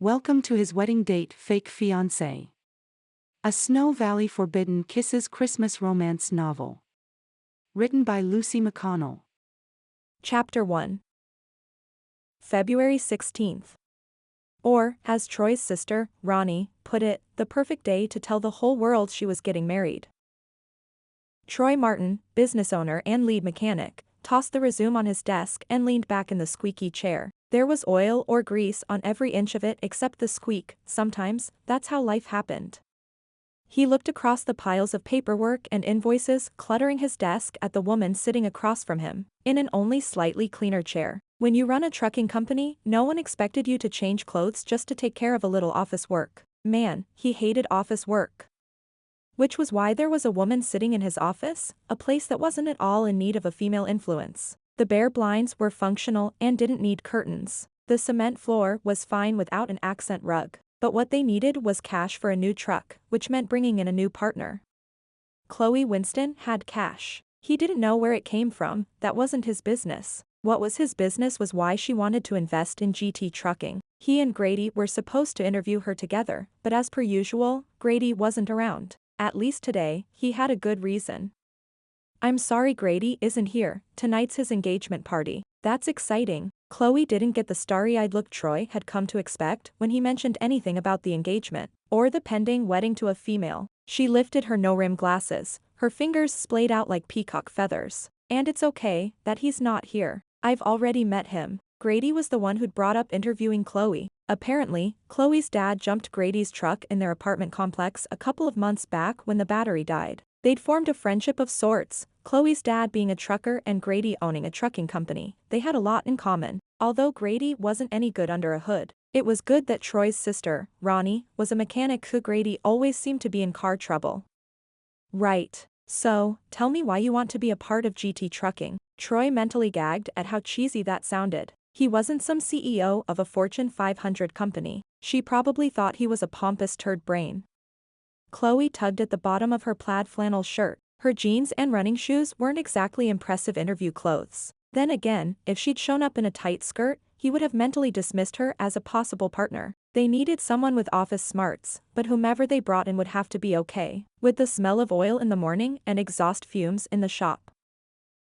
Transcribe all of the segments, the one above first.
Welcome to his wedding date, fake fiancé. A Snow Valley Forbidden Kisses Christmas romance novel. Written by Lucy McConnell. Chapter 1. February 16th. Or, as Troy's sister, Ronnie, put it, the perfect day to tell the whole world she was getting married. Troy Martin, business owner and lead mechanic, tossed the resume on his desk and leaned back in the squeaky chair. There was oil or grease on every inch of it except the squeak. Sometimes, that's how life happened. He looked across the piles of paperwork and invoices cluttering his desk at the woman sitting across from him, in an only slightly cleaner chair. When you run a trucking company, no one expected you to change clothes just to take care of a little office work. Man, he hated office work. Which was why there was a woman sitting in his office, a place that wasn't at all in need of a female influence. The bare blinds were functional and didn't need curtains. The cement floor was fine without an accent rug. But what they needed was cash for a new truck, which meant bringing in a new partner. Chloe Winston had cash. He didn't know where it came from, that wasn't his business. What was his business was why she wanted to invest in GT Trucking. He and Grady were supposed to interview her together, but as per usual, Grady wasn't around. At least today, he had a good reason. "I'm sorry Grady isn't here, tonight's his engagement party." That's exciting. Chloe didn't get the starry-eyed look Troy had come to expect when he mentioned anything about the engagement, or the pending wedding to a female. She lifted her no-rim glasses, her fingers splayed out like peacock feathers. "And it's okay that he's not here. I've already met him." Grady was the one who'd brought up interviewing Chloe. Apparently, Chloe's dad jumped Grady's truck in their apartment complex a couple of months back when the battery died. They'd formed a friendship of sorts, Chloe's dad being a trucker and Grady owning a trucking company. They had a lot in common. Although Grady wasn't any good under a hood, it was good that Troy's sister, Ronnie, was a mechanic who Grady always seemed to be in car trouble. "Right. So, tell me why you want to be a part of GT Trucking." Troy mentally gagged at how cheesy that sounded. He wasn't some CEO of a Fortune 500 company. She probably thought he was a pompous turd brain. Chloe tugged at the bottom of her plaid flannel shirt. Her jeans and running shoes weren't exactly impressive interview clothes. Then again, if she'd shown up in a tight skirt, he would have mentally dismissed her as a possible partner. They needed someone with office smarts, but whomever they brought in would have to be okay with the smell of oil in the morning and exhaust fumes in the shop.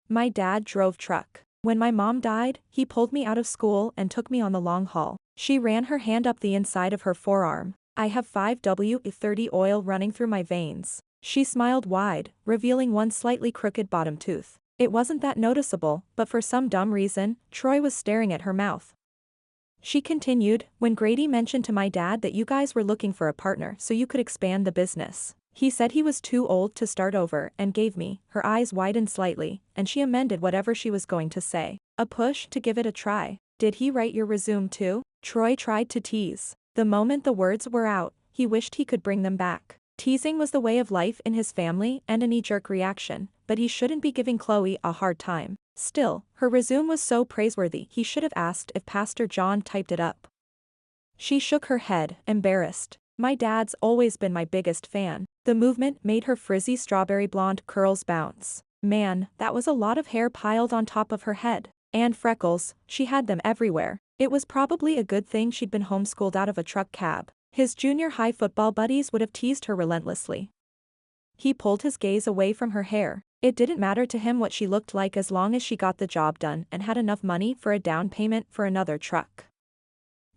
"My dad drove truck. When my mom died, he pulled me out of school and took me on the long haul." She ran her hand up the inside of her forearm. "I have 5W30 oil running through my veins." She smiled wide, revealing one slightly crooked bottom tooth. It wasn't that noticeable, but for some dumb reason, Troy was staring at her mouth. She continued, "When Grady mentioned to my dad that you guys were looking for a partner so you could expand the business, he said he was too old to start over and gave me." Her eyes widened slightly, and she amended whatever she was going to say. "A push to give it a try." "Did he write your resume too?" Troy tried to tease. The moment the words were out, he wished he could bring them back. Teasing was the way of life in his family and a knee-jerk reaction, but he shouldn't be giving Chloe a hard time. Still, her resume was so praiseworthy he should have asked if Pastor John typed it up. She shook her head, embarrassed. "My dad's always been my biggest fan." The movement made her frizzy strawberry blonde curls bounce. Man, that was a lot of hair piled on top of her head. And freckles, she had them everywhere. It was probably a good thing she'd been homeschooled out of a truck cab. His junior high football buddies would have teased her relentlessly. He pulled his gaze away from her hair. It didn't matter to him what she looked like as long as she got the job done and had enough money for a down payment for another truck.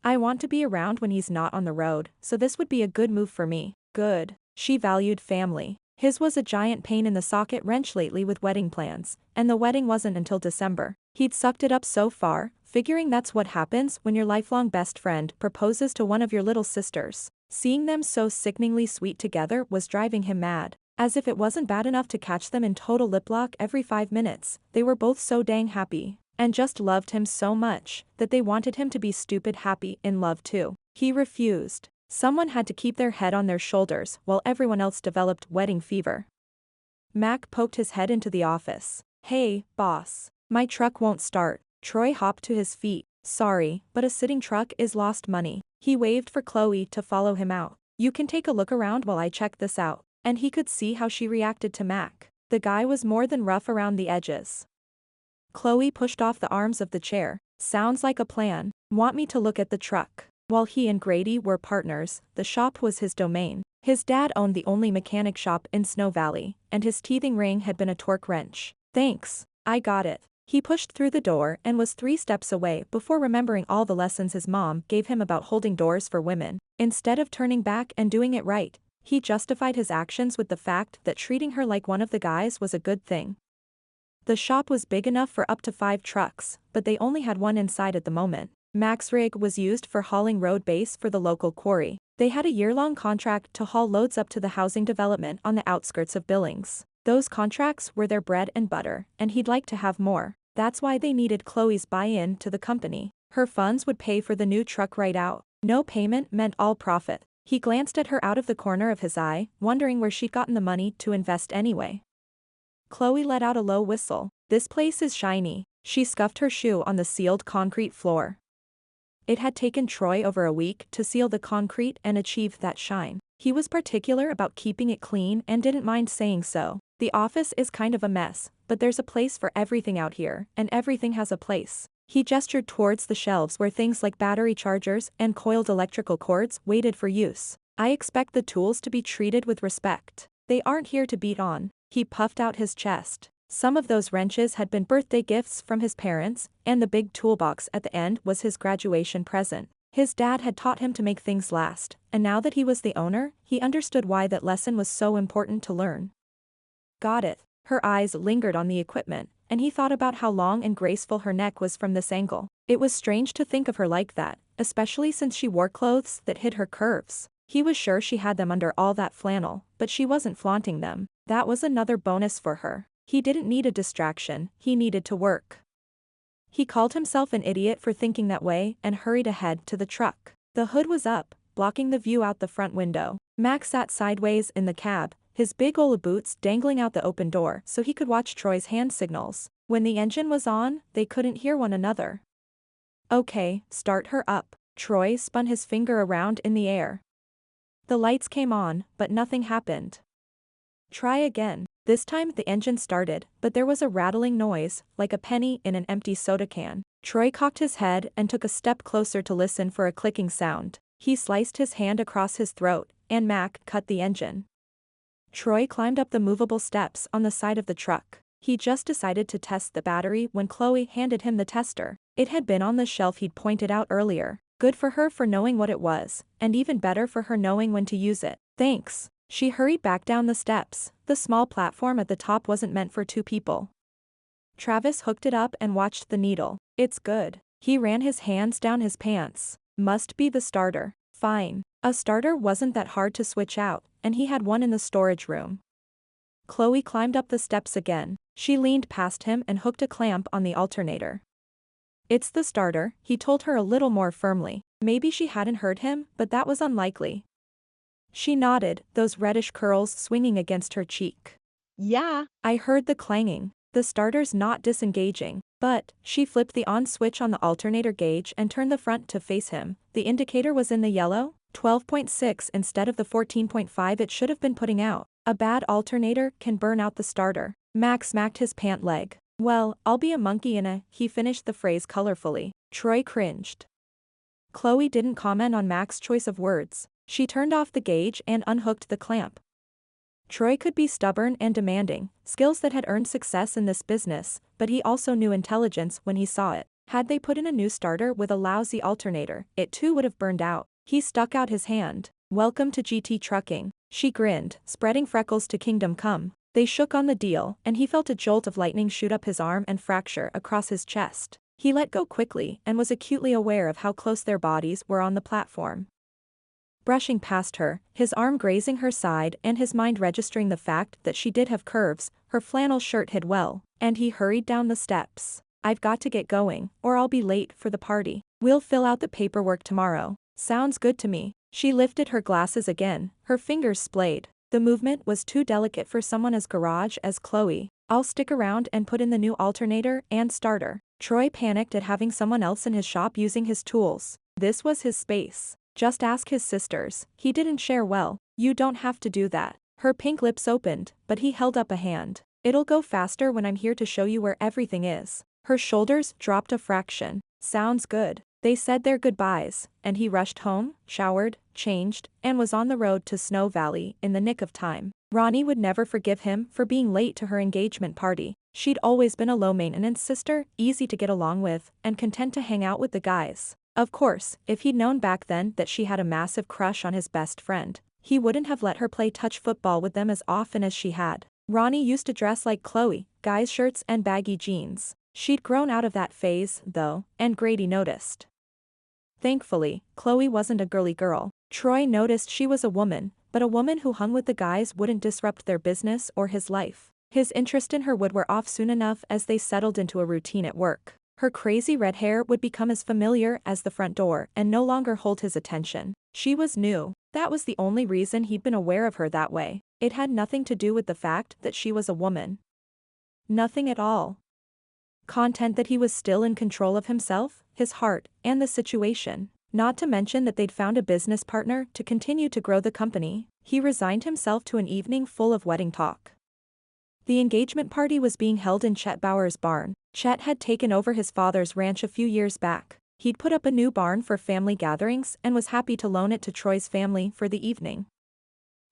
"I want to be around when he's not on the road, so this would be a good move for me." Good. She valued family. His was a giant pain in the socket wrench lately with wedding plans, and the wedding wasn't until December. He'd sucked it up so far, figuring that's what happens when your lifelong best friend proposes to one of your little sisters. Seeing them so sickeningly sweet together was driving him mad. As if it wasn't bad enough to catch them in total lip lock every 5 minutes, they were both so dang happy, and just loved him so much, that they wanted him to be stupid happy in love too. He refused. Someone had to keep their head on their shoulders while everyone else developed wedding fever. Mac poked his head into the office. "Hey, boss. My truck won't start." Troy hopped to his feet. "Sorry, but a sitting truck is lost money." He waved for Chloe to follow him out. "You can take a look around while I check this out." And he could see how she reacted to Mac. The guy was more than rough around the edges. Chloe pushed off the arms of the chair. "Sounds like a plan. Want me to look at the truck?" While he and Grady were partners, the shop was his domain. His dad owned the only mechanic shop in Snow Valley, and his teething ring had been a torque wrench. "Thanks. I got it." He pushed through the door and was 3 steps away before remembering all the lessons his mom gave him about holding doors for women. Instead of turning back and doing it right, he justified his actions with the fact that treating her like one of the guys was a good thing. The shop was big enough for up to 5 trucks, but they only had one inside at the moment. Mac's rig was used for hauling road base for the local quarry. They had a year-long contract to haul loads up to the housing development on the outskirts of Billings. Those contracts were their bread and butter, and he'd like to have more. That's why they needed Chloe's buy-in to the company. Her funds would pay for the new truck right out. No payment meant all profit. He glanced at her out of the corner of his eye, wondering where she'd gotten the money to invest anyway. Chloe let out a low whistle. "This place is shiny." She scuffed her shoe on the sealed concrete floor. It had taken Troy over a week to seal the concrete and achieve that shine. He was particular about keeping it clean and didn't mind saying so. "The office is kind of a mess, but there's a place for everything out here, and everything has a place." He gestured towards the shelves where things like battery chargers and coiled electrical cords waited for use. "I expect the tools to be treated with respect. They aren't here to beat on." He puffed out his chest. Some of those wrenches had been birthday gifts from his parents, and the big toolbox at the end was his graduation present. His dad had taught him to make things last, and now that he was the owner, he understood why that lesson was so important to learn. "Got it." Her eyes lingered on the equipment, and he thought about how long and graceful her neck was from this angle. It was strange to think of her like that, especially since she wore clothes that hid her curves. He was sure she had them under all that flannel, but she wasn't flaunting them. That was another bonus for her. He didn't need a distraction, he needed to work. He called himself an idiot for thinking that way and hurried ahead to the truck. The hood was up, blocking the view out the front window. Max sat sideways in the cab, his big old boots dangling out the open door so he could watch Troy's hand signals. When the engine was on, they couldn't hear one another. "Okay, start her up." Troy spun his finger around in the air. The lights came on, but nothing happened. "Try again." This time the engine started, but there was a rattling noise, like a penny in an empty soda can. Troy cocked his head and took a step closer to listen for a clicking sound. He sliced his hand across his throat, and Mac cut the engine. Troy climbed up the movable steps on the side of the truck. He just decided to test the battery when Chloe handed him the tester. It had been on the shelf he'd pointed out earlier. Good for her for knowing what it was, and even better for her knowing when to use it. "Thanks." She hurried back down the steps. The small platform at the top wasn't meant for 2 people. Travis hooked it up and watched the needle. "It's good." He ran his hands down his pants. "Must be the starter." "Fine." A starter wasn't that hard to switch out, and he had one in the storage room. Chloe climbed up the steps again. She leaned past him and hooked a clamp on the alternator. "It's the starter," he told her a little more firmly. Maybe she hadn't heard him, but that was unlikely. She nodded, those reddish curls swinging against her cheek. "Yeah." "I heard the clanging. The starter's not disengaging." But, she flipped the on switch on the alternator gauge and turned the front to face him. The indicator was in the yellow, 12.6 instead of the 14.5 it should have been putting out. A bad alternator can burn out the starter. Max smacked his pant leg. "Well, I'll be a monkey in a," he finished the phrase colorfully. Troy cringed. Chloe didn't comment on Mac's choice of words. She turned off the gauge and unhooked the clamp. Troy could be stubborn and demanding, skills that had earned success in this business, but he also knew intelligence when he saw it. Had they put in a new starter with a lousy alternator, it too would have burned out. He stuck out his hand. "Welcome to GT Trucking." She grinned, spreading freckles to kingdom come. They shook on the deal, and he felt a jolt of lightning shoot up his arm and fracture across his chest. He let go quickly and was acutely aware of how close their bodies were on the platform. Brushing past her, his arm grazing her side and his mind registering the fact that she did have curves, her flannel shirt hid well, and he hurried down the steps. "I've got to get going, or I'll be late for the party. We'll fill out the paperwork tomorrow." "Sounds good to me." She lifted her glasses again, her fingers splayed. The movement was too delicate for someone as garage as Chloe. "I'll stick around and put in the new alternator and starter." Troy panicked at having someone else in his shop using his tools. This was his space. Just ask his sisters. He didn't share well. "You don't have to do that." Her pink lips opened, but he held up a hand. "It'll go faster when I'm here to show you where everything is." Her shoulders dropped a fraction. "Sounds good." They said their goodbyes, and he rushed home, showered, changed, and was on the road to Snow Valley in the nick of time. Ronnie would never forgive him for being late to her engagement party. She'd always been a low-maintenance sister, easy to get along with, and content to hang out with the guys. Of course, if he'd known back then that she had a massive crush on his best friend, he wouldn't have let her play touch football with them as often as she had. Ronnie used to dress like Chloe, guys' shirts and baggy jeans. She'd grown out of that phase, though, and Grady noticed. Thankfully, Chloe wasn't a girly girl. Troy noticed she was a woman, but a woman who hung with the guys wouldn't disrupt their business or his life. His interest in her would wear off soon enough as they settled into a routine at work. Her crazy red hair would become as familiar as the front door and no longer hold his attention. She was new. That was the only reason he'd been aware of her that way. It had nothing to do with the fact that she was a woman. Nothing at all. Content that he was still in control of himself, his heart, and the situation. Not to mention that they'd found a business partner to continue to grow the company. He resigned himself to an evening full of wedding talk. The engagement party was being held in Chet Bauer's barn. Chet had taken over his father's ranch a few years back. He'd put up a new barn for family gatherings and was happy to loan it to Troy's family for the evening.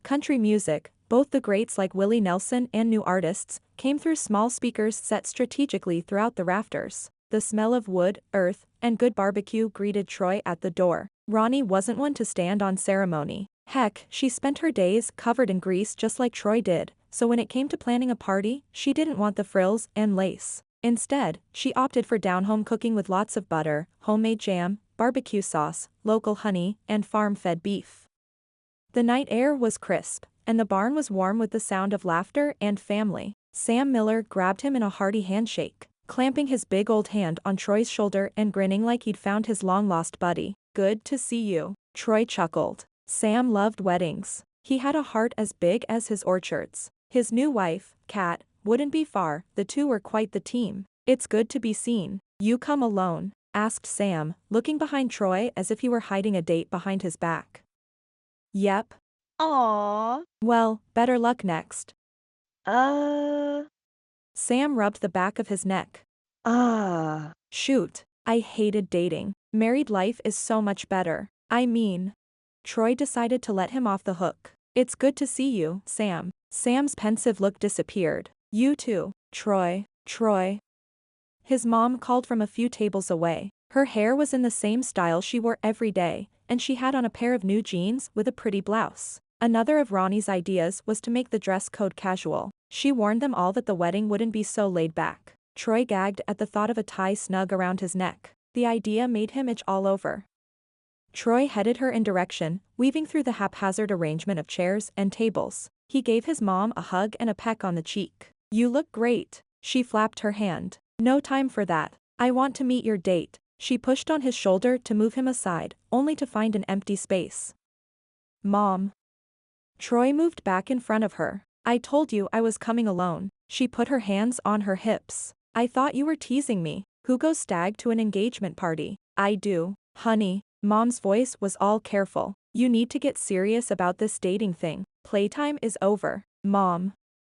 Country music, both the greats like Willie Nelson and new artists, came through small speakers set strategically throughout the rafters. The smell of wood, earth, and good barbecue greeted Troy at the door. Ronnie wasn't one to stand on ceremony. Heck, she spent her days covered in grease just like Troy did, so when it came to planning a party, she didn't want the frills and lace. Instead, she opted for down-home cooking with lots of butter, homemade jam, barbecue sauce, local honey, and farm-fed beef. The night air was crisp, and the barn was warm with the sound of laughter and family. Sam Miller grabbed him in a hearty handshake, clamping his big old hand on Troy's shoulder and grinning like he'd found his long-lost buddy. "Good to see you," Troy chuckled. Sam loved weddings. He had a heart as big as his orchards. His new wife, Kat, wouldn't be far. The two were quite the team. "It's good to be seen. You come alone?" asked Sam, looking behind Troy as if he were hiding a date behind his back. "Yep." Aww. "Well, better luck next." Uh. Sam rubbed the back of his neck. "Shoot. I hated dating. Married life is so much better. I mean." Troy decided to let him off the hook. "It's good to see you, Sam." Sam's pensive look disappeared. "You too, Troy." "Troy." His mom called from a few tables away. Her hair was in the same style she wore every day, and she had on a pair of new jeans with a pretty blouse. Another of Ronnie's ideas was to make the dress code casual. She warned them all that the wedding wouldn't be so laid back. Troy gagged at the thought of a tie snug around his neck. The idea made him itch all over. Troy headed her in direction, weaving through the haphazard arrangement of chairs and tables. He gave his mom a hug and a peck on the cheek. "You look great." She flapped her hand. "No time for that. I want to meet your date." She pushed on his shoulder to move him aside, only to find an empty space. "Mom." Troy moved back in front of her. "I told you I was coming alone." She put her hands on her hips. "I thought you were teasing me. Who goes stag to an engagement party?" "I do, honey." Mom's voice was all careful. "You need to get serious about this dating thing. Playtime is over, Mom."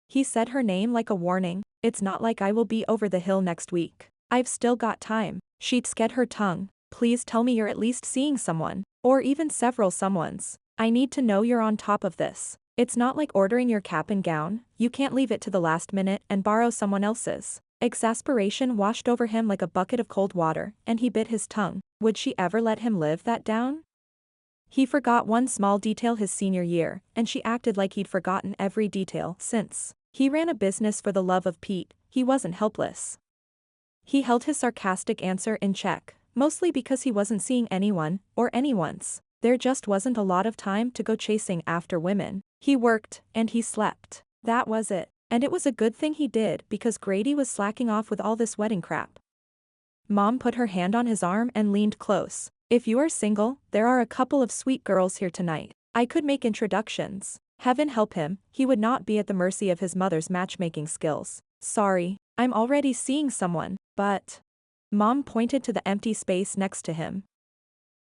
He said her name like a warning. "It's not like I will be over the hill next week. I've still got time." She'd sked her tongue. "Please tell me you're at least seeing someone. Or even several someones. I need to know you're on top of this. It's not like ordering your cap and gown. You can't leave it to the last minute and borrow someone else's." Exasperation washed over him like a bucket of cold water, and he bit his tongue. Would she ever let him live that down? He forgot one small detail his senior year, and she acted like he'd forgotten every detail since. He ran a business for the love of Pete. He wasn't helpless. He held his sarcastic answer in check, mostly because he wasn't seeing anyone, or anyone's. There just wasn't a lot of time to go chasing after women. He worked, and he slept. That was it. And it was a good thing he did because Grady was slacking off with all this wedding crap. Mom put her hand on his arm and leaned close. "If you are single, there are a couple of sweet girls here tonight. I could make introductions." Heaven help him, he would not be at the mercy of his mother's matchmaking skills. "Sorry, I'm already seeing someone, but..." Mom pointed to the empty space next to him.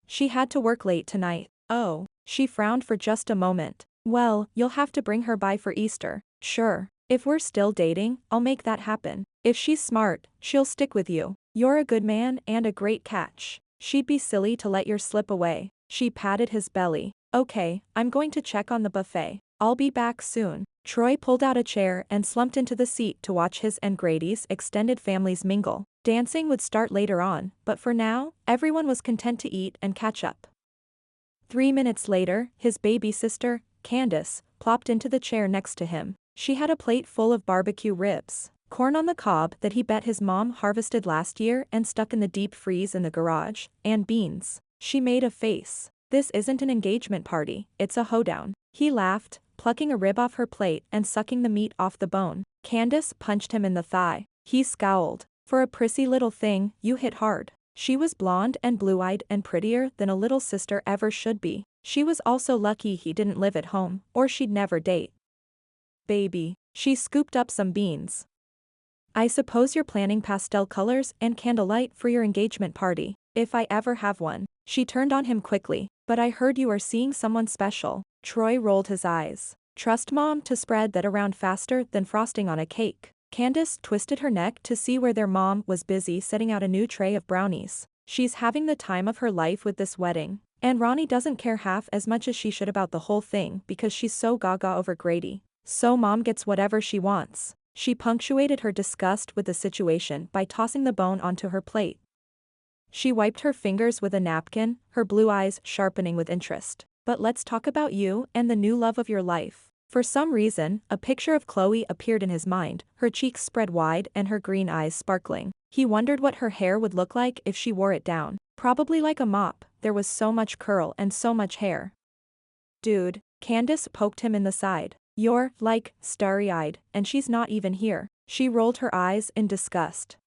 "She had to work late tonight." "Oh." She frowned for just a moment. "Well, you'll have to bring her by for Easter." "Sure. If we're still dating, I'll make that happen. If she's smart, she'll stick with you. You're a good man and a great catch." She'd be silly to let yours slip away. She patted his belly. Okay, I'm going to check on the buffet. I'll be back soon. Troy pulled out a chair and slumped into the seat to watch his and Grady's extended families mingle. Dancing would start later on, but for now, everyone was content to eat and catch up. 3 minutes later, his baby sister, Candace, plopped into the chair next to him. She had a plate full of barbecue ribs, corn on the cob that he bet his mom harvested last year and stuck in the deep freeze in the garage, and beans. She made a face. This isn't an engagement party, it's a hoedown. He laughed, plucking a rib off her plate and sucking the meat off the bone. Candace punched him in the thigh. He scowled. For a prissy little thing, you hit hard. She was blonde and blue-eyed and prettier than a little sister ever should be. She was also lucky he didn't live at home, or she'd never date. Baby. She scooped up some beans. I suppose you're planning pastel colors and candlelight for your engagement party. If I ever have one. She turned on him quickly. But I heard you are seeing someone special. Troy rolled his eyes. Trust Mom to spread that around faster than frosting on a cake. Candace twisted her neck to see where their mom was busy setting out a new tray of brownies. She's having the time of her life with this wedding. And Ronnie doesn't care half as much as she should about the whole thing because she's so gaga over Grady. So Mom gets whatever she wants. She punctuated her disgust with the situation by tossing the bone onto her plate. She wiped her fingers with a napkin, her blue eyes sharpening with interest. But let's talk about you and the new love of your life. For some reason, a picture of Chloe appeared in his mind, her cheeks spread wide and her green eyes sparkling. He wondered what her hair would look like if she wore it down. Probably like a mop, there was so much curl and so much hair. Dude, Candace poked him in the side. You're, like, starry-eyed, and she's not even here. She rolled her eyes in disgust.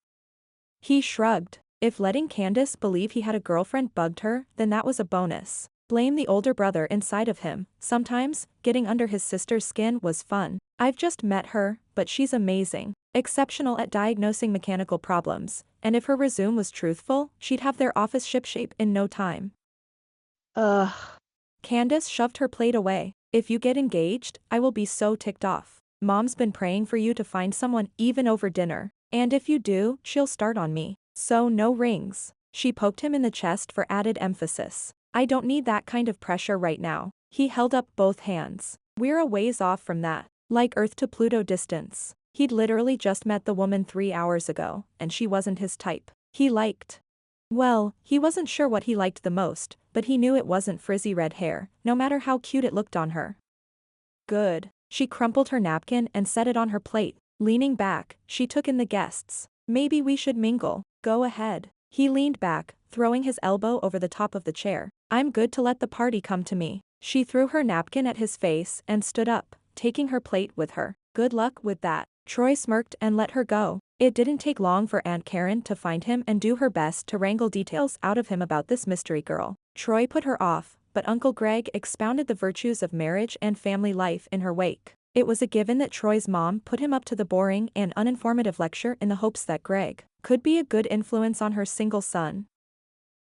He shrugged. If letting Candace believe he had a girlfriend bugged her, then that was a bonus. Blame the older brother inside of him. Sometimes, getting under his sister's skin was fun. I've just met her, but she's amazing. Exceptional at diagnosing mechanical problems, and if her resume was truthful, she'd have their office shipshape in no time. Ugh. Candace shoved her plate away. If you get engaged, I will be so ticked off. Mom's been praying for you to find someone even over dinner. And if you do, she'll start on me. So no rings. She poked him in the chest for added emphasis. I don't need that kind of pressure right now. He held up both hands. We're a ways off from that. Like Earth to Pluto distance. He'd literally just met the woman 3 hours ago, and she wasn't his type. Well, he wasn't sure what he liked the most, but he knew it wasn't frizzy red hair, no matter how cute it looked on her. Good. She crumpled her napkin and set it on her plate. Leaning back, she took in the guests. Maybe we should mingle. Go ahead. He leaned back, throwing his elbow over the top of the chair. I'm good to let the party come to me. She threw her napkin at his face and stood up, taking her plate with her. Good luck with that. Troy smirked and let her go. It didn't take long for Aunt Karen to find him and do her best to wrangle details out of him about this mystery girl. Troy put her off, but Uncle Greg expounded the virtues of marriage and family life in her wake. It was a given that Troy's mom put him up to the boring and uninformative lecture in the hopes that Greg could be a good influence on her single son.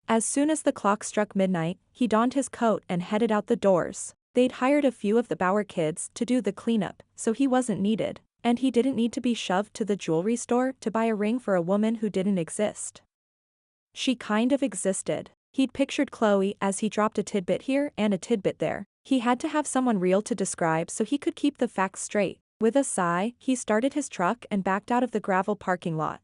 As soon as the clock struck midnight, he donned his coat and headed out the doors. They'd hired a few of the Bauer kids to do the cleanup, so he wasn't needed. And he didn't need to be shoved to the jewelry store to buy a ring for a woman who didn't exist. She kind of existed. He'd pictured Chloe as he dropped a tidbit here and a tidbit there. He had to have someone real to describe so he could keep the facts straight. With a sigh, he started his truck and backed out of the gravel parking lot.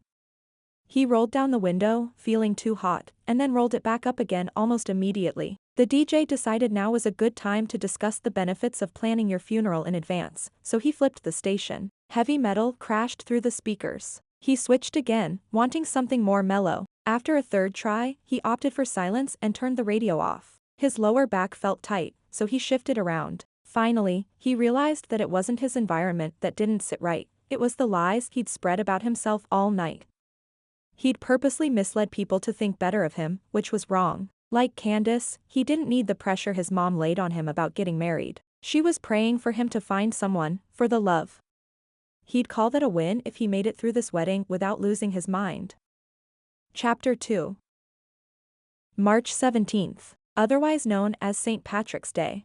He rolled down the window, feeling too hot, and then rolled it back up again almost immediately. The DJ decided now was a good time to discuss the benefits of planning your funeral in advance, so he flipped the station. Heavy metal crashed through the speakers. He switched again, wanting something more mellow. After a third try, he opted for silence and turned the radio off. His lower back felt tight, so he shifted around. Finally, he realized that it wasn't his environment that didn't sit right, it was the lies he'd spread about himself all night. He'd purposely misled people to think better of him, which was wrong. Like Candace, he didn't need the pressure his mom laid on him about getting married. She was praying for him to find someone, for the love. He'd call that a win if he made it through this wedding without losing his mind. Chapter 2. March 17th, otherwise known as St. Patrick's Day.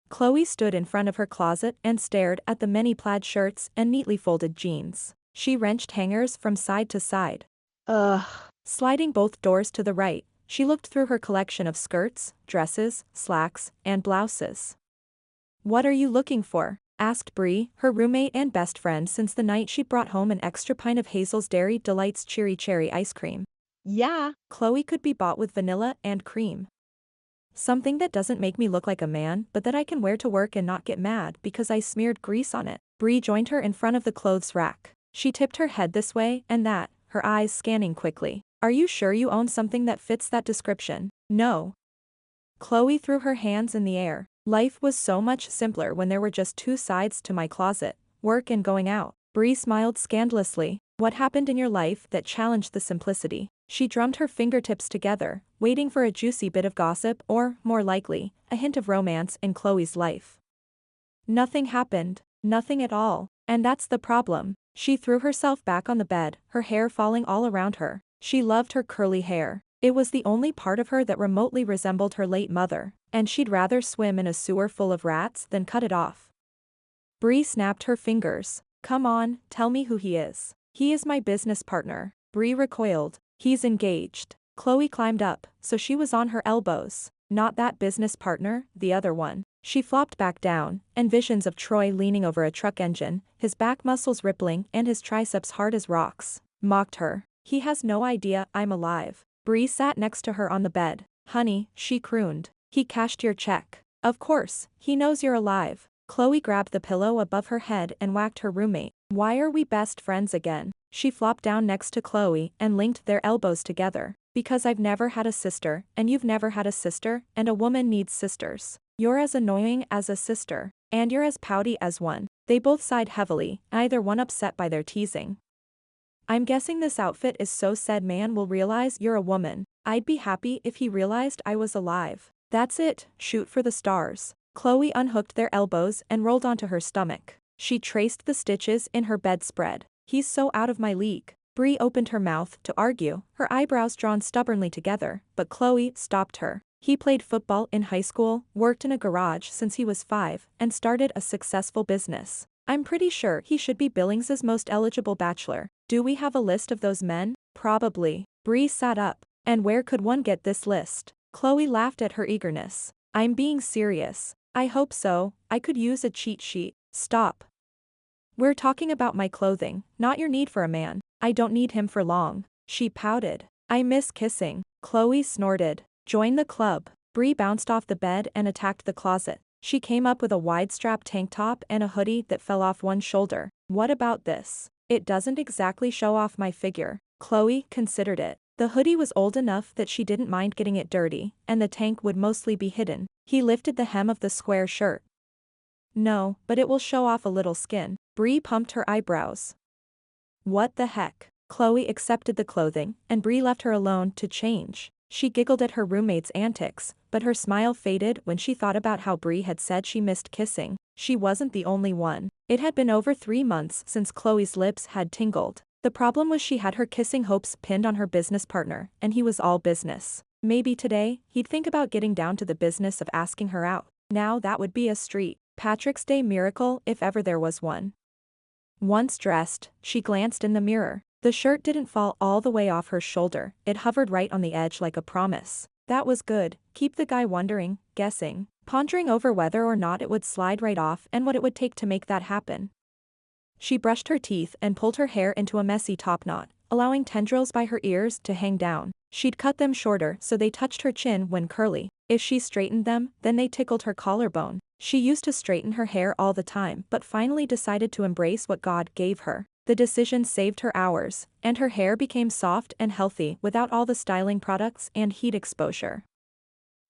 Chloe stood in front of her closet and stared at the many plaid shirts and neatly folded jeans. She wrenched hangers from side to side. Ugh. Sliding both doors to the right, she looked through her collection of skirts, dresses, slacks, and blouses. "What are you looking for?" asked Bree, her roommate and best friend since the night she brought home an extra pint of Hazel's Dairy Delights Cheery Cherry ice cream. Yeah. Chloe could be bought with vanilla and cream. "Something that doesn't make me look like a man but that I can wear to work and not get mad because I smeared grease on it." Bree joined her in front of the clothes rack. She tipped her head this way and that, her eyes scanning quickly. "Are you sure you own something that fits that description?" "No." Chloe threw her hands in the air. "Life was so much simpler when there were just two sides to my closet, work and going out." Bree smiled scandalously. "What happened in your life that challenged the simplicity?" She drummed her fingertips together, waiting for a juicy bit of gossip or, more likely, a hint of romance in Chloe's life. "Nothing happened. Nothing at all. And that's the problem." She threw herself back on the bed, her hair falling all around her. She loved her curly hair. It was the only part of her that remotely resembled her late mother, and she'd rather swim in a sewer full of rats than cut it off. Bree snapped her fingers. "Come on, tell me who he is." "He is my business partner." Bree recoiled. "He's engaged." Chloe climbed up, so she was on her elbows. "Not that business partner, the other one." She flopped back down, and visions of Troy leaning over a truck engine, his back muscles rippling and his triceps hard as rocks, mocked her. "He has no idea I'm alive." Bree sat next to her on the bed. "Honey," she crooned. "He cashed your check." "Of course, he knows you're alive." Chloe grabbed the pillow above her head and whacked her roommate. "Why are we best friends again?" She flopped down next to Chloe and linked their elbows together. "Because I've never had a sister, and you've never had a sister, and a woman needs sisters. You're as annoying as a sister. And you're as pouty as one." They both sighed heavily, either one upset by their teasing. "I'm guessing this outfit is so said man will realize you're a woman. I'd be happy if he realized I was alive." "That's it, shoot for the stars." Chloe unhooked their elbows and rolled onto her stomach. She traced the stitches in her bedspread. "He's so out of my league." Bree opened her mouth to argue, her eyebrows drawn stubbornly together, but Chloe stopped her. "He played football in high school, worked in a garage since he was 5, and started a successful business. I'm pretty sure he should be Billings's most eligible bachelor." "Do we have a list of those men?" "Probably." Bree sat up. "And where could one get this list?" Chloe laughed at her eagerness. "I'm being serious." "I hope so, I could use a cheat sheet." "Stop. We're talking about my clothing, not your need for a man." "I don't need him for long." She pouted. "I miss kissing." Chloe snorted. "Join the club." Bree bounced off the bed and attacked the closet. She came up with a wide-strap tank top and a hoodie that fell off one shoulder. "What about this?" "It doesn't exactly show off my figure." Chloe considered it. The hoodie was old enough that she didn't mind getting it dirty, and the tank would mostly be hidden. He lifted the hem of the square shirt. "No, but it will show off a little skin." Bree pumped her eyebrows. "What the heck?" Chloe accepted the clothing, and Bree left her alone to change. She giggled at her roommate's antics, but her smile faded when she thought about how Bree had said she missed kissing. She wasn't the only one. It had been over 3 months since Chloe's lips had tingled. The problem was she had her kissing hopes pinned on her business partner, and he was all business. Maybe today, he'd think about getting down to the business of asking her out. Now that would be a St. Patrick's Day miracle if ever there was one. Once dressed, she glanced in the mirror. The shirt didn't fall all the way off her shoulder, it hovered right on the edge like a promise. That was good, keep the guy wondering, guessing, pondering over whether or not it would slide right off and what it would take to make that happen. She brushed her teeth and pulled her hair into a messy top knot, allowing tendrils by her ears to hang down. She'd cut them shorter so they touched her chin when curly. If she straightened them, then they tickled her collarbone. She used to straighten her hair all the time but finally decided to embrace what God gave her. The decision saved her hours, and her hair became soft and healthy without all the styling products and heat exposure.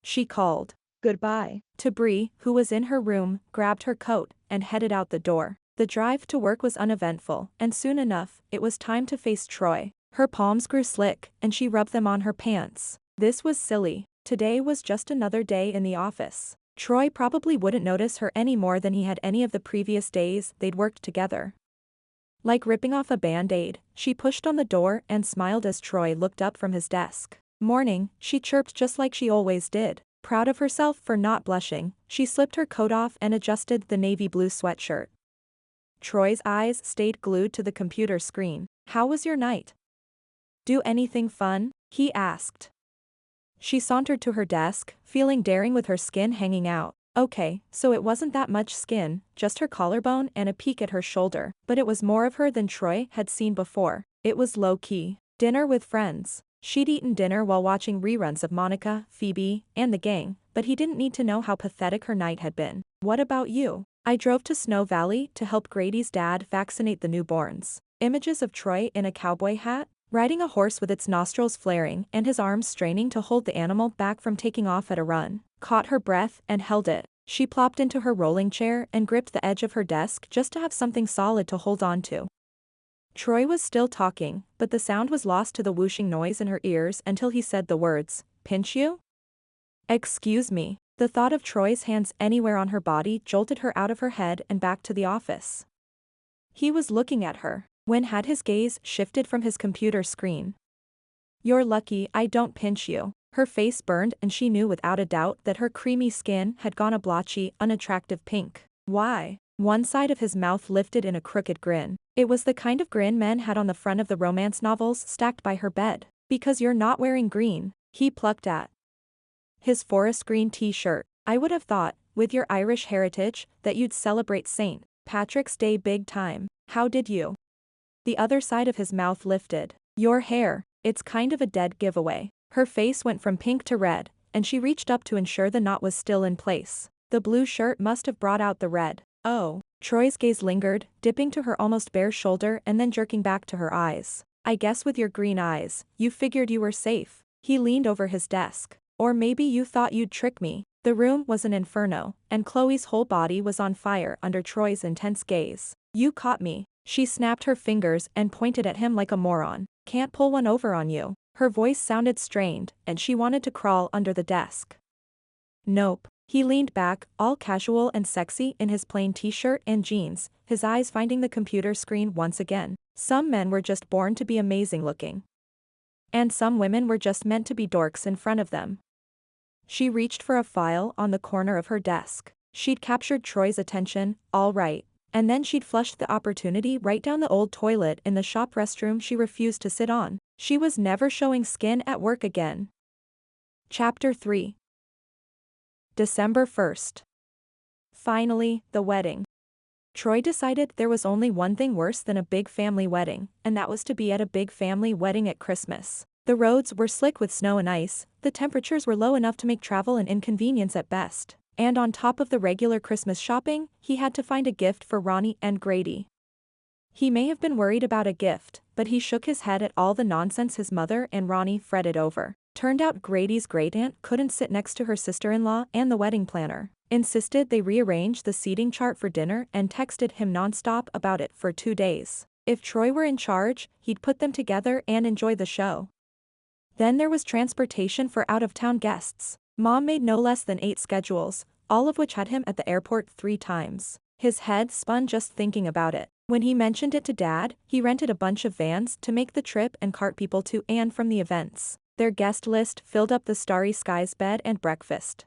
She called goodbye to Bree, who was in her room, grabbed her coat, and headed out the door. The drive to work was uneventful, and soon enough, it was time to face Troy. Her palms grew slick, and she rubbed them on her pants. This was silly. Today was just another day in the office. Troy probably wouldn't notice her any more than he had any of the previous days they'd worked together. Like ripping off a band-aid, she pushed on the door and smiled as Troy looked up from his desk. "Morning," she chirped just like she always did. Proud of herself for not blushing, she slipped her coat off and adjusted the navy blue sweatshirt. Troy's eyes stayed glued to the computer screen. "How was your night?" Do anything fun? He asked. She sauntered to her desk, feeling daring with her skin hanging out. Okay, so it wasn't that much skin, just her collarbone and a peak at her shoulder, but it was more of her than Troy had seen before. It was low-key. Dinner with friends. She'd eaten dinner while watching reruns of Monica, Phoebe, and the gang, but he didn't need to know how pathetic her night had been. What about you? I drove to Snow Valley to help Grady's dad vaccinate the newborns. Images of Troy in a cowboy hat, riding a horse with its nostrils flaring and his arms straining to hold the animal back from taking off at a run, caught her breath and held it. She plopped into her rolling chair and gripped the edge of her desk just to have something solid to hold on to. Troy was still talking, but the sound was lost to the whooshing noise in her ears until he said the words, "Pinch you?" Excuse me. The thought of Troy's hands anywhere on her body jolted her out of her head and back to the office. He was looking at her. When had his gaze shifted from his computer screen? You're lucky I don't pinch you. Her face burned and she knew without a doubt that her creamy skin had gone a blotchy, unattractive pink. Why? One side of his mouth lifted in a crooked grin. It was the kind of grin men had on the front of the romance novels stacked by her bed. Because you're not wearing green, he plucked at his forest green t-shirt. I would have thought, with your Irish heritage, that you'd celebrate St. Patrick's Day big time. How did you? The other side of his mouth lifted. Your hair, it's kind of a dead giveaway. Her face went from pink to red, and she reached up to ensure the knot was still in place. The blue shirt must have brought out the red. Oh. Troy's gaze lingered, dipping to her almost bare shoulder and then jerking back to her eyes. I guess with your green eyes, you figured you were safe. He leaned over his desk. Or maybe you thought you'd trick me. The room was an inferno, and Chloe's whole body was on fire under Troy's intense gaze. You caught me. She snapped her fingers and pointed at him like a moron. Can't pull one over on you. Her voice sounded strained, and she wanted to crawl under the desk. Nope. He leaned back, all casual and sexy in his plain t-shirt and jeans, his eyes finding the computer screen once again. Some men were just born to be amazing looking. And some women were just meant to be dorks in front of them. She reached for a file on the corner of her desk. She'd captured Troy's attention, all right. And then she'd flushed the opportunity right down the old toilet in the shop restroom she refused to sit on. She was never showing skin at work again. Chapter 3. December 1st. Finally, the wedding. Troy decided there was only one thing worse than a big family wedding, and that was to be at a big family wedding at Christmas. The roads were slick with snow and ice, the temperatures were low enough to make travel an inconvenience at best, and on top of the regular Christmas shopping, he had to find a gift for Ronnie and Grady. He may have been worried about a gift, but he shook his head at all the nonsense his mother and Ronnie fretted over. Turned out Grady's great-aunt couldn't sit next to her sister-in-law and the wedding planner, insisted they rearrange the seating chart for dinner and texted him nonstop about it for 2 days. If Troy were in charge, he'd put them together and enjoy the show. Then there was transportation for out-of-town guests. Mom made no less than 8 schedules, all of which had him at the airport 3 times. His head spun just thinking about it. When he mentioned it to Dad, he rented a bunch of vans to make the trip and cart people to and from the events. Their guest list filled up the Starry Skies bed and breakfast.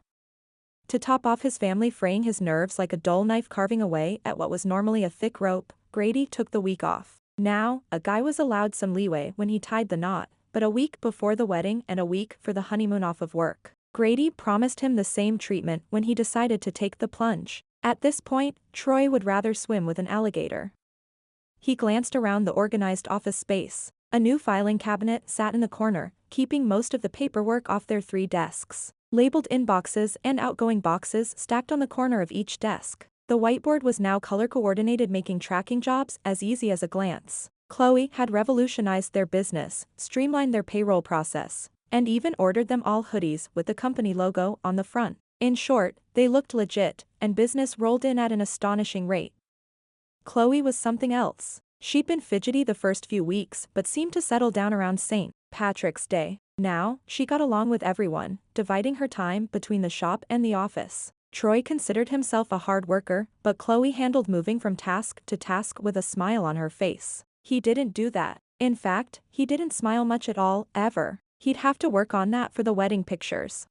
To top off his family fraying his nerves like a dull knife carving away at what was normally a thick rope, Grady took the week off. Now, a guy was allowed some leeway when he tied the knot, but a week before the wedding and a week for the honeymoon off of work. Grady promised him the same treatment when he decided to take the plunge. At this point, Troy would rather swim with an alligator. He glanced around the organized office space. A new filing cabinet sat in the corner, keeping most of the paperwork off their 3 desks. Labeled inboxes and outgoing boxes stacked on the corner of each desk. The whiteboard was now color-coordinated, making tracking jobs as easy as a glance. Chloe had revolutionized their business, streamlined their payroll process, and even ordered them all hoodies with the company logo on the front. In short, they looked legit, and business rolled in at an astonishing rate. Chloe was something else. She'd been fidgety the first few weeks but seemed to settle down around St. Patrick's Day. Now, she got along with everyone, dividing her time between the shop and the office. Troy considered himself a hard worker, but Chloe handled moving from task to task with a smile on her face. He didn't do that. In fact, he didn't smile much at all, ever. He'd have to work on that for the wedding pictures.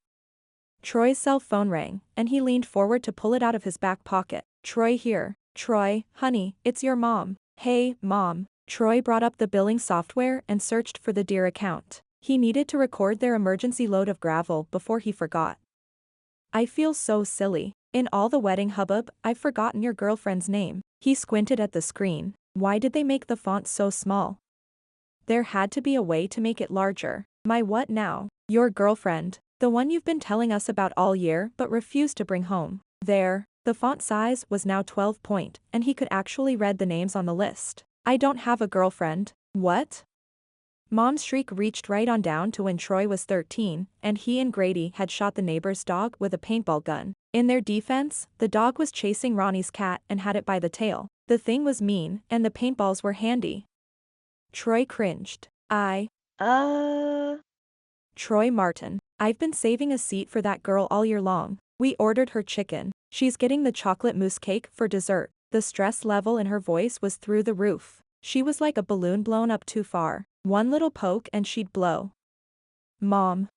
Troy's cell phone rang, and he leaned forward to pull it out of his back pocket. Troy here. Troy, honey, it's your mom. Hey, Mom. Troy brought up the billing software and searched for the Deer account. He needed to record their emergency load of gravel before he forgot. I feel so silly. In all the wedding hubbub, I've forgotten your girlfriend's name. He squinted at the screen. Why did they make the font so small? There had to be a way to make it larger. My what now? Your girlfriend. The one you've been telling us about all year but refused to bring home. There. The font size was now 12 point, and he could actually read the names on the list. I don't have a girlfriend. What? Mom's shriek reached right on down to when Troy was 13, and he and Grady had shot the neighbor's dog with a paintball gun. In their defense, the dog was chasing Ronnie's cat and had it by the tail. The thing was mean, and the paintballs were handy. Troy cringed. Troy Martin. I've been saving a seat for that girl all year long. We ordered her chicken. She's getting the chocolate mousse cake for dessert. The stress level in her voice was through the roof. She was like a balloon blown up too far. One little poke and she'd blow. Mom.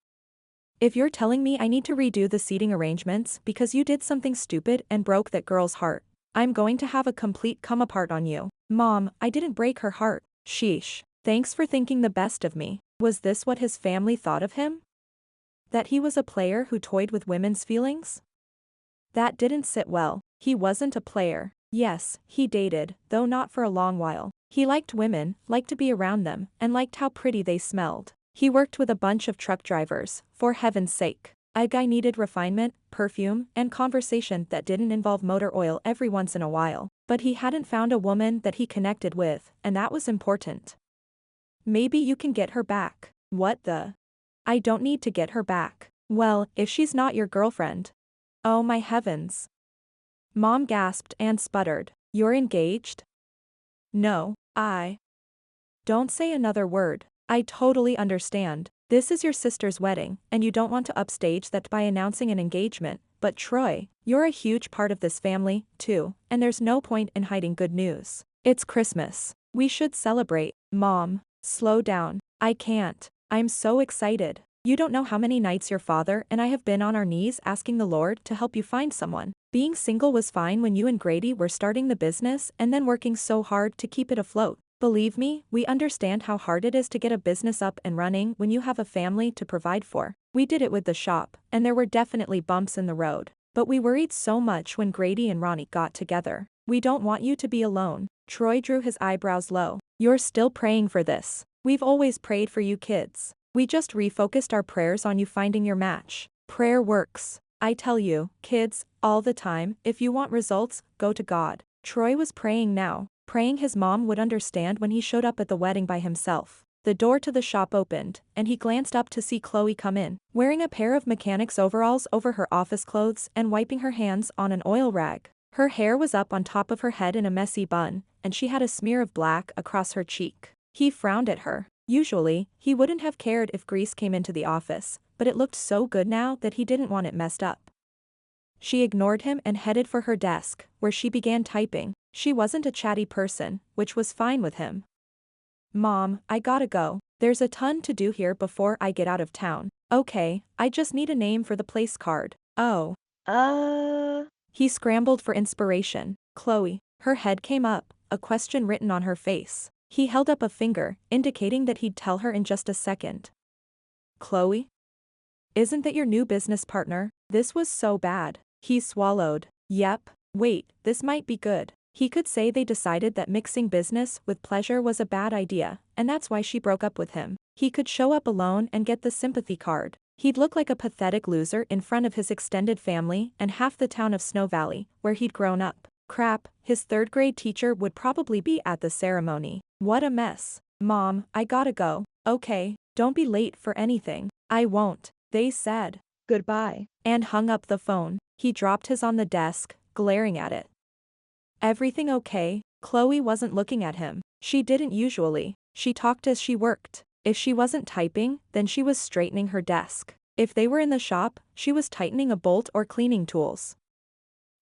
If you're telling me I need to redo the seating arrangements because you did something stupid and broke that girl's heart, I'm going to have a complete come apart on you. Mom, I didn't break her heart. Sheesh. Thanks for thinking the best of me. Was this what his family thought of him? That he was a player who toyed with women's feelings? That didn't sit well. He wasn't a player. Yes, he dated, though not for a long while. He liked women, liked to be around them, and liked how pretty they smelled. He worked with a bunch of truck drivers, for heaven's sake. A guy needed refinement, perfume, and conversation that didn't involve motor oil every once in a while. But he hadn't found a woman that he connected with, and that was important. Maybe you can get her back. What the? I don't need to get her back. Well, if she's not your girlfriend. Oh my heavens. Mom gasped and sputtered. You're engaged? No, Don't say another word. I totally understand. This is your sister's wedding, and you don't want to upstage that by announcing an engagement, but Troy, you're a huge part of this family, too, and there's no point in hiding good news. It's Christmas. We should celebrate. Mom, slow down. I can't. I'm so excited. You don't know how many nights your father and I have been on our knees asking the Lord to help you find someone. Being single was fine when you and Grady were starting the business and then working so hard to keep it afloat. Believe me, we understand how hard it is to get a business up and running when you have a family to provide for. We did it with the shop, and there were definitely bumps in the road. But we worried so much when Grady and Ronnie got together. We don't want you to be alone. Troy drew his eyebrows low. You're still praying for this. We've always prayed for you kids. We just refocused our prayers on you finding your match. Prayer works. I tell you, kids, all the time, if you want results, go to God. Troy was praying now. Praying his mom would understand when he showed up at the wedding by himself. The door to the shop opened, and he glanced up to see Chloe come in, wearing a pair of mechanic's overalls over her office clothes and wiping her hands on an oil rag. Her hair was up on top of her head in a messy bun, and she had a smear of black across her cheek. He frowned at her. Usually, he wouldn't have cared if grease came into the office, but it looked so good now that he didn't want it messed up. She ignored him and headed for her desk, where she began typing. She wasn't a chatty person, which was fine with him. Mom, I gotta go. There's a ton to do here before I get out of town. Okay, I just need a name for the place card. Oh. He scrambled for inspiration. Chloe. Her head came up, a question written on her face. He held up a finger, indicating that he'd tell her in just a second. Chloe? Isn't that your new business partner? This was so bad. He swallowed. Yep. Wait, this might be good. He could say they decided that mixing business with pleasure was a bad idea, and that's why she broke up with him. He could show up alone and get the sympathy card. He'd look like a pathetic loser in front of his extended family and half the town of Snow Valley, where he'd grown up. Crap, his third-grade teacher would probably be at the ceremony. What a mess. Mom, I gotta go. Okay, don't be late for anything. I won't. They said goodbye and hung up the phone. He dropped his on the desk, glaring at it. Everything okay? Chloe wasn't looking at him. She didn't usually. She talked as she worked. If she wasn't typing, then she was straightening her desk. If they were in the shop, she was tightening a bolt or cleaning tools.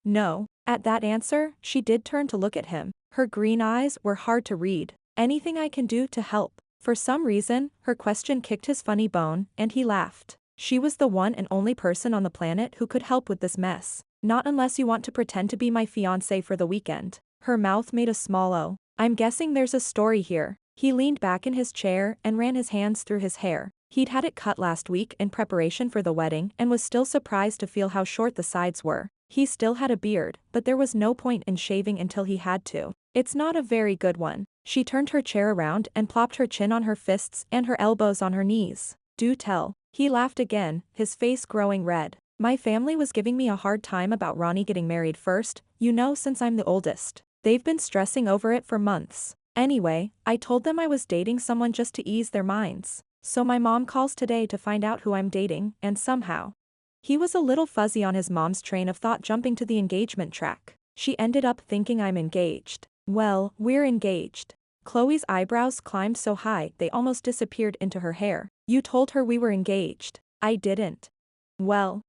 No. At that answer, she did turn to look at him. Her green eyes were hard to read. Anything I can do to help? For some reason, her question kicked his funny bone, and he laughed. She was the one and only person on the planet who could help with this mess. Not unless you want to pretend to be my fiancé for the weekend. Her mouth made a small O. I'm guessing there's a story here. He leaned back in his chair and ran his hands through his hair. He'd had it cut last week in preparation for the wedding and was still surprised to feel how short the sides were. He still had a beard, but there was no point in shaving until he had to. It's not a very good one. She turned her chair around and plopped her chin on her fists and her elbows on her knees. Do tell. He laughed again, his face growing red. My family was giving me a hard time about Ronnie getting married first, since I'm the oldest. They've been stressing over it for months. Anyway, I told them I was dating someone just to ease their minds. So my mom calls today to find out who I'm dating, and somehow. He was a little fuzzy on his mom's train of thought jumping to the engagement track. She ended up thinking I'm engaged. Well, we're engaged. Chloe's eyebrows climbed so high they almost disappeared into her hair. You told her we were engaged. I didn't. Well.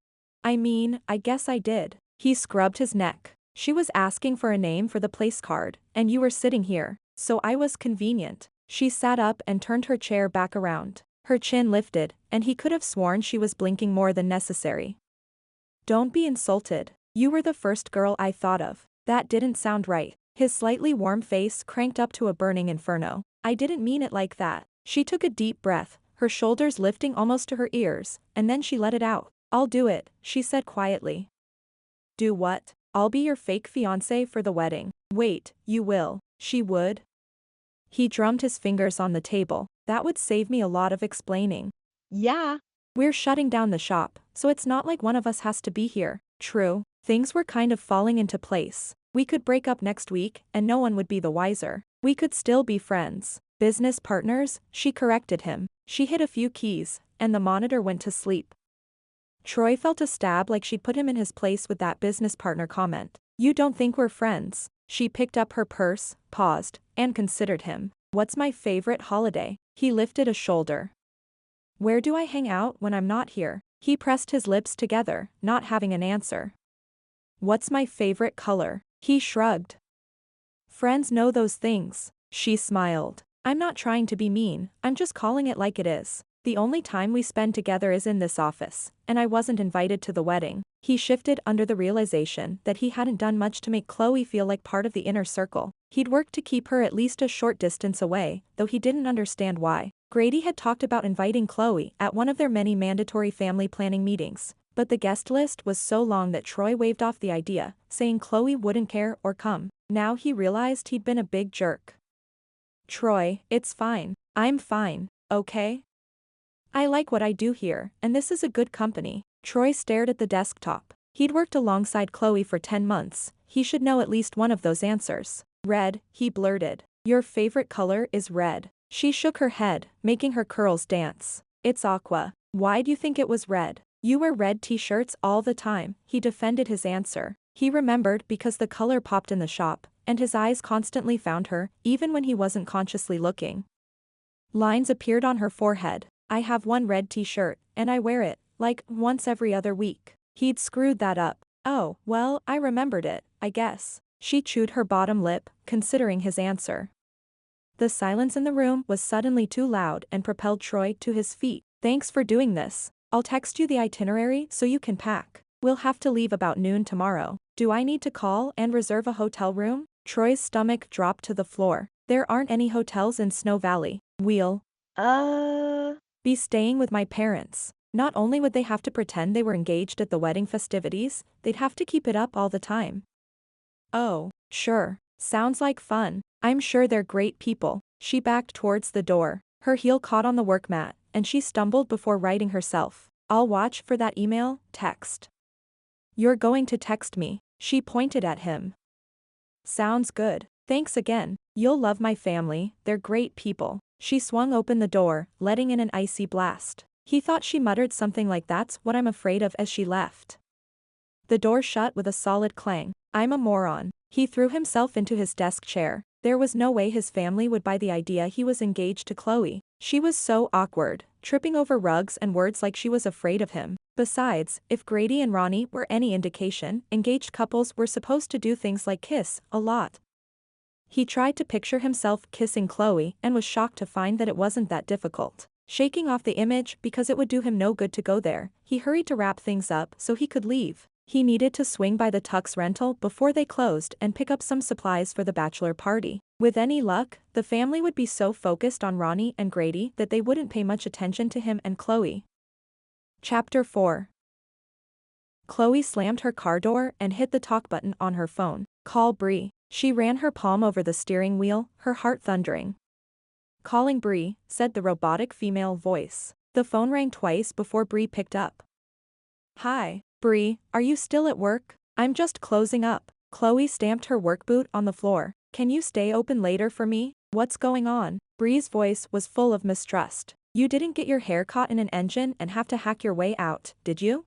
I guess I did. He scrubbed his neck. She was asking for a name for the place card, and you were sitting here, so I was convenient. She sat up and turned her chair back around. Her chin lifted, and he could have sworn she was blinking more than necessary. Don't be insulted. You were the first girl I thought of. That didn't sound right. His slightly warm face cranked up to a burning inferno. I didn't mean it like that. She took a deep breath, her shoulders lifting almost to her ears, and then she let it out. I'll do it, she said quietly. Do what? I'll be your fake fiancé for the wedding. Wait, you will. She would? He drummed his fingers on the table. That would save me a lot of explaining. Yeah. We're shutting down the shop, so it's not like one of us has to be here. True. Things were kind of falling into place. We could break up next week, and no one would be the wiser. We could still be friends. Business partners, she corrected him. She hit a few keys, and the monitor went to sleep. Troy felt a stab like she'd put him in his place with that business partner comment. You don't think we're friends? She picked up her purse, paused, and considered him. What's my favorite holiday? He lifted a shoulder. Where do I hang out when I'm not here? He pressed his lips together, not having an answer. What's my favorite color? He shrugged. Friends know those things. She smiled. I'm not trying to be mean, I'm just calling it like it is. The only time we spend together is in this office, and I wasn't invited to the wedding. He shifted under the realization that he hadn't done much to make Chloe feel like part of the inner circle. He'd worked to keep her at least a short distance away, though he didn't understand why. Grady had talked about inviting Chloe at one of their many mandatory family planning meetings, but the guest list was so long that Troy waved off the idea, saying Chloe wouldn't care or come. Now he realized he'd been a big jerk. Troy, it's fine. I'm fine, okay? I like what I do here, and this is a good company. Troy stared at the desktop. He'd worked alongside Chloe for 10 months. He should know at least one of those answers. Red, he blurted. Your favorite color is red. She shook her head, making her curls dance. It's aqua. Why'd you think it was red? You wear red t-shirts all the time, he defended his answer. He remembered because the color popped in the shop, and his eyes constantly found her, even when he wasn't consciously looking. Lines appeared on her forehead. I have one red t-shirt, and I wear it, like, once every other week. He'd screwed that up. Oh, well, I remembered it, I guess. She chewed her bottom lip, considering his answer. The silence in the room was suddenly too loud and propelled Troy to his feet. Thanks for doing this. I'll text you the itinerary so you can pack. We'll have to leave about noon tomorrow. Do I need to call and reserve a hotel room? Troy's stomach dropped to the floor. There aren't any hotels in Snow Valley. We'll be staying with my parents. Not only would they have to pretend they were engaged at the wedding festivities, they'd have to keep it up all the time. Oh, sure. Sounds like fun. I'm sure they're great people. She backed towards the door. Her heel caught on the work mat, and she stumbled before righting herself. I'll watch for that email, text. You're going to text me. She pointed at him. Sounds good. Thanks again. You'll love my family, they're great people. She swung open the door, letting in an icy blast. He thought she muttered something like that's what I'm afraid of as she left. The door shut with a solid clang. I'm a moron. He threw himself into his desk chair. There was no way his family would buy the idea he was engaged to Chloe. She was so awkward, tripping over rugs and words like she was afraid of him. Besides, if Grady and Ronnie were any indication, engaged couples were supposed to do things like kiss a lot. He tried to picture himself kissing Chloe and was shocked to find that it wasn't that difficult. Shaking off the image because it would do him no good to go there, he hurried to wrap things up so he could leave. He needed to swing by the Tux rental before they closed and pick up some supplies for the bachelor party. With any luck, the family would be so focused on Ronnie and Grady that they wouldn't pay much attention to him and Chloe. Chapter 4. Chloe slammed her car door and hit the talk button on her phone. Call Bree. She ran her palm over the steering wheel, her heart thundering. Calling Bree, said the robotic female voice. The phone rang twice before Bree picked up. Hi, Bree, are you still at work? I'm just closing up. Chloe stamped her work boot on the floor. Can you stay open later for me? What's going on? Bree's voice was full of mistrust. You didn't get your hair caught in an engine and have to hack your way out, did you?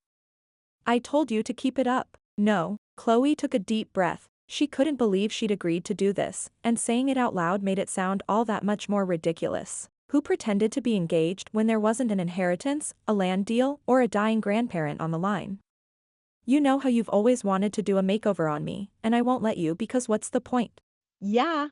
I told you to keep it up. No. Chloe took a deep breath. She couldn't believe she'd agreed to do this, and saying it out loud made it sound all that much more ridiculous. Who pretended to be engaged when there wasn't an inheritance, a land deal, or a dying grandparent on the line? You know how you've always wanted to do a makeover on me, and I won't let you because what's the point? Yeah.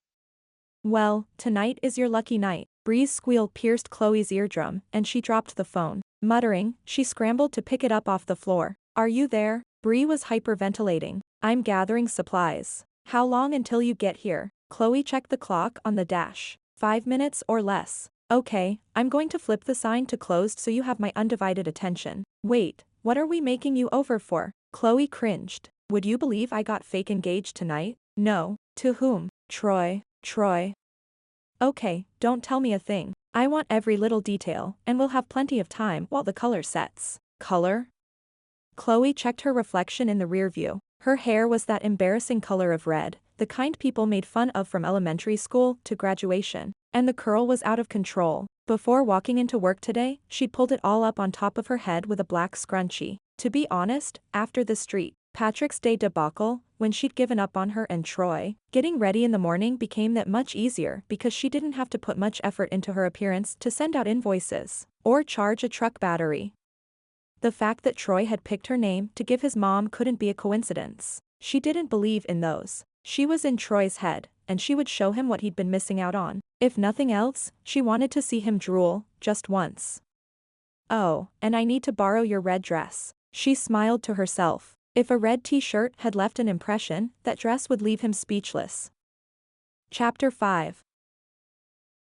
Well, tonight is your lucky night. Bree's squeal pierced Chloe's eardrum, and she dropped the phone. Muttering, she scrambled to pick it up off the floor. Are you there? Bree was hyperventilating. I'm gathering supplies. How long until you get here? Chloe checked the clock on the dash. 5 minutes or less. Okay, I'm going to flip the sign to closed so you have my undivided attention. Wait, what are we making you over for? Chloe cringed. Would you believe I got fake engaged tonight? No. To whom? Troy. Troy. Okay, don't tell me a thing. I want every little detail, and we'll have plenty of time while the color sets. Color? Chloe checked her reflection in the rear view. Her hair was that embarrassing color of red, the kind people made fun of from elementary school to graduation, and the curl was out of control. Before walking into work today, she'd pulled it all up on top of her head with a black scrunchie. To be honest, after the Patrick's Day debacle, when she'd given up on her and Troy, getting ready in the morning became that much easier because she didn't have to put much effort into her appearance to send out invoices or charge a truck battery. The fact that Troy had picked her name to give his mom couldn't be a coincidence. She didn't believe in those. She was in Troy's head, and she would show him what he'd been missing out on. If nothing else, she wanted to see him drool, just once. Oh, and I need to borrow your red dress. She smiled to herself. If a red t-shirt had left an impression, that dress would leave him speechless. Chapter 5.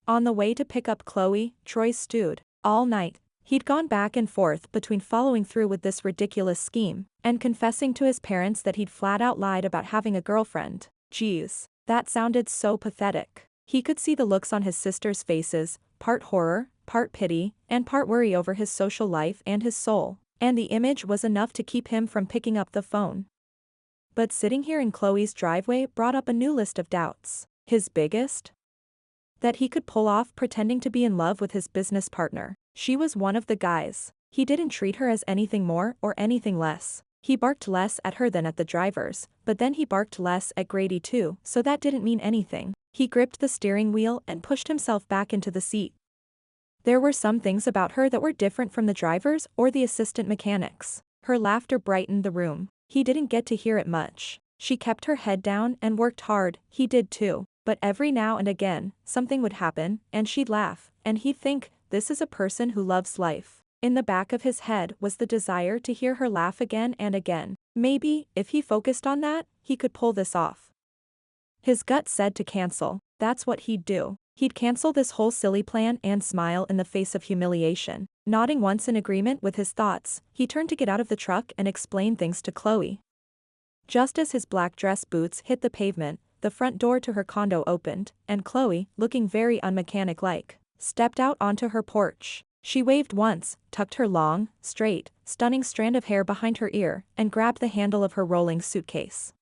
On the way to pick up Chloe, Troy stewed. All night, he'd gone back and forth between following through with this ridiculous scheme, and confessing to his parents that he'd flat out lied about having a girlfriend. Geez, that sounded so pathetic. He could see the looks on his sisters' faces, part horror, part pity, and part worry over his social life and his soul. And the image was enough to keep him from picking up the phone. But sitting here in Chloe's driveway brought up a new list of doubts. His biggest? That he could pull off pretending to be in love with his business partner. She was one of the guys. He didn't treat her as anything more or anything less. He barked less at her than at the drivers, but then he barked less at Grady too, so that didn't mean anything. He gripped the steering wheel and pushed himself back into the seat. There were some things about her that were different from the drivers or the assistant mechanics. Her laughter brightened the room. He didn't get to hear it much. She kept her head down and worked hard, he did too. But every now and again, something would happen, and she'd laugh, and he'd think, this is a person who loves life. In the back of his head was the desire to hear her laugh again and again. Maybe, if he focused on that, he could pull this off. His gut said to cancel. That's what he'd do. He'd cancel this whole silly plan and smile in the face of humiliation. Nodding once in agreement with his thoughts, he turned to get out of the truck and explain things to Chloe. Just as his black dress boots hit the pavement, the front door to her condo opened, and Chloe, looking very unmechanic-like, stepped out onto her porch. She waved once, tucked her long, straight, stunning strand of hair behind her ear, and grabbed the handle of her rolling suitcase.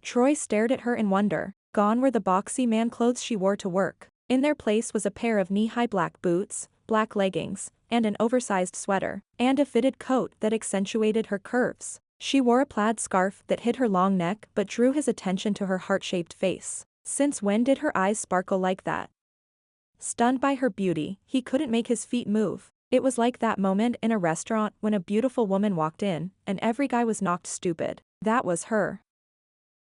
Troy stared at her in wonder. Gone were the boxy man clothes she wore to work. In their place was a pair of knee-high black boots, black leggings, and an oversized sweater, and a fitted coat that accentuated her curves. She wore a plaid scarf that hid her long neck but drew his attention to her heart-shaped face. Since when did her eyes sparkle like that? Stunned by her beauty, he couldn't make his feet move. It was like that moment in a restaurant when a beautiful woman walked in, and every guy was knocked stupid. That was her.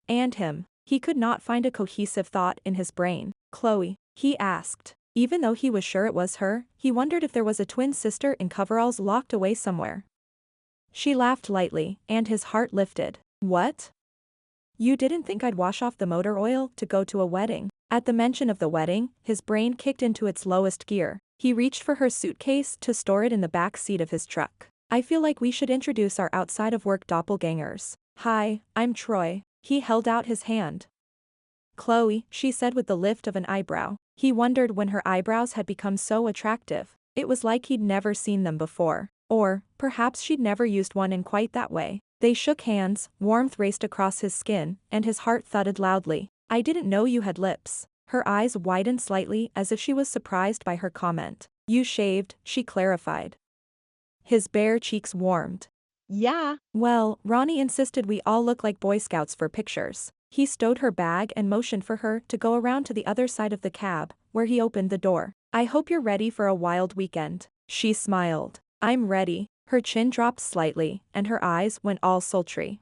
And him. He could not find a cohesive thought in his brain. Chloe, he asked. Even though he was sure it was her, he wondered if there was a twin sister in coveralls locked away somewhere. She laughed lightly, and his heart lifted. What? You didn't think I'd wash off the motor oil to go to a wedding? At the mention of the wedding, his brain kicked into its lowest gear. He reached for her suitcase to store it in the back seat of his truck. I feel like we should introduce our outside-of-work doppelgangers. Hi, I'm Troy. He held out his hand. Chloe, she said with the lift of an eyebrow. He wondered when her eyebrows had become so attractive. It was like he'd never seen them before. Or, perhaps she'd never used one in quite that way. They shook hands, warmth raced across his skin, and his heart thudded loudly. I didn't know you had lips. Her eyes widened slightly as if she was surprised by her comment. You shaved, she clarified. His bare cheeks warmed. Yeah. Well, Ronnie insisted we all look like Boy Scouts for pictures. He stowed her bag and motioned for her to go around to the other side of the cab, where he opened the door. I hope you're ready for a wild weekend. She smiled. I'm ready. Her chin dropped slightly, and her eyes went all sultry.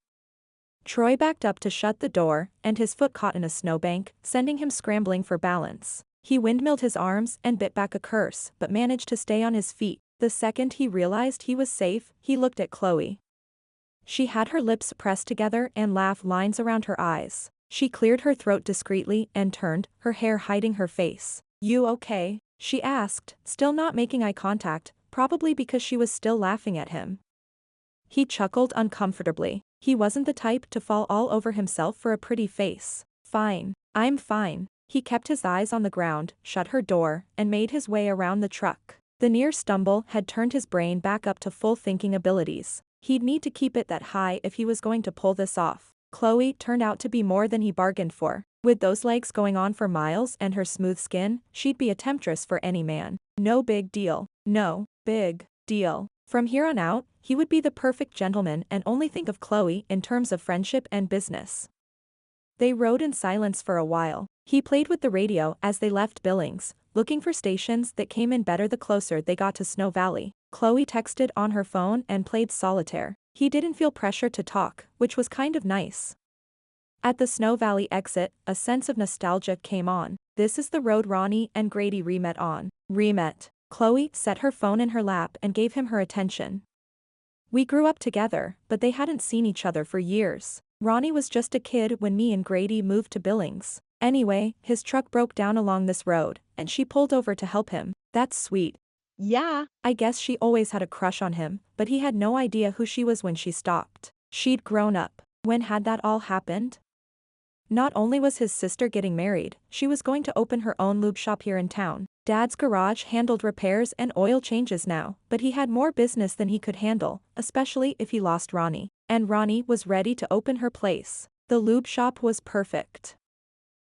Troy backed up to shut the door, and his foot caught in a snowbank, sending him scrambling for balance. He windmilled his arms and bit back a curse, but managed to stay on his feet. The second he realized he was safe, he looked at Chloe. She had her lips pressed together and laugh lines around her eyes. She cleared her throat discreetly and turned, her hair hiding her face. You okay? She asked, still not making eye contact, probably because she was still laughing at him. He chuckled uncomfortably. He wasn't the type to fall all over himself for a pretty face. Fine. I'm fine. He kept his eyes on the ground, shut her door, and made his way around the truck. The near stumble had turned his brain back up to full thinking abilities. He'd need to keep it that high if he was going to pull this off. Chloe turned out to be more than he bargained for. With those legs going on for miles and her smooth skin, she'd be a temptress for any man. No big deal. No big deal. From here on out, he would be the perfect gentleman and only think of Chloe in terms of friendship and business. They rode in silence for a while. He played with the radio as they left Billings, looking for stations that came in better the closer they got to Snow Valley. Chloe texted on her phone and played solitaire. He didn't feel pressure to talk, which was kind of nice. At the Snow Valley exit, a sense of nostalgia came on. This is the road Ronnie and Grady re-met on. Re-met. Chloe set her phone in her lap and gave him her attention. We grew up together, but they hadn't seen each other for years. Ronnie was just a kid when me and Grady moved to Billings. Anyway, his truck broke down along this road, and she pulled over to help him. That's sweet. Yeah. I guess she always had a crush on him, but he had no idea who she was when she stopped. She'd grown up. When had that all happened? Not only was his sister getting married, she was going to open her own lube shop here in town. Dad's garage handled repairs and oil changes now, but he had more business than he could handle, especially if he lost Ronnie. And Ronnie was ready to open her place. The lube shop was perfect.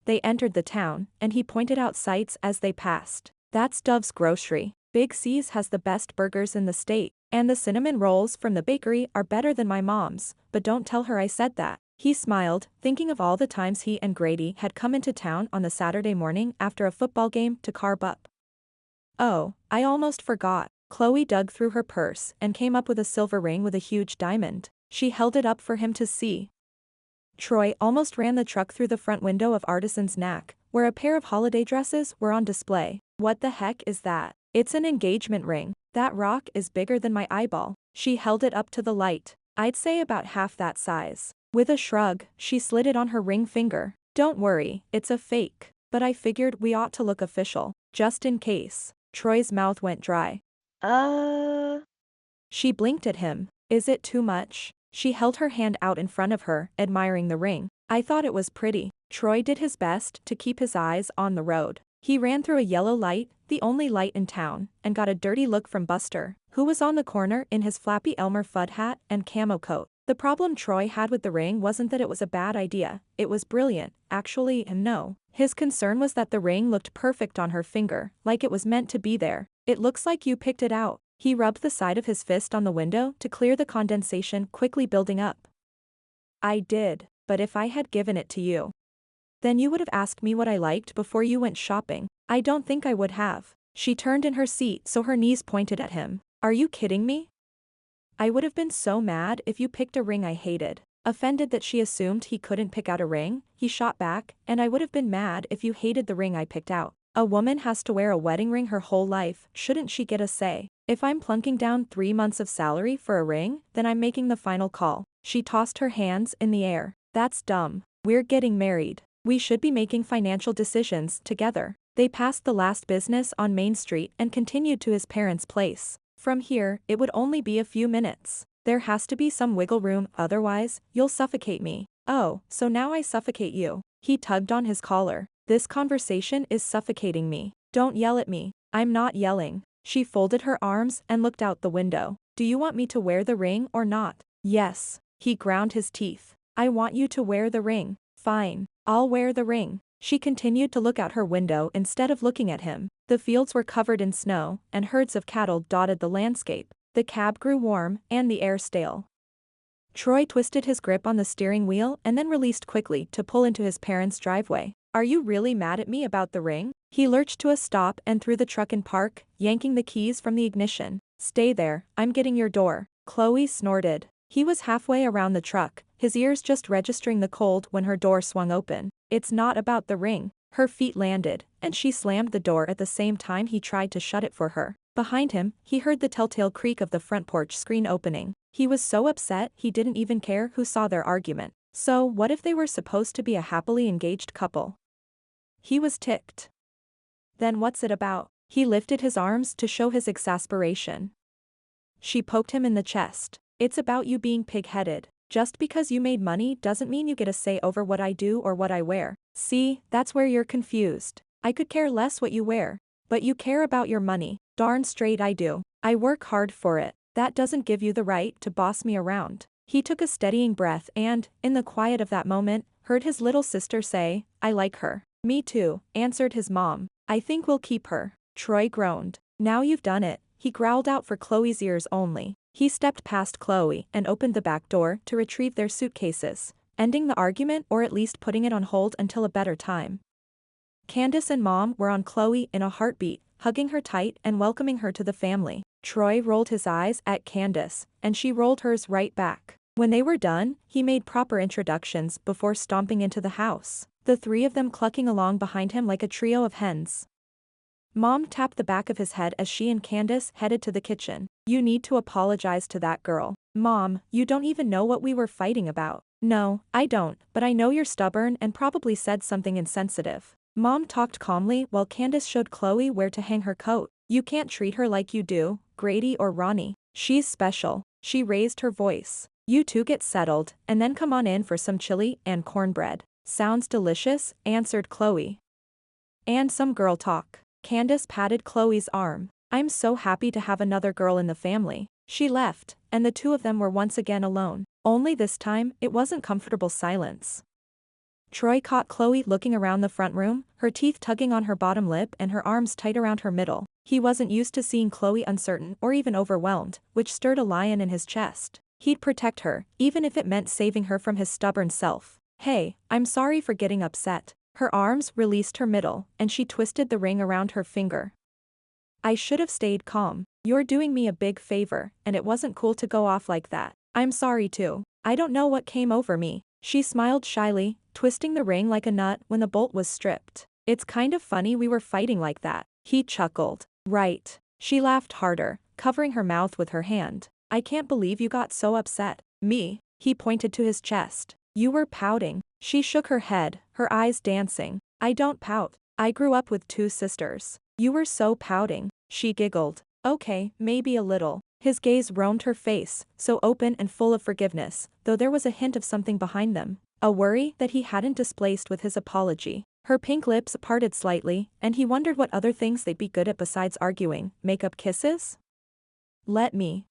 They entered the town, and he pointed out sights as they passed. That's Dove's Grocery. Big C's has the best burgers in the state, and the cinnamon rolls from the bakery are better than my mom's, but don't tell her I said that. He smiled, thinking of all the times he and Grady had come into town on the Saturday morning after a football game to carb up. Oh, I almost forgot. Chloe dug through her purse and came up with a silver ring with a huge diamond. She held it up for him to see. Troy almost ran the truck through the front window of Artisan's Knack, where a pair of holiday dresses were on display. What the heck is that? It's an engagement ring. That rock is bigger than my eyeball. She held it up to the light. I'd say about half that size. With a shrug, she slid it on her ring finger. Don't worry, it's a fake. But I figured we ought to look official. Just in case. Troy's mouth went dry. She blinked at him. Is it too much? She held her hand out in front of her, admiring the ring. I thought it was pretty. Troy did his best to keep his eyes on the road. He ran through a yellow light, the only light in town, and got a dirty look from Buster, who was on the corner in his flappy Elmer Fudd hat and camo coat. The problem Troy had with the ring wasn't that it was a bad idea, it was brilliant, actually, and no. His concern was that the ring looked perfect on her finger, like it was meant to be there. It looks like you picked it out. He rubbed the side of his fist on the window to clear the condensation quickly building up. I did, but if I had given it to you, then you would have asked me what I liked before you went shopping. I don't think I would have. She turned in her seat so her knees pointed at him. Are you kidding me? I would have been so mad if you picked a ring I hated. Offended that she assumed he couldn't pick out a ring, he shot back, and I would have been mad if you hated the ring I picked out. A woman has to wear a wedding ring her whole life, shouldn't she get a say? If I'm plunking down 3 months of salary for a ring, then I'm making the final call. She tossed her hands in the air. That's dumb. We're getting married. We should be making financial decisions together. They passed the last business on Main Street and continued to his parents' place. From here, it would only be a few minutes. There has to be some wiggle room, otherwise, you'll suffocate me. Oh, so now I suffocate you. He tugged on his collar. This conversation is suffocating me. Don't yell at me. I'm not yelling. She folded her arms and looked out the window. Do you want me to wear the ring or not? Yes. He ground his teeth. I want you to wear the ring. Fine. I'll wear the ring. She continued to look out her window instead of looking at him. The fields were covered in snow, and herds of cattle dotted the landscape. The cab grew warm, and the air stale. Troy twisted his grip on the steering wheel and then released quickly to pull into his parents' driveway. Are you really mad at me about the ring? He lurched to a stop and threw the truck in park, yanking the keys from the ignition. Stay there, I'm getting your door. Chloe snorted. He was halfway around the truck, his ears just registering the cold when her door swung open. It's not about the ring. Her feet landed, and she slammed the door at the same time he tried to shut it for her. Behind him, he heard the telltale creak of the front porch screen opening. He was so upset he didn't even care who saw their argument. So what if they were supposed to be a happily engaged couple? He was ticked. Then what's it about? He lifted his arms to show his exasperation. She poked him in the chest. It's about you being pig-headed. Just because you made money doesn't mean you get a say over what I do or what I wear. See, that's where you're confused. I could care less what you wear. But you care about your money. Darn straight I do. I work hard for it. That doesn't give you the right to boss me around. He took a steadying breath and, in the quiet of that moment, heard his little sister say, I like her. Me too, answered his mom. I think we'll keep her. Troy groaned. Now you've done it, he growled out for Chloe's ears only. He stepped past Chloe and opened the back door to retrieve their suitcases, ending the argument or at least putting it on hold until a better time. Candace and Mom were on Chloe in a heartbeat, hugging her tight and welcoming her to the family. Troy rolled his eyes at Candace, and she rolled hers right back. When they were done, he made proper introductions before stomping into the house, the three of them clucking along behind him like a trio of hens. Mom tapped the back of his head as she and Candace headed to the kitchen. You need to apologize to that girl. Mom, you don't even know what we were fighting about. No, I don't, but I know you're stubborn and probably said something insensitive. Mom talked calmly while Candace showed Chloe where to hang her coat. You can't treat her like you do, Grady or Ronnie. She's special. She raised her voice. You two get settled, and then come on in for some chili and cornbread. Sounds delicious, answered Chloe. And some girl talk. Candace patted Chloe's arm. I'm so happy to have another girl in the family. She left, and the two of them were once again alone. Only this time, it wasn't comfortable silence. Troy caught Chloe looking around the front room, her teeth tugging on her bottom lip and her arms tight around her middle. He wasn't used to seeing Chloe uncertain or even overwhelmed, which stirred a lion in his chest. He'd protect her, even if it meant saving her from his stubborn self. Hey, I'm sorry for getting upset. Her arms released her middle, and she twisted the ring around her finger. I should have stayed calm. You're doing me a big favor, and it wasn't cool to go off like that. I'm sorry too. I don't know what came over me. She smiled shyly, twisting the ring like a nut when the bolt was stripped. It's kind of funny we were fighting like that. He chuckled. Right. She laughed harder, covering her mouth with her hand. I can't believe you got so upset. Me? He pointed to his chest. You were pouting. She shook her head, her eyes dancing. I don't pout. I grew up with 2 sisters. You were so pouting. She giggled. Okay, maybe a little. His gaze roamed her face, so open and full of forgiveness, though there was a hint of something behind them. A worry that he hadn't displaced with his apology. Her pink lips parted slightly, and he wondered what other things they'd be good at besides arguing. Make-up kisses? Let me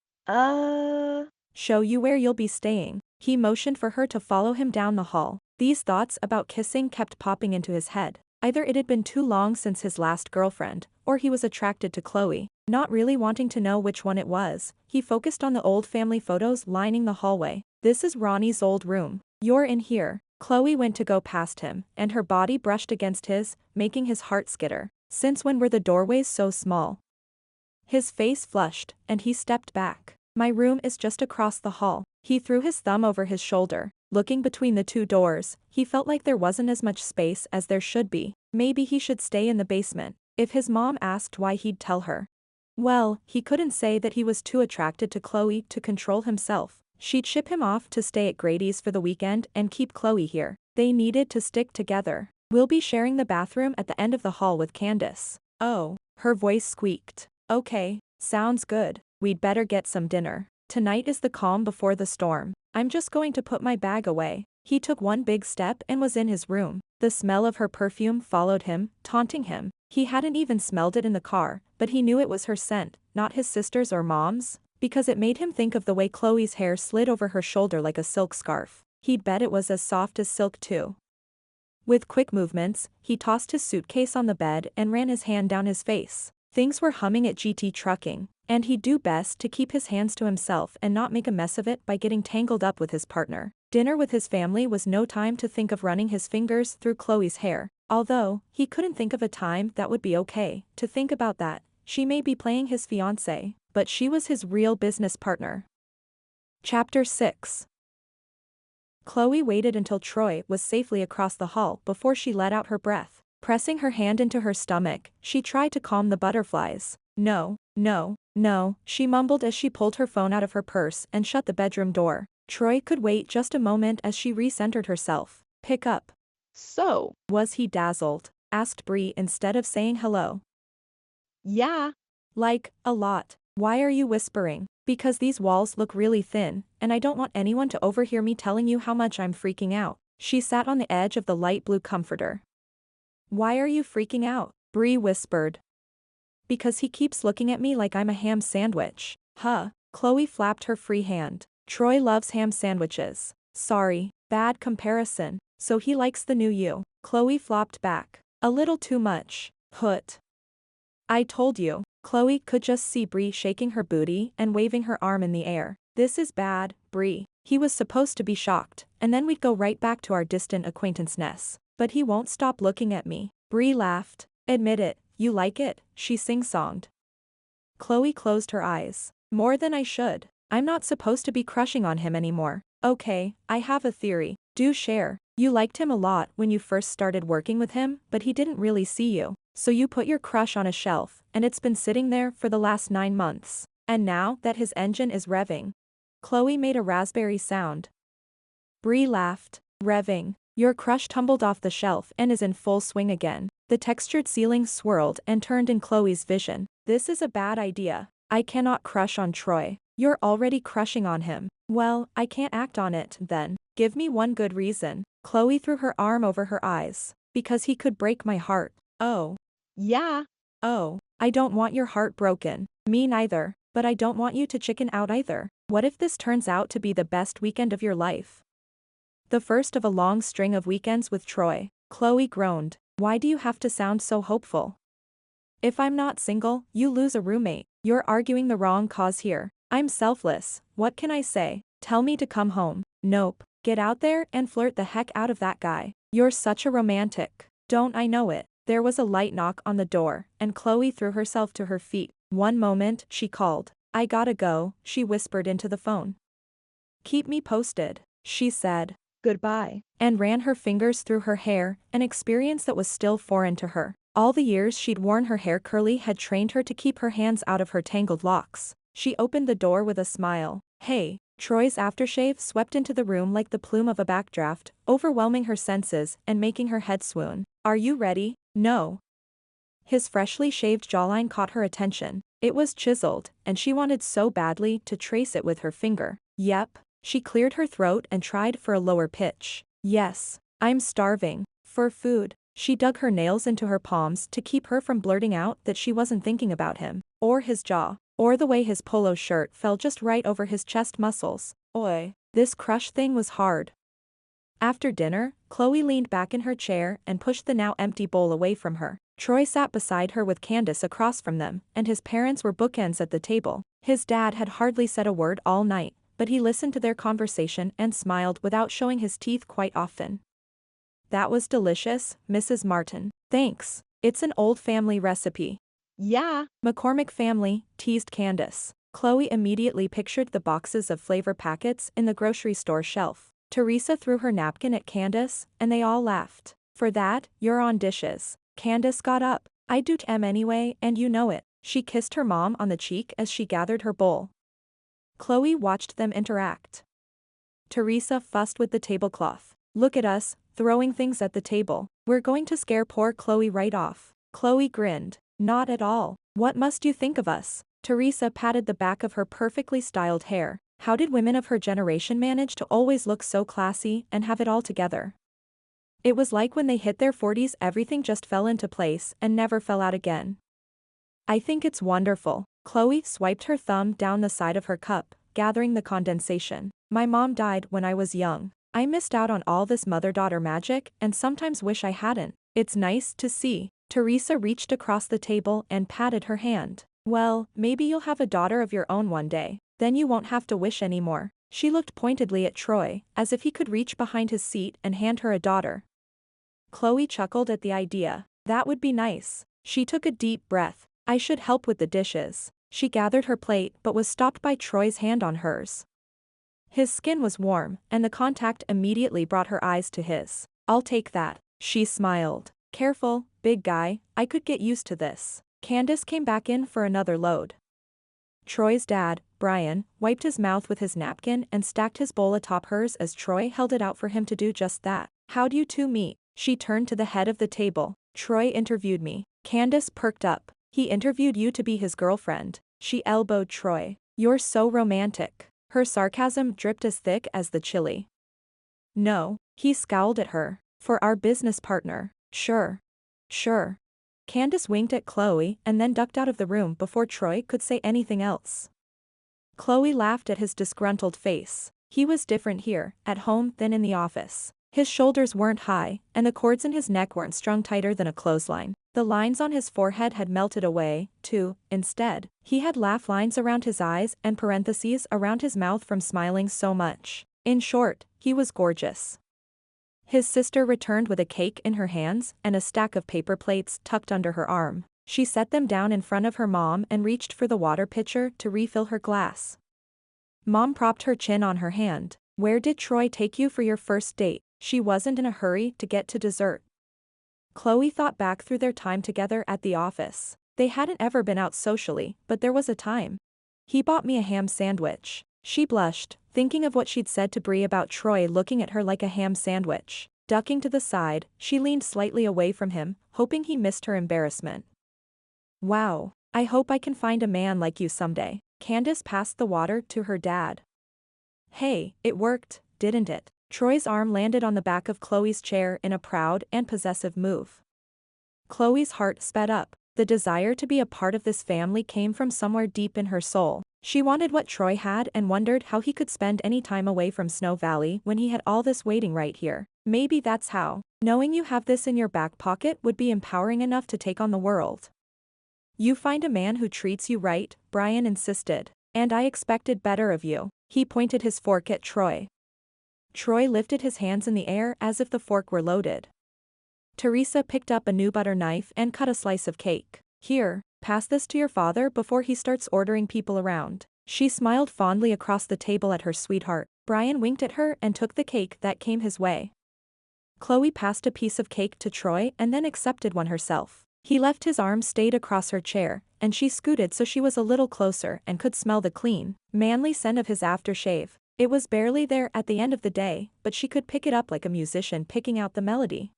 show you where you'll be staying. He motioned for her to follow him down the hall. These thoughts about kissing kept popping into his head. Either it had been too long since his last girlfriend, or he was attracted to Chloe. Not really wanting to know which one it was, he focused on the old family photos lining the hallway. This is Ronnie's old room. You're in here. Chloe went to go past him, and her body brushed against his, making his heart skitter. Since when were the doorways so small? His face flushed, and he stepped back. My room is just across the hall. He threw his thumb over his shoulder. Looking between the 2 doors, he felt like there wasn't as much space as there should be. Maybe he should stay in the basement. If his mom asked why, he'd tell her. Well, he couldn't say that he was too attracted to Chloe to control himself. She'd ship him off to stay at Grady's for the weekend and keep Chloe here. They needed to stick together. We'll be sharing the bathroom at the end of the hall with Candace. Oh, her voice squeaked. Okay, sounds good. We'd better get some dinner. Tonight is the calm before the storm. I'm just going to put my bag away. He took one big step and was in his room. The smell of her perfume followed him, taunting him. He hadn't even smelled it in the car, but he knew it was her scent, not his sister's or mom's, because it made him think of the way Chloe's hair slid over her shoulder like a silk scarf. He'd bet it was as soft as silk too. With quick movements, he tossed his suitcase on the bed and ran his hand down his face. Things were humming at GT Trucking, and he'd do best to keep his hands to himself and not make a mess of it by getting tangled up with his partner. Dinner with his family was no time to think of running his fingers through Chloe's hair, although he couldn't think of a time that would be okay to think about that. She may be playing his fiancé, but she was his real business partner. Chapter 6. Chloe waited until Troy was safely across the hall before she let out her breath. Pressing her hand into her stomach, she tried to calm the butterflies. No, no, no, she mumbled as she pulled her phone out of her purse and shut the bedroom door. Troy could wait just a moment as she recentered herself. Pick up. So, Was he dazzled? Asked Bree instead of saying hello. yeah. Like, a lot. Why are you whispering? Because these walls look really thin, and I don't want anyone to overhear me telling you how much I'm freaking out. She sat on the edge of the light blue comforter. Why are you freaking out? Bree whispered. Because he keeps looking at me like I'm a ham sandwich. Huh. Chloe flapped her free hand. Troy loves ham sandwiches. Sorry, bad comparison. So he likes the new you. Chloe flopped back. A little too much. Hoot. I told you. Chloe could just see Bree shaking her booty and waving her arm in the air. This is bad, Bree. He was supposed to be shocked, and then we'd go right back to our distant acquaintanceness. But he won't stop looking at me. Bree laughed. Admit it, you like it, she sing-songed. Chloe closed her eyes. More than I should. I'm not supposed to be crushing on him anymore. Okay, I have a theory. Do share. You liked him a lot when you first started working with him, but he didn't really see you. So you put your crush on a shelf, and it's been sitting there for the last 9 months. And now that his engine is revving. Chloe made a raspberry sound. Bree laughed. Revving. Your crush tumbled off the shelf and is in full swing again. The textured ceiling swirled and turned in Chloe's vision. This is a bad idea. I cannot crush on Troy. You're already crushing on him. Well, I can't act on it, then. Give me one good reason. Chloe threw her arm over her eyes. Because he could break my heart. Oh. Yeah. Oh. I don't want your heart broken. Me neither. But I don't want you to chicken out either. What if this turns out to be the best weekend of your life? The first of a long string of weekends with Troy. Chloe groaned. Why do you have to sound so hopeful? If I'm not single, you lose a roommate. You're arguing the wrong cause here. I'm selfless. What can I say? Tell me to come home. Nope. Get out there and flirt the heck out of that guy. You're such a romantic. Don't I know it? There was a light knock on the door, and Chloe threw herself to her feet. One moment, she called. I gotta go, she whispered into the phone. Keep me posted, she said. Goodbye. And ran her fingers through her hair, an experience that was still foreign to her. All the years she'd worn her hair curly had trained her to keep her hands out of her tangled locks. She opened the door with a smile. Hey. Troy's aftershave swept into the room like the plume of a backdraft, overwhelming her senses and making her head swoon. Are you ready? No. His freshly shaved jawline caught her attention. It was chiseled, and she wanted so badly to trace it with her finger. Yep. She cleared her throat and tried for a lower pitch. Yes. I'm starving. For food. She dug her nails into her palms to keep her from blurting out that she wasn't thinking about him, or his jaw, or the way his polo shirt fell just right over his chest muscles. Oi. This crush thing was hard. After dinner, Chloe leaned back in her chair and pushed the now empty bowl away from her. Troy sat beside her with Candace across from them, and his parents were bookends at the table. His dad had hardly said a word all night, but he listened to their conversation and smiled without showing his teeth quite often. That was delicious, Mrs. Martin. Thanks. It's an old family recipe. Yeah. McCormick family, teased Candace. Chloe immediately pictured the boxes of flavor packets in the grocery store shelf. Teresa threw her napkin at Candace, and they all laughed. For that, you're on dishes. Candace got up. I do 'em anyway, and you know it. She kissed her mom on the cheek as she gathered her bowl. Chloe watched them interact. Teresa fussed with the tablecloth. Look at us, throwing things at the table. We're going to scare poor Chloe right off. Chloe grinned. Not at all. What must you think of us? Teresa patted the back of her perfectly styled hair. How did women of her generation manage to always look so classy and have it all together? It was like when they hit their 40s everything just fell into place and never fell out again. I think it's wonderful. Chloe swiped her thumb down the side of her cup, gathering the condensation. My mom died when I was young. I missed out on all this mother-daughter magic and sometimes wish I hadn't. It's nice to see. Teresa reached across the table and patted her hand. Well, maybe you'll have a daughter of your own one day. Then you won't have to wish anymore. She looked pointedly at Troy, as if he could reach behind his seat and hand her a daughter. Chloe chuckled at the idea. That would be nice. She took a deep breath. I should help with the dishes. She gathered her plate but was stopped by Troy's hand on hers. His skin was warm, and the contact immediately brought her eyes to his. I'll take that. She smiled. Careful, big guy, I could get used to this. Candace came back in for another load. Troy's dad, Brian, wiped his mouth with his napkin and stacked his bowl atop hers as Troy held it out for him to do just that. How'd you two meet? She turned to the head of the table. Troy interviewed me. Candace perked up. He interviewed you to be his girlfriend. She elbowed Troy. You're so romantic. Her sarcasm dripped as thick as the chili. No, he scowled at her. For our business partner. Sure. Sure. Candace winked at Chloe and then ducked out of the room before Troy could say anything else. Chloe laughed at his disgruntled face. He was different here, at home than in the office. His shoulders weren't high, and the cords in his neck weren't strung tighter than a clothesline. The lines on his forehead had melted away, too. Instead, he had laugh lines around his eyes and parentheses around his mouth from smiling so much. In short, he was gorgeous. His sister returned with a cake in her hands and a stack of paper plates tucked under her arm. She set them down in front of her mom and reached for the water pitcher to refill her glass. Mom propped her chin on her hand. Where did Troy take you for your first date? She wasn't in a hurry to get to dessert. Chloe thought back through their time together at the office. They hadn't ever been out socially, but there was a time. He bought me a ham sandwich. She blushed, thinking of what she'd said to Bree about Troy looking at her like a ham sandwich. Ducking to the side, she leaned slightly away from him, hoping he missed her embarrassment. Wow, I hope I can find a man like you someday. Candace passed the water to her dad. Hey, it worked, didn't it? Troy's arm landed on the back of Chloe's chair in a proud and possessive move. Chloe's heart sped up. The desire to be a part of this family came from somewhere deep in her soul. She wanted what Troy had and wondered how he could spend any time away from Snow Valley when he had all this waiting right here. Maybe that's how. Knowing you have this in your back pocket would be empowering enough to take on the world. You find a man who treats you right, Brian insisted. And I expected better of you. He pointed his fork at Troy. Troy lifted his hands in the air as if the fork were loaded. Teresa picked up a new butter knife and cut a slice of cake. Here, pass this to your father before he starts ordering people around. She smiled fondly across the table at her sweetheart. Brian winked at her and took the cake that came his way. Chloe passed a piece of cake to Troy and then accepted one herself. He left his arm stayed across her chair, and she scooted so she was a little closer and could smell the clean, manly scent of his aftershave. It was barely there at the end of the day, but she could pick it up like a musician picking out the melody.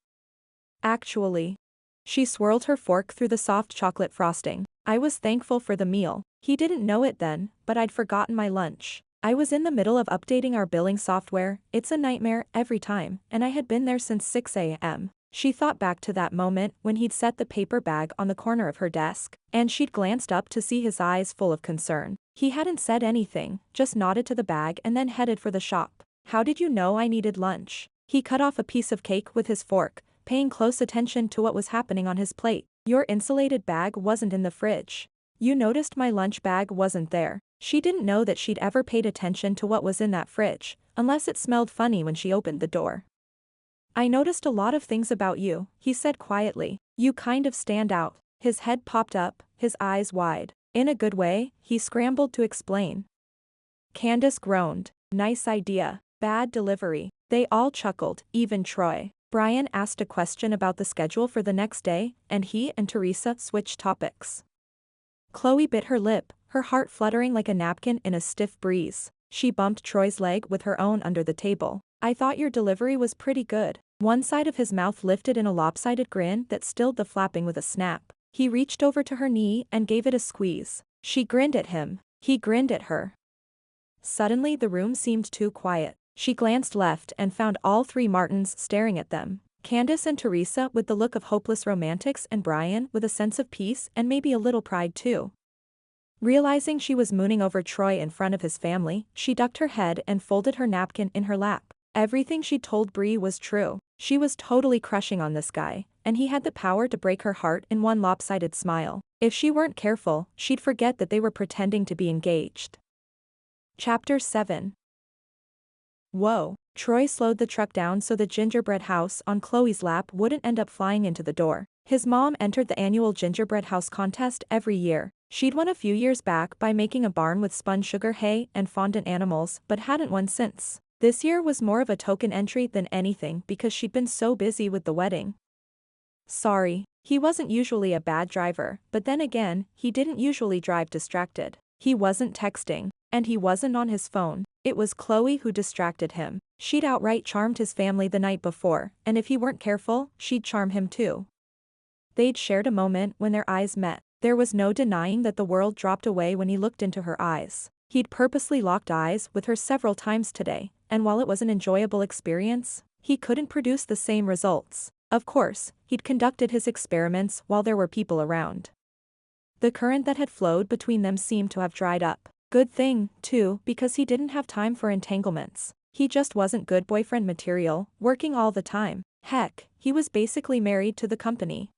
Actually. She swirled her fork through the soft chocolate frosting. I was thankful for the meal. He didn't know it then, but I'd forgotten my lunch. I was in the middle of updating our billing software. It's a nightmare every time, and I had been there since 6 a.m. She thought back to that moment when he'd set the paper bag on the corner of her desk, and she'd glanced up to see his eyes full of concern. He hadn't said anything, just nodded to the bag and then headed for the shop. How did you know I needed lunch? He cut off a piece of cake with his fork, paying close attention to what was happening on his plate. Your insulated bag wasn't in the fridge. You noticed my lunch bag wasn't there. She didn't know that she'd ever paid attention to what was in that fridge, unless it smelled funny when she opened the door. I noticed a lot of things about you, he said quietly. You kind of stand out. His head popped up, his eyes wide. In a good way, he scrambled to explain. Candace groaned. Nice idea. Bad delivery. They all chuckled, even Troy. Brian asked a question about the schedule for the next day, and he and Teresa switched topics. Chloe bit her lip, her heart fluttering like a napkin in a stiff breeze. She bumped Troy's leg with her own under the table. I thought your delivery was pretty good. One side of his mouth lifted in a lopsided grin that stilled the flapping with a snap. He reached over to her knee and gave it a squeeze. She grinned at him. He grinned at her. Suddenly the room seemed too quiet. She glanced left and found all three Martins staring at them. Candace and Teresa with the look of hopeless romantics and Brian with a sense of peace and maybe a little pride too. Realizing she was mooning over Troy in front of his family, she ducked her head and folded her napkin in her lap. Everything she told Bree was true. She was totally crushing on this guy, and he had the power to break her heart in one lopsided smile. If she weren't careful, she'd forget that they were pretending to be engaged. Chapter 7. Whoa. Troy slowed the truck down so the gingerbread house on Chloe's lap wouldn't end up flying into the door. His mom entered the annual gingerbread house contest every year. She'd won a few years back by making a barn with spun sugar hay and fondant animals, but hadn't won since. This year was more of a token entry than anything because she'd been so busy with the wedding. Sorry. He wasn't usually a bad driver, but then again, he didn't usually drive distracted. He wasn't texting, and he wasn't on his phone. It was Chloe who distracted him. She'd outright charmed his family the night before, and if he weren't careful, she'd charm him too. They'd shared a moment when their eyes met. There was no denying that the world dropped away when he looked into her eyes. He'd purposely locked eyes with her several times today, and while it was an enjoyable experience, he couldn't produce the same results. Of course, he'd conducted his experiments while there were people around. The current that had flowed between them seemed to have dried up. Good thing, too, because he didn't have time for entanglements. He just wasn't good boyfriend material, working all the time. Heck, he was basically married to the company.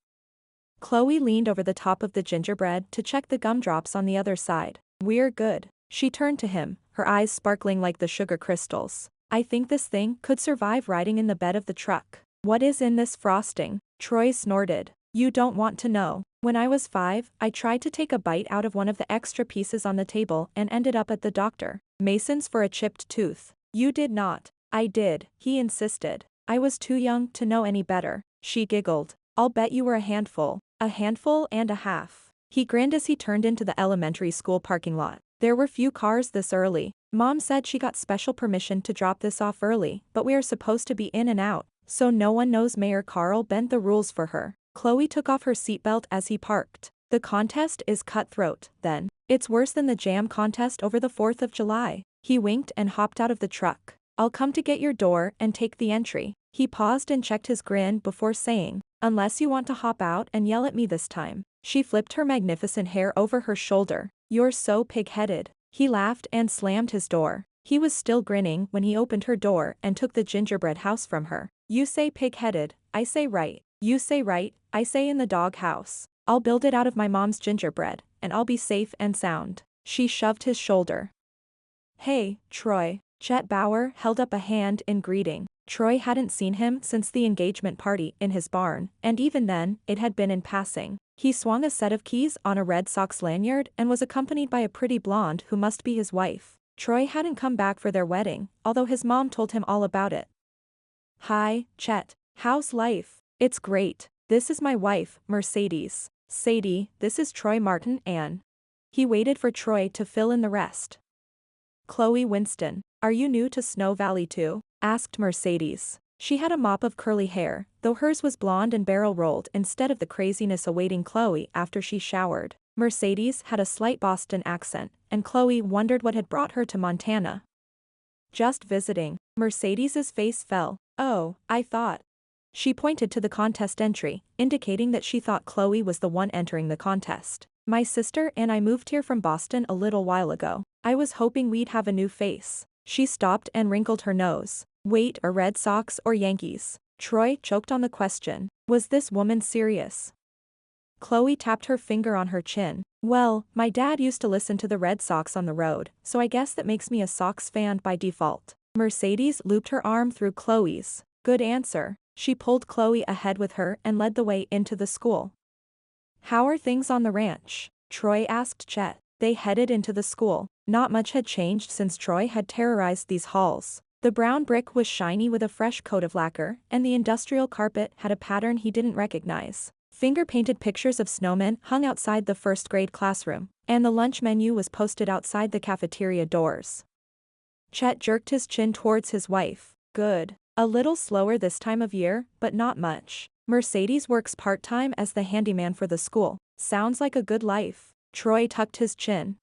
Chloe leaned over the top of the gingerbread to check the gumdrops on the other side. We're good. She turned to him, her eyes sparkling like the sugar crystals. I think this thing could survive riding in the bed of the truck. What is in this frosting? Troy snorted. You don't want to know. When I was 5, I tried to take a bite out of one of the extra pieces on the table and ended up at the doctor. Mason's for a chipped tooth. You did not. I did, he insisted. I was too young to know any better. She giggled. I'll bet you were a handful and a half. He grinned as he turned into the elementary school parking lot. There were few cars this early. Mom said she got special permission to drop this off early, but we are supposed to be in and out, so no one knows. Mayor Carl bent the rules for her. Chloe took off her seatbelt as he parked. The contest is cutthroat, then. It's worse than the jam contest over the 4th of July. He winked and hopped out of the truck. I'll come to get your door and take the entry. He paused and checked his grin before saying, unless you want to hop out and yell at me this time. She flipped her magnificent hair over her shoulder. You're so pig-headed. He laughed and slammed his door. He was still grinning when he opened her door and took the gingerbread house from her. You say pig-headed, I say right. You say right, I say in the dog house. I'll build it out of my mom's gingerbread, and I'll be safe and sound. She shoved his shoulder. Hey, Troy. Chet Bauer held up a hand in greeting. Troy hadn't seen him since the engagement party in his barn, and even then, it had been in passing. He swung a set of keys on a Red Sox lanyard and was accompanied by a pretty blonde who must be his wife. Troy hadn't come back for their wedding, although his mom told him all about it. Hi, Chet. How's life? It's great. This is my wife, Mercedes. Sadie, this is Troy Martin and... He waited for Troy to fill in the rest. Chloe Winston. Are you new to Snow Valley too? Asked Mercedes. She had a mop of curly hair, though hers was blonde and barrel-rolled instead of the craziness awaiting Chloe after she showered. Mercedes had a slight Boston accent, and Chloe wondered what had brought her to Montana. Just visiting. Mercedes's face fell. Oh, I thought. She pointed to the contest entry, indicating that she thought Chloe was the one entering the contest. My sister and I moved here from Boston a little while ago. I was hoping we'd have a new face. She stopped and wrinkled her nose. Wait, or Red Sox or Yankees? Troy choked on the question. Was this woman serious? Chloe tapped her finger on her chin. Well, my dad used to listen to the Red Sox on the road, so I guess that makes me a Sox fan by default. Mercedes looped her arm through Chloe's. Good answer. She pulled Chloe ahead with her and led the way into the school. How are things on the ranch? Troy asked Chet. They headed into the school. Not much had changed since Troy had terrorized these halls. The brown brick was shiny with a fresh coat of lacquer, and the industrial carpet had a pattern he didn't recognize. Finger-painted pictures of snowmen hung outside the first-grade classroom, and the lunch menu was posted outside the cafeteria doors. Chet jerked his chin towards his wife. Good. A little slower this time of year, but not much. Mercedes works part-time as the handyman for the school. Sounds like a good life. Troy tucked his chin.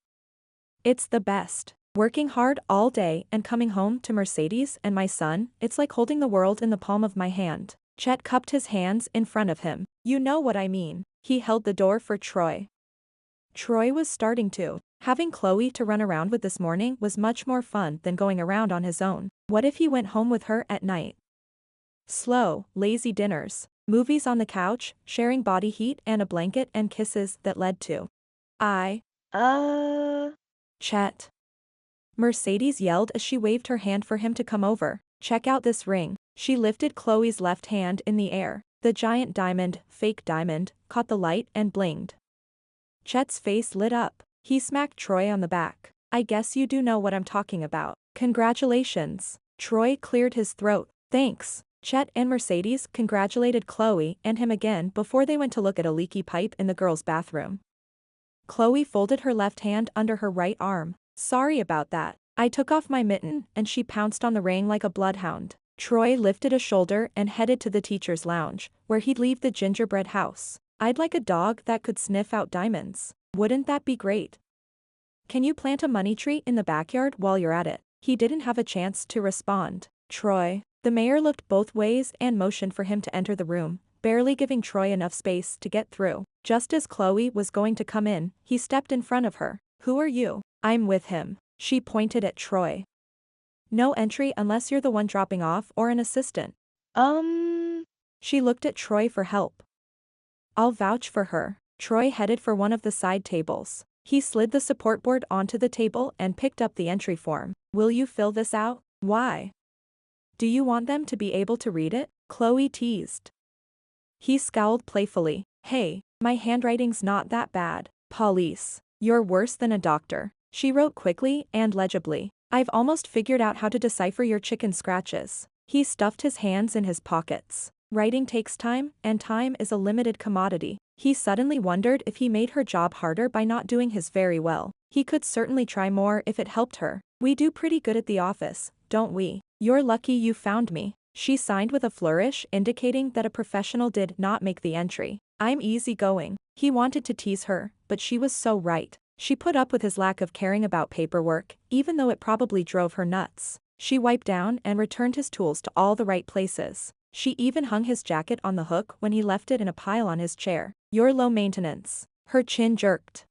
It's the best. Working hard all day and coming home to Mercedes and my son, it's like holding the world in the palm of my hand. Chet cupped his hands in front of him. You know what I mean. He held the door for Troy. Troy was starting to. Having Chloe to run around with this morning was much more fun than going around on his own. What if he went home with her at night? Slow, lazy dinners, movies on the couch, sharing body heat and a blanket and kisses that led to. Chet. Mercedes yelled as she waved her hand for him to come over. Check out this ring. She lifted Chloe's left hand in the air. The giant diamond, fake diamond, caught the light and blinged. Chet's face lit up. He smacked Troy on the back. I guess you do know what I'm talking about. Congratulations. Troy cleared his throat. Thanks. Chet and Mercedes congratulated Chloe and him again before they went to look at a leaky pipe in the girls' bathroom. Chloe folded her left hand under her right arm. Sorry about that. I took off my mitten and she pounced on the ring like a bloodhound. Troy lifted a shoulder and headed to the teacher's lounge, where he'd leave the gingerbread house. I'd like a dog that could sniff out diamonds. Wouldn't that be great? Can you plant a money tree in the backyard while you're at it? He didn't have a chance to respond. Troy. The mayor looked both ways and motioned for him to enter the room, barely giving Troy enough space to get through. Just as Chloe was going to come in, he stepped in front of her. Who are you? I'm with him. She pointed at Troy. No entry unless you're the one dropping off or an assistant. She looked at Troy for help. I'll vouch for her. Troy headed for one of the side tables. He slid the support board onto the table and picked up the entry form. Will you fill this out? Why? Do you want them to be able to read it? Chloe teased. He scowled playfully. Hey, my handwriting's not that bad. Police. You're worse than a doctor. She wrote quickly and legibly. I've almost figured out how to decipher your chicken scratches. He stuffed his hands in his pockets. Writing takes time, and time is a limited commodity. He suddenly wondered if he made her job harder by not doing his very well. He could certainly try more if it helped her. We do pretty good at the office, don't we? You're lucky you found me. She signed with a flourish, indicating that a professional did not make the entry. I'm easygoing. He wanted to tease her, but she was so right. She put up with his lack of caring about paperwork, even though it probably drove her nuts. She wiped down and returned his tools to all the right places. She even hung his jacket on the hook when he left it in a pile on his chair. You're low maintenance. Her chin jerked.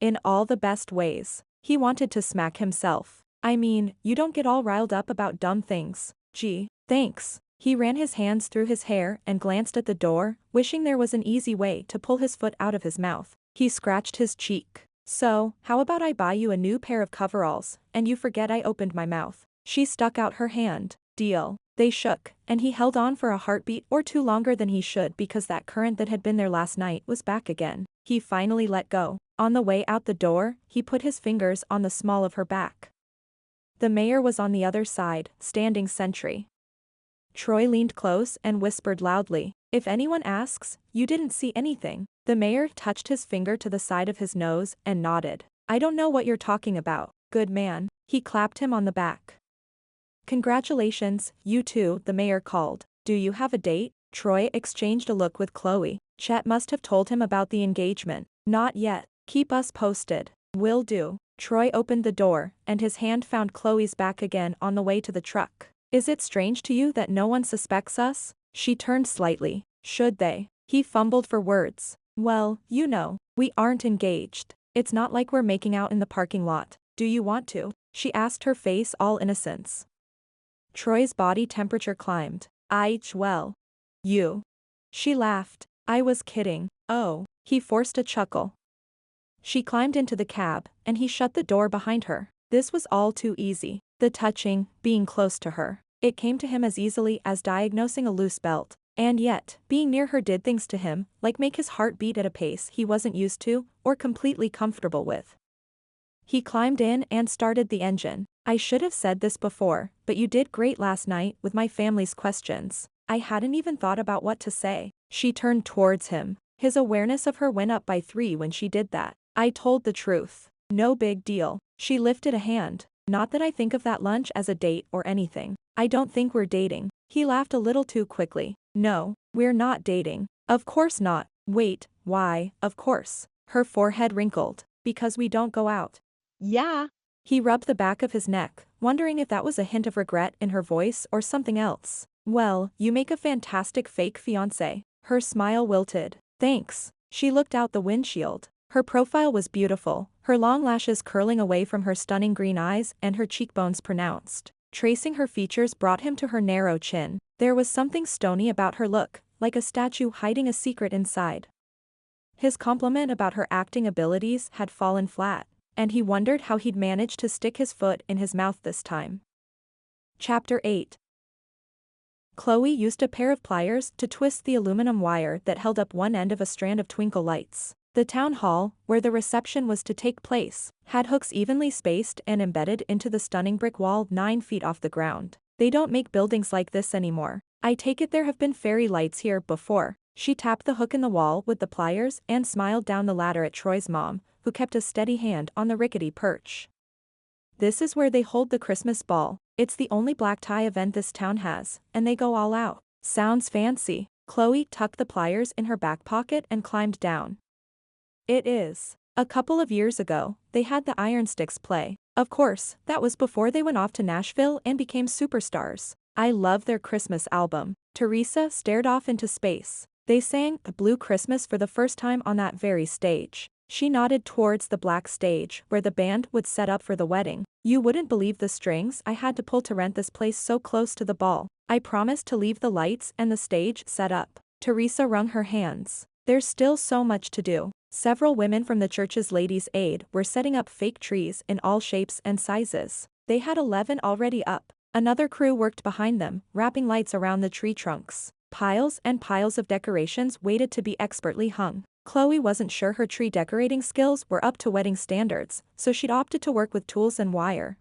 In all the best ways. He wanted to smack himself. I mean, you don't get all riled up about dumb things. Gee, thanks. He ran his hands through his hair and glanced at the door, wishing there was an easy way to pull his foot out of his mouth. He scratched his cheek. So, how about I buy you a new pair of coveralls, and you forget I opened my mouth? She stuck out her hand. Deal. They shook, and he held on for a heartbeat or two longer than he should because that current that had been there last night was back again. He finally let go. On the way out the door, he put his fingers on the small of her back. The mayor was on the other side, standing sentry. Troy leaned close and whispered loudly, if anyone asks, you didn't see anything. The mayor touched his finger to the side of his nose and nodded. I don't know what you're talking about, good man. He clapped him on the back. Congratulations, you two, the mayor called. Do you have a date? Troy exchanged a look with Chloe. Chet must have told him about the engagement. Not yet. Keep us posted. Will do. Troy opened the door, and his hand found Chloe's back again on the way to the truck. Is it strange to you that no one suspects us? She turned slightly. Should they? He fumbled for words. Well, you know, we aren't engaged. It's not like we're making out in the parking lot. Do you want to? She asked, her face all innocence. Troy's body temperature climbed. Well. You. She laughed. I was kidding. Oh. He forced a chuckle. She climbed into the cab, and he shut the door behind her. This was all too easy. The touching, being close to her. It came to him as easily as diagnosing a loose belt. And yet, being near her did things to him, like make his heart beat at a pace he wasn't used to, or completely comfortable with. He climbed in and started the engine. I should have said this before, but you did great last night with my family's questions. I hadn't even thought about what to say. She turned towards him. His awareness of her went up by 3 when she did that. I told the truth. No big deal. She lifted a hand. Not that I think of that lunch as a date or anything. I don't think we're dating. He laughed a little too quickly. No, we're not dating. Of course not. Wait, why, of course. Her forehead wrinkled. Because we don't go out. Yeah. He rubbed the back of his neck, wondering if that was a hint of regret in her voice or something else. Well, you make a fantastic fake fiancé. Her smile wilted. Thanks. She looked out the windshield. Her profile was beautiful, her long lashes curling away from her stunning green eyes and her cheekbones pronounced. Tracing her features brought him to her narrow chin. There was something stony about her look, like a statue hiding a secret inside. His compliment about her acting abilities had fallen flat, and he wondered how he'd managed to stick his foot in his mouth this time. Chapter 8. Chloe used a pair of pliers to twist the aluminum wire that held up one end of a strand of twinkle lights. The town hall, where the reception was to take place, had hooks evenly spaced and embedded into the stunning brick wall 9 feet off the ground. They don't make buildings like this anymore. I take it there have been fairy lights here before. She tapped the hook in the wall with the pliers and smiled down the ladder at Troy's mom, who kept a steady hand on the rickety perch. This is where they hold the Christmas ball. It's the only black tie event this town has, and they go all out. Sounds fancy. Chloe tucked the pliers in her back pocket and climbed down. It is. A couple of years ago, they had the Iron Sticks play. Of course, that was before they went off to Nashville and became superstars. I love their Christmas album. Teresa stared off into space. They sang The Blue Christmas for the first time on that very stage. She nodded towards the black stage where the band would set up for the wedding. You wouldn't believe the strings I had to pull to rent this place so close to the ball. I promised to leave the lights and the stage set up. Teresa wrung her hands. There's still so much to do. Several women from the church's Ladies' Aid were setting up fake trees in all shapes and sizes. They had 11 already up. Another crew worked behind them, wrapping lights around the tree trunks. Piles and piles of decorations waited to be expertly hung. Chloe wasn't sure her tree decorating skills were up to wedding standards, so she'd opted to work with tools and wire.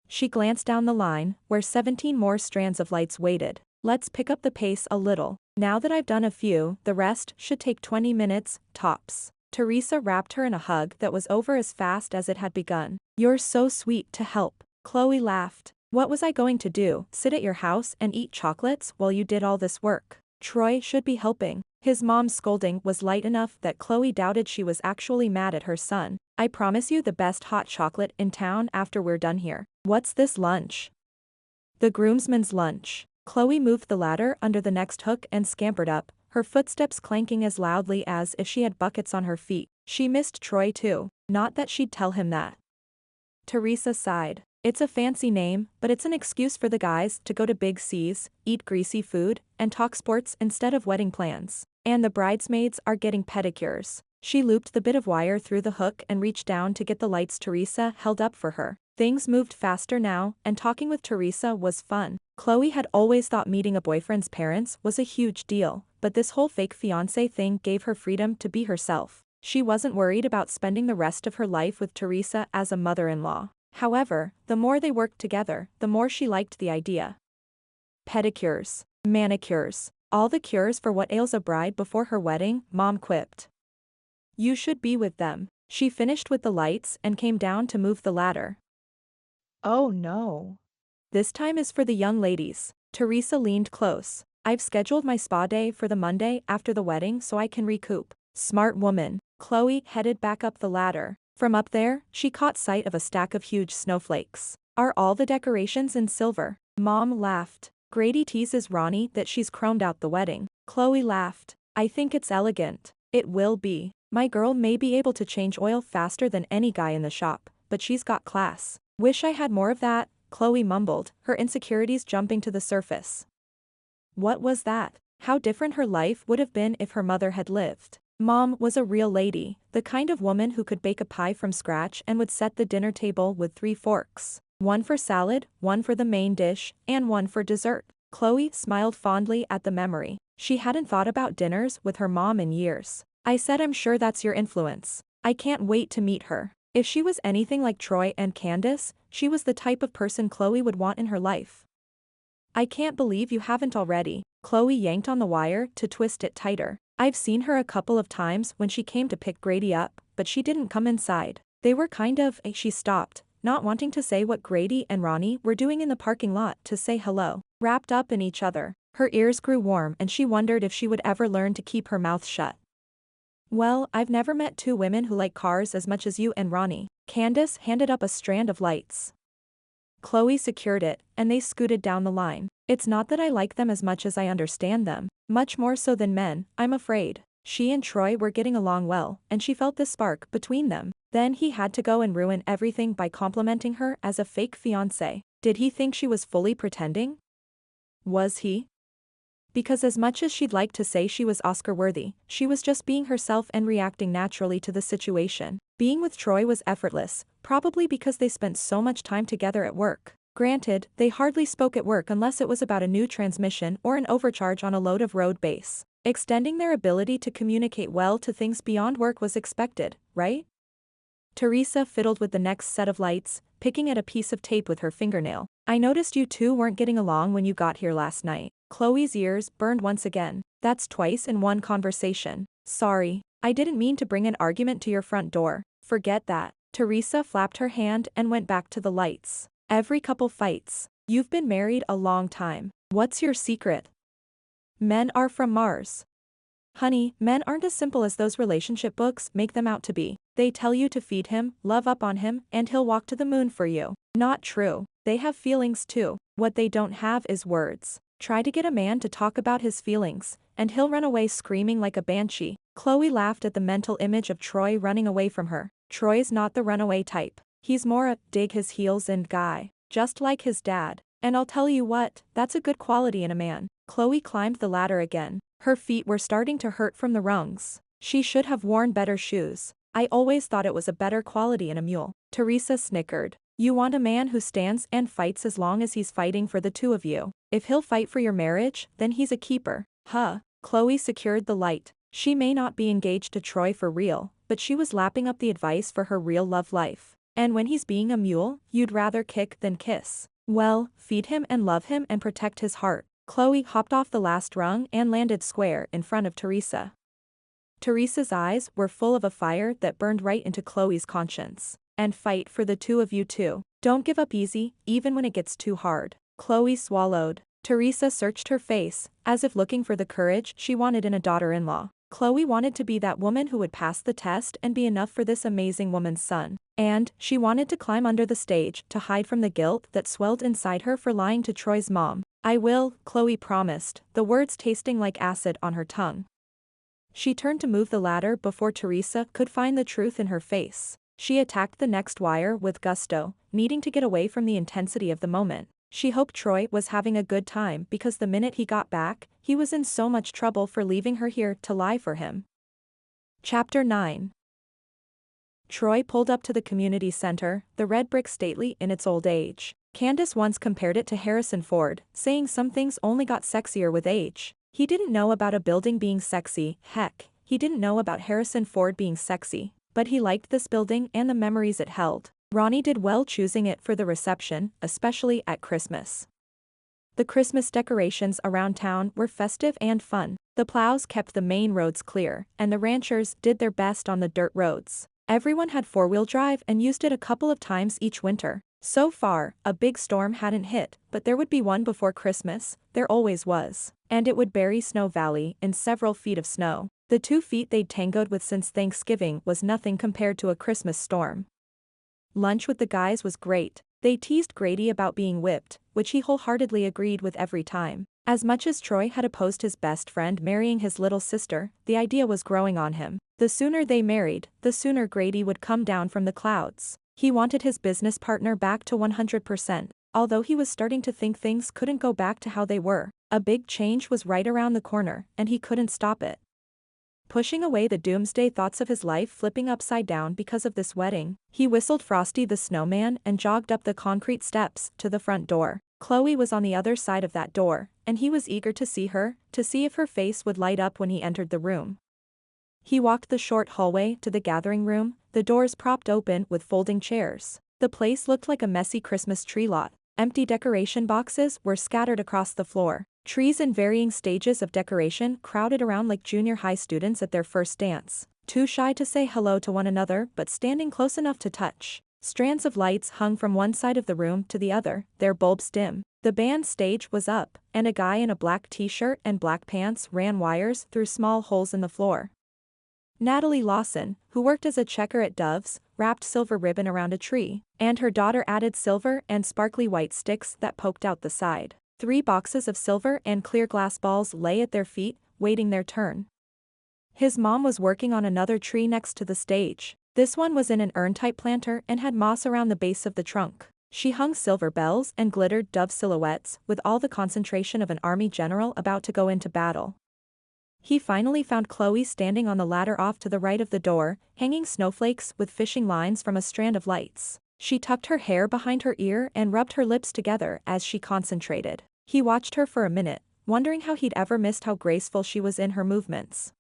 She glanced down the line, where 17 more strands of lights waited. Let's pick up the pace a little. Now that I've done a few, the rest should take 20 minutes, tops. Teresa wrapped her in a hug that was over as fast as it had begun. You're so sweet to help. Chloe laughed. What was I going to do, sit at your house and eat chocolates while you did all this work? Troy should be helping. His mom's scolding was light enough that Chloe doubted she was actually mad at her son. I promise you the best hot chocolate in town after we're done here. What's this lunch? The groomsman's lunch. Chloe moved the ladder under the next hook and scampered up, her footsteps clanking as loudly as if she had buckets on her feet. She missed Troy too. Not that she'd tell him that. Teresa sighed. It's a fancy name, but it's an excuse for the guys to go to Big C's, eat greasy food, and talk sports instead of wedding plans. And the bridesmaids are getting pedicures. She looped the bit of wire through the hook and reached down to get the lights Teresa held up for her. Things moved faster now, and talking with Teresa was fun. Chloe had always thought meeting a boyfriend's parents was a huge deal, but this whole fake fiancé thing gave her freedom to be herself. She wasn't worried about spending the rest of her life with Teresa as a mother-in-law. However, the more they worked together, the more she liked the idea. Pedicures, manicures, all the cures for what ails a bride before her wedding, Mom quipped. You should be with them. She finished with the lights and came down to move the ladder. Oh no. This time is for the young ladies. Teresa leaned close. I've scheduled my spa day for the Monday after the wedding so I can recoup. Smart woman. Chloe headed back up the ladder. From up there, she caught sight of a stack of huge snowflakes. Are all the decorations in silver? Mom laughed. Grady teases Ronnie that she's chromed out the wedding. Chloe laughed. I think it's elegant. It will be. My girl may be able to change oil faster than any guy in the shop, but she's got class. Wish I had more of that, Chloe mumbled, her insecurities jumping to the surface. What was that? How different her life would have been if her mother had lived. Mom was a real lady, the kind of woman who could bake a pie from scratch and would set the dinner table with 3 forks. One for salad, one for the main dish, and one for dessert. Chloe smiled fondly at the memory. She hadn't thought about dinners with her mom in years. I said I'm sure that's your influence. I can't wait to meet her. If she was anything like Troy and Candace, she was the type of person Chloe would want in her life. I can't believe you haven't already. Chloe yanked on the wire to twist it tighter. I've seen her a couple of times when she came to pick Grady up, but she didn't come inside. They were she stopped, not wanting to say what Grady and Ronnie were doing in the parking lot to say hello, wrapped up in each other. Her ears grew warm and she wondered if she would ever learn to keep her mouth shut. Well, I've never met two women who like cars as much as you and Ronnie. Candace handed up a strand of lights. Chloe secured it, and they scooted down the line. It's not that I like them as much as I understand them, much more so than men, I'm afraid. She and Troy were getting along well, and she felt this spark between them. Then he had to go and ruin everything by complimenting her as a fake fiancé. Did he think she was fully pretending? Was he? Because as much as she'd like to say she was Oscar-worthy, she was just being herself and reacting naturally to the situation. Being with Troy was effortless, probably because they spent so much time together at work. Granted, they hardly spoke at work unless it was about a new transmission or an overcharge on a load of road base. Extending their ability to communicate well to things beyond work was expected, right? Teresa fiddled with the next set of lights, picking at a piece of tape with her fingernail. I noticed you two weren't getting along when you got here last night. Chloe's ears burned once again. That's twice in one conversation. Sorry, I didn't mean to bring an argument to your front door. Forget that. Teresa flapped her hand and went back to the lights. Every couple fights. You've been married a long time. What's your secret? Men are from Mars. Honey, men aren't as simple as those relationship books make them out to be. They tell you to feed him, love up on him, and he'll walk to the moon for you. Not true. They have feelings too. What they don't have is words. Try to get a man to talk about his feelings, and he'll run away screaming like a banshee. Chloe laughed at the mental image of Troy running away from her. Troy's not the runaway type. He's more a dig his heels in guy. Just like his dad. And I'll tell you what, that's a good quality in a man. Chloe climbed the ladder again. Her feet were starting to hurt from the rungs. She should have worn better shoes. I always thought it was a better quality in a mule. Teresa snickered. You want a man who stands and fights as long as he's fighting for the two of you. If he'll fight for your marriage, then he's a keeper. Huh. Chloe secured the light. She may not be engaged to Troy for real, but she was lapping up the advice for her real love life. And when he's being a mule, you'd rather kick than kiss. Well, feed him and love him and protect his heart. Chloe hopped off the last rung and landed square in front of Teresa. Teresa's eyes were full of a fire that burned right into Chloe's conscience. And fight for the two of you too. Don't give up easy, even when it gets too hard. Chloe swallowed. Teresa searched her face, as if looking for the courage she wanted in a daughter-in-law. Chloe wanted to be that woman who would pass the test and be enough for this amazing woman's son. And she wanted to climb under the stage to hide from the guilt that swelled inside her for lying to Troy's mom. I will, Chloe promised, the words tasting like acid on her tongue. She turned to move the ladder before Teresa could find the truth in her face. She attacked the next wire with gusto, needing to get away from the intensity of the moment. She hoped Troy was having a good time because the minute he got back, he was in so much trouble for leaving her here to lie for him. Chapter 9. Troy pulled up to the community center, the red brick stately in its old age. Candace once compared it to Harrison Ford, saying some things only got sexier with age. He didn't know about a building being sexy, heck, he didn't know about Harrison Ford being sexy. But he liked this building and the memories it held. Ronnie did well choosing it for the reception, especially at Christmas. The Christmas decorations around town were festive and fun. The plows kept the main roads clear, and the ranchers did their best on the dirt roads. Everyone had four-wheel drive and used it a couple of times each winter. So far, a big storm hadn't hit, but there would be one before Christmas, there always was. And it would bury Snow Valley in several feet of snow. The 2 feet they'd tangoed with since Thanksgiving was nothing compared to a Christmas storm. Lunch with the guys was great. They teased Grady about being whipped, which he wholeheartedly agreed with every time. As much as Troy had opposed his best friend marrying his little sister, the idea was growing on him. The sooner they married, the sooner Grady would come down from the clouds. He wanted his business partner back to 100%, although he was starting to think things couldn't go back to how they were. A big change was right around the corner, and he couldn't stop it. Pushing away the doomsday thoughts of his life flipping upside down because of this wedding, he whistled Frosty the Snowman and jogged up the concrete steps to the front door. Chloe was on the other side of that door, and he was eager to see her, to see if her face would light up when he entered the room. He walked the short hallway to the gathering room, the doors propped open with folding chairs. The place looked like a messy Christmas tree lot. Empty decoration boxes were scattered across the floor. Trees in varying stages of decoration crowded around like junior high students at their first dance, too shy to say hello to one another but standing close enough to touch. Strands of lights hung from one side of the room to the other, their bulbs dim. The band stage was up, and a guy in a black t-shirt and black pants ran wires through small holes in the floor. Natalie Lawson, who worked as a checker at Dove's, wrapped silver ribbon around a tree, and her daughter added silver and sparkly white sticks that poked out the side. 3 boxes of silver and clear glass balls lay at their feet, waiting their turn. His mom was working on another tree next to the stage. This one was in an urn-type planter and had moss around the base of the trunk. She hung silver bells and glittered dove silhouettes with all the concentration of an army general about to go into battle. He finally found Chloe standing on the ladder off to the right of the door, hanging snowflakes with fishing lines from a strand of lights. She tucked her hair behind her ear and rubbed her lips together as she concentrated. He watched her for a minute, wondering how he'd ever missed how graceful she was in her movements.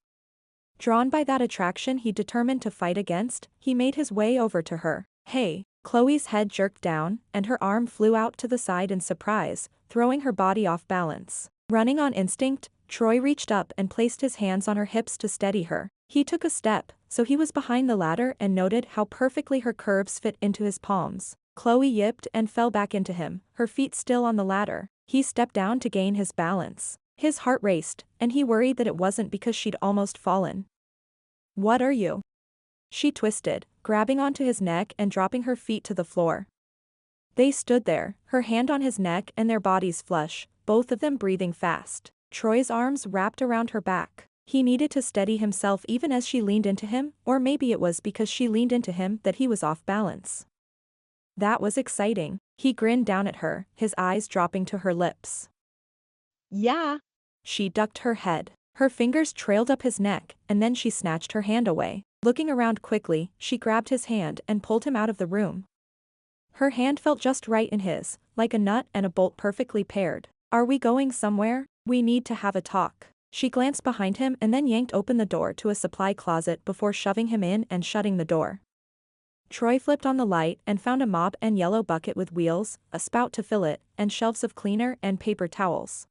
Drawn by that attraction he determined to fight against, he made his way over to her. "Hey." Chloe's head jerked down, and her arm flew out to the side in surprise, throwing her body off balance. Running on instinct, Troy reached up and placed his hands on her hips to steady her. He took a step, so he was behind the ladder and noted how perfectly her curves fit into his palms. Chloe yipped and fell back into him, her feet still on the ladder. He stepped down to gain his balance. His heart raced, and he worried that it wasn't because she'd almost fallen. "What are you?" She twisted, grabbing onto his neck and dropping her feet to the floor. They stood there, her hand on his neck and their bodies flush, both of them breathing fast. Troy's arms wrapped around her back. He needed to steady himself even as she leaned into him, or maybe it was because she leaned into him that he was off balance. That was exciting. He grinned down at her, his eyes dropping to her lips. Yeah. She ducked her head. Her fingers trailed up his neck, and then she snatched her hand away. Looking around quickly, she grabbed his hand and pulled him out of the room. Her hand felt just right in his, like a nut and a bolt perfectly paired. "Are we going somewhere? We need to have a talk." She glanced behind him and then yanked open the door to a supply closet before shoving him in and shutting the door. Troy flipped on the light and found a mop and yellow bucket with wheels, a spout to fill it, and shelves of cleaner and paper towels.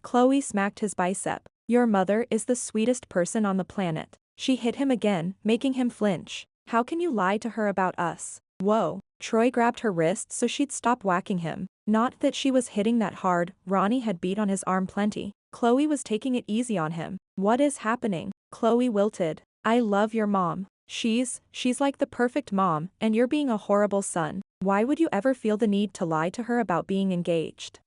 Chloe smacked his bicep. "Your mother is the sweetest person on the planet." She hit him again, making him flinch. "How can you lie to her about us?" "Whoa." Troy grabbed her wrist so she'd stop whacking him. Not that she was hitting that hard, Ronnie had beat on his arm plenty. Chloe was taking it easy on him. "What is happening?" Chloe wilted. "I love your mom. She's like the perfect mom, and you're being a horrible son. Why would you ever feel the need to lie to her about being engaged?"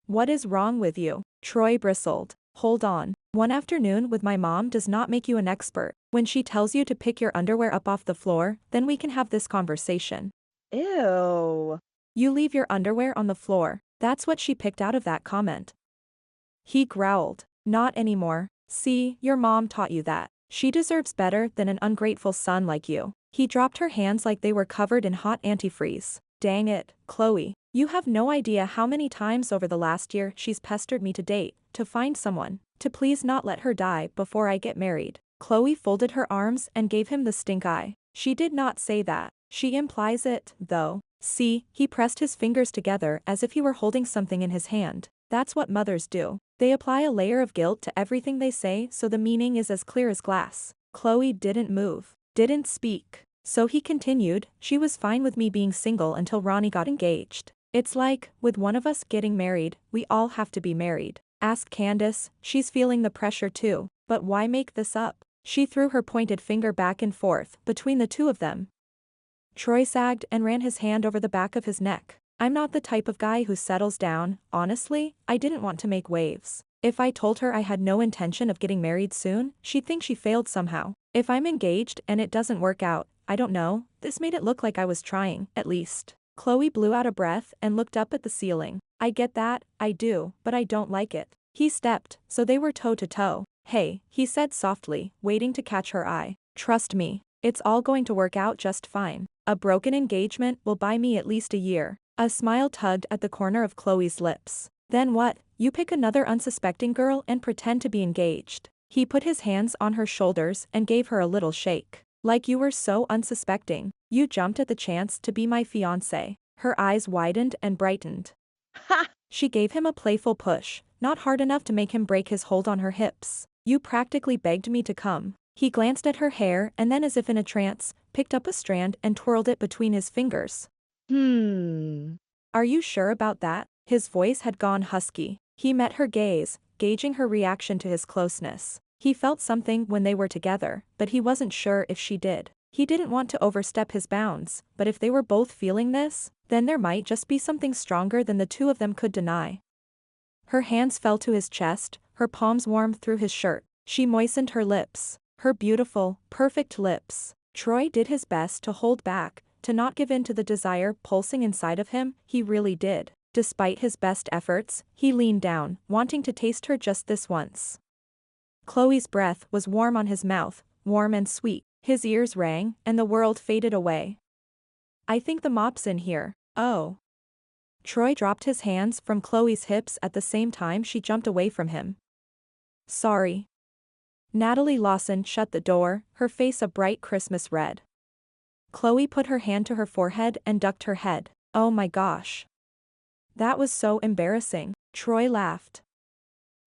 "What is wrong with you?" Troy bristled. "Hold on. One afternoon with my mom does not make you an expert. When she tells you to pick your underwear up off the floor, then we can have this conversation." Ew. "You leave your underwear on the floor." That's what she picked out of that comment. He growled. "Not anymore. See, your mom taught you that. She deserves better than an ungrateful son like you." He dropped her hands like they were covered in hot antifreeze. "Dang it, Chloe. You have no idea how many times over the last year she's pestered me to date, to find someone, to please not let her die before I get married." Chloe folded her arms and gave him the stink eye. "She did not say that. She implies it, though. See," he pressed his fingers together as if he were holding something in his hand. "That's what mothers do. They apply a layer of guilt to everything they say so the meaning is as clear as glass." Chloe didn't move, didn't speak. So he continued, "She was fine with me being single until Ronnie got engaged. It's like, with one of us getting married, we all have to be married. Ask Candace, she's feeling the pressure too. But why make this up?" She threw her pointed finger back and forth between the two of them. Troy sagged and ran his hand over the back of his neck. "I'm not the type of guy who settles down. Honestly, I didn't want to make waves. If I told her I had no intention of getting married soon, she'd think she failed somehow. If I'm engaged and it doesn't work out, I don't know, this made it look like I was trying, at least." Chloe blew out a breath and looked up at the ceiling. "I get that, I do, but I don't like it." He stepped, so they were toe to toe. "Hey," he said softly, waiting to catch her eye. "Trust me. It's all going to work out just fine. A broken engagement will buy me at least a year." A smile tugged at the corner of Chloe's lips. "Then what? You pick another unsuspecting girl and pretend to be engaged." He put his hands on her shoulders and gave her a little shake. "Like you were so unsuspecting. You jumped at the chance to be my fiancé." Her eyes widened and brightened. Ha! She gave him a playful push, not hard enough to make him break his hold on her hips. You practically begged me to come. He glanced at her hair and then, as if in a trance, picked up a strand and twirled it between his fingers. Are you sure about that? His voice had gone husky. He met her gaze, gauging her reaction to his closeness. He felt something when they were together, but he wasn't sure if she did. He didn't want to overstep his bounds, but if they were both feeling this, then there might just be something stronger than the two of them could deny. Her hands fell to his chest, her palms warmed through his shirt. She moistened her lips. Her beautiful, perfect lips. Troy did his best to hold back, to not give in to the desire pulsing inside of him. He really did. Despite his best efforts, he leaned down, wanting to taste her just this once. Chloe's breath was warm on his mouth, warm and sweet. His ears rang, and the world faded away. I think the mop's in here. Oh. Troy dropped his hands from Chloe's hips at the same time she jumped away from him. Sorry. Natalie Lawson shut the door, her face a bright Christmas red. Chloe put her hand to her forehead and ducked her head. Oh my gosh. That was so embarrassing. Troy laughed.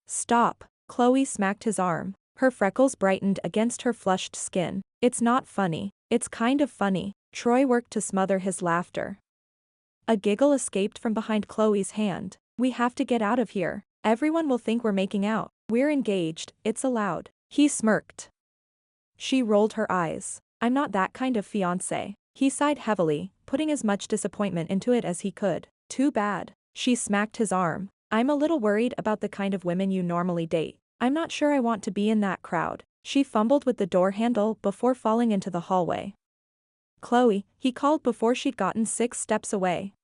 Stop. Chloe smacked his arm. Her freckles brightened against her flushed skin. It's not funny. It's kind of funny. Troy worked to smother his laughter. A giggle escaped from behind Chloe's hand. We have to get out of here. Everyone will think we're making out. We're engaged, it's allowed. He smirked. She rolled her eyes. I'm not that kind of fiancé. He sighed heavily, putting as much disappointment into it as he could. Too bad. She smacked his arm. I'm a little worried about the kind of women you normally date. I'm not sure I want to be in that crowd. She fumbled with the door handle before falling into the hallway. Chloe, he called before she'd gotten 6 steps away.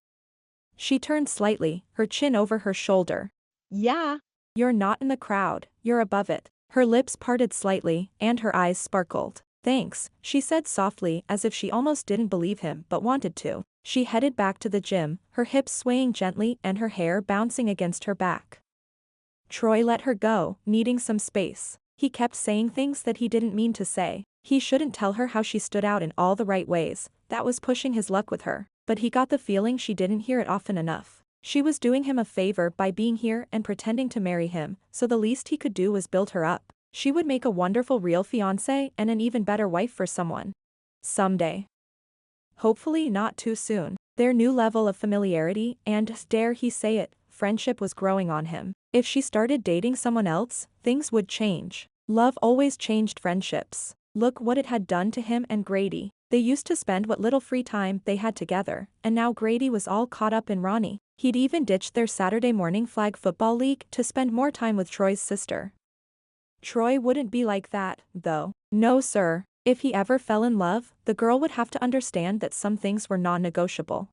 She turned slightly, her chin over her shoulder. Yeah. You're not in the crowd, you're above it. Her lips parted slightly, and her eyes sparkled. Thanks, she said softly as if she almost didn't believe him but wanted to. She headed back to the gym, her hips swaying gently and her hair bouncing against her back. Troy let her go, needing some space. He kept saying things that he didn't mean to say. He shouldn't tell her how she stood out in all the right ways, that was pushing his luck with her. But he got the feeling she didn't hear it often enough. She was doing him a favor by being here and pretending to marry him, so the least he could do was build her up. She would make a wonderful real fiancé and an even better wife for someone. Someday. Hopefully not too soon. Their new level of familiarity and, dare he say it, friendship was growing on him. If she started dating someone else, things would change. Love always changed friendships. Look what it had done to him and Grady. They used to spend what little free time they had together, and now Grady was all caught up in Ronnie. He'd even ditched their Saturday morning flag football league to spend more time with Troy's sister. Troy wouldn't be like that, though. No sir. If he ever fell in love, the girl would have to understand that some things were non-negotiable.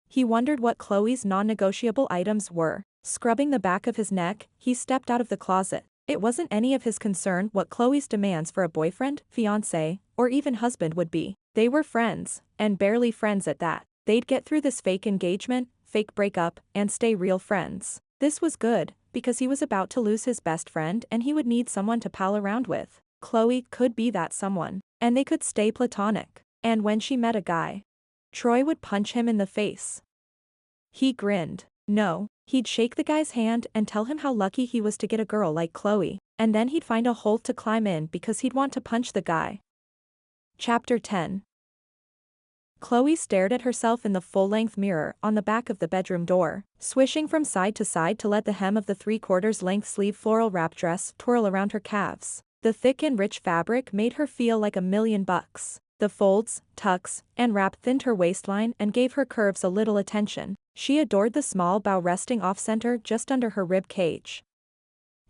He wondered what Chloe's non-negotiable items were. Scrubbing the back of his neck, he stepped out of the closet. It wasn't any of his concern what Chloe's demands for a boyfriend, fiancé, or even husband would be. They were friends, and barely friends at that. They'd get through this fake engagement, fake breakup, and stay real friends. This was good, because he was about to lose his best friend and he would need someone to pal around with. Chloe could be that someone, and they could stay platonic. And when she met a guy, Troy would punch him in the face. He grinned. No, he'd shake the guy's hand and tell him how lucky he was to get a girl like Chloe, and then he'd find a hole to climb in because he'd want to punch the guy. Chapter 10. Chloe stared at herself in the full-length mirror on the back of the bedroom door, swishing from side to side to let the hem of the 3/4 length sleeve floral wrap dress twirl around her calves. The thick and rich fabric made her feel like $1,000,000. The folds, tucks, and wrap thinned her waistline and gave her curves a little attention. She adored the small bow resting off-center just under her rib cage.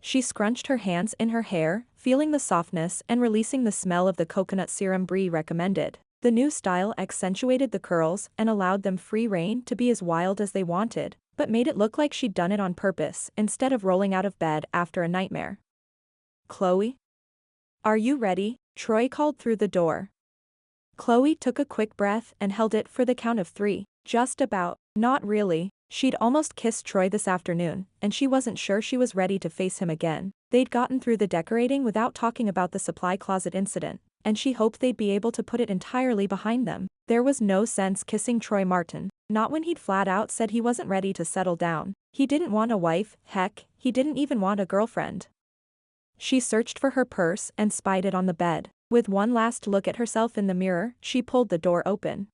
She scrunched her hands in her hair, feeling the softness and releasing the smell of the coconut serum Brie recommended. The new style accentuated the curls and allowed them free rein to be as wild as they wanted, but made it look like she'd done it on purpose instead of rolling out of bed after a nightmare. Chloe? Are you ready? Troy called through the door. Chloe took a quick breath and held it for the count of 3. Just about. Not really. She'd almost kissed Troy this afternoon, and she wasn't sure she was ready to face him again. They'd gotten through the decorating without talking about the supply closet incident, and she hoped they'd be able to put it entirely behind them. There was no sense kissing Troy Martin. Not when he'd flat out said he wasn't ready to settle down. He didn't want a wife, heck, he didn't even want a girlfriend. She searched for her purse and spied it on the bed. With one last look at herself in the mirror, she pulled the door open.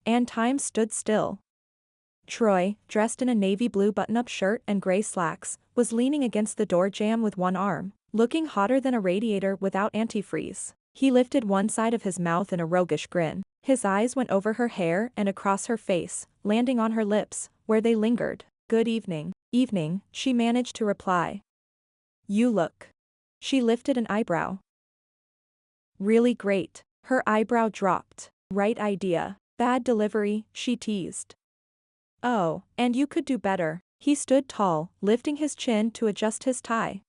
And time stood still. Troy, dressed in a navy blue button-up shirt and gray slacks, was leaning against the door jamb with one arm, looking hotter than a radiator without antifreeze. He lifted one side of his mouth in a roguish grin. His eyes went over her hair and across her face, landing on her lips, where they lingered. "Good evening." "Evening," she managed to reply. "You look." She lifted an eyebrow. "Really great." Her eyebrow dropped. "Right idea. Bad delivery," she teased. "Oh, and you could do better." He stood tall, lifting his chin to adjust his tie.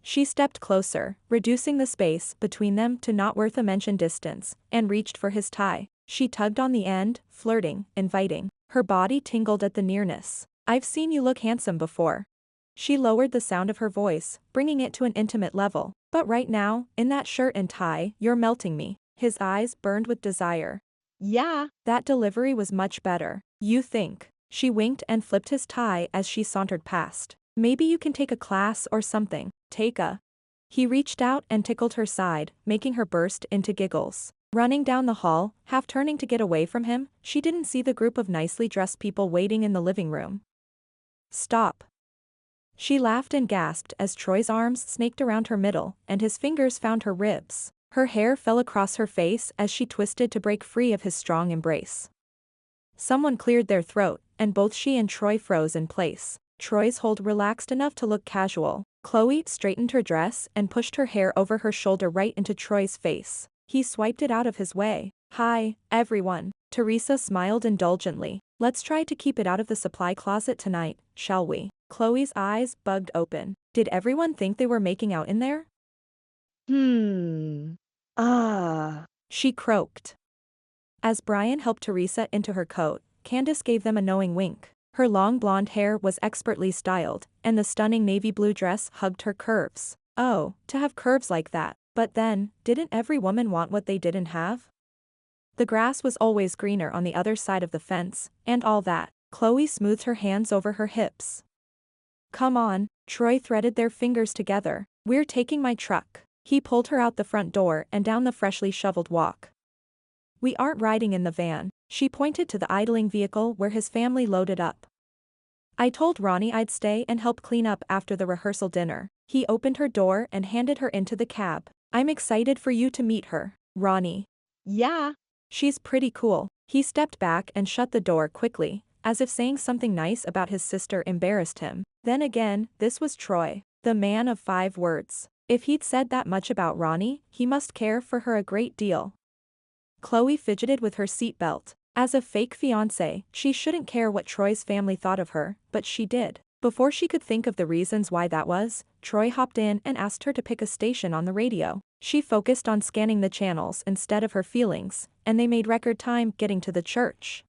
She stepped closer, reducing the space between them to not worth a mention distance, and reached for his tie. She tugged on the end, flirting, inviting. Her body tingled at the nearness. "I've seen you look handsome before." She lowered the sound of her voice, bringing it to an intimate level. "But right now, in that shirt and tie, you're melting me." His eyes burned with desire. Yeah. That delivery was much better. "You think?" She winked and flipped his tie as she sauntered past. "Maybe you can take a class or something." "Take a." He reached out and tickled her side, making her burst into giggles. Running down the hall, half turning to get away from him, she didn't see the group of nicely dressed people waiting in the living room. "Stop." She laughed and gasped as Troy's arms snaked around her middle, and his fingers found her ribs. Her hair fell across her face as she twisted to break free of his strong embrace. Someone cleared their throat, and both she and Troy froze in place. Troy's hold relaxed enough to look casual. Chloe straightened her dress and pushed her hair over her shoulder right into Troy's face. He swiped it out of his way. "Hi, everyone." Teresa smiled indulgently. "Let's try to keep it out of the supply closet tonight, shall we?" Chloe's eyes bugged open. Did everyone think they were making out in there? She croaked. As Brian helped Teresa into her coat, Candace gave them a knowing wink. Her long blonde hair was expertly styled, and the stunning navy blue dress hugged her curves. Oh, to have curves like that. But then, didn't every woman want what they didn't have? The grass was always greener on the other side of the fence, and all that. Chloe smoothed her hands over her hips. "Come on." Troy threaded their fingers together. "We're taking my truck." He pulled her out the front door and down the freshly shoveled walk. "We aren't riding in the van." She pointed to the idling vehicle where his family loaded up. "I told Ronnie I'd stay and help clean up after the rehearsal dinner." He opened her door and handed her into the cab. "I'm excited for you to meet her, Ronnie." Yeah. "She's pretty cool." He stepped back and shut the door quickly, as if saying something nice about his sister embarrassed him. Then again, this was Troy, the man of 5 words. If he'd said that much about Ronnie, he must care for her a great deal. Chloe fidgeted with her seatbelt. As a fake fiancé, she shouldn't care what Troy's family thought of her, but she did. Before she could think of the reasons why that was, Troy hopped in and asked her to pick a station on the radio. She focused on scanning the channels instead of her feelings, and they made record time getting to the church.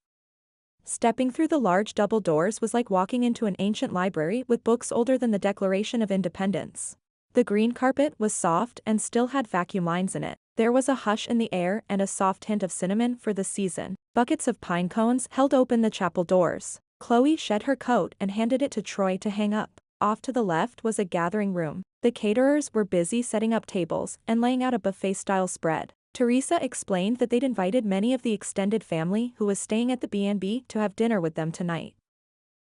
Stepping through the large double doors was like walking into an ancient library with books older than the Declaration of Independence. The green carpet was soft and still had vacuum lines in it. There was a hush in the air and a soft hint of cinnamon for the season. Buckets of pine cones held open the chapel doors. Chloe shed her coat and handed it to Troy to hang up. Off to the left was a gathering room. The caterers were busy setting up tables and laying out a buffet-style spread. Teresa explained that they'd invited many of the extended family who was staying at the B&B to have dinner with them tonight.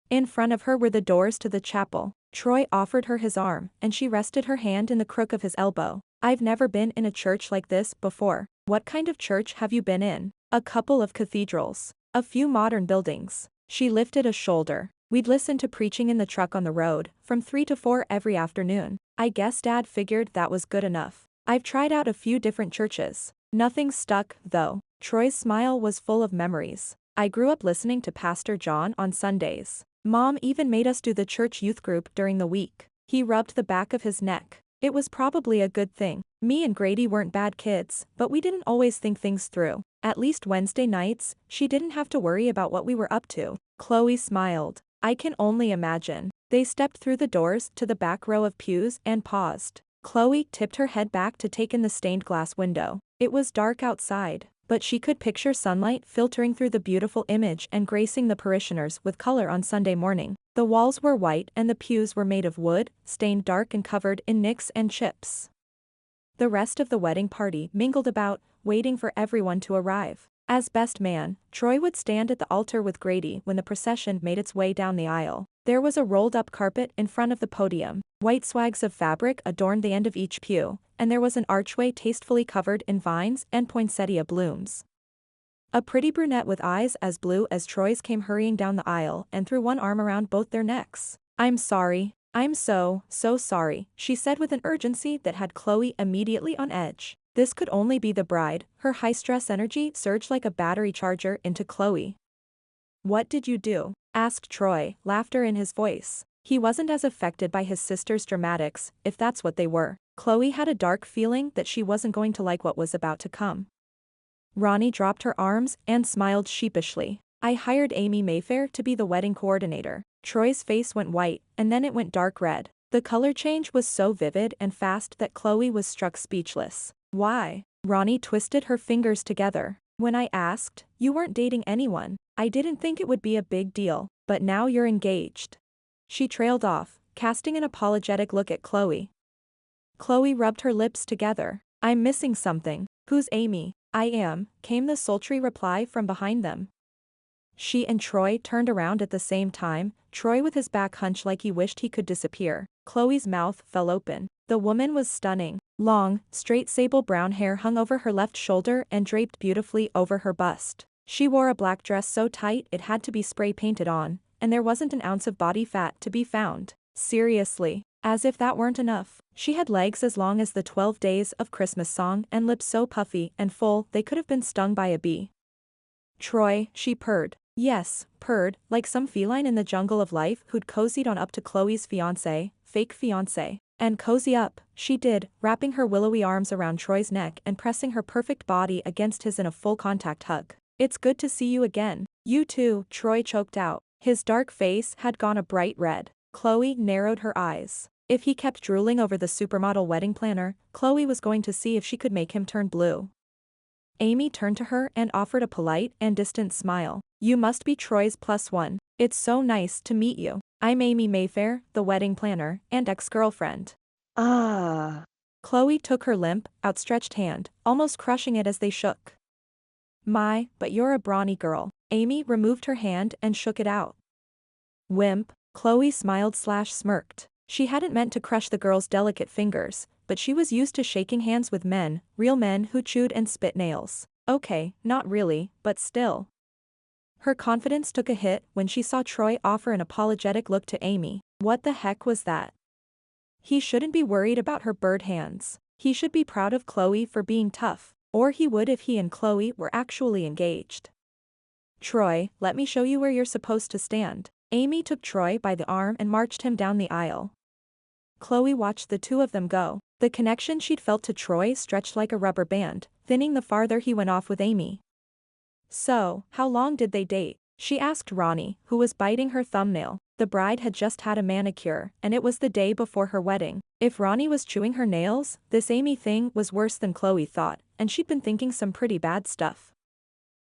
In front of her were the doors to the chapel. Troy offered her his arm, and she rested her hand in the crook of his elbow. "I've never been in a church like this before." "What kind of church have you been in?" "A couple of cathedrals. A few modern buildings." She lifted a shoulder. "We'd listen to preaching in the truck on the road, from 3 to 4 every afternoon. I guess Dad figured that was good enough. I've tried out a few different churches. Nothing stuck, though." Troy's smile was full of memories. "I grew up listening to Pastor John on Sundays. Mom even made us do the church youth group during the week." He rubbed the back of his neck. "It was probably a good thing. Me and Grady weren't bad kids, but we didn't always think things through. At least Wednesday nights, she didn't have to worry about what we were up to." Chloe smiled. "I can only imagine." They stepped through the doors to the back row of pews and paused. Chloe tipped her head back to take in the stained glass window. It was dark outside, but she could picture sunlight filtering through the beautiful image and gracing the parishioners with color on Sunday morning. The walls were white and the pews were made of wood, stained dark and covered in nicks and chips. The rest of the wedding party mingled about, waiting for everyone to arrive. As best man, Troy would stand at the altar with Grady when the procession made its way down the aisle. There was a rolled-up carpet in front of the podium, white swags of fabric adorned the end of each pew, and there was an archway tastefully covered in vines and poinsettia blooms. A pretty brunette with eyes as blue as Troy's came hurrying down the aisle and threw one arm around both their necks. "I'm sorry. I'm so sorry," she said with an urgency that had Chloe immediately on edge. This could only be the bride. Her high-stress energy surged like a battery charger into Chloe. "What did you do?" asked Troy, laughter in his voice. He wasn't as affected by his sister's dramatics, if that's what they were. Chloe had a dark feeling that she wasn't going to like what was about to come. Ronnie dropped her arms and smiled sheepishly. "I hired Amy Mayfair to be the wedding coordinator." Troy's face went white, and then it went dark red. The color change was so vivid and fast that Chloe was struck speechless. "Why?" Ronnie twisted her fingers together. "When I asked, you weren't dating anyone. I didn't think it would be a big deal, but now you're engaged." She trailed off, casting an apologetic look at Chloe. Chloe rubbed her lips together. "I'm missing something. Who's Amy?" "I am," came the sultry reply from behind them. She and Troy turned around at the same time, Troy with his back hunched like he wished he could disappear. Chloe's mouth fell open. The woman was stunning. Long, straight sable brown hair hung over her left shoulder and draped beautifully over her bust. She wore a black dress so tight it had to be spray painted on, and there wasn't an ounce of body fat to be found. Seriously. As if that weren't enough, she had legs as long as the 12 Days of Christmas song and lips so puffy and full they could have been stung by a bee. "Troy," she purred. Yes, purred, like some feline in the jungle of life who'd cozied on up to Chloe's fiancé, fake fiancé. And cozy up, she did, wrapping her willowy arms around Troy's neck and pressing her perfect body against his in a full contact hug. "It's good to see you again." "You too," Troy choked out. His dark face had gone a bright red. Chloe narrowed her eyes. If he kept drooling over the supermodel wedding planner, Chloe was going to see if she could make him turn blue. Amy turned to her and offered a polite and distant smile. "You must be Troy's +1. It's so nice to meet you. I'm Amy Mayfair, the wedding planner, and ex-girlfriend." Ah. Chloe took her limp, outstretched hand, almost crushing it as they shook. "My, but you're a brawny girl." Amy removed her hand and shook it out. "Wimp," Chloe smiled/smirked. She hadn't meant to crush the girl's delicate fingers, but she was used to shaking hands with men, real men who chewed and spit nails. Okay, not really, but still. Her confidence took a hit when she saw Troy offer an apologetic look to Amy. What the heck was that? He shouldn't be worried about her bird hands. He should be proud of Chloe for being tough, or he would if he and Chloe were actually engaged. "Troy, let me show you where you're supposed to stand." Amy took Troy by the arm and marched him down the aisle. Chloe watched the two of them go. The connection she'd felt to Troy stretched like a rubber band, thinning the farther he went off with Amy. "So, how long did they date?" she asked Ronnie, who was biting her thumbnail. The bride had just had a manicure, and it was the day before her wedding. If Ronnie was chewing her nails, this Amy thing was worse than Chloe thought, and she'd been thinking some pretty bad stuff.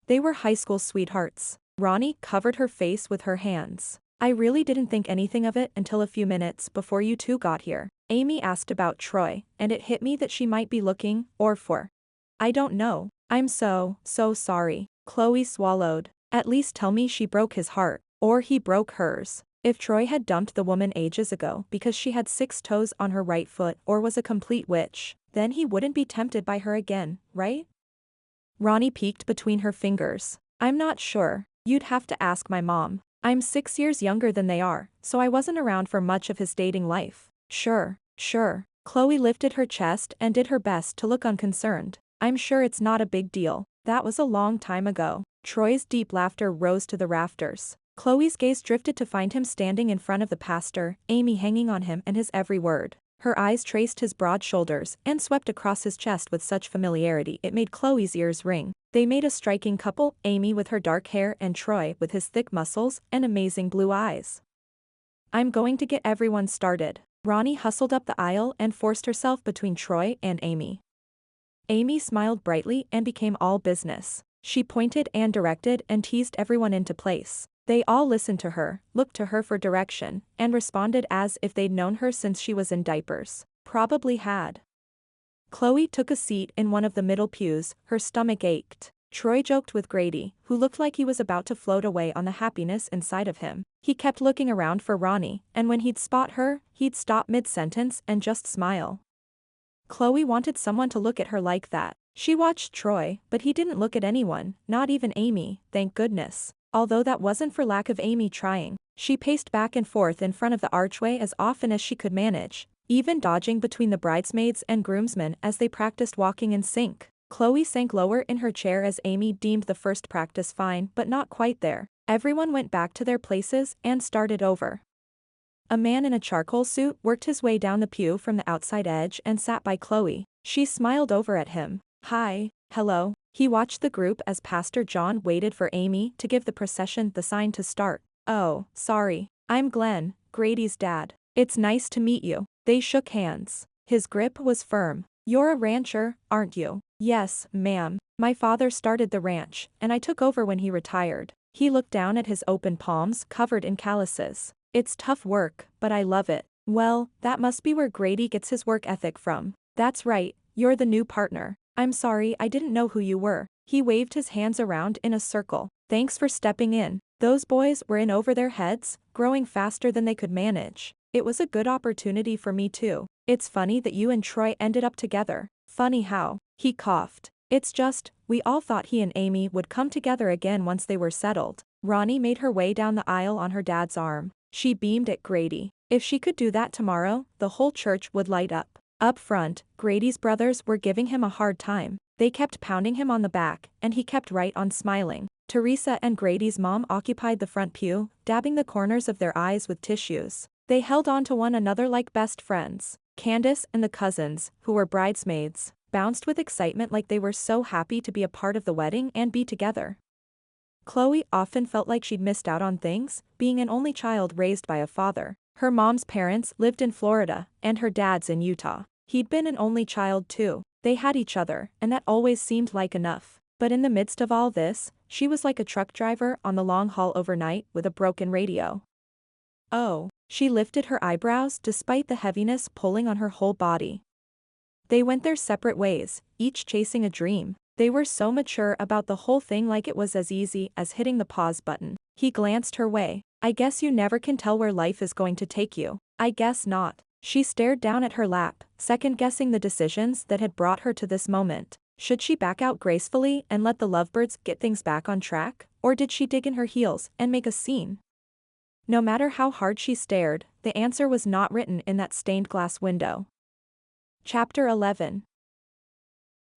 They were high school sweethearts. Ronnie covered her face with her hands. "I really didn't think anything of it until a few minutes before you two got here." Amy asked about Troy, and it hit me that she might be looking, or for. "I don't know. I'm so sorry." Chloe swallowed. "At least tell me she broke his heart, or he broke hers." If Troy had dumped the woman ages ago because she had 6 toes on her right foot or was a complete witch, then he wouldn't be tempted by her again, right? Ronnie peeked between her fingers. "I'm not sure. You'd have to ask my mom. I'm 6 years younger than they are, so I wasn't around for much of his dating life." Sure. Chloe lifted her chest and did her best to look unconcerned. "I'm sure it's not a big deal. That was a long time ago." Troy's deep laughter rose to the rafters. Chloe's gaze drifted to find him standing in front of the pastor, Amy hanging on him and his every word. Her eyes traced his broad shoulders and swept across his chest with such familiarity it made Chloe's ears ring. They made a striking couple, Amy with her dark hair and Troy with his thick muscles and amazing blue eyes. "I'm going to get everyone started." Ronnie hustled up the aisle and forced herself between Troy and Amy. Amy smiled brightly and became all business. She pointed and directed and teased everyone into place. They all listened to her, looked to her for direction, and responded as if they'd known her since she was in diapers. Probably had. Chloe took a seat in one of the middle pews, her stomach ached. Troy joked with Grady, who looked like he was about to float away on the happiness inside of him. He kept looking around for Ronnie, and when he'd spot her, he'd stop mid-sentence and just smile. Chloe wanted someone to look at her like that. She watched Troy, but he didn't look at anyone, not even Amy, thank goodness. Although that wasn't for lack of Amy trying. She paced back and forth in front of the archway as often as she could manage, even dodging between the bridesmaids and groomsmen as they practiced walking in sync. Chloe sank lower in her chair as Amy deemed the first practice fine but not quite there. Everyone went back to their places and started over. A man in a charcoal suit worked his way down the pew from the outside edge and sat by Chloe. She smiled over at him. Hi, hello. He watched the group as Pastor John waited for Amy to give the procession the sign to start. Oh, sorry. I'm Glenn, Grady's dad. It's nice to meet you. They shook hands. His grip was firm. You're a rancher, aren't you? Yes, ma'am. My father started the ranch, and I took over when he retired. He looked down at his open palms covered in calluses. It's tough work, but I love it. Well, that must be where Grady gets his work ethic from. That's right, you're the new partner. I'm sorry I didn't know who you were. He waved his hands around in a circle. Thanks for stepping in. Those boys were in over their heads, growing faster than they could manage. It was a good opportunity for me too. It's funny that you and Troy ended up together. Funny how? He coughed. It's just, we all thought he and Amy would come together again once they were settled. Ronnie made her way down the aisle on her dad's arm. She beamed at Grady. If she could do that tomorrow, the whole church would light up. Up front, Grady's brothers were giving him a hard time. They kept pounding him on the back, and he kept right on smiling. Teresa and Grady's mom occupied the front pew, dabbing the corners of their eyes with tissues. They held on to one another like best friends. Candace and the cousins, who were bridesmaids, bounced with excitement like they were so happy to be a part of the wedding and be together. Chloe often felt like she'd missed out on things, being an only child raised by a father. Her mom's parents lived in Florida, and her dad's in Utah. He'd been an only child too. They had each other, and that always seemed like enough. But in the midst of all this, she was like a truck driver on the long haul overnight with a broken radio. Oh, she lifted her eyebrows despite the heaviness pulling on her whole body. They went their separate ways, each chasing a dream. They were so mature about the whole thing, like it was as easy as hitting the pause button. He glanced her way. I guess you never can tell where life is going to take you. I guess not. She stared down at her lap, second-guessing the decisions that had brought her to this moment. Should she back out gracefully and let the lovebirds get things back on track, or did she dig in her heels and make a scene? No matter how hard she stared, the answer was not written in that stained glass window. Chapter 11.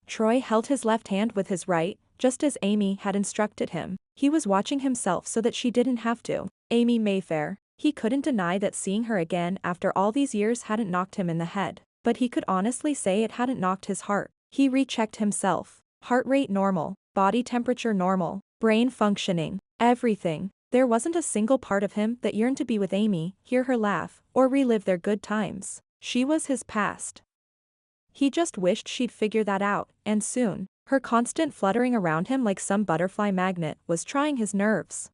Troy held his left hand with his right, just as Amy had instructed him. He was watching himself so that she didn't have to. Amy Mayfair. He couldn't deny that seeing her again after all these years hadn't knocked him in the head. But he could honestly say it hadn't knocked his heart. He rechecked himself. Heart rate normal. Body temperature normal. Brain functioning. Everything. There wasn't a single part of him that yearned to be with Amy, hear her laugh, or relive their good times. She was his past. He just wished she'd figure that out, and soon. Her constant fluttering around him like some butterfly magnet was trying his nerves.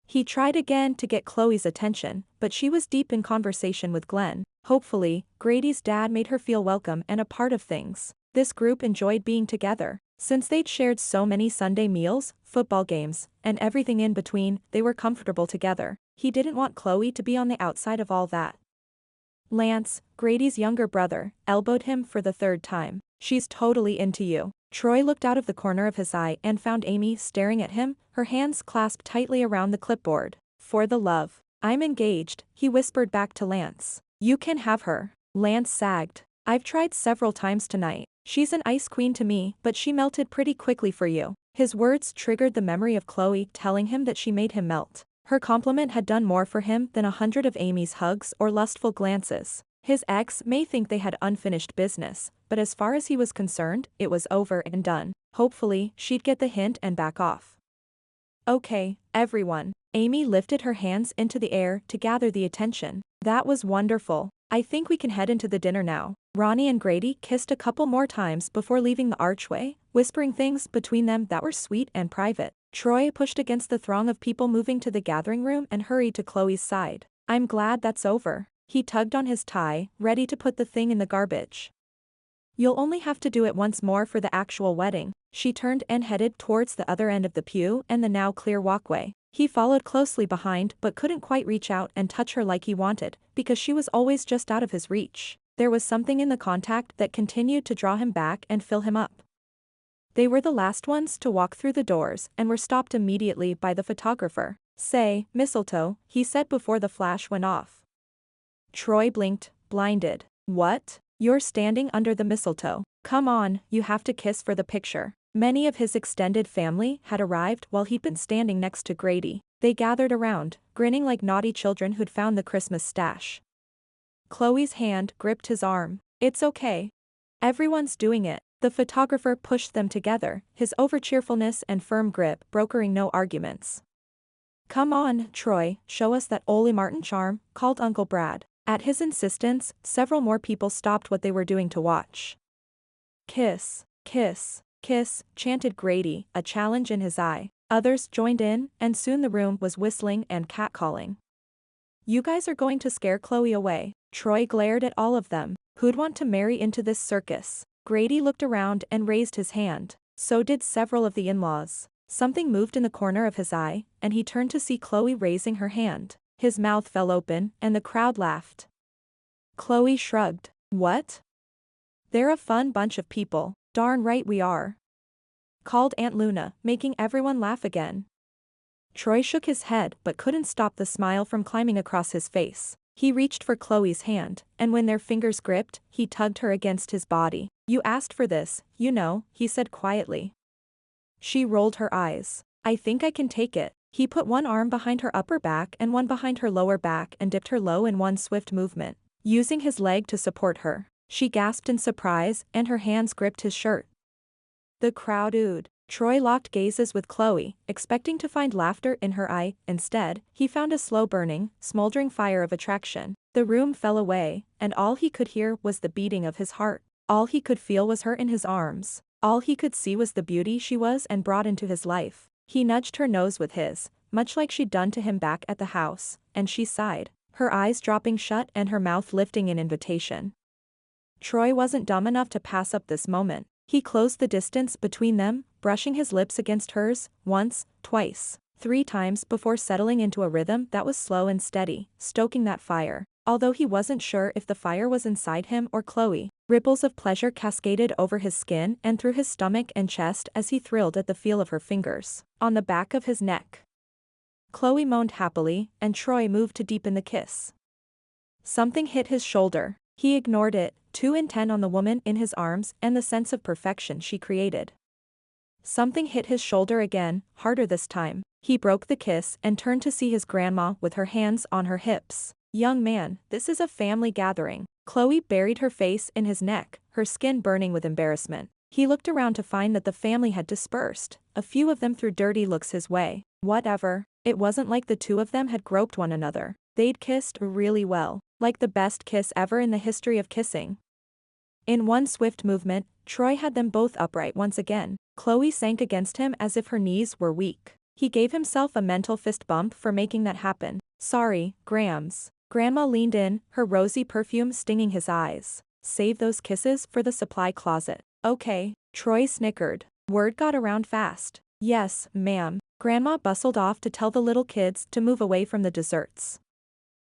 He tried again to get Chloe's attention, but she was deep in conversation with Glenn. Hopefully, Grady's dad made her feel welcome and a part of things. This group enjoyed being together. Since they'd shared so many Sunday meals, football games, and everything in between, they were comfortable together. He didn't want Chloe to be on the outside of all that. Lance, Grady's younger brother, elbowed him for the third time. She's totally into you. Troy looked out of the corner of his eye and found Amy staring at him, her hands clasped tightly around the clipboard. For the love. I'm engaged, he whispered back to Lance. You can have her. Lance sagged. I've tried several times tonight. She's an ice queen to me, but she melted pretty quickly for you. His words triggered the memory of Chloe telling him that she made him melt. Her compliment had done more for him than 100 of Amy's hugs or lustful glances. His ex may think they had unfinished business, but as far as he was concerned, it was over and done. Hopefully, she'd get the hint and back off. Okay, everyone. Amy lifted her hands into the air to gather the attention. That was wonderful. I think we can head into the dinner now. Ronnie and Grady kissed a couple more times before leaving the archway, whispering things between them that were sweet and private. Troy pushed against the throng of people moving to the gathering room and hurried to Chloe's side. I'm glad that's over. He tugged on his tie, ready to put the thing in the garbage. You'll only have to do it once more for the actual wedding. She turned and headed towards the other end of the pew and the now clear walkway. He followed closely behind but couldn't quite reach out and touch her like he wanted, because she was always just out of his reach. There was something in the contact that continued to draw him back and fill him up. They were the last ones to walk through the doors and were stopped immediately by the photographer. Say, mistletoe, he said before the flash went off. Troy blinked, blinded. What? You're standing under the mistletoe. Come on, you have to kiss for the picture. Many of his extended family had arrived while he'd been standing next to Grady. They gathered around, grinning like naughty children who'd found the Christmas stash. Chloe's hand gripped his arm. It's okay. Everyone's doing it. The photographer pushed them together, his overcheerfulness and firm grip brokering no arguments. Come on, Troy, show us that Ole Martin charm, called Uncle Brad. At his insistence, several more people stopped what they were doing to watch. Kiss, kiss, kiss, chanted Grady, a challenge in his eye. Others joined in, and soon the room was whistling and catcalling. You guys are going to scare Chloe away. Troy glared at all of them. Who'd want to marry into this circus? Grady looked around and raised his hand. So did several of the in-laws. Something moved in the corner of his eye, and he turned to see Chloe raising her hand. His mouth fell open, and the crowd laughed. Chloe shrugged. What? They're a fun bunch of people. Darn right we are. Called Aunt Luna, making everyone laugh again. Troy shook his head but couldn't stop the smile from climbing across his face. He reached for Chloe's hand, and when their fingers gripped, he tugged her against his body. You asked for this, you know, he said quietly. She rolled her eyes. I think I can take it. He put one arm behind her upper back and one behind her lower back and dipped her low in one swift movement, using his leg to support her. She gasped in surprise, and her hands gripped his shirt. The crowd oohed. Troy locked gazes with Chloe, expecting to find laughter in her eye. Instead, he found a slow-burning, smoldering fire of attraction. The room fell away, and all he could hear was the beating of his heart. All he could feel was her in his arms. All he could see was the beauty she was and brought into his life. He nudged her nose with his, much like she'd done to him back at the house, and she sighed, her eyes dropping shut and her mouth lifting in invitation. Troy wasn't dumb enough to pass up this moment. He closed the distance between them, brushing his lips against hers, once, twice, 3 times before settling into a rhythm that was slow and steady, stoking that fire. Although he wasn't sure if the fire was inside him or Chloe, ripples of pleasure cascaded over his skin and through his stomach and chest as he thrilled at the feel of her fingers on the back of his neck. Chloe moaned happily, and Troy moved to deepen the kiss. Something hit his shoulder. He ignored it, too intent on the woman in his arms and the sense of perfection she created. Something hit his shoulder again, harder this time. He broke the kiss and turned to see his grandma with her hands on her hips. Young man, this is a family gathering. Chloe buried her face in his neck, her skin burning with embarrassment. He looked around to find that the family had dispersed. A few of them threw dirty looks his way. Whatever. It wasn't like the two of them had groped one another. They'd kissed really well. Like the best kiss ever in the history of kissing. In one swift movement, Troy had them both upright once again. Chloe sank against him as if her knees were weak. He gave himself a mental fist bump for making that happen. Sorry, Grams. Grandma leaned in, her rosy perfume stinging his eyes. Save those kisses for the supply closet. Okay. Troy snickered. Word got around fast. Yes, ma'am. Grandma bustled off to tell the little kids to move away from the desserts.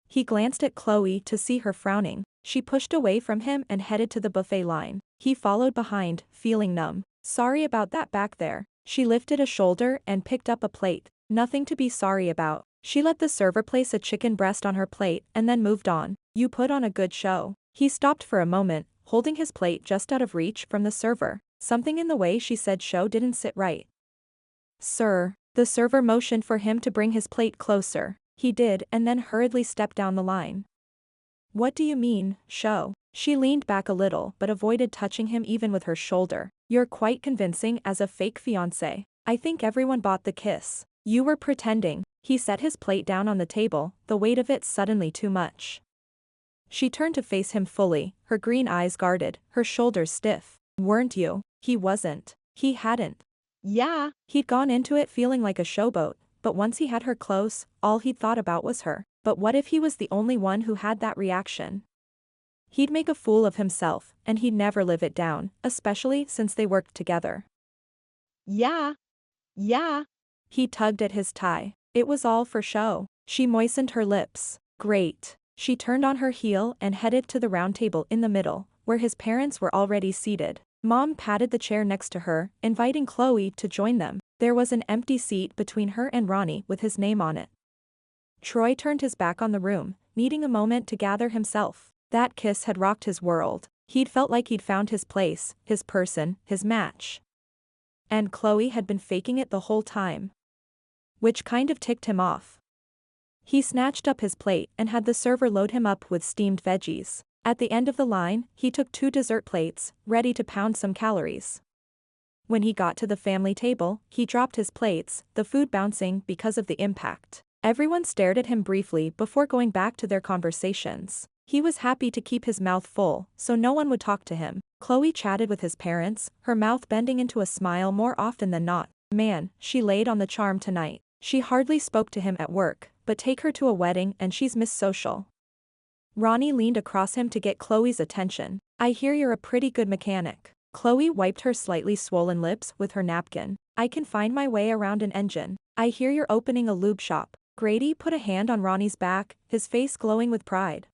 He glanced at Chloe to see her frowning. She pushed away from him and headed to the buffet line. He followed behind, feeling numb. Sorry about that back there. She lifted a shoulder and picked up a plate. Nothing to be sorry about. She let the server place a chicken breast on her plate and then moved on. You put on a good show. He stopped for a moment, holding his plate just out of reach from the server. Something in the way she said show didn't sit right. Sir. The server motioned for him to bring his plate closer. He did and then hurriedly stepped down the line. What do you mean, show? She leaned back a little but avoided touching him even with her shoulder. You're quite convincing as a fake fiancé. I think everyone bought the kiss. You were pretending. He set his plate down on the table, the weight of it suddenly too much. She turned to face him fully, her green eyes guarded, her shoulders stiff. Weren't you? He wasn't. He hadn't. Yeah. He'd gone into it feeling like a showboat, but once he had her close, all he'd thought about was her. But what if he was the only one who had that reaction? He'd make a fool of himself, and he'd never live it down, especially since they worked together. Yeah. Yeah. He tugged at his tie. It was all for show. She moistened her lips. Great. She turned on her heel and headed to the round table in the middle, where his parents were already seated. Mom patted the chair next to her, inviting Chloe to join them. There was an empty seat between her and Ronnie with his name on it. Troy turned his back on the room, needing a moment to gather himself. That kiss had rocked his world. He'd felt like he'd found his place, his person, his match. And Chloe had been faking it the whole time. Which kind of ticked him off. He snatched up his plate and had the server load him up with steamed veggies. At the end of the line, he took 2 dessert plates, ready to pound some calories. When he got to the family table, he dropped his plates, the food bouncing because of the impact. Everyone stared at him briefly before going back to their conversations. He was happy to keep his mouth full, so no one would talk to him. Chloe chatted with his parents, her mouth bending into a smile more often than not. Man, she laid on the charm tonight. She hardly spoke to him at work, but take her to a wedding and she's Miss Social. Ronnie leaned across him to get Chloe's attention. I hear you're a pretty good mechanic. Chloe wiped her slightly swollen lips with her napkin. I can find my way around an engine. I hear you're opening a lube shop. Grady put a hand on Ronnie's back, his face glowing with pride.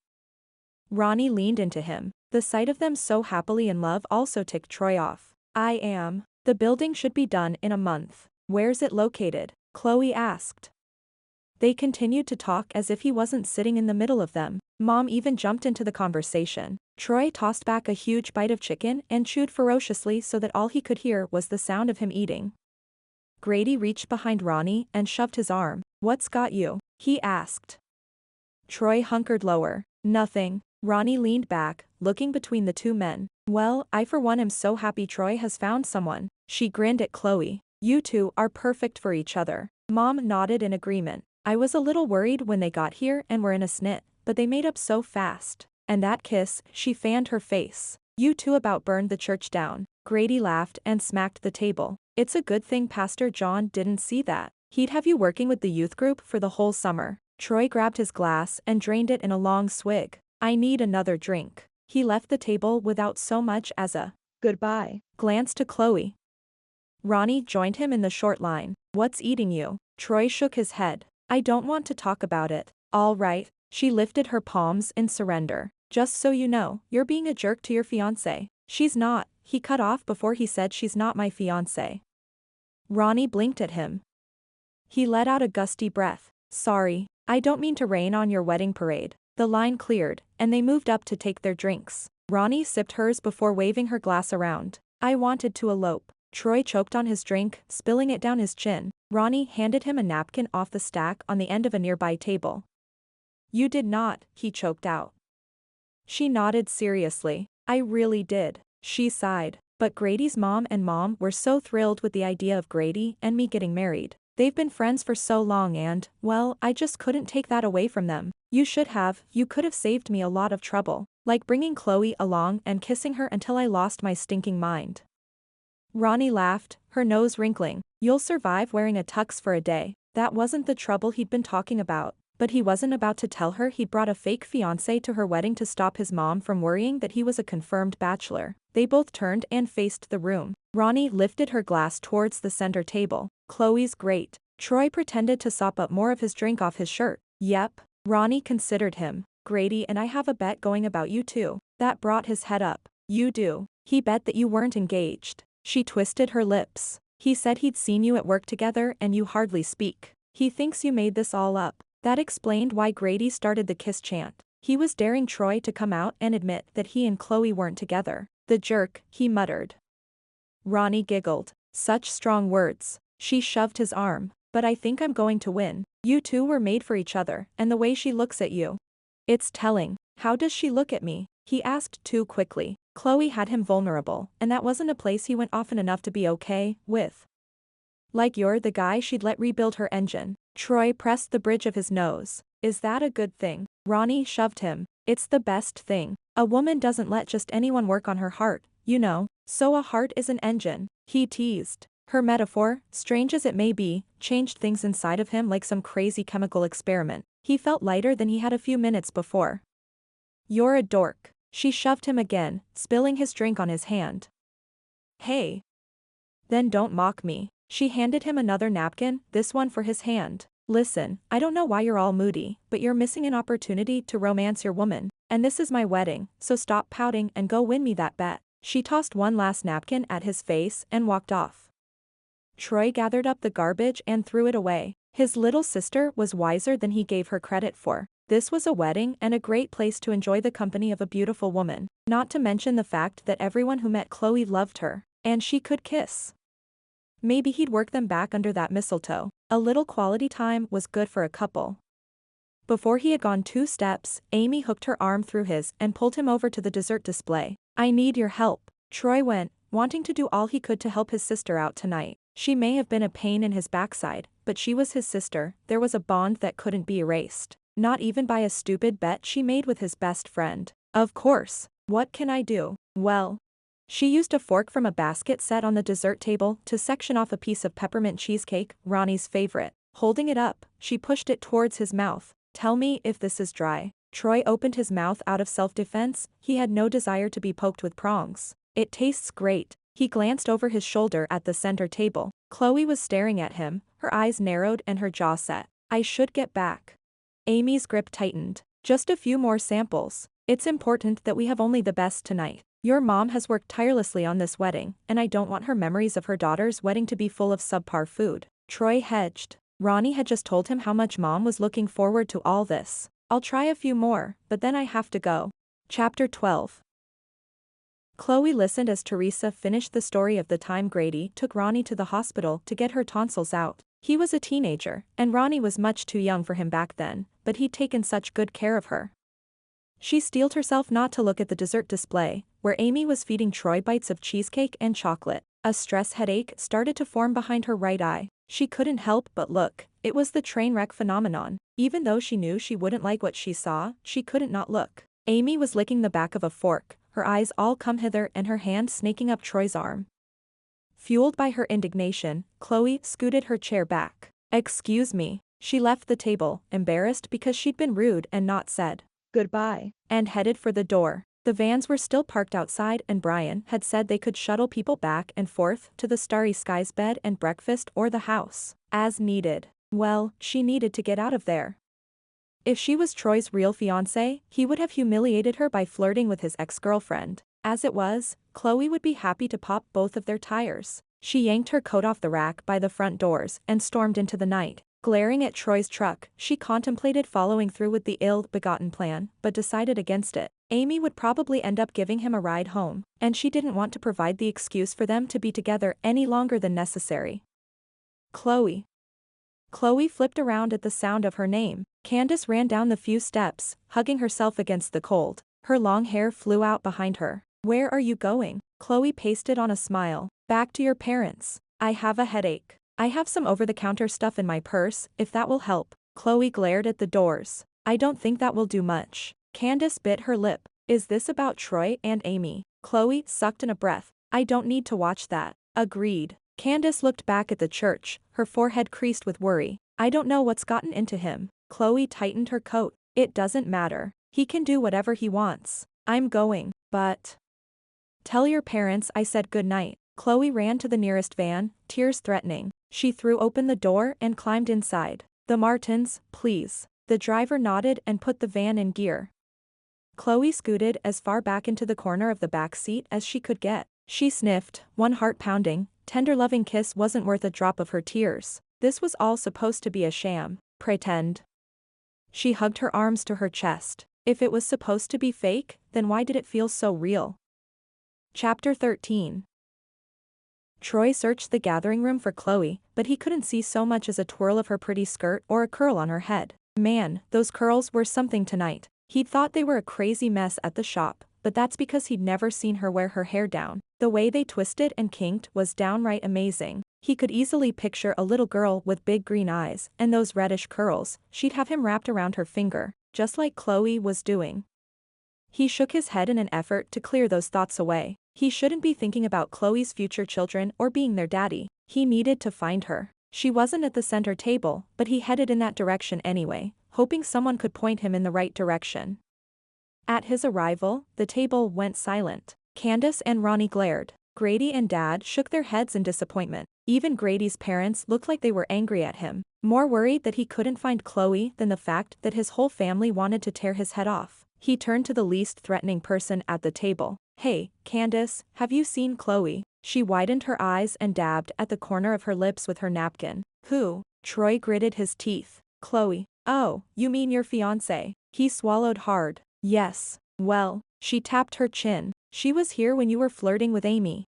Ronnie leaned into him. The sight of them so happily in love also ticked Troy off. I am. The building should be done in a month. Where's it located? Chloe asked. They continued to talk as if he wasn't sitting in the middle of them. Mom even jumped into the conversation. Troy tossed back a huge bite of chicken and chewed ferociously so that all he could hear was the sound of him eating. Grady reached behind Ronnie and shoved his arm. What's got you? He asked. Troy hunkered lower. Nothing. Ronnie leaned back, looking between the two men. Well, I for one am so happy Troy has found someone. She grinned at Chloe. You two are perfect for each other. Mom nodded in agreement. I was a little worried when they got here and were in a snit, but they made up so fast. And that kiss, she fanned her face. You two about burned the church down. Grady laughed and smacked the table. It's a good thing Pastor John didn't see that. He'd have you working with the youth group for the whole summer. Troy grabbed his glass and drained it in a long swig. I need another drink. He left the table without so much as a Goodbye. glance to Chloe. Ronnie joined him in the short line. What's eating you? Troy shook his head. I don't want to talk about it. All right. She lifted her palms in surrender. Just so you know, you're being a jerk to your fiancé. She's not. He cut off before he said she's not my fiancé. Ronnie blinked at him. He let out a gusty breath. Sorry, I don't mean to rain on your wedding parade. The line cleared, and they moved up to take their drinks. Ronnie sipped hers before waving her glass around. I wanted to elope. Troy choked on his drink, spilling it down his chin. Ronnie handed him a napkin off the stack on the end of a nearby table. You did not, he choked out. She nodded seriously. I really did. She sighed. But Grady's mom and mom were so thrilled with the idea of Grady and me getting married. They've been friends for so long and, well, I just couldn't take that away from them. You should have, you could have saved me a lot of trouble. Like bringing Chloe along and kissing her until I lost my stinking mind. Ronnie laughed, her nose wrinkling. You'll survive wearing a tux for a day. That wasn't the trouble he'd been talking about. But he wasn't about to tell her he'd brought a fake fiancé to her wedding to stop his mom from worrying that he was a confirmed bachelor. They both turned and faced the room. Ronnie lifted her glass towards the center table. Chloe's great. Troy pretended to sop up more of his drink off his shirt. Yep. Ronnie considered him. Grady and I have a bet going about you too. That brought his head up. You do. He bet that you weren't engaged. She twisted her lips. He said he'd seen you at work together and you hardly speak. He thinks you made this all up. That explained why Grady started the kiss chant. He was daring Troy to come out and admit that he and Chloe weren't together. The jerk, he muttered. Ronnie giggled. Such strong words. She shoved his arm. But I think I'm going to win. You two were made for each other, and the way she looks at you. It's telling. How does she look at me? He asked too quickly. Chloe had him vulnerable, and that wasn't a place he went often enough to be okay with. Like you're the guy she'd let rebuild her engine. Troy pressed the bridge of his nose. Is that a good thing? Ronnie shoved him. It's the best thing. A woman doesn't let just anyone work on her heart, you know. So a heart is an engine, he teased. Her metaphor, strange as it may be, changed things inside of him like some crazy chemical experiment. He felt lighter than he had a few minutes before. You're a dork. She shoved him again, spilling his drink on his hand. Hey. Then don't mock me. She handed him another napkin, this one for his hand. Listen, I don't know why you're all moody, but you're missing an opportunity to romance your woman. And this is my wedding, so stop pouting and go win me that bet. She tossed one last napkin at his face and walked off. Troy gathered up the garbage and threw it away. His little sister was wiser than he gave her credit for. This was a wedding and a great place to enjoy the company of a beautiful woman, not to mention the fact that everyone who met Chloe loved her, and she could kiss. Maybe he'd work them back under that mistletoe. A little quality time was good for a couple. Before he had gone 2 steps, Amy hooked her arm through his and pulled him over to the dessert display. I need your help. Troy went, wanting to do all he could to help his sister out tonight. She may have been a pain in his backside, but she was his sister. There was a bond that couldn't be erased. Not even by a stupid bet she made with his best friend. Of course. What can I do? Well. She used a fork from a basket set on the dessert table to section off a piece of peppermint cheesecake, Ronnie's favorite. Holding it up, she pushed it towards his mouth. Tell me if this is dry. Troy opened his mouth out of self-defense. He had no desire to be poked with prongs. It tastes great. He glanced over his shoulder at the center table. Chloe was staring at him, her eyes narrowed and her jaw set. I should get back. Amy's grip tightened. Just a few more samples. It's important that we have only the best tonight. Your mom has worked tirelessly on this wedding, and I don't want her memories of her daughter's wedding to be full of subpar food. Troy hedged. Ronnie had just told him how much mom was looking forward to all this. I'll try a few more, but then I have to go. Chapter 12. Chloe listened as Teresa finished the story of the time Grady took Ronnie to the hospital to get her tonsils out. He was a teenager, and Ronnie was much too young for him back then, but he'd taken such good care of her. She steeled herself not to look at the dessert display, where Amy was feeding Troy bites of cheesecake and chocolate. A stress headache started to form behind her right eye. She couldn't help but look. It was the train wreck phenomenon. Even though she knew she wouldn't like what she saw, she couldn't not look. Amy was licking the back of a fork, her eyes all come hither and her hand snaking up Troy's arm. Fueled by her indignation, Chloe scooted her chair back. Excuse me. She left the table, embarrassed because she'd been rude and not said Goodbye. and headed for the door. The vans were still parked outside and Brian had said they could shuttle people back and forth to the Starry Skies bed and breakfast or the house, as needed. Well, she needed to get out of there. If she was Troy's real fiancé, he would have humiliated her by flirting with his ex-girlfriend. As it was, Chloe would be happy to pop both of their tires. She yanked her coat off the rack by the front doors and stormed into the night. Glaring at Troy's truck, she contemplated following through with the ill-begotten plan, but decided against it. Amy would probably end up giving him a ride home, and she didn't want to provide the excuse for them to be together any longer than necessary. Chloe. Chloe flipped around at the sound of her name. Candace ran down the few steps, hugging herself against the cold. Her long hair flew out behind her. Where are you going? Chloe pasted on a smile. Back to your parents. I have a headache. I have some over-the-counter stuff in my purse, if that will help. Chloe glared at the doors. I don't think that will do much. Candace bit her lip. Is this about Troy and Amy? Chloe sucked in a breath. I don't need to watch that. Agreed. Candace looked back at the church, her forehead creased with worry. I don't know what's gotten into him. Chloe tightened her coat. It doesn't matter. He can do whatever he wants. I'm going, but... Tell your parents I said goodnight. Chloe ran to the nearest van, tears threatening. She threw open the door and climbed inside. The Martins, please. The driver nodded and put the van in gear. Chloe scooted as far back into the corner of the back seat as she could get. She sniffed, one heart pounding. Tender loving kiss wasn't worth a drop of her tears. This was all supposed to be a sham. Pretend. She hugged her arms to her chest. If it was supposed to be fake, then why did it feel so real? Chapter 13. Troy searched the gathering room for Chloe, but he couldn't see so much as a twirl of her pretty skirt or a curl on her head. Man, those curls were something tonight. He'd thought they were a crazy mess at the shop, but that's because he'd never seen her wear her hair down. The way they twisted and kinked was downright amazing. He could easily picture a little girl with big green eyes and those reddish curls. She'd have him wrapped around her finger, just like Chloe was doing. He shook his head in an effort to clear those thoughts away. He shouldn't be thinking about Chloe's future children or being their daddy. He needed to find her. She wasn't at the center table, but he headed in that direction anyway, hoping someone could point him in the right direction. At his arrival, the table went silent. Candace and Ronnie glared. Grady and Dad shook their heads in disappointment. Even Grady's parents looked like they were angry at him, more worried that he couldn't find Chloe than the fact that his whole family wanted to tear his head off. He turned to the least threatening person at the table. "Hey, Candace, have you seen Chloe?" She widened her eyes and dabbed at the corner of her lips with her napkin. "Who?" Troy gritted his teeth. "Chloe." "Oh, you mean your fiancé?" He swallowed hard. "Yes." "Well." She tapped her chin. "She was here when you were flirting with Amy."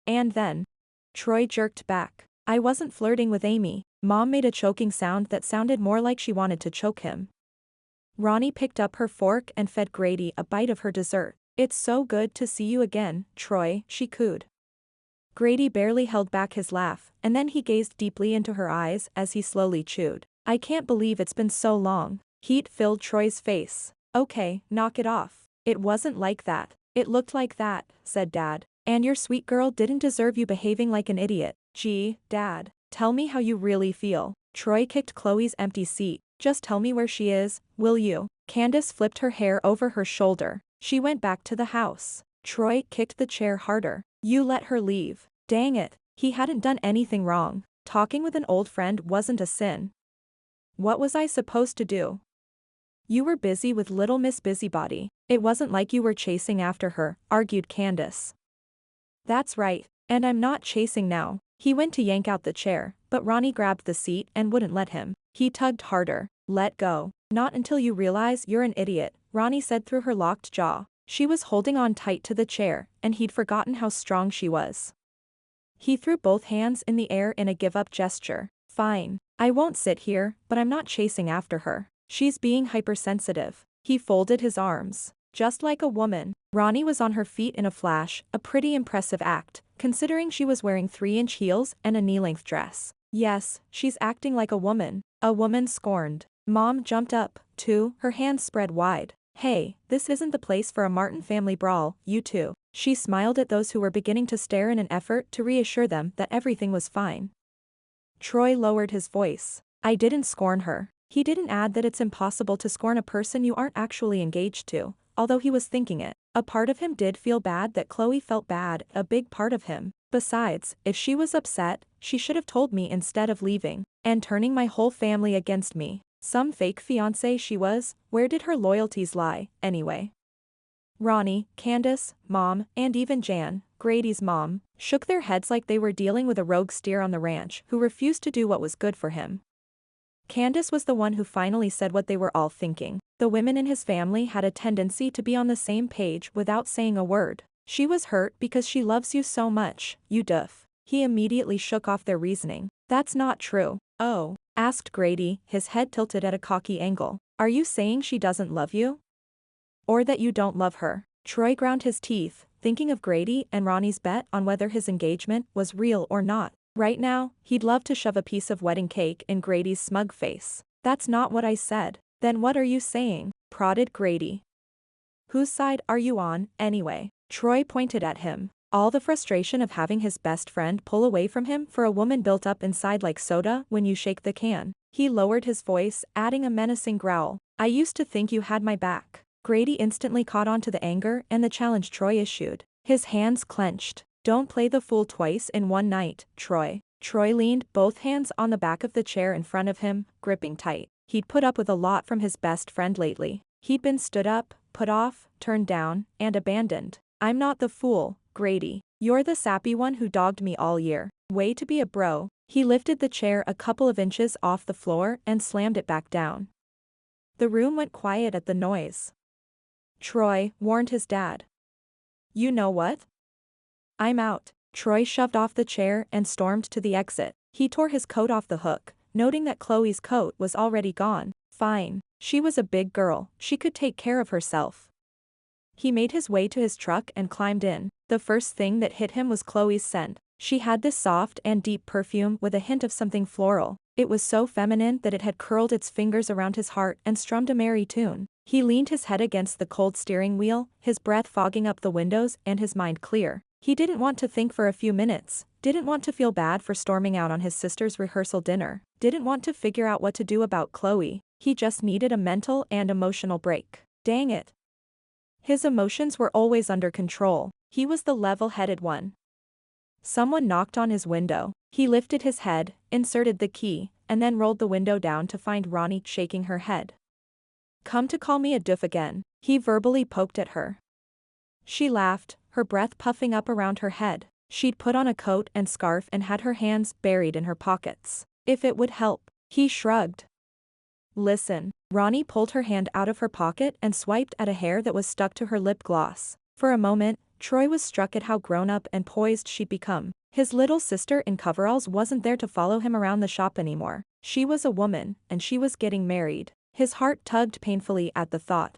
"And then?" Troy jerked back. "I wasn't flirting with Amy." Mom made a choking sound that sounded more like she wanted to choke him. Ronnie picked up her fork and fed Grady a bite of her dessert. "It's so good to see you again, Troy," she cooed. Grady barely held back his laugh, and then he gazed deeply into her eyes as he slowly chewed. "I can't believe it's been so long." Heat filled Troy's face. "Okay, knock it off. It wasn't like that." "It looked like that," said Dad. "And your sweet girl didn't deserve you behaving like an idiot." "Gee, Dad, tell me how you really feel." Troy kicked Chloe's empty seat. "Just tell me where she is, will you?" Candace flipped her hair over her shoulder. "She went back to the house." Troy kicked the chair harder. "You let her leave." Dang it, he hadn't done anything wrong. Talking with an old friend wasn't a sin. "What was I supposed to do?" "You were busy with little Miss Busybody. It wasn't like you were chasing after her," argued Candace. "That's right, and I'm not chasing now." He went to yank out the chair, but Ronnie grabbed the seat and wouldn't let him. He tugged harder. "Let go." "Not until you realize you're an idiot," Ronnie said through her locked jaw. She was holding on tight to the chair, and he'd forgotten how strong she was. He threw both hands in the air in a give-up gesture. "Fine. I won't sit here, but I'm not chasing after her. She's being hypersensitive." He folded his arms. "Just like a woman." Ronnie was on her feet in a flash, a pretty impressive act, considering she was wearing 3-inch heels and a knee-length dress. "Yes, she's acting like a woman." A woman scorned. Mom jumped up, too, her hands spread wide. "Hey, this isn't the place for a Martin family brawl, you two." She smiled at those who were beginning to stare in an effort to reassure them that everything was fine. Troy lowered his voice. "I didn't scorn her." He didn't add that it's impossible to scorn a person you aren't actually engaged to, although he was thinking it. A part of him did feel bad that Chloe felt bad, a big part of him. Besides, if she was upset, she should have told me instead of leaving, and turning my whole family against me. Some fake fiancé she was. Where did her loyalties lie, anyway? Ronnie, Candace, Mom, and even Jan, Grady's mom, shook their heads like they were dealing with a rogue steer on the ranch who refused to do what was good for him. Candace was the one who finally said what they were all thinking. The women in his family had a tendency to be on the same page without saying a word. "She was hurt because she loves you so much, you doof." He immediately shook off their reasoning. "That's not true." "Oh?" asked Grady, his head tilted at a cocky angle. "Are you saying she doesn't love you? Or that you don't love her?" Troy ground his teeth, thinking of Grady and Ronnie's bet on whether his engagement was real or not. Right now, he'd love to shove a piece of wedding cake in Grady's smug face. "That's not what I said." "Then what are you saying?" prodded Grady. "Whose side are you on, anyway?" Troy pointed at him. All the frustration of having his best friend pull away from him for a woman built up inside like soda when you shake the can. He lowered his voice, adding a menacing growl. "I used to think you had my back." Grady instantly caught on to the anger and the challenge Troy issued. His hands clenched. "Don't play the fool twice in one night, Troy." Troy leaned both hands on the back of the chair in front of him, gripping tight. He'd put up with a lot from his best friend lately. He'd been stood up, put off, turned down, and abandoned. "I'm not the fool, Grady. You're the sappy one who dogged me all year. Way to be a bro." He lifted the chair a couple of inches off the floor and slammed it back down. The room went quiet at the noise. Troy warned his dad. "You know what? I'm out." Troy shoved off the chair and stormed to the exit. He tore his coat off the hook, noting that Chloe's coat was already gone. Fine. She was a big girl. She could take care of herself. He made his way to his truck and climbed in. The first thing that hit him was Chloe's scent. She had this soft and deep perfume with a hint of something floral. It was so feminine that it had curled its fingers around his heart and strummed a merry tune. He leaned his head against the cold steering wheel, his breath fogging up the windows and his mind clear. He didn't want to think for a few minutes, didn't want to feel bad for storming out on his sister's rehearsal dinner, didn't want to figure out what to do about Chloe. He just needed a mental and emotional break. Dang it. His emotions were always under control. He was the level-headed one. Someone knocked on his window. He lifted his head, inserted the key, and then rolled the window down to find Ronnie shaking her head. Come to call me a doof again. He verbally poked at her. She laughed, her breath puffing up around her head. She'd put on a coat and scarf and had her hands buried in her pockets. If it would help. He shrugged. Listen. Ronnie pulled her hand out of her pocket and swiped at a hair that was stuck to her lip gloss. For a moment, Troy was struck at how grown-up and poised she'd become. His little sister in coveralls wasn't there to follow him around the shop anymore. She was a woman, and she was getting married. His heart tugged painfully at the thought.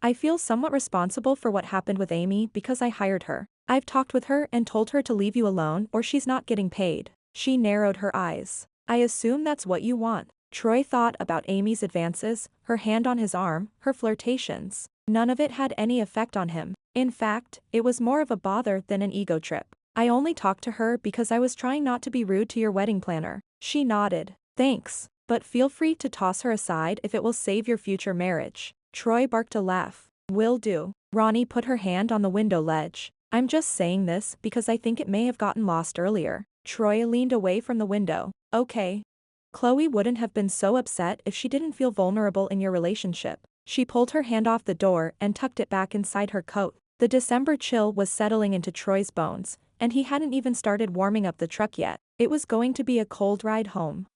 I feel somewhat responsible for what happened with Amy because I hired her. I've talked with her and told her to leave you alone or she's not getting paid. She narrowed her eyes. I assume that's what you want. Troy thought about Amy's advances, her hand on his arm, her flirtations. None of it had any effect on him. In fact, it was more of a bother than an ego trip. I only talked to her because I was trying not to be rude to your wedding planner. She nodded. Thanks, but feel free to toss her aside if it will save your future marriage. Troy barked a laugh. Will do. Ronnie put her hand on the window ledge. I'm just saying this because I think it may have gotten lost earlier. Troy leaned away from the window. Okay. Chloe wouldn't have been so upset if she didn't feel vulnerable in your relationship. She pulled her hand off the door and tucked it back inside her coat. The December chill was settling into Troy's bones, and he hadn't even started warming up the truck yet. It was going to be a cold ride home.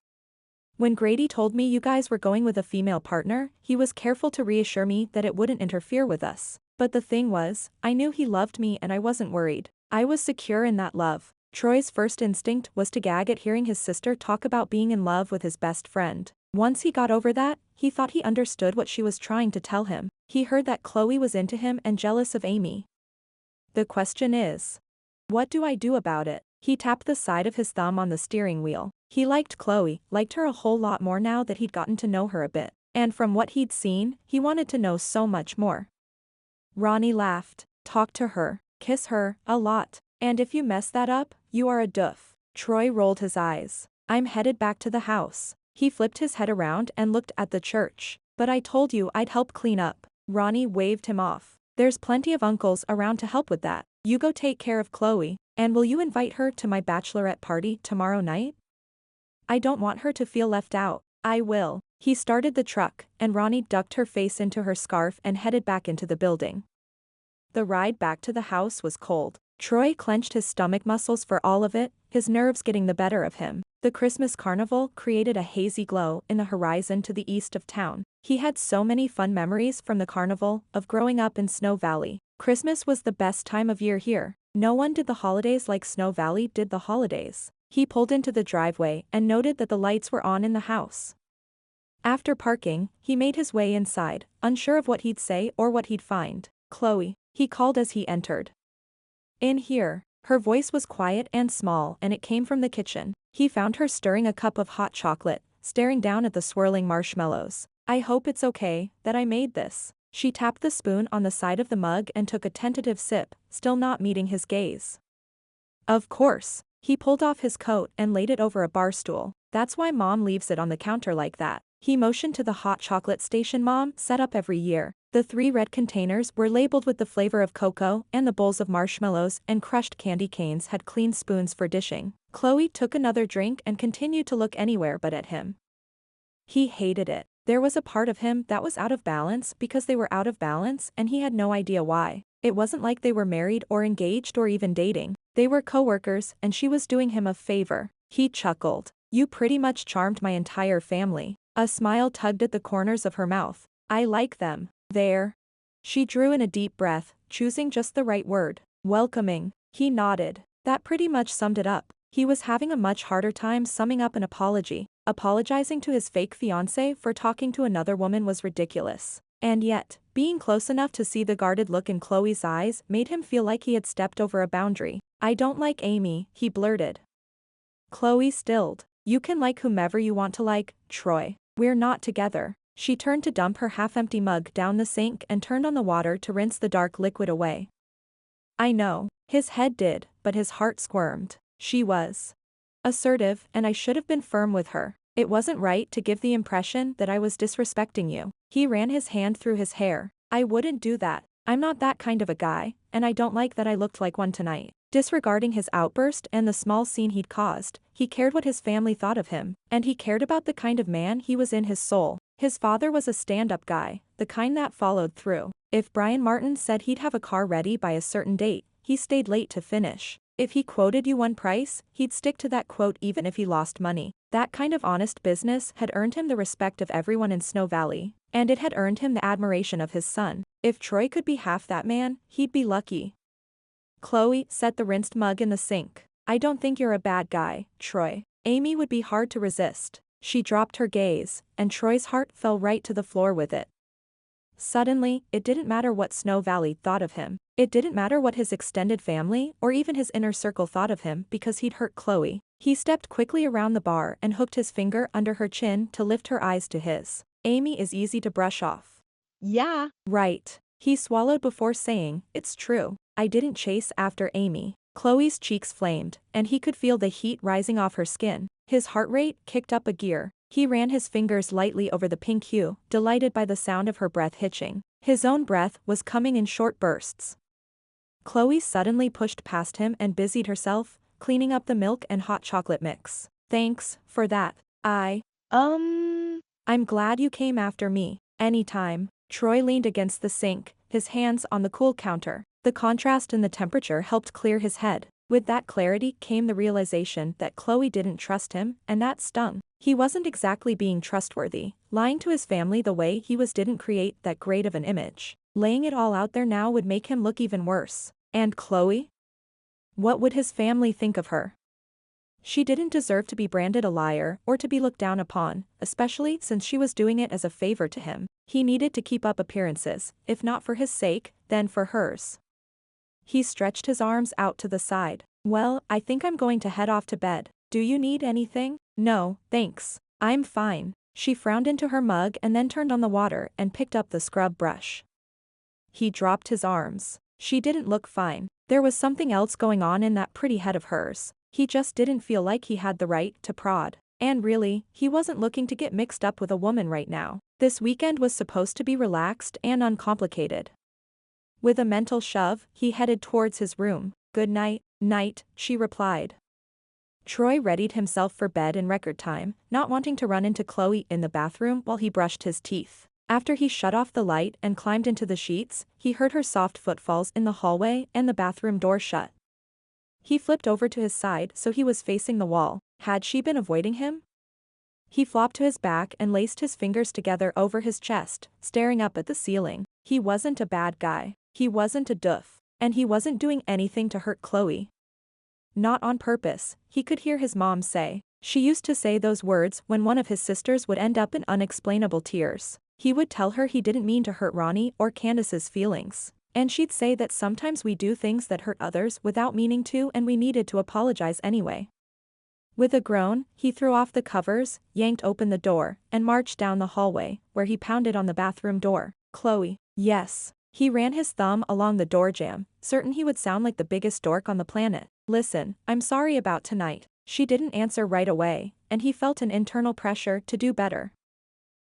When Grady told me you guys were going with a female partner, he was careful to reassure me that it wouldn't interfere with us. But the thing was, I knew he loved me and I wasn't worried. I was secure in that love. Troy's first instinct was to gag at hearing his sister talk about being in love with his best friend. Once he got over that, he thought he understood what she was trying to tell him. He heard that Chloe was into him and jealous of Amy. The question is, what do I do about it? He tapped the side of his thumb on the steering wheel. He liked Chloe, liked her a whole lot more now that he'd gotten to know her a bit. And from what he'd seen, he wanted to know so much more. Ronnie laughed. Talk to her. Kiss her, a lot. And if you mess that up, you are a doof. Troy rolled his eyes. I'm headed back to the house. He flipped his head around and looked at the church. But I told you I'd help clean up. Ronnie waved him off. There's plenty of uncles around to help with that. You go take care of Chloe. And will you invite her to my bachelorette party tomorrow night? I don't want her to feel left out. I will. He started the truck, and Ronnie ducked her face into her scarf and headed back into the building. The ride back to the house was cold. Troy clenched his stomach muscles for all of it, his nerves getting the better of him. The Christmas carnival created a hazy glow in the horizon to the east of town. He had so many fun memories from the carnival, of growing up in Snow Valley. Christmas was the best time of year here. No one did the holidays like Snow Valley did the holidays. He pulled into the driveway and noted that the lights were on in the house. After parking, he made his way inside, unsure of what he'd say or what he'd find. Chloe, he called as he entered. In here. Her voice was quiet and small and it came from the kitchen. He found her stirring a cup of hot chocolate, staring down at the swirling marshmallows. I hope it's okay that I made this. She tapped the spoon on the side of the mug and took a tentative sip, still not meeting his gaze. Of course. He pulled off his coat and laid it over a bar stool. That's why Mom leaves it on the counter like that. He motioned to the hot chocolate station Mom set up every year. The 3 red containers were labeled with the flavor of cocoa, and the bowls of marshmallows and crushed candy canes had clean spoons for dishing. Chloe took another drink and continued to look anywhere but at him. He hated it. There was a part of him that was out of balance because they were out of balance and he had no idea why. It wasn't like they were married or engaged or even dating. They were co-workers and she was doing him a favor. He chuckled. You pretty much charmed my entire family. A smile tugged at the corners of her mouth. I like them. There. She drew in a deep breath, choosing just the right word. Welcoming. He nodded. That pretty much summed it up. He was having a much harder time summing up an apology. Apologizing to his fake fiancé for talking to another woman was ridiculous. And yet, being close enough to see the guarded look in Chloe's eyes made him feel like he had stepped over a boundary. I don't like Amy, he blurted. Chloe stilled. You can like whomever you want to like, Troy. We're not together. She turned to dump her half-empty mug down the sink and turned on the water to rinse the dark liquid away. I know. His head did, but his heart squirmed. She was assertive, and I should have been firm with her. It wasn't right to give the impression that I was disrespecting you. He ran his hand through his hair. I wouldn't do that. I'm not that kind of a guy, and I don't like that I looked like one tonight. Disregarding his outburst and the small scene he'd caused, he cared what his family thought of him, and he cared about the kind of man he was in his soul. His father was a stand-up guy, the kind that followed through. If Brian Martin said he'd have a car ready by a certain date, he stayed late to finish. If he quoted you one price, he'd stick to that quote even if he lost money. That kind of honest business had earned him the respect of everyone in Snow Valley, and it had earned him the admiration of his son. If Troy could be half that man, he'd be lucky. Chloe set the rinsed mug in the sink. I don't think you're a bad guy, Troy. Amy would be hard to resist. She dropped her gaze, and Troy's heart fell right to the floor with it. Suddenly, it didn't matter what Snow Valley thought of him. It didn't matter what his extended family or even his inner circle thought of him because he'd hurt Chloe. He stepped quickly around the bar and hooked his finger under her chin to lift her eyes to his. Amy is easy to brush off. Yeah. Right. He swallowed before saying, it's true. I didn't chase after Amy. Chloe's cheeks flamed, and he could feel the heat rising off her skin. His heart rate kicked up a gear. He ran his fingers lightly over the pink hue, delighted by the sound of her breath hitching. His own breath was coming in short bursts. Chloe suddenly pushed past him and busied herself, cleaning up the milk and hot chocolate mix. Thanks for that. I'm glad you came after me. Anytime. Troy leaned against the sink, his hands on the cool counter. The contrast in the temperature helped clear his head. With that clarity came the realization that Chloe didn't trust him, and that stung. He wasn't exactly being trustworthy. Lying to his family the way he was didn't create that great of an image. Laying it all out there now would make him look even worse. And Chloe? What would his family think of her? She didn't deserve to be branded a liar or to be looked down upon, especially since she was doing it as a favor to him. He needed to keep up appearances, if not for his sake, then for hers. He stretched his arms out to the side. Well, I think I'm going to head off to bed. Do you need anything? No, thanks. I'm fine. She frowned into her mug and then turned on the water and picked up the scrub brush. He dropped his arms. She didn't look fine. There was something else going on in that pretty head of hers. He just didn't feel like he had the right to prod. And really, he wasn't looking to get mixed up with a woman right now. This weekend was supposed to be relaxed and uncomplicated. With a mental shove, he headed towards his room. Good night, she replied. Troy readied himself for bed in record time, not wanting to run into Chloe in the bathroom while he brushed his teeth. After he shut off the light and climbed into the sheets, he heard her soft footfalls in the hallway and the bathroom door shut. He flipped over to his side so he was facing the wall. Had she been avoiding him? He flopped to his back and laced his fingers together over his chest, staring up at the ceiling. He wasn't a bad guy. He wasn't a doof. And he wasn't doing anything to hurt Chloe. Not on purpose, he could hear his mom say. She used to say those words when one of his sisters would end up in unexplainable tears. He would tell her he didn't mean to hurt Ronnie or Candace's feelings. And she'd say that sometimes we do things that hurt others without meaning to and we needed to apologize anyway. With a groan, he threw off the covers, yanked open the door, and marched down the hallway, where he pounded on the bathroom door. Chloe. Yes. He ran his thumb along the door jamb, certain he would sound like the biggest dork on the planet. Listen, I'm sorry about tonight. She didn't answer right away, and he felt an internal pressure to do better.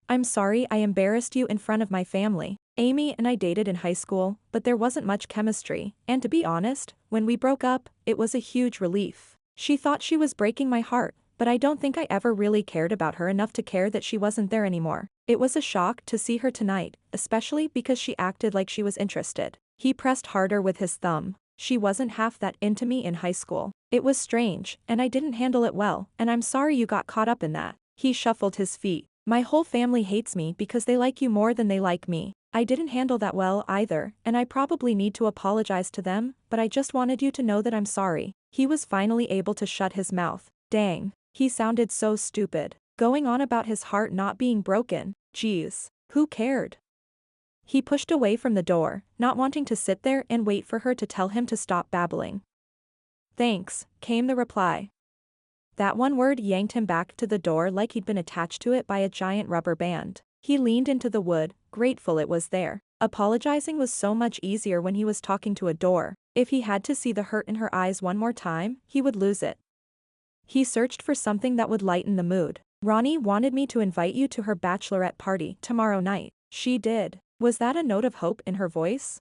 I'm sorry I embarrassed you in front of my family. Amy and I dated in high school, but there wasn't much chemistry, and to be honest, when we broke up, it was a huge relief. She thought she was breaking my heart, but I don't think I ever really cared about her enough to care that she wasn't there anymore. It was a shock to see her tonight, especially because she acted like she was interested. He pressed harder with his thumb. She wasn't half that into me in high school. It was strange, and I didn't handle it well, and I'm sorry you got caught up in that. He shuffled his feet. My whole family hates me because they like you more than they like me. I didn't handle that well either, and I probably need to apologize to them, but I just wanted you to know that I'm sorry. He was finally able to shut his mouth. Dang. He sounded so stupid. Going on about his heart not being broken. Geez. Who cared? He pushed away from the door, not wanting to sit there and wait for her to tell him to stop babbling. Thanks, came the reply. That one word yanked him back to the door like he'd been attached to it by a giant rubber band. He leaned into the wood, grateful it was there. Apologizing was so much easier when he was talking to a door. If he had to see the hurt in her eyes one more time, he would lose it. He searched for something that would lighten the mood. Ronnie wanted me to invite you to her bachelorette party tomorrow night. She did. Was that a note of hope in her voice?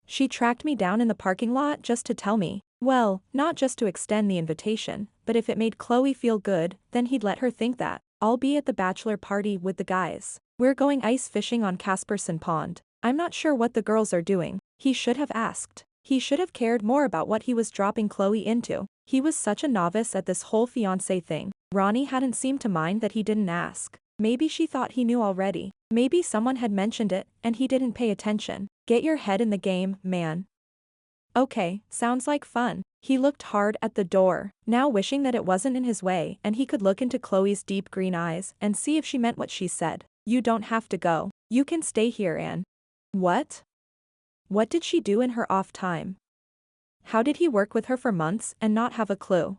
She tracked me down in the parking lot just to tell me. Well, not just to extend the invitation, but if it made Chloe feel good, then he'd let her think that. I'll be at the bachelor party with the guys. We're going ice fishing on Casperson Pond. I'm not sure what the girls are doing. He should have asked. He should have cared more about what he was dropping Chloe into. He was such a novice at this whole fiancé thing. Ronnie hadn't seemed to mind that he didn't ask. Maybe she thought he knew already. Maybe someone had mentioned it, and he didn't pay attention. Get your head in the game, man. Okay, sounds like fun. He looked hard at the door, now wishing that it wasn't in his way and he could look into Chloe's deep green eyes and see if she meant what she said. You don't have to go. You can stay here, Anne. What? What did she do in her off time? How did he work with her for months and not have a clue?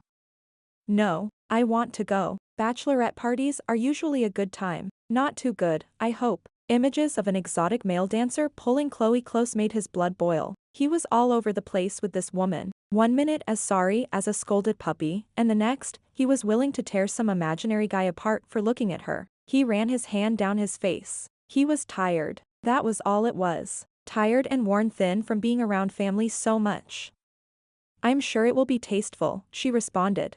No, I want to go. Bachelorette parties are usually a good time. Not too good, I hope. Images of an exotic male dancer pulling Chloe close made his blood boil. He was all over the place with this woman. 1 minute as sorry as a scolded puppy, and the next, he was willing to tear some imaginary guy apart for looking at her. He ran his hand down his face. He was tired. That was all it was. Tired and worn thin from being around family so much. I'm sure it will be tasteful, she responded.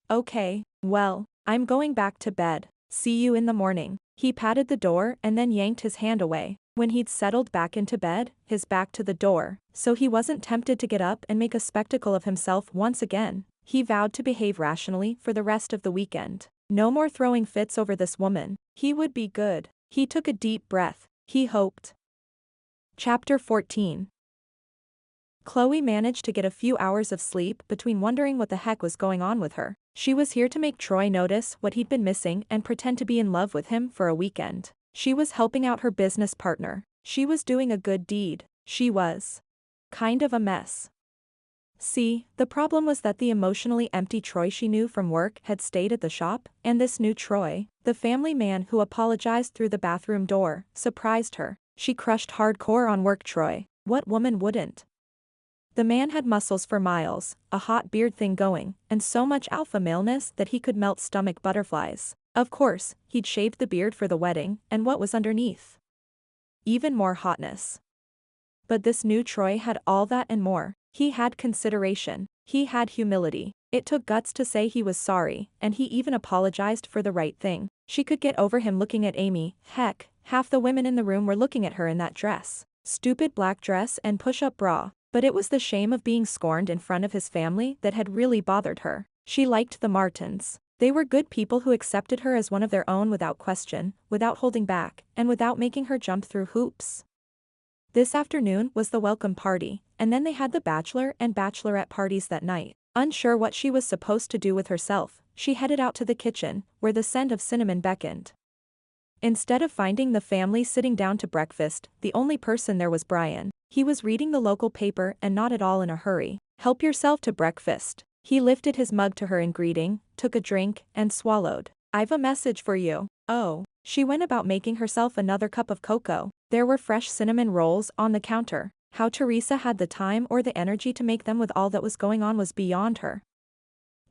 Okay, well, I'm going back to bed. See you in the morning. He patted the door and then yanked his hand away. When he'd settled back into bed, his back to the door, so he wasn't tempted to get up and make a spectacle of himself once again, he vowed to behave rationally for the rest of the weekend. No more throwing fits over this woman. He would be good. He took a deep breath. He hoped. Chapter 14. Chloe managed to get a few hours of sleep between wondering what the heck was going on with her. She was here to make Troy notice what he'd been missing and pretend to be in love with him for a weekend. She was helping out her business partner. She was doing a good deed. She was kind of a mess. See, the problem was that the emotionally empty Troy she knew from work had stayed at the shop, and this new Troy, the family man who apologized through the bathroom door, surprised her. She crushed hardcore on work Troy. What woman wouldn't? The man had muscles for miles, a hot beard thing going, and so much alpha maleness that he could melt stomach butterflies. Of course, he'd shaved the beard for the wedding, and what was underneath? Even more hotness. But this new Troy had all that and more. He had consideration. He had humility. It took guts to say he was sorry, and he even apologized for the right thing. She could get over him looking at Amy. Heck, half the women in the room were looking at her in that dress. Stupid black dress and push-up bra. But it was the shame of being scorned in front of his family that had really bothered her. She liked the Martins. They were good people who accepted her as one of their own without question, without holding back, and without making her jump through hoops. This afternoon was the welcome party, and then they had the bachelor and bachelorette parties that night. Unsure what she was supposed to do with herself, she headed out to the kitchen, where the scent of cinnamon beckoned. Instead of finding the family sitting down to breakfast, the only person there was Brian. He was reading the local paper and not at all in a hurry. Help yourself to breakfast. He lifted his mug to her in greeting, took a drink, and swallowed. I've a message for you. Oh. She went about making herself another cup of cocoa. There were fresh cinnamon rolls on the counter. How Teresa had the time or the energy to make them with all that was going on was beyond her.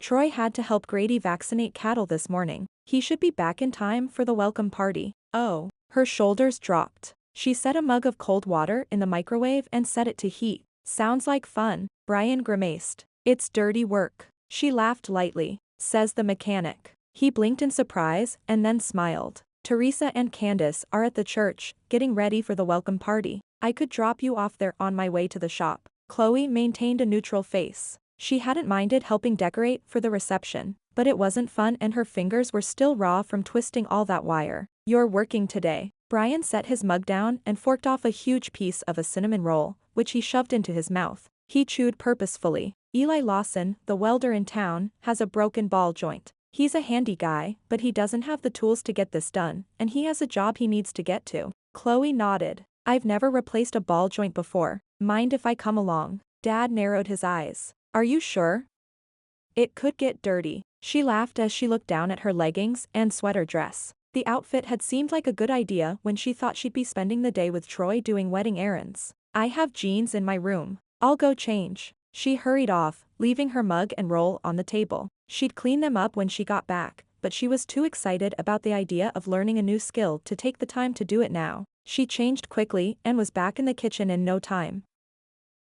Troy had to help Grady vaccinate cattle this morning. He should be back in time for the welcome party. Oh. Her shoulders dropped. She set a mug of cold water in the microwave and set it to heat. Sounds like fun. Brian grimaced. It's dirty work. She laughed lightly. Says the mechanic. He blinked in surprise and then smiled. Teresa and Candace are at the church, getting ready for the welcome party. I could drop you off there on my way to the shop. Chloe maintained a neutral face. She hadn't minded helping decorate for the reception, but it wasn't fun and her fingers were still raw from twisting all that wire. You're working today. Brian set his mug down and forked off a huge piece of a cinnamon roll, which he shoved into his mouth. He chewed purposefully. Eli Lawson, the welder in town, has a broken ball joint. He's a handy guy, but he doesn't have the tools to get this done, and he has a job he needs to get to. Chloe nodded. I've never replaced a ball joint before. Mind if I come along? Dad narrowed his eyes. Are you sure? It could get dirty. She laughed as she looked down at her leggings and sweater dress. The outfit had seemed like a good idea when she thought she'd be spending the day with Troy doing wedding errands. I have jeans in my room. I'll go change. She hurried off, leaving her mug and roll on the table. She'd clean them up when she got back, but she was too excited about the idea of learning a new skill to take the time to do it now. She changed quickly and was back in the kitchen in no time.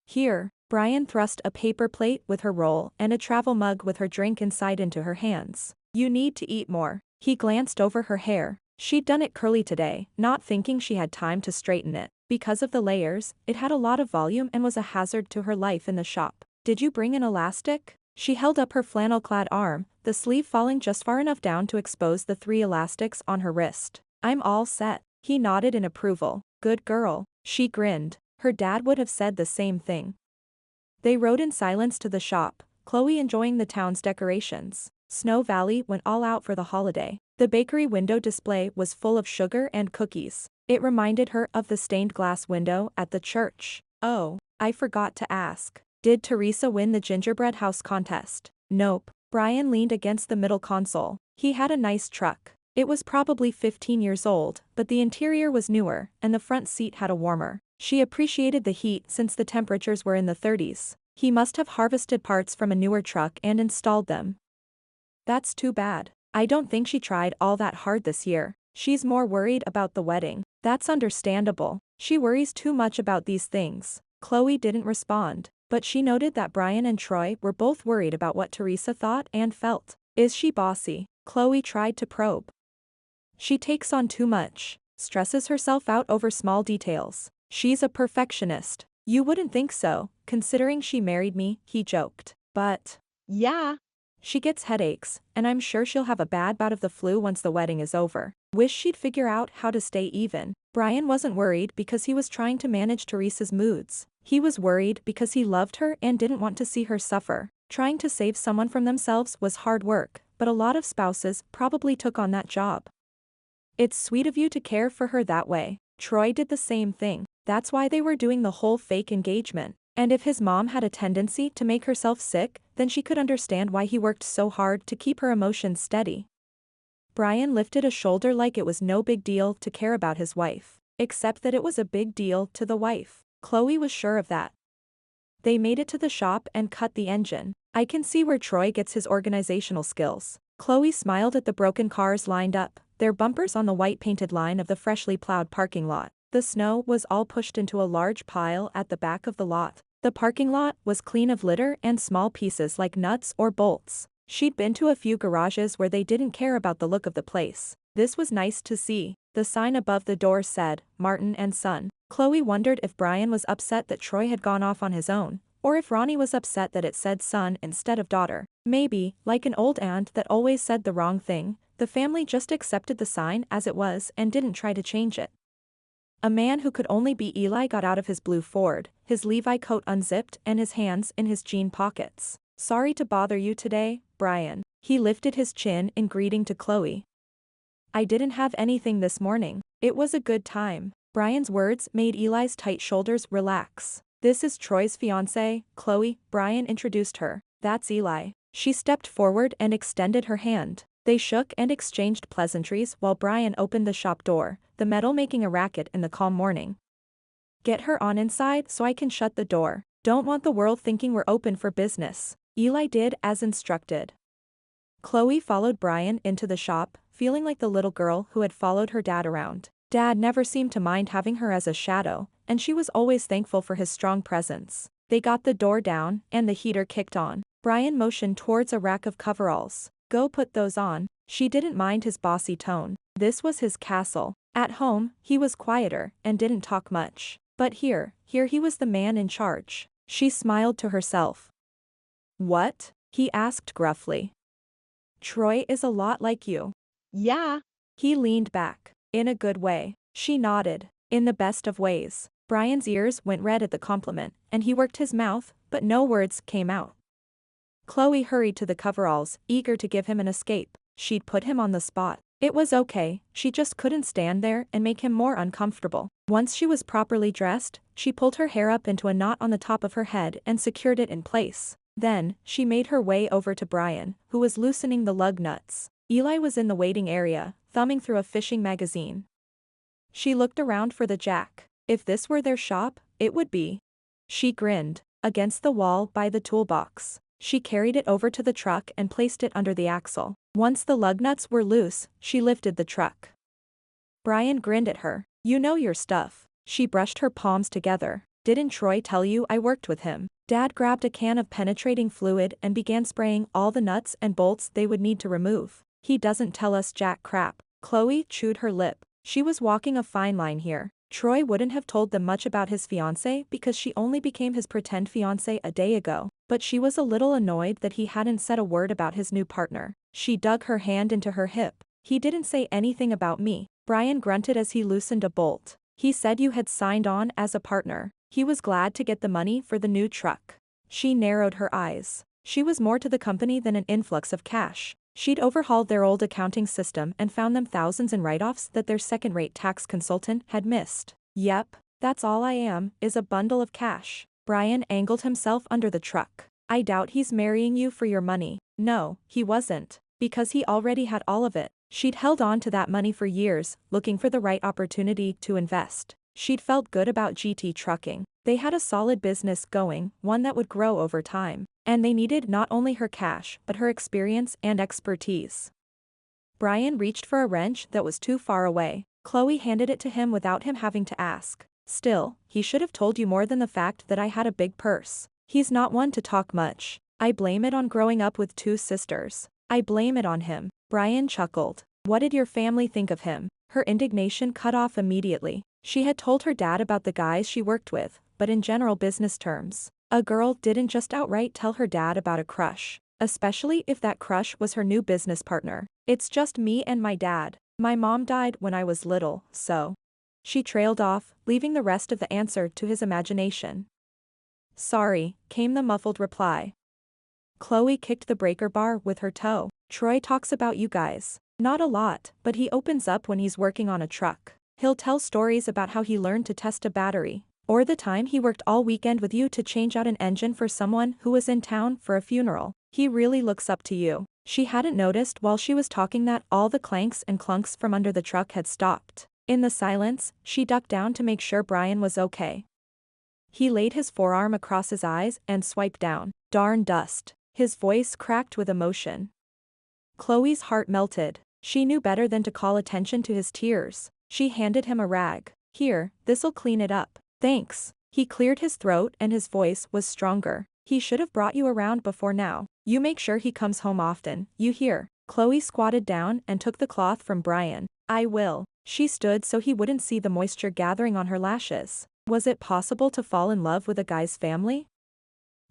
Here, Brian thrust a paper plate with her roll and a travel mug with her drink inside into her hands. You need to eat more. He glanced over her hair. She'd done it curly today, not thinking she had time to straighten it. Because of the layers, it had a lot of volume and was a hazard to her life in the shop. Did you bring an elastic? She held up her flannel-clad arm, the sleeve falling just far enough down to expose the 3 elastics on her wrist. I'm all set. He nodded in approval. Good girl. She grinned. Her dad would have said the same thing. They rode in silence to the shop, Chloe enjoying the town's decorations. Snow Valley went all out for the holiday. The bakery window display was full of sugar and cookies. It reminded her of the stained glass window at the church. Oh, I forgot to ask. Did Teresa win the gingerbread house contest? Nope. Brian leaned against the middle console. He had a nice truck. It was probably 15 years old, but the interior was newer, and the front seat had a warmer. She appreciated the heat since the temperatures were in the 30s. He must have harvested parts from a newer truck and installed them. That's too bad. I don't think she tried all that hard this year. She's more worried about the wedding. That's understandable. She worries too much about these things. Chloe didn't respond, but she noted that Brian and Troy were both worried about what Teresa thought and felt. Is she bossy? Chloe tried to probe. She takes on too much, stresses herself out over small details. She's a perfectionist. You wouldn't think so, considering she married me, he joked. But Yeah. she gets headaches, and I'm sure she'll have a bad bout of the flu once the wedding is over. Wish she'd figure out how to stay even. Brian wasn't worried because he was trying to manage Teresa's moods. He was worried because he loved her and didn't want to see her suffer. Trying to save someone from themselves was hard work, but a lot of spouses probably took on that job. It's sweet of you to care for her that way. Troy did the same thing. That's why they were doing the whole fake engagement. And if his mom had a tendency to make herself sick, then she could understand why he worked so hard to keep her emotions steady. Brian lifted a shoulder like it was no big deal to care about his wife. Except that it was a big deal to the wife. Chloe was sure of that. They made it to the shop and cut the engine. I can see where Troy gets his organizational skills. Chloe smiled at the broken cars lined up, their bumpers on the white painted line of the freshly plowed parking lot. The snow was all pushed into a large pile at the back of the lot. The parking lot was clean of litter and small pieces like nuts or bolts. She'd been to a few garages where they didn't care about the look of the place. This was nice to see. The sign above the door said, Martin and Son. Chloe wondered if Brian was upset that Troy had gone off on his own, or if Ronnie was upset that it said son instead of daughter. Maybe, like an old aunt that always said the wrong thing, the family just accepted the sign as it was and didn't try to change it. A man who could only be Eli got out of his blue Ford, his Levi coat unzipped and his hands in his jean pockets. Sorry to bother you today, Brian. He lifted his chin in greeting to Chloe. I didn't have anything this morning. It was a good time. Brian's words made Eli's tight shoulders relax. This is Troy's fiancé, Chloe. Brian introduced her. That's Eli. She stepped forward and extended her hand. They shook and exchanged pleasantries while Brian opened the shop door, the metal making a racket in the calm morning. Get her on inside so I can shut the door. Don't want the world thinking we're open for business. Eli did as instructed. Chloe followed Brian into the shop, feeling like the little girl who had followed her dad around. Dad never seemed to mind having her as a shadow, and she was always thankful for his strong presence. They got the door down, and the heater kicked on. Brian motioned towards a rack of coveralls. Go put those on. She didn't mind his bossy tone. This was his castle. At home, he was quieter and didn't talk much. But here he was the man in charge. She smiled to herself. What? He asked gruffly. Troy is a lot like you. Yeah. He leaned back. In a good way. She nodded. In the best of ways. Brian's ears went red at the compliment, and he worked his mouth, but no words came out. Chloe hurried to the coveralls, eager to give him an escape. She'd put him on the spot. It was okay, she just couldn't stand there and make him more uncomfortable. Once she was properly dressed, she pulled her hair up into a knot on the top of her head and secured it in place. Then, she made her way over to Brian, who was loosening the lug nuts. Eli was in the waiting area, thumbing through a fishing magazine. She looked around for the jack. If this were their shop, it would be. She grinned. Against the wall by the toolbox. She carried it over to the truck and placed it under the axle. Once the lug nuts were loose, she lifted the truck. Brian grinned at her. You know your stuff. She brushed her palms together. Didn't Troy tell you I worked with him? Dad grabbed a can of penetrating fluid and began spraying all the nuts and bolts they would need to remove. He doesn't tell us jack crap. Chloe chewed her lip. She was walking a fine line here. Troy wouldn't have told them much about his fiancé because she only became his pretend fiancé a day ago, but she was a little annoyed that he hadn't said a word about his new partner. She dug her hand into her hip. He didn't say anything about me. Brian grunted as he loosened a bolt. He said you had signed on as a partner. He was glad to get the money for the new truck. She narrowed her eyes. She was more to the company than an influx of cash. She'd overhauled their old accounting system and found them thousands in write-offs that their second-rate tax consultant had missed. Yep, that's all I am, is a bundle of cash. Brian angled himself under the truck. I doubt he's marrying you for your money. No, he wasn't. Because he already had all of it. She'd held on to that money for years, looking for the right opportunity to invest. She'd felt good about GT Trucking. They had a solid business going, one that would grow over time. And they needed not only her cash, but her experience and expertise. Brian reached for a wrench that was too far away. Chloe handed it to him without him having to ask. Still, he should have told you more than the fact that I had a big purse. He's not one to talk much. I blame it on growing up with two sisters. I blame it on him. Brian chuckled. What did your family think of him? Her indignation cut off immediately. She had told her dad about the guys she worked with, but in general business terms. A girl didn't just outright tell her dad about a crush, especially if that crush was her new business partner. It's just me and my dad. My mom died when I was little, so. She trailed off, leaving the rest of the answer to his imagination. Sorry, came the muffled reply. Chloe kicked the breaker bar with her toe. Troy talks about you guys. Not a lot, but he opens up when he's working on a truck. He'll tell stories about how he learned to test a battery, or the time he worked all weekend with you to change out an engine for someone who was in town for a funeral. He really looks up to you. She hadn't noticed while she was talking that all the clanks and clunks from under the truck had stopped. In the silence, she ducked down to make sure Brian was okay. He laid his forearm across his eyes and swiped down. Darn dust. His voice cracked with emotion. Chloe's heart melted. She knew better than to call attention to his tears. She handed him a rag. Here, this'll clean it up. Thanks. He cleared his throat and his voice was stronger. He should have brought you around before now. You make sure he comes home often, you hear? Chloe squatted down and took the cloth from Brian. I will. She stood so he wouldn't see the moisture gathering on her lashes. Was it possible to fall in love with a guy's family?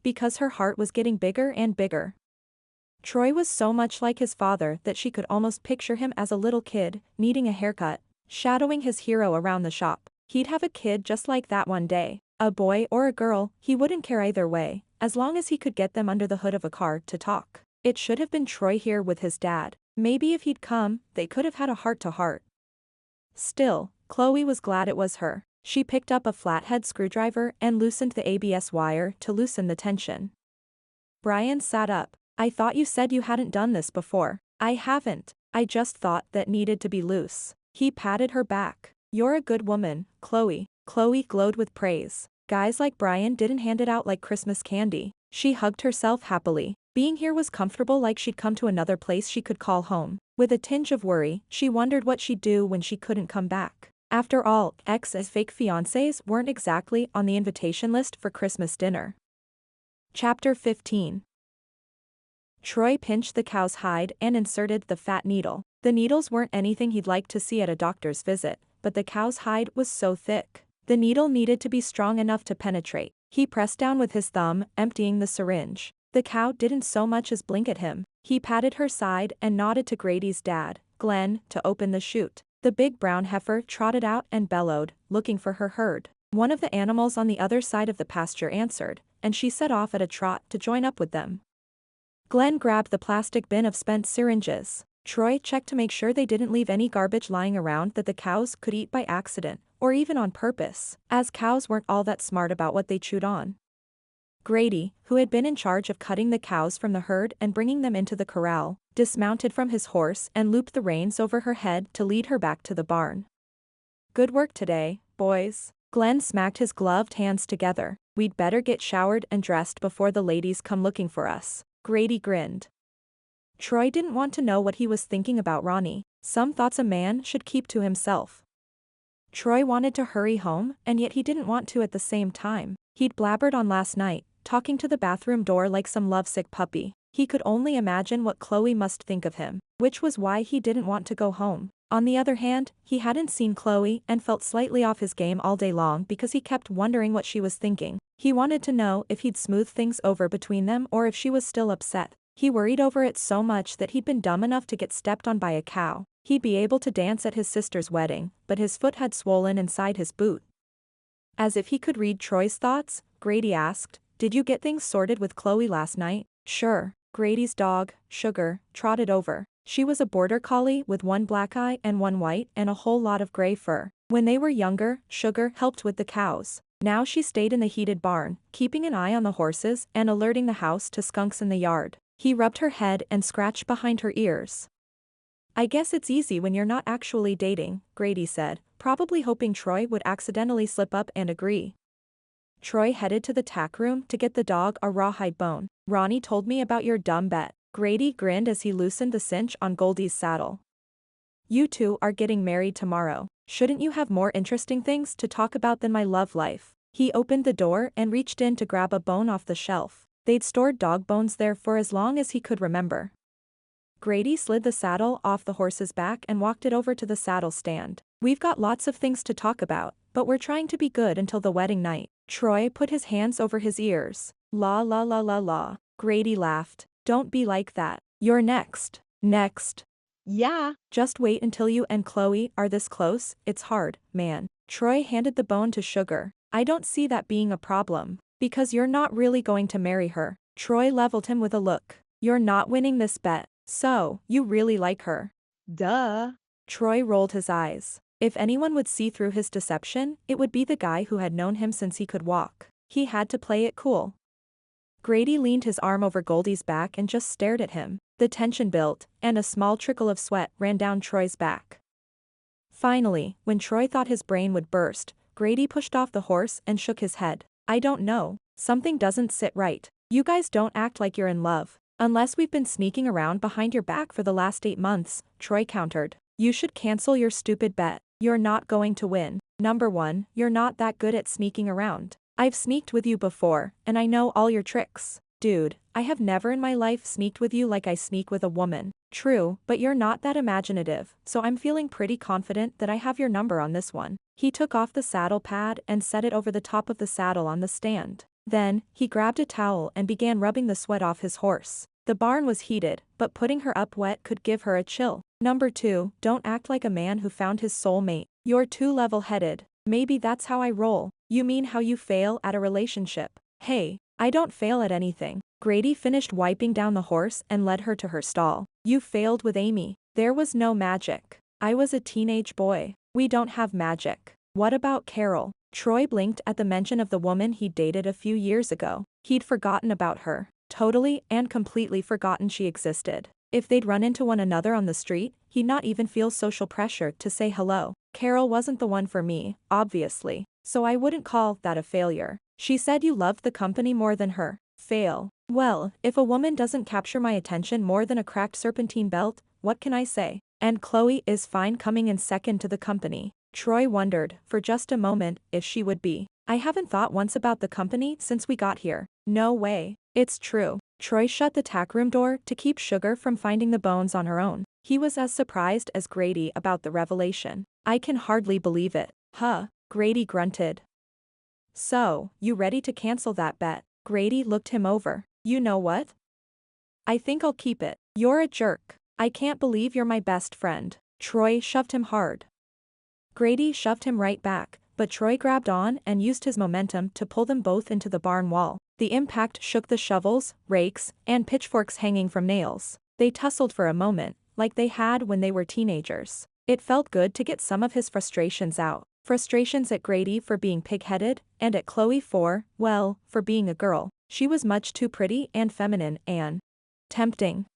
Because her heart was getting bigger and bigger. Troy was so much like his father that she could almost picture him as a little kid, needing a haircut, shadowing his hero around the shop. He'd have a kid just like that one day. A boy or a girl, he wouldn't care either way, as long as he could get them under the hood of a car to talk. It should have been Troy here with his dad. Maybe if he'd come, they could have had a heart-to-heart. Still, Chloe was glad it was her. She picked up a flathead screwdriver and loosened the ABS wire to loosen the tension. Brian sat up. I thought you said you hadn't done this before. I haven't. I just thought that needed to be loose. He patted her back. You're a good woman, Chloe. Chloe glowed with praise. Guys like Brian didn't hand it out like Christmas candy. She hugged herself happily. Being here was comfortable, like she'd come to another place she could call home. With a tinge of worry, she wondered what she'd do when she couldn't come back. After all, as fake fiancés weren't exactly on the invitation list for Christmas dinner. Chapter 15. Troy pinched the cow's hide and inserted the fat needle. The needles weren't anything he'd like to see at a doctor's visit, but the cow's hide was so thick. The needle needed to be strong enough to penetrate. He pressed down with his thumb, emptying the syringe. The cow didn't so much as blink at him. He patted her side and nodded to Grady's dad, Glenn, to open the chute. The big brown heifer trotted out and bellowed, looking for her herd. One of the animals on the other side of the pasture answered, and she set off at a trot to join up with them. Glenn grabbed the plastic bin of spent syringes. Troy checked to make sure they didn't leave any garbage lying around that the cows could eat by accident, or even on purpose, as cows weren't all that smart about what they chewed on. Grady, who had been in charge of cutting the cows from the herd and bringing them into the corral, dismounted from his horse and looped the reins over her head to lead her back to the barn. "Good work today, boys." Glenn smacked his gloved hands together. "We'd better get showered and dressed before the ladies come looking for us." Grady grinned. Troy didn't want to know what he was thinking about Ronnie. Some thoughts a man should keep to himself. Troy wanted to hurry home, and yet he didn't want to at the same time. He'd blabbered on last night, talking to the bathroom door like some lovesick puppy. He could only imagine what Chloe must think of him, which was why he didn't want to go home. On the other hand, he hadn't seen Chloe and felt slightly off his game all day long because he kept wondering what she was thinking. He wanted to know if he'd smooth things over between them or if she was still upset. He worried over it so much that he'd been dumb enough to get stepped on by a cow. He'd be able to dance at his sister's wedding, but his foot had swollen inside his boot. As if he could read Troy's thoughts, Grady asked, "Did you get things sorted with Chloe last night?" "Sure." Grady's dog, Sugar, trotted over. She was a border collie with one black eye and one white and a whole lot of gray fur. When they were younger, Sugar helped with the cows. Now she stayed in the heated barn, keeping an eye on the horses and alerting the house to skunks in the yard. He rubbed her head and scratched behind her ears. "I guess it's easy when you're not actually dating," Grady said, probably hoping Troy would accidentally slip up and agree. Troy headed to the tack room to get the dog a rawhide bone. "Ronnie told me about your dumb bet." Grady grinned as he loosened the cinch on Goldie's saddle. "You two are getting married tomorrow. Shouldn't you have more interesting things to talk about than my love life?" He opened the door and reached in to grab a bone off the shelf. They'd stored dog bones there for as long as he could remember. Grady slid the saddle off the horse's back and walked it over to the saddle stand. "We've got lots of things to talk about, but we're trying to be good until the wedding night." Troy put his hands over his ears. "La la la la la." Grady laughed. "Don't be like that. You're next." "Next?" Yeah. "Just wait until you and Chloe are this close, it's hard, man." Troy handed the bone to Sugar. "I don't see that being a problem. Because you're not really going to marry her." Troy leveled him with a look. "You're not winning this bet. So, you really like her?" Duh. Troy rolled his eyes. If anyone would see through his deception, it would be the guy who had known him since he could walk. He had to play it cool. Grady leaned his arm over Goldie's back and just stared at him. The tension built, and a small trickle of sweat ran down Troy's back. Finally, when Troy thought his brain would burst, Grady pushed off the horse and shook his head. "I don't know. Something doesn't sit right. You guys don't act like you're in love. Unless we've been sneaking around behind your back for the last 8 months, Troy countered. "You should cancel your stupid bet. You're not going to win. Number one, you're not that good at sneaking around. I've sneaked with you before, and I know all your tricks. Dude, I have never in my life sneaked with you like I sneak with a woman." "True, but you're not that imaginative, so I'm feeling pretty confident that I have your number on this one." He took off the saddle pad and set it over the top of the saddle on the stand. Then, he grabbed a towel and began rubbing the sweat off his horse. The barn was heated, but putting her up wet could give her a chill. "Number two, don't act like a man who found his soulmate. You're too level-headed." "Maybe that's how I roll." "You mean how you fail at a relationship." "Hey, I don't fail at anything." Grady finished wiping down the horse and led her to her stall. "You failed with Amy. There was no magic. I was a teenage boy. We don't have magic." "What about Carol?" Troy blinked at the mention of the woman he'd dated a few years ago. He'd forgotten about her. Totally and completely forgotten she existed. If they'd run into one another on the street, he'd not even feel social pressure to say hello. "Carol wasn't the one for me, obviously. So I wouldn't call that a failure." "She said you loved the company more than her." "Fail. Well, if a woman doesn't capture my attention more than a cracked serpentine belt, what can I say?" "And Chloe is fine coming in second to the company." Troy wondered, for just a moment, if she would be. "I haven't thought once about the company since we got here." "No way." "It's true." Troy shut the tack room door to keep Sugar from finding the bones on her own. He was as surprised as Grady about the revelation. "I can hardly believe it." "Huh," Grady grunted. "So, you ready to cancel that bet?" Grady looked him over. "You know what? I think I'll keep it." "You're a jerk. I can't believe you're my best friend." Troy shoved him hard. Grady shoved him right back, but Troy grabbed on and used his momentum to pull them both into the barn wall. The impact shook the shovels, rakes, and pitchforks hanging from nails. They tussled for a moment, like they had when they were teenagers. It felt good to get some of his frustrations out. Frustrations at Grady for being pig-headed, and at Chloe for, well, for being a girl. She was much too pretty and feminine and tempting.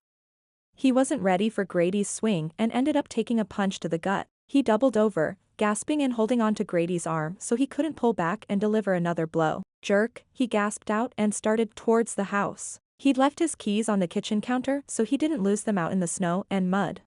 He wasn't ready for Grady's swing and ended up taking a punch to the gut. He doubled over, gasping and holding onto Grady's arm so he couldn't pull back and deliver another blow. Jerk, he gasped out and started towards the house. He'd left his keys on the kitchen counter so he didn't lose them out in the snow and mud.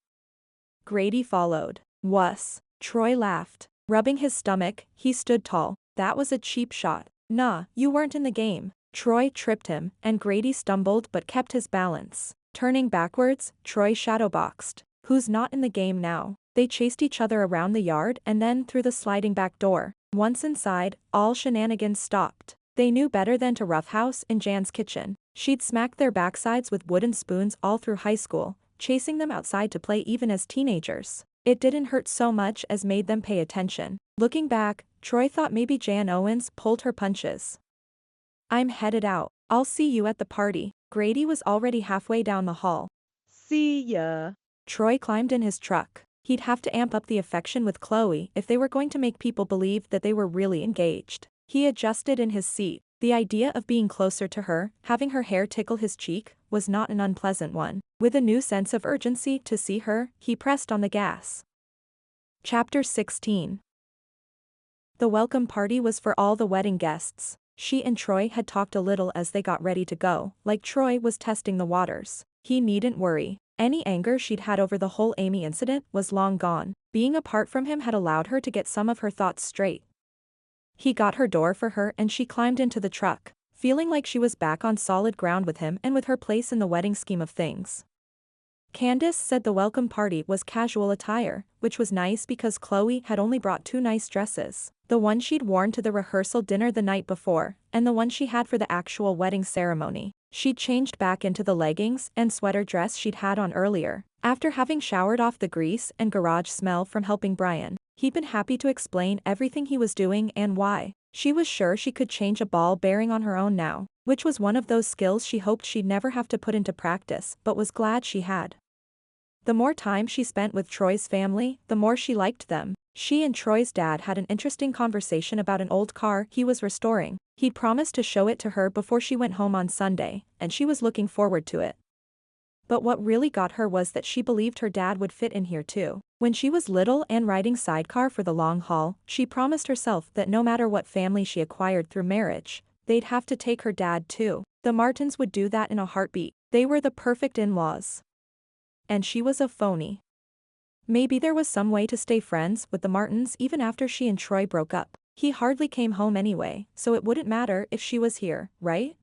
Grady followed. Wuss. Troy laughed. Rubbing his stomach, he stood tall. That was a cheap shot. Nah, you weren't in the game. Troy tripped him, and Grady stumbled but kept his balance. Turning backwards, Troy shadowboxed. Who's not in the game now? They chased each other around the yard and then through the sliding back door. Once inside, all shenanigans stopped. They knew better than to roughhouse in Jan's kitchen. She'd smacked their backsides with wooden spoons all through high school, chasing them outside to play even as teenagers. It didn't hurt so much as made them pay attention. Looking back, Troy thought maybe Jan Owens pulled her punches. I'm headed out. I'll see you at the party. Grady was already halfway down the hall. See ya. Troy climbed in his truck. He'd have to amp up the affection with Chloe if they were going to make people believe that they were really engaged. He adjusted in his seat. The idea of being closer to her, having her hair tickle his cheek, was not an unpleasant one. With a new sense of urgency to see her, he pressed on the gas. Chapter 16. The welcome party was for all the wedding guests. She and Troy had talked a little as they got ready to go, like Troy was testing the waters. He needn't worry. Any anger she'd had over the whole Amy incident was long gone. Being apart from him had allowed her to get some of her thoughts straight. He got her door for her and she climbed into the truck, feeling like she was back on solid ground with him and with her place in the wedding scheme of things. Candace said the welcome party was casual attire, which was nice because Chloe had only brought 2 nice dresses. The one she'd worn to the rehearsal dinner the night before, and the one she had for the actual wedding ceremony. She'd changed back into the leggings and sweater dress she'd had on earlier, after having showered off the grease and garage smell from helping Brian. He'd been happy to explain everything he was doing and why. She was sure she could change a ball bearing on her own now, which was one of those skills she hoped she'd never have to put into practice but was glad she had. The more time she spent with Troy's family, the more she liked them. She and Troy's dad had an interesting conversation about an old car he was restoring. He'd promised to show it to her before she went home on Sunday, and she was looking forward to it. But what really got her was that she believed her dad would fit in here too. When she was little and riding sidecar for the long haul, she promised herself that no matter what family she acquired through marriage, they'd have to take her dad too. The Martins would do that in a heartbeat. They were the perfect in-laws. And she was a phony. Maybe there was some way to stay friends with the Martins even after she and Troy broke up. He hardly came home anyway, so it wouldn't matter if she was here, right?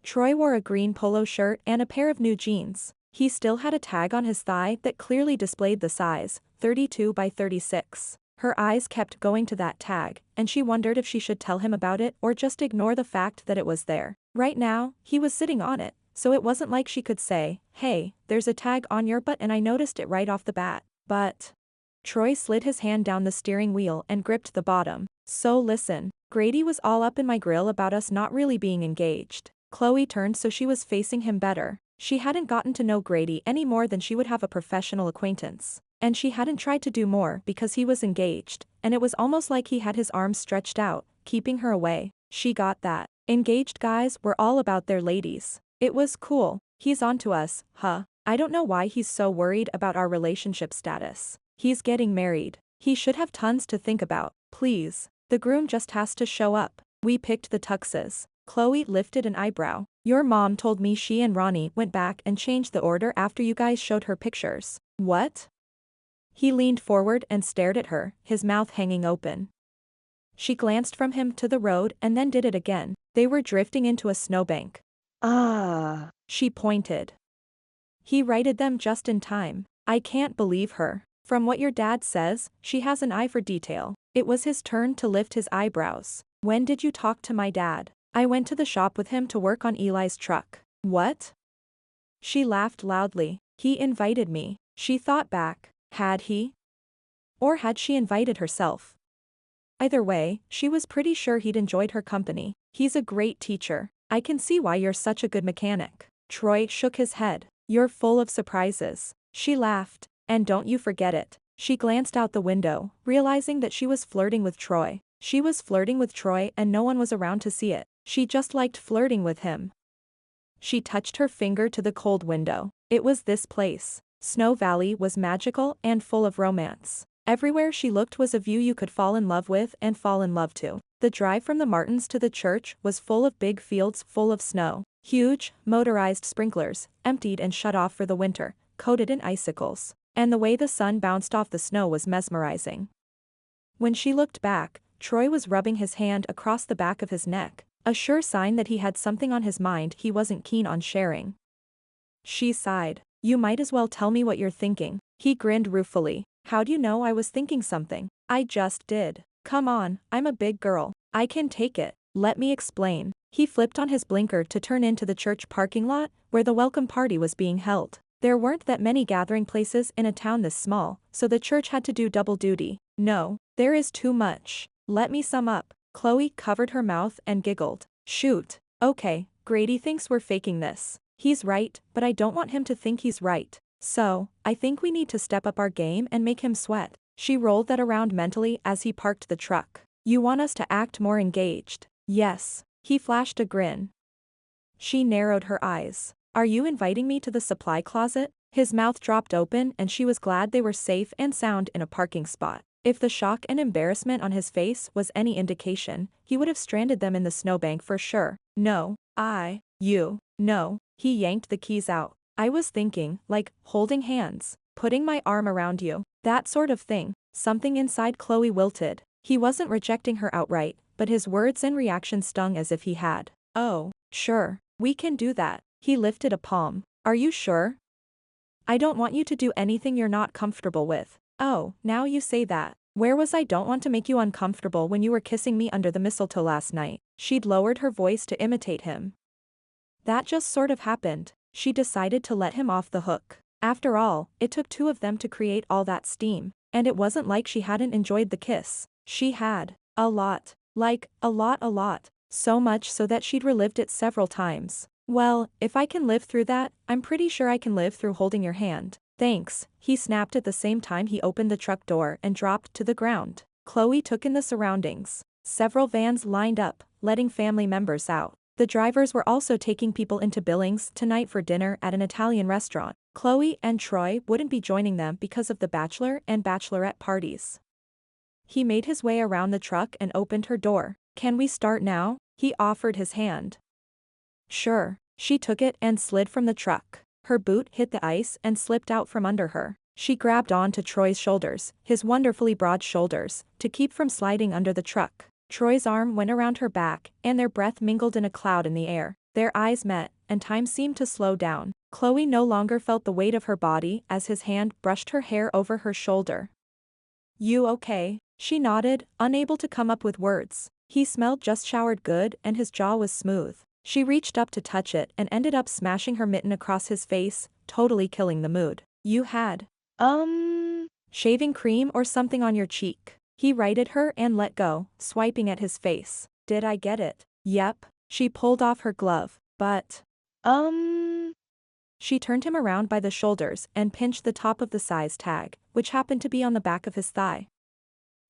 Troy wore a green polo shirt and a pair of new jeans. He still had a tag on his thigh that clearly displayed the size, 32 by 36. Her eyes kept going to that tag, and she wondered if she should tell him about it or just ignore the fact that it was there. Right now, he was sitting on it, so it wasn't like she could say, "Hey, there's a tag on your butt and I noticed it right off the bat." But Troy slid his hand down the steering wheel and gripped the bottom. So listen, Grady was all up in my grill about us not really being engaged. Chloe turned so she was facing him better. She hadn't gotten to know Grady any more than she would have a professional acquaintance. And she hadn't tried to do more because he was engaged, and it was almost like he had his arms stretched out, keeping her away. She got that. Engaged guys were all about their ladies. It was cool. He's onto us, huh? I don't know why he's so worried about our relationship status. He's getting married. He should have tons to think about. Please. The groom just has to show up. We picked the tuxes. Chloe lifted an eyebrow. Your mom told me she and Ronnie went back and changed the order after you guys showed her pictures. What? He leaned forward and stared at her, his mouth hanging open. She glanced from him to the road and then did it again. They were drifting into a snowbank. Ah. She pointed. He righted them just in time. I can't believe her. From what your dad says, she has an eye for detail. It was his turn to lift his eyebrows. When did you talk to my dad? I went to the shop with him to work on Eli's truck. What? She laughed loudly. He invited me. She thought back. Had he? Or had she invited herself? Either way, she was pretty sure he'd enjoyed her company. He's a great teacher. I can see why you're such a good mechanic. Troy shook his head. You're full of surprises. She laughed. And don't you forget it. She glanced out the window, realizing that she was flirting with Troy. She was flirting with Troy and no one was around to see it. She just liked flirting with him. She touched her finger to the cold window. It was this place. Snow Valley was magical and full of romance. Everywhere she looked was a view you could fall in love with and fall in love to. The drive from the Martins to the church was full of big fields full of snow. Huge, motorized sprinklers, emptied and shut off for the winter, coated in icicles. And the way the sun bounced off the snow was mesmerizing. When she looked back, Troy was rubbing his hand across the back of his neck, a sure sign that he had something on his mind he wasn't keen on sharing. She sighed. You might as well tell me what you're thinking. He grinned ruefully. How'd you know I was thinking something? I just did. Come on, I'm a big girl. I can take it. Let me explain. He flipped on his blinker to turn into the church parking lot, where the welcome party was being held. There weren't that many gathering places in a town this small, so the church had to do double duty. No, there is too much. Let me sum up. Chloe covered her mouth and giggled. Shoot. Okay, Grady thinks we're faking this. He's right, but I don't want him to think he's right. So, I think we need to step up our game and make him sweat. She rolled that around mentally as he parked the truck. You want us to act more engaged? Yes. He flashed a grin. She narrowed her eyes. Are you inviting me to the supply closet? His mouth dropped open and she was glad they were safe and sound in a parking spot. If the shock and embarrassment on his face was any indication, he would have stranded them in the snowbank for sure. No. No. He yanked the keys out. I was thinking, like, holding hands, putting my arm around you, that sort of thing. Something inside Chloe wilted. He wasn't rejecting her outright, but his words and reaction stung as if he had. Oh, sure, we can do that. He lifted a palm. Are you sure? I don't want you to do anything you're not comfortable with. Oh, now you say that. Where was I? Don't want to make you uncomfortable when you were kissing me under the mistletoe last night. She'd lowered her voice to imitate him. That just sort of happened. She decided to let him off the hook. After all, it took two of them to create all that steam, and it wasn't like she hadn't enjoyed the kiss. She had. A lot. Like, a lot. So much so that she'd relived it several times. Well, if I can live through that, I'm pretty sure I can live through holding your hand. Thanks, he snapped at the same time he opened the truck door and dropped to the ground. Chloe took in the surroundings. Several vans lined up, letting family members out. The drivers were also taking people into Billings tonight for dinner at an Italian restaurant. Chloe and Troy wouldn't be joining them because of the bachelor and bachelorette parties. He made his way around the truck and opened her door. Can we start now? He offered his hand. Sure. She took it and slid from the truck. Her boot hit the ice and slipped out from under her. She grabbed onto Troy's shoulders, his wonderfully broad shoulders, to keep from sliding under the truck. Troy's arm went around her back, and their breath mingled in a cloud in the air. Their eyes met, and time seemed to slow down. Chloe no longer felt the weight of her body as his hand brushed her hair over her shoulder. You okay? She nodded, unable to come up with words. He smelled just showered good and his jaw was smooth. She reached up to touch it and ended up smashing her mitten across his face, totally killing the mood. You had, shaving cream or something on your cheek. He righted her and let go, swiping at his face. Did I get it? Yep. She pulled off her glove. But, She turned him around by the shoulders and pinched the top of the size tag, which happened to be on the back of his thigh.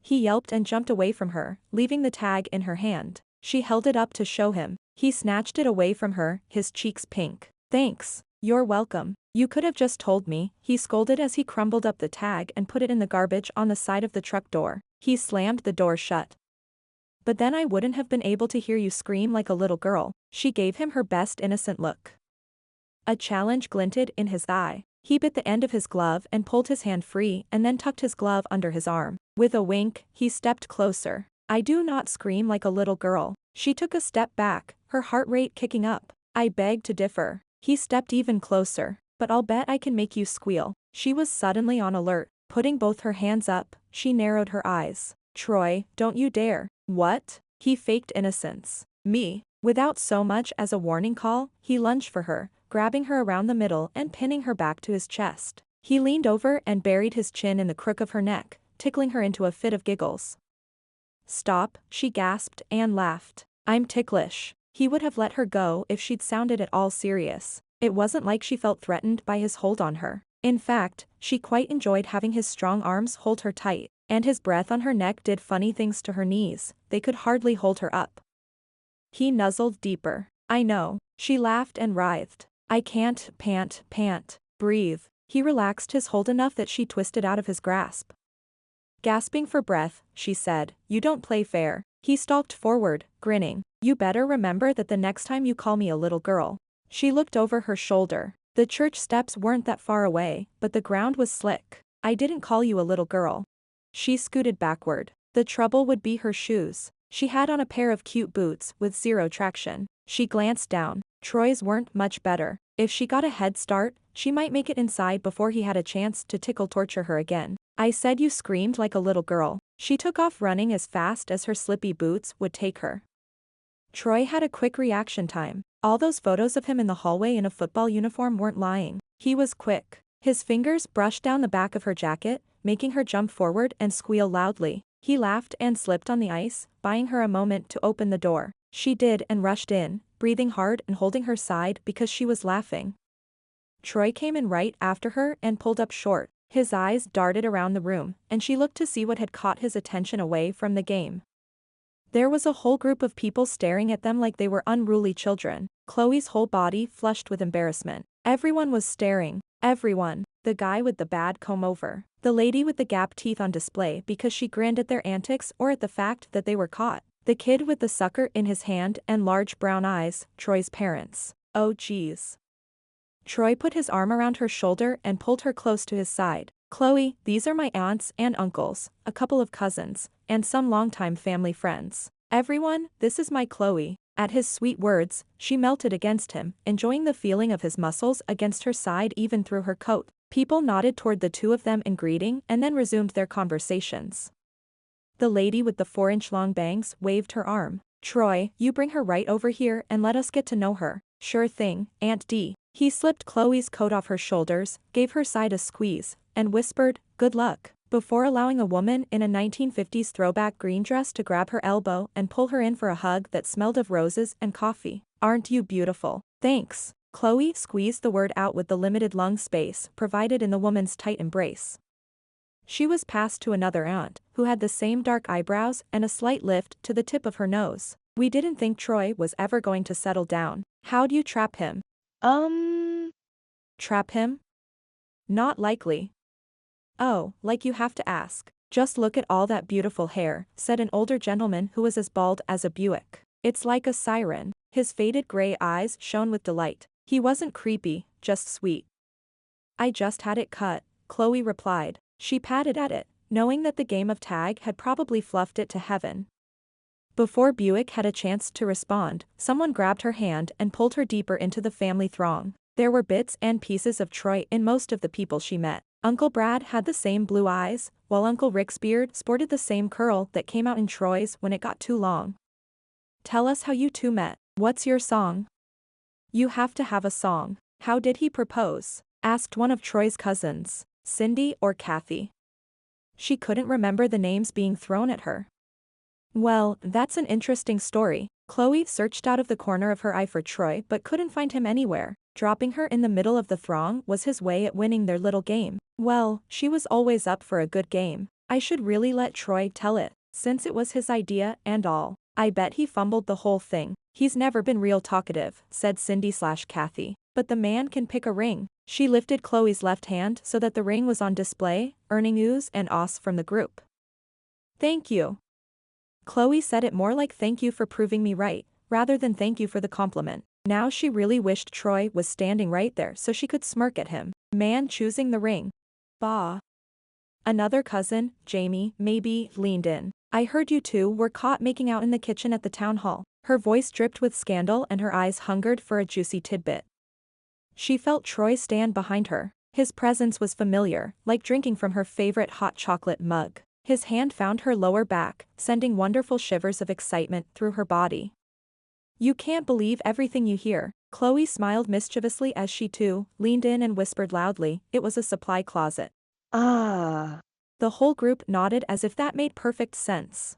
He yelped and jumped away from her, leaving the tag in her hand. She held it up to show him. He snatched it away from her, his cheeks pink. Thanks. You're welcome. You could have just told me, he scolded as he crumbled up the tag and put it in the garbage on the side of the truck door. He slammed the door shut. But then I wouldn't have been able to hear you scream like a little girl. She gave him her best innocent look. A challenge glinted in his eye. He bit the end of his glove and pulled his hand free and then tucked his glove under his arm. With a wink, he stepped closer. I do not scream like a little girl. She took a step back, her heart rate kicking up. I beg to differ. He stepped even closer. But I'll bet I can make you squeal. She was suddenly on alert. Putting both her hands up, she narrowed her eyes. Troy, don't you dare. What? He faked innocence. Me. Without so much as a warning call, he lunged for her, grabbing her around the middle and pinning her back to his chest. He leaned over and buried his chin in the crook of her neck, tickling her into a fit of giggles. Stop, she gasped and laughed. I'm ticklish. He would have let her go if she'd sounded at all serious. It wasn't like she felt threatened by his hold on her. In fact, she quite enjoyed having his strong arms hold her tight, and his breath on her neck did funny things to her knees. They could hardly hold her up. He nuzzled deeper. I know. She laughed and writhed. I can't pant. Breathe. He relaxed his hold enough that she twisted out of his grasp. Gasping for breath, she said, "You don't play fair." He stalked forward, grinning. "You better remember that the next time you call me a little girl." She looked over her shoulder. The church steps weren't that far away, but the ground was slick. "I didn't call you a little girl." She scooted backward. The trouble would be her shoes. She had on a pair of cute boots with zero traction. She glanced down. Troy's weren't much better. If she got a head start, she might make it inside before he had a chance to torture her again. "I said you screamed like a little girl." She took off running as fast as her slippy boots would take her. Troy had a quick reaction time. All those photos of him in the hallway in a football uniform weren't lying. He was quick. His fingers brushed down the back of her jacket, making her jump forward and squeal loudly. He laughed and slipped on the ice, buying her a moment to open the door. She did and rushed in, breathing hard and holding her side because she was laughing. Troy came in right after her and pulled up short. His eyes darted around the room, and she looked to see what had caught his attention away from the game. There was a whole group of people staring at them like they were unruly children. Chloe's whole body flushed with embarrassment. Everyone was staring. Everyone. The guy with the bad comb-over. The lady with the gap teeth on display because she grinned at their antics or at the fact that they were caught. The kid with the sucker in his hand and large brown eyes, Troy's parents. Oh geez. Troy put his arm around her shoulder and pulled her close to his side. "Chloe, these are my aunts and uncles, a couple of cousins, and some longtime family friends. Everyone, this is my Chloe." At his sweet words, she melted against him, enjoying the feeling of his muscles against her side even through her coat. People nodded toward the two of them in greeting and then resumed their conversations. The lady with the 4-inch-long bangs waved her arm. "Troy, you bring her right over here and let us get to know her." "Sure thing, Aunt D." He slipped Chloe's coat off her shoulders, gave her side a squeeze, and whispered, "Good luck," before allowing a woman in a 1950s throwback green dress to grab her elbow and pull her in for a hug that smelled of roses and coffee. "Aren't you beautiful?" "Thanks." Chloe squeezed the word out with the limited lung space provided in the woman's tight embrace. She was passed to another aunt, who had the same dark eyebrows and a slight lift to the tip of her nose. "We didn't think Troy was ever going to settle down. How'd you trap him?" Trap him? Not likely." "Oh, like you have to ask. Just look at all that beautiful hair," said an older gentleman who was as bald as a Buick. "It's like a siren." His faded gray eyes shone with delight. He wasn't creepy, just sweet. "I just had it cut," Chloe replied. She patted at it, knowing that the game of tag had probably fluffed it to heaven. Before Buick had a chance to respond, someone grabbed her hand and pulled her deeper into the family throng. There were bits and pieces of Troy in most of the people she met. Uncle Brad had the same blue eyes, while Uncle Rick's beard sported the same curl that came out in Troy's when it got too long. "Tell us how you two met. What's your song?" "You have to have a song." "How did he propose?" asked one of Troy's cousins. Cindy or Kathy? She couldn't remember the names being thrown at her. "Well, that's an interesting story." Chloe searched out of the corner of her eye for Troy but couldn't find him anywhere. Dropping her in the middle of the throng was his way at winning their little game. Well, she was always up for a good game. I should really let Troy tell it, since it was his idea and all. "I bet he fumbled the whole thing. He's never been real talkative," said Cindy/Kathy. "But the man can pick a ring." She lifted Chloe's left hand so that the ring was on display, earning oohs and ahs from the group. "Thank you." Chloe said it more like "thank you for proving me right," rather than "thank you for the compliment." Now she really wished Troy was standing right there so she could smirk at him. Man choosing the ring. Bah. Another cousin, Jamie, maybe, leaned in. "I heard you two were caught making out in the kitchen at the town hall." Her voice dripped with scandal and her eyes hungered for a juicy tidbit. She felt Troy stand behind her. His presence was familiar, like drinking from her favorite hot chocolate mug. His hand found her lower back, sending wonderful shivers of excitement through her body. "You can't believe everything you hear." Chloe smiled mischievously as she too leaned in and whispered loudly, "It was a supply closet." Ah. The whole group nodded as if that made perfect sense.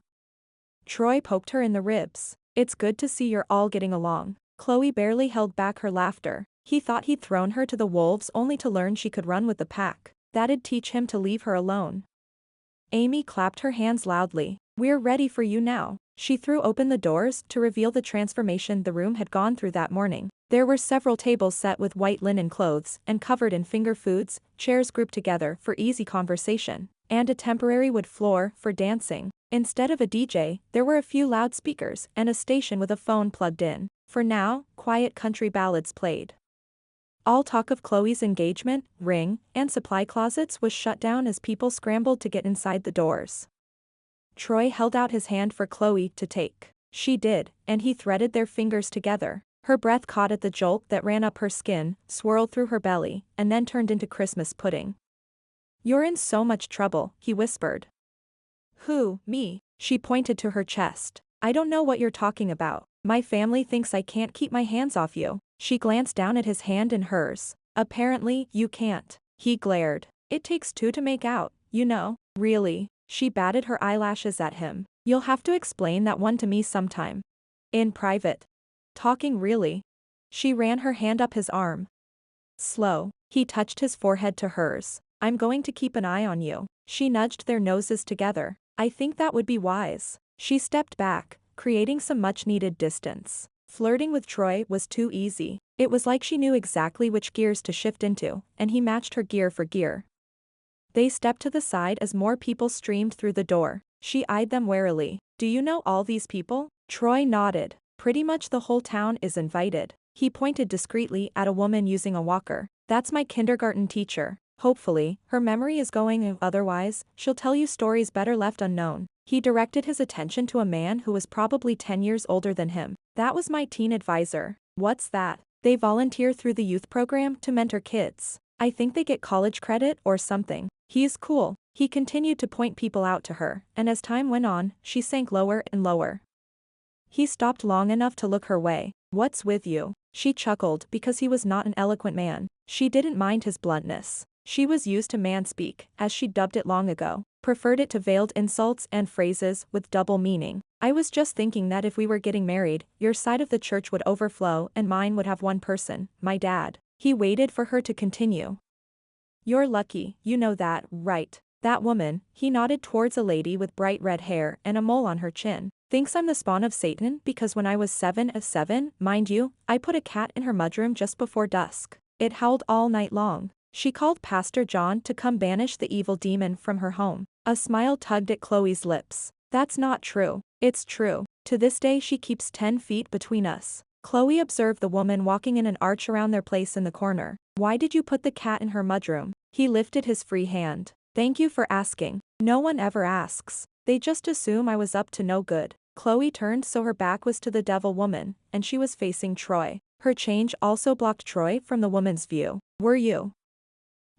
Troy poked her in the ribs. "It's good to see you're all getting along." Chloe barely held back her laughter. He thought he'd thrown her to the wolves only to learn she could run with the pack. That'd teach him to leave her alone. Amy clapped her hands loudly. "We're ready for you now." She threw open the doors to reveal the transformation the room had gone through that morning. There were several tables set with white linen clothes and covered in finger foods, chairs grouped together for easy conversation, and a temporary wood floor for dancing. Instead of a DJ, there were a few loudspeakers and a station with a phone plugged in. For now, quiet country ballads played. All talk of Chloe's engagement, ring, and supply closets was shut down as people scrambled to get inside the doors. Troy held out his hand for Chloe to take. She did, and he threaded their fingers together. Her breath caught at the jolt that ran up her skin, swirled through her belly, and then turned into Christmas pudding. "You're in so much trouble," he whispered. "Who, me?" She pointed to her chest. "I don't know what you're talking about. My family thinks I can't keep my hands off you." She glanced down at his hand in hers. "Apparently, you can't." He glared. "It takes two to make out, you know." "Really?" She batted her eyelashes at him. "You'll have to explain that one to me sometime. In private." "Talking really?" She ran her hand up his arm. "Slow." He touched his forehead to hers. "I'm going to keep an eye on you." She nudged their noses together. "I think that would be wise." She stepped back, creating some much-needed distance. Flirting with Troy was too easy. It was like she knew exactly which gears to shift into, and he matched her gear for gear. They stepped to the side as more people streamed through the door. She eyed them warily. "Do you know all these people?" Troy nodded. "Pretty much the whole town is invited." He pointed discreetly at a woman using a walker. "That's my kindergarten teacher. Hopefully, her memory is going, otherwise, she'll tell you stories better left unknown." He directed his attention to a man who was probably 10 years older than him. "That was my teen advisor." "What's that?" "They volunteer through the youth program to mentor kids. I think they get college credit or something." "He's cool." He continued to point people out to her, and as time went on, she sank lower and lower. He stopped long enough to look her way. "What's with you?" She chuckled because he was not an eloquent man. She didn't mind his bluntness. She was used to manspeak, as she dubbed it long ago, preferred it to veiled insults and phrases with double meaning. "I was just thinking that if we were getting married, your side of the church would overflow and mine would have one person, my dad." He waited for her to continue. "You're lucky, you know that, right? That woman," he nodded towards a lady with bright red hair and a mole on her chin, "thinks I'm the spawn of Satan because when I was 7, mind you, I put a cat in her mudroom just before dusk. It howled all night long. She called Pastor John to come banish the evil demon from her home." A smile tugged at Chloe's lips. "That's not true." "It's true. To this day she keeps 10 feet between us." Chloe observed the woman walking in an arch around their place in the corner. "Why did you put the cat in her mudroom?" He lifted his free hand. "Thank you for asking. No one ever asks. They just assume I was up to no good." Chloe turned so her back was to the devil woman, and she was facing Troy. Her change also blocked Troy from the woman's view. "Were you?"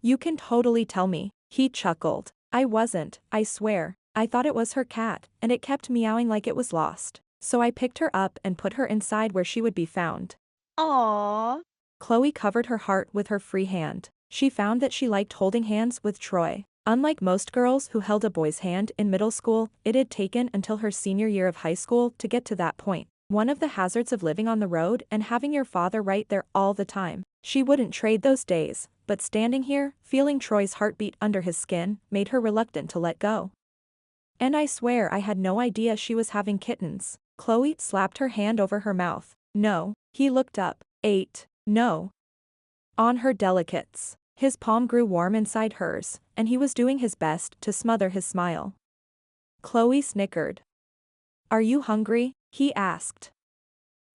"You can totally tell me." He chuckled. "I wasn't, I swear. I thought it was her cat, and it kept meowing like it was lost. So I picked her up and put her inside where she would be found." Aww. Chloe covered her heart with her free hand. She found that she liked holding hands with Troy. Unlike most girls who held a boy's hand in middle school, it had taken until her senior year of high school to get to that point. One of the hazards of living on the road and having your father right there all the time. She wouldn't trade those days, but standing here, feeling Troy's heartbeat under his skin, made her reluctant to let go. "And I swear I had no idea she was having kittens." Chloe slapped her hand over her mouth. "No." He looked up. "8. No. On her delicates." His palm grew warm inside hers, and he was doing his best to smother his smile. Chloe snickered. "Are you hungry?" he asked.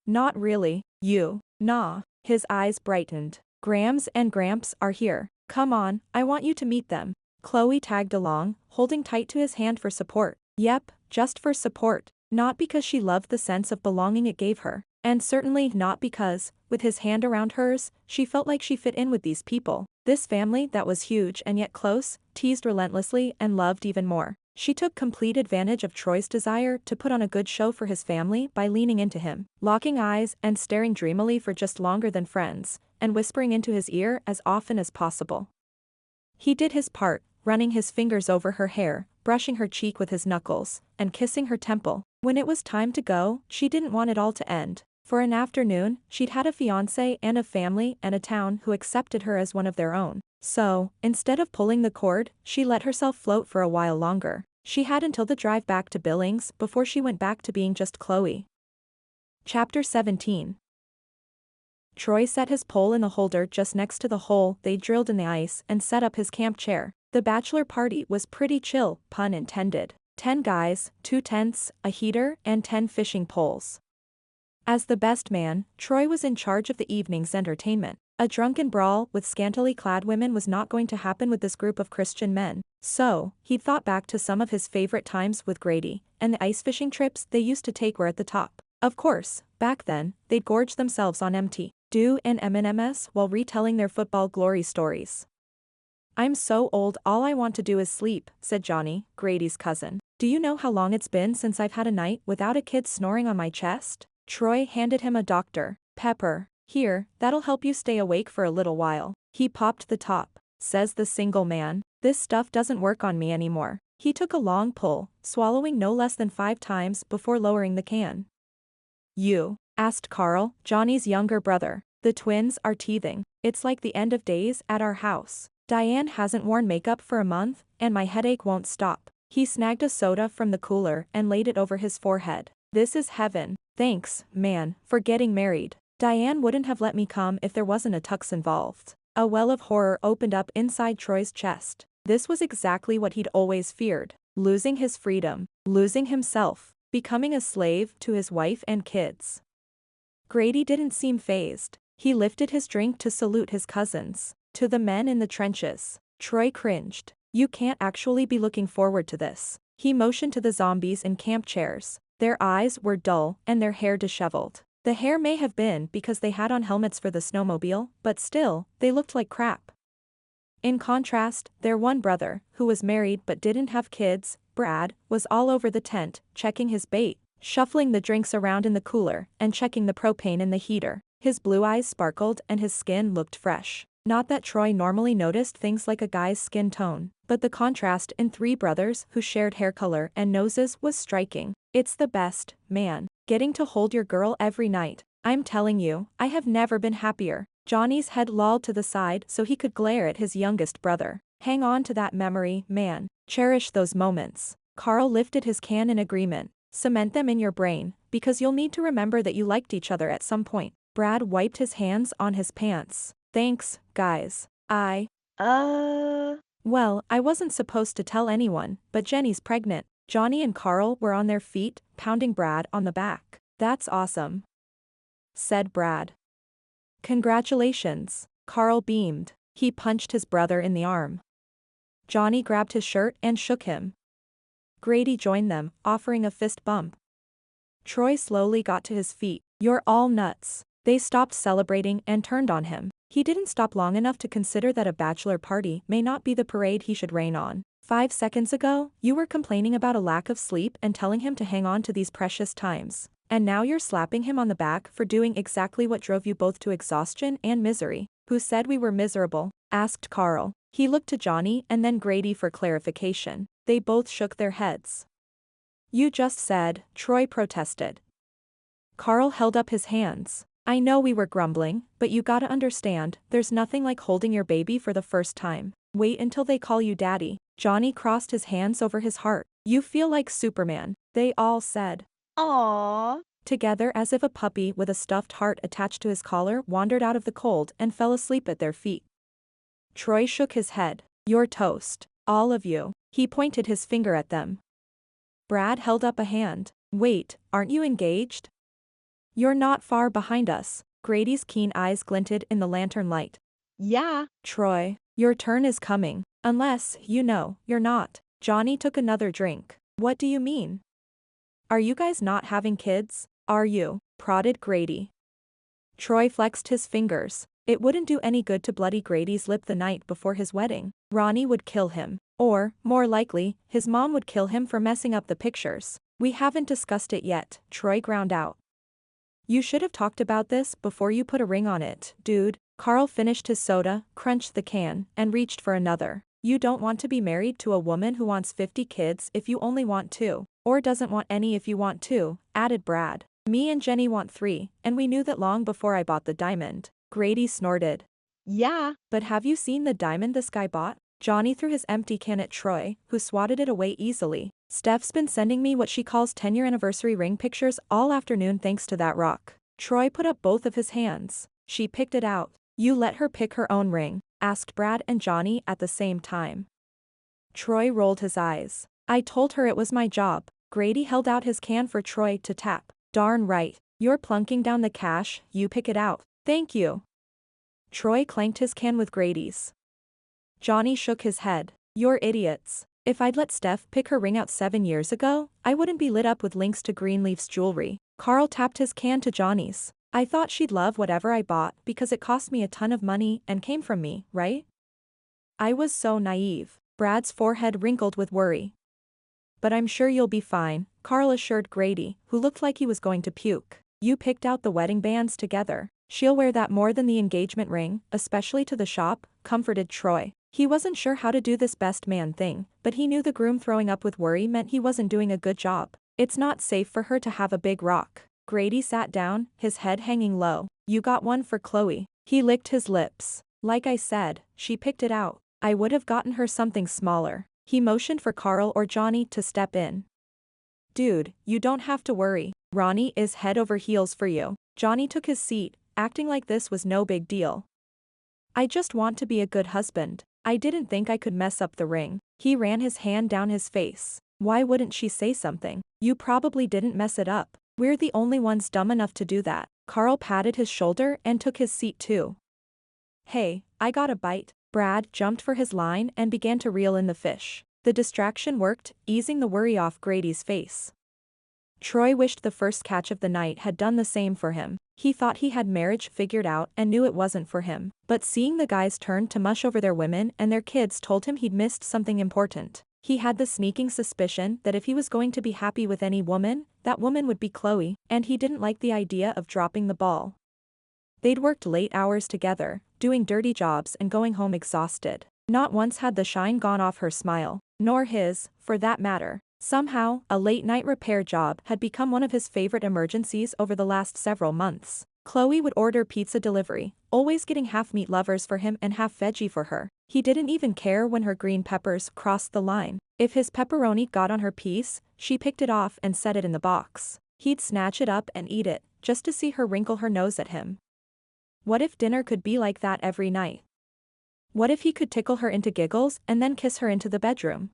"Not really. You?" "Nah." His eyes brightened. "Grams and Gramps are here. Come on, I want you to meet them." Chloe tagged along, holding tight to his hand for support. Yep, just for support. Not because she loved the sense of belonging it gave her. And certainly not because, with his hand around hers, she felt like she fit in with these people. This family that was huge and yet close, teased relentlessly and loved even more. She took complete advantage of Troy's desire to put on a good show for his family by leaning into him, locking eyes and staring dreamily for just longer than friends, and whispering into his ear as often as possible. He did his part, running his fingers over her hair, brushing her cheek with his knuckles, and kissing her temple. When it was time to go, she didn't want it all to end. For an afternoon, she'd had a fiancé and a family and a town who accepted her as one of their own. So, instead of pulling the cord, she let herself float for a while longer. She had until the drive back to Billings before she went back to being just Chloe. Chapter 17. Troy set his pole in the holder just next to the hole they drilled in the ice and set up his camp chair. The bachelor party was pretty chill, pun intended. 10 guys, 2 tents, a heater, and 10 fishing poles. As the best man, Troy was in charge of the evening's entertainment. A drunken brawl with scantily clad women was not going to happen with this group of Christian men. So, he'd thought back to some of his favorite times with Grady, and the ice fishing trips they used to take were at the top. Of course, back then, they'd gorge themselves on MT, Dew and M&Ms while retelling their football glory stories. "I'm so old, all I want to do is sleep," said Johnny, Grady's cousin. "Do you know how long it's been since I've had a night without a kid snoring on my chest?" Troy handed him a Dr. Pepper. "Here, that'll help you stay awake for a little while." He popped the top. Says the single man, "This stuff doesn't work on me anymore." He took a long pull, swallowing no less than 5 times before lowering the can. "You?" asked Carl, Johnny's younger brother. "The twins are teething. It's like the end of days at our house. Diane hasn't worn makeup for a month, and my headache won't stop." He snagged a soda from the cooler and laid it over his forehead. "This is heaven. Thanks, man, for getting married. Diane wouldn't have let me come if there wasn't a tux involved." A well of horror opened up inside Troy's chest. This was exactly what he'd always feared. Losing his freedom. Losing himself. Becoming a slave to his wife and kids. Grady didn't seem fazed. He lifted his drink to salute his cousins. To the men in the trenches. Troy cringed. "You can't actually be looking forward to this." He motioned to the zombies in camp chairs. Their eyes were dull and their hair disheveled. The hair may have been because they had on helmets for the snowmobile, but still, they looked like crap. In contrast, their one brother, who was married but didn't have kids, Brad, was all over the tent, checking his bait, shuffling the drinks around in the cooler, and checking the propane in the heater. His blue eyes sparkled and his skin looked fresh. Not that Troy normally noticed things like a guy's skin tone, but the contrast in 3 brothers who shared hair color and noses was striking. "It's the best, man. Getting to hold your girl every night. I'm telling you, I have never been happier." Johnny's head lolled to the side so he could glare at his youngest brother. "Hang on to that memory, man. Cherish those moments." Carl lifted his can in agreement. "Cement them in your brain, because you'll need to remember that you liked each other at some point." Brad wiped his hands on his pants. "Thanks, guys. Well, I wasn't supposed to tell anyone, but Jenny's pregnant." Johnny and Carl were on their feet, pounding Brad on the back. "That's awesome," said Brad. "Congratulations." Carl beamed. He punched his brother in the arm. Johnny grabbed his shirt and shook him. Grady joined them, offering a fist bump. Troy slowly got to his feet. "You're all nuts." They stopped celebrating and turned on him. He didn't stop long enough to consider that a bachelor party may not be the parade he should rain on. 5 seconds ago, you were complaining about a lack of sleep and telling him to hang on to these precious times. And now you're slapping him on the back for doing exactly what drove you both to exhaustion and misery. "Who said we were miserable?" asked Carl. He looked to Johnny and then Grady for clarification. They both shook their heads. "You just said," Troy protested. Carl held up his hands. "I know we were grumbling, but you gotta understand, there's nothing like holding your baby for the first time. Wait until they call you daddy." Johnny crossed his hands over his heart. "You feel like Superman," they all said. Aww. Together as if a puppy with a stuffed heart attached to his collar wandered out of the cold and fell asleep at their feet. Troy shook his head. "You're toast. All of you." He pointed his finger at them. Brad held up a hand. "Wait, aren't you engaged?" "You're not far behind us." Grady's keen eyes glinted in the lantern light. Yeah. "Troy, your turn is coming. Unless, you're not." Johnny took another drink. "What do you mean? Are you guys not having kids?" "Are you?" prodded Grady. Troy flexed his fingers. It wouldn't do any good to bloody Grady's lip the night before his wedding. Ronnie would kill him. Or, more likely, his mom would kill him for messing up the pictures. "We haven't discussed it yet," Troy ground out. "You should have talked about this before you put a ring on it, dude." Carl finished his soda, crunched the can, and reached for another. "You don't want to be married to a woman who wants 50 kids if you only want 2, or doesn't want any if you want 2, added Brad. "Me and Jenny want 3, and we knew that long before I bought the diamond." Grady snorted. Yeah. "But have you seen the diamond this guy bought?" Johnny threw his empty can at Troy, who swatted it away easily. "Steph's been sending me what she calls 10-year anniversary ring pictures all afternoon thanks to that rock." Troy put up both of his hands. She picked it out. You let her pick her own ring? Asked Brad and Johnny at the same time. Troy rolled his eyes. I told her it was my job. Grady held out his can for Troy to tap. Darn right. You're plunking down the cash, you pick it out. Thank you. Troy clanked his can with Grady's. Johnny shook his head. You're idiots. If I'd let Steph pick her ring out 7 years ago, I wouldn't be lit up with links to Greenleaf's jewelry. Carl tapped his can to Johnny's. I thought she'd love whatever I bought because it cost me a ton of money and came from me, right? I was so naive. Brad's forehead wrinkled with worry. But I'm sure you'll be fine, Carl assured Grady, who looked like he was going to puke. You picked out the wedding bands together. She'll wear that more than the engagement ring, especially to the shop, comforted Troy. He wasn't sure how to do this best man thing, but he knew the groom throwing up with worry meant he wasn't doing a good job. It's not safe for her to have a big rock. Grady sat down, his head hanging low. You got one for Chloe. He licked his lips. Like I said, she picked it out. I would have gotten her something smaller. He motioned for Carl or Johnny to step in. Dude, you don't have to worry. Ronnie is head over heels for you. Johnny took his seat, acting like this was no big deal. I just want to be a good husband. I didn't think I could mess up the ring. He ran his hand down his face. Why wouldn't she say something? You probably didn't mess it up. We're the only ones dumb enough to do that. Carl patted his shoulder and took his seat too. Hey, I got a bite. Brad jumped for his line and began to reel in the fish. The distraction worked, easing the worry off Grady's face. Troy wished the first catch of the night had done the same for him. He thought he had marriage figured out and knew it wasn't for him. But seeing the guys turn to mush over their women and their kids told him he'd missed something important. He had the sneaking suspicion that if he was going to be happy with any woman, that woman would be Chloe, and he didn't like the idea of dropping the ball. They'd worked late hours together, doing dirty jobs and going home exhausted. Not once had the shine gone off her smile, nor his, for that matter. Somehow, a late-night repair job had become one of his favorite emergencies over the last several months. Chloe would order pizza delivery, always getting half meat lovers for him and half veggie for her. He didn't even care when her green peppers crossed the line. If his pepperoni got on her piece, she picked it off and set it in the box. He'd snatch it up and eat it, just to see her wrinkle her nose at him. What if dinner could be like that every night? What if he could tickle her into giggles and then kiss her into the bedroom?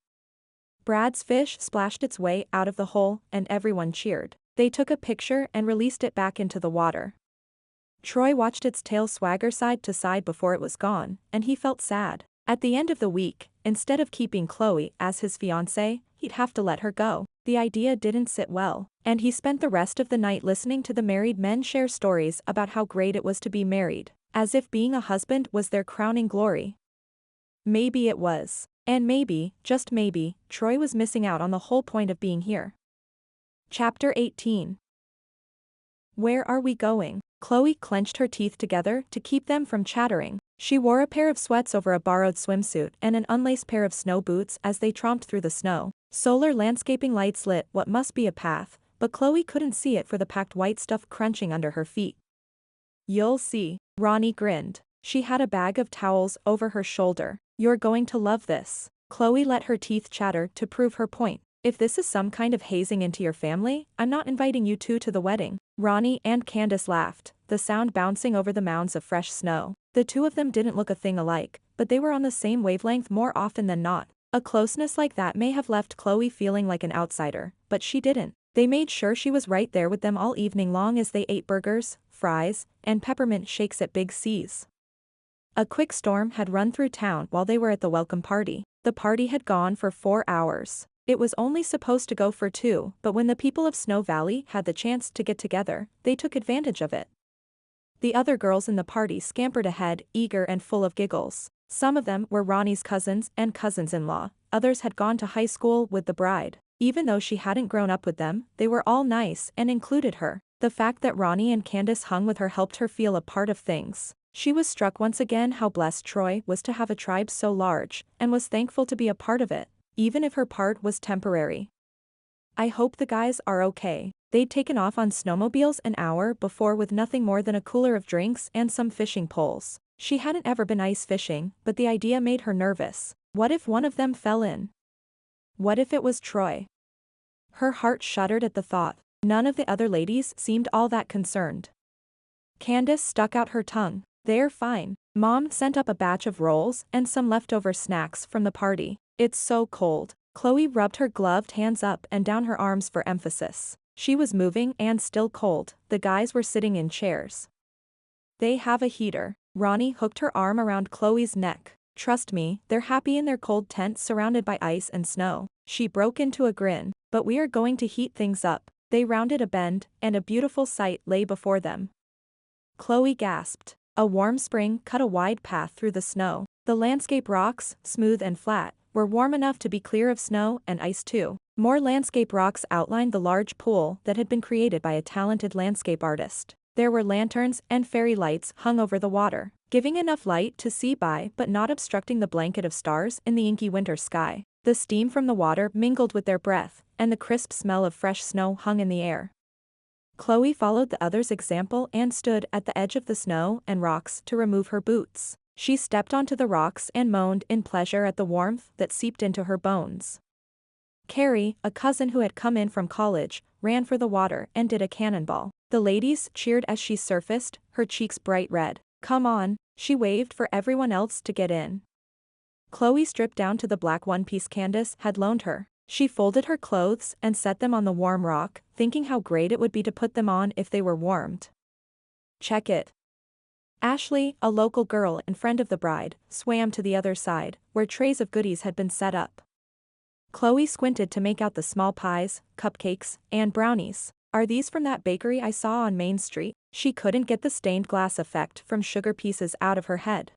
Brad's fish splashed its way out of the hole, and everyone cheered. They took a picture and released it back into the water. Troy watched its tail swagger side to side before it was gone, and he felt sad. At the end of the week, instead of keeping Chloe as his fiancé, he'd have to let her go. The idea didn't sit well, and he spent the rest of the night listening to the married men share stories about how great it was to be married, as if being a husband was their crowning glory. Maybe it was. And maybe, just maybe, Troy was missing out on the whole point of being here. Chapter 18. Where are we going? Chloe clenched her teeth together to keep them from chattering. She wore a pair of sweats over a borrowed swimsuit and an unlaced pair of snow boots as they tromped through the snow. Solar landscaping lights lit what must be a path, but Chloe couldn't see it for the packed white stuff crunching under her feet. You'll see. Ronnie grinned. She had a bag of towels over her shoulder. You're going to love this. Chloe let her teeth chatter to prove her point. If this is some kind of hazing into your family, I'm not inviting you two to the wedding. Ronnie and Candace laughed, the sound bouncing over the mounds of fresh snow. The two of them didn't look a thing alike, but they were on the same wavelength more often than not. A closeness like that may have left Chloe feeling like an outsider, but she didn't. They made sure she was right there with them all evening long as they ate burgers, fries, and peppermint shakes at Big C's. A quick storm had run through town while they were at the welcome party. The party had gone for 4 hours. It was only supposed to go for 2, but when the people of Snow Valley had the chance to get together, they took advantage of it. The other girls in the party scampered ahead, eager and full of giggles. Some of them were Ronnie's cousins and cousins-in-law, others had gone to high school with the bride. Even though she hadn't grown up with them, they were all nice and included her. The fact that Ronnie and Candace hung with her helped her feel a part of things. She was struck once again how blessed Troy was to have a tribe so large, and was thankful to be a part of it, even if her part was temporary. I hope the guys are okay. They'd taken off on snowmobiles an hour before with nothing more than a cooler of drinks and some fishing poles. She hadn't ever been ice fishing, but the idea made her nervous. What if one of them fell in? What if it was Troy? Her heart shuddered at the thought. None of the other ladies seemed all that concerned. Candace stuck out her tongue. They're fine. Mom sent up a batch of rolls and some leftover snacks from the party. It's so cold. Chloe rubbed her gloved hands up and down her arms for emphasis. She was moving and still cold. The guys were sitting in chairs. They have a heater. Ronnie hooked her arm around Chloe's neck. Trust me, they're happy in their cold tent surrounded by ice and snow. She broke into a grin. But we are going to heat things up. They rounded a bend, and a beautiful sight lay before them. Chloe gasped. A warm spring cut a wide path through the snow. The landscape rocks, smooth and flat, were warm enough to be clear of snow and ice too. More landscape rocks outlined the large pool that had been created by a talented landscape artist. There were lanterns and fairy lights hung over the water, giving enough light to see by but not obstructing the blanket of stars in the inky winter sky. The steam from the water mingled with their breath, and the crisp smell of fresh snow hung in the air. Chloe followed the others' example and stood at the edge of the snow and rocks to remove her boots. She stepped onto the rocks and moaned in pleasure at the warmth that seeped into her bones. Carrie, a cousin who had come in from college, ran for the water and did a cannonball. The ladies cheered as she surfaced, her cheeks bright red. Come on, she waved for everyone else to get in. Chloe stripped down to the black one-piece Candace had loaned her. She folded her clothes and set them on the warm rock, thinking how great it would be to put them on if they were warmed. Check it. Ashley, a local girl and friend of the bride, swam to the other side, where trays of goodies had been set up. Chloe squinted to make out the small pies, cupcakes, and brownies. Are these from that bakery I saw on Main Street? She couldn't get the stained glass effect from sugar pieces out of her head.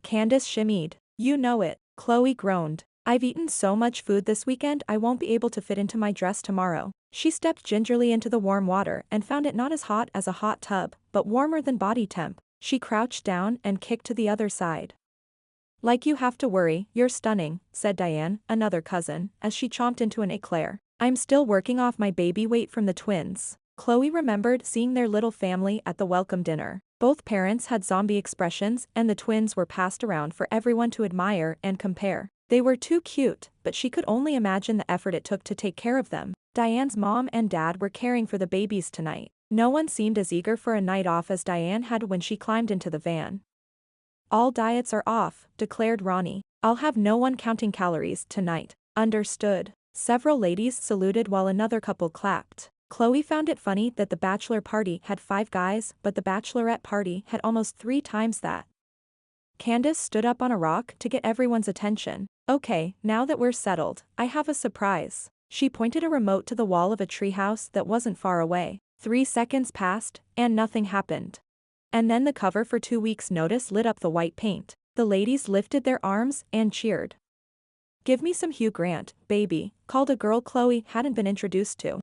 Candace shimmied. You know it. Chloe groaned. I've eaten so much food this weekend I won't be able to fit into my dress tomorrow. She stepped gingerly into the warm water and found it not as hot as a hot tub, but warmer than body temp. She crouched down and kicked to the other side. Like you have to worry, you're stunning, said Diane, another cousin, as she chomped into an eclair. I'm still working off my baby weight from the twins. Chloe remembered seeing their little family at the welcome dinner. Both parents had zombie expressions and the twins were passed around for everyone to admire and compare. They were too cute, but she could only imagine the effort it took to take care of them. Diane's mom and dad were caring for the babies tonight. No one seemed as eager for a night off as Diane had when she climbed into the van. All diets are off, declared Ronnie. I'll have no one counting calories tonight. Understood. Several ladies saluted while another couple clapped. Chloe found it funny that the bachelor party had 5 guys, but the bachelorette party had almost 3 times that. Candace stood up on a rock to get everyone's attention. Okay, now that we're settled, I have a surprise. She pointed a remote to the wall of a treehouse that wasn't far away. 3 seconds passed, and nothing happened. And then the cover for 2 weeks' notice lit up the white paint. The ladies lifted their arms and cheered. Give me some Hugh Grant, baby, called a girl Chloe hadn't been introduced to.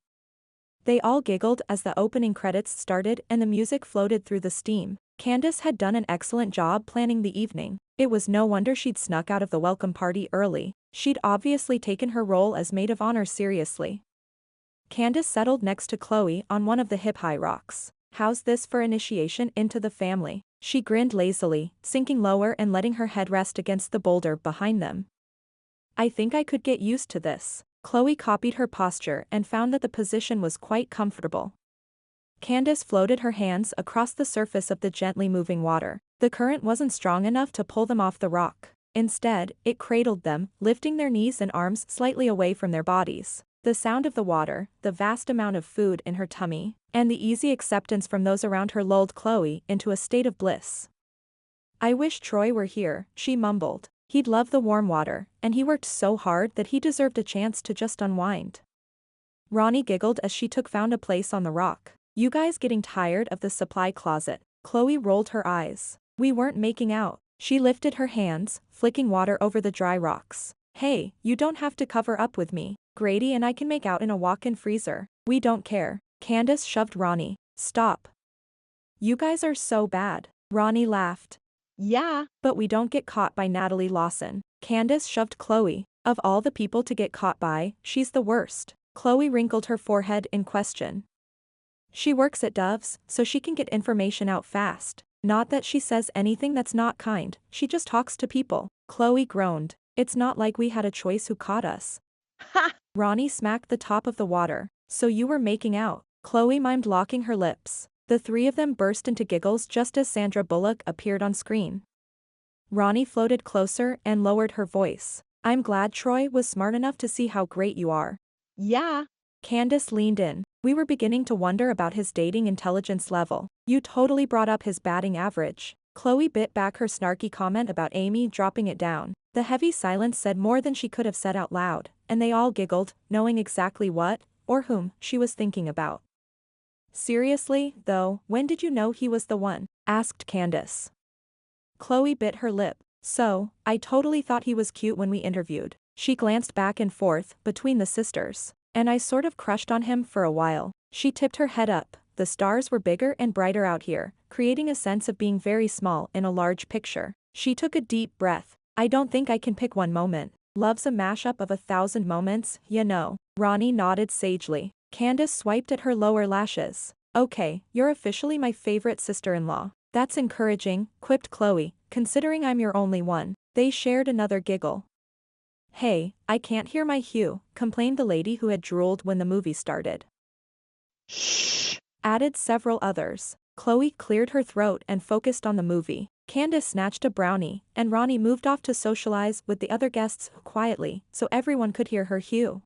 They all giggled as the opening credits started and the music floated through the steam. Candace had done an excellent job planning the evening. It was no wonder she'd snuck out of the welcome party early. She'd obviously taken her role as maid of honor seriously. Candace settled next to Chloe on one of the hip-high rocks. How's this for initiation into the family? She grinned lazily, sinking lower and letting her head rest against the boulder behind them. I think I could get used to this. Chloe copied her posture and found that the position was quite comfortable. Candace floated her hands across the surface of the gently moving water. The current wasn't strong enough to pull them off the rock. Instead, it cradled them, lifting their knees and arms slightly away from their bodies. The sound of the water, the vast amount of food in her tummy, and the easy acceptance from those around her lulled Chloe into a state of bliss. I wish Troy were here, she mumbled. He'd love the warm water, and he worked so hard that he deserved a chance to just unwind. Ronnie giggled as she found a place on the rock. You guys getting tired of the supply closet? Chloe rolled her eyes. We weren't making out. She lifted her hands, flicking water over the dry rocks. Hey, you don't have to cover up with me. Grady and I can make out in a walk-in freezer. We don't care. Candace shoved Ronnie. Stop. You guys are so bad. Ronnie laughed. Yeah. But we don't get caught by Natalie Lawson. Candace shoved Chloe. Of all the people to get caught by, she's the worst. Chloe wrinkled her forehead in question. She works at Dove's, so she can get information out fast. Not that she says anything that's not kind, she just talks to people. Chloe groaned. It's not like we had a choice who caught us. Ha! Ronnie smacked the top of the water. So you were making out. Chloe mimed locking her lips. The three of them burst into giggles just as Sandra Bullock appeared on screen. Ronnie floated closer and lowered her voice. I'm glad Troy was smart enough to see how great you are. Yeah. Candace leaned in. We were beginning to wonder about his dating intelligence level. You totally brought up his batting average. Chloe bit back her snarky comment about Amy dropping it down. The heavy silence said more than she could have said out loud, and they all giggled, knowing exactly what, or whom, she was thinking about. Seriously, though, when did you know he was the one? Asked Candace. Chloe bit her lip. So, I totally thought he was cute when we interviewed. She glanced back and forth between the sisters. And I sort of crushed on him for a while. She tipped her head up. The stars were bigger and brighter out here, creating a sense of being very small in a large picture. She took a deep breath. I don't think I can pick one moment. Love's a mashup of 1,000 moments, you know. Ronnie nodded sagely. Candace swiped at her lower lashes. Okay, you're officially my favorite sister-in-law. That's encouraging, quipped Chloe, considering I'm your only one. They shared another giggle. Hey, I can't hear my Hugh, complained the lady who had drooled when the movie started. Shh. Added several others. Chloe cleared her throat and focused on the movie. Candace snatched a brownie, and Ronnie moved off to socialize with the other guests quietly, so everyone could hear her Hugh.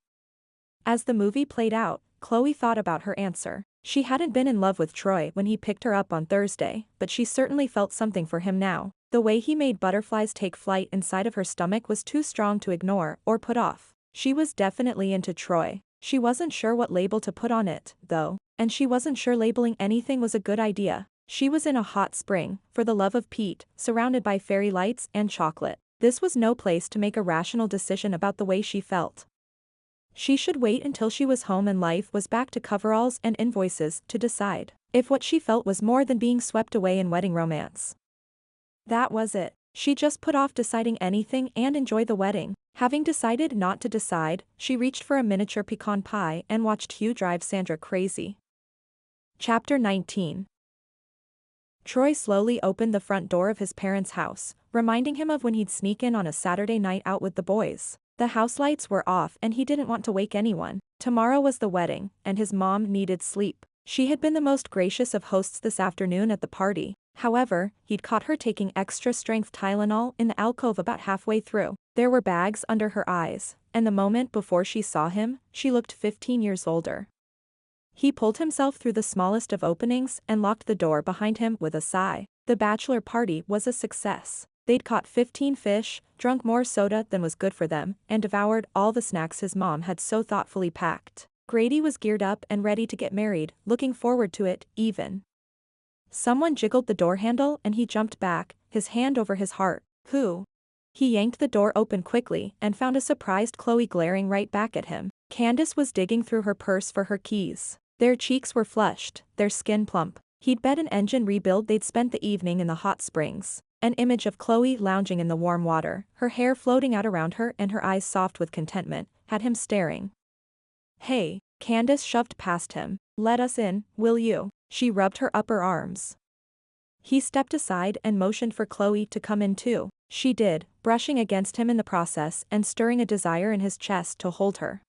As the movie played out, Chloe thought about her answer. She hadn't been in love with Troy when he picked her up on Thursday, but she certainly felt something for him now. The way he made butterflies take flight inside of her stomach was too strong to ignore or put off. She was definitely into Troy. She wasn't sure what label to put on it, though, and she wasn't sure labeling anything was a good idea. She was in a hot spring, for the love of Pete, surrounded by fairy lights and chocolate. This was no place to make a rational decision about the way she felt. She should wait until she was home and life was back to coveralls and invoices to decide if what she felt was more than being swept away in wedding romance. That was it. She just put off deciding anything and enjoy the wedding. Having decided not to decide, she reached for a miniature pecan pie and watched Hugh drive Sandra crazy. Chapter 19. Troy slowly opened the front door of his parents' house, reminding him of when he'd sneak in on a Saturday night out with the boys. The house lights were off and he didn't want to wake anyone. Tomorrow was the wedding, and his mom needed sleep. She had been the most gracious of hosts this afternoon at the party. However, he'd caught her taking extra-strength Tylenol in the alcove about halfway through. There were bags under her eyes, and the moment before she saw him, she looked 15 years older. He pulled himself through the smallest of openings and locked the door behind him with a sigh. The bachelor party was a success. They'd caught 15 fish, drunk more soda than was good for them, and devoured all the snacks his mom had so thoughtfully packed. Grady was geared up and ready to get married, looking forward to it, even. Someone jiggled the door handle and he jumped back, his hand over his heart. Who? He yanked the door open quickly and found a surprised Chloe glaring right back at him. Candace was digging through her purse for her keys. Their cheeks were flushed, their skin plump. He'd bet an engine rebuild they'd spent the evening in the hot springs. An image of Chloe lounging in the warm water, her hair floating out around her and her eyes soft with contentment, had him staring. Hey, Candace shoved past him. Let us in, will you? She rubbed her upper arms. He stepped aside and motioned for Chloe to come in too. She did, brushing against him in the process and stirring a desire in his chest to hold her.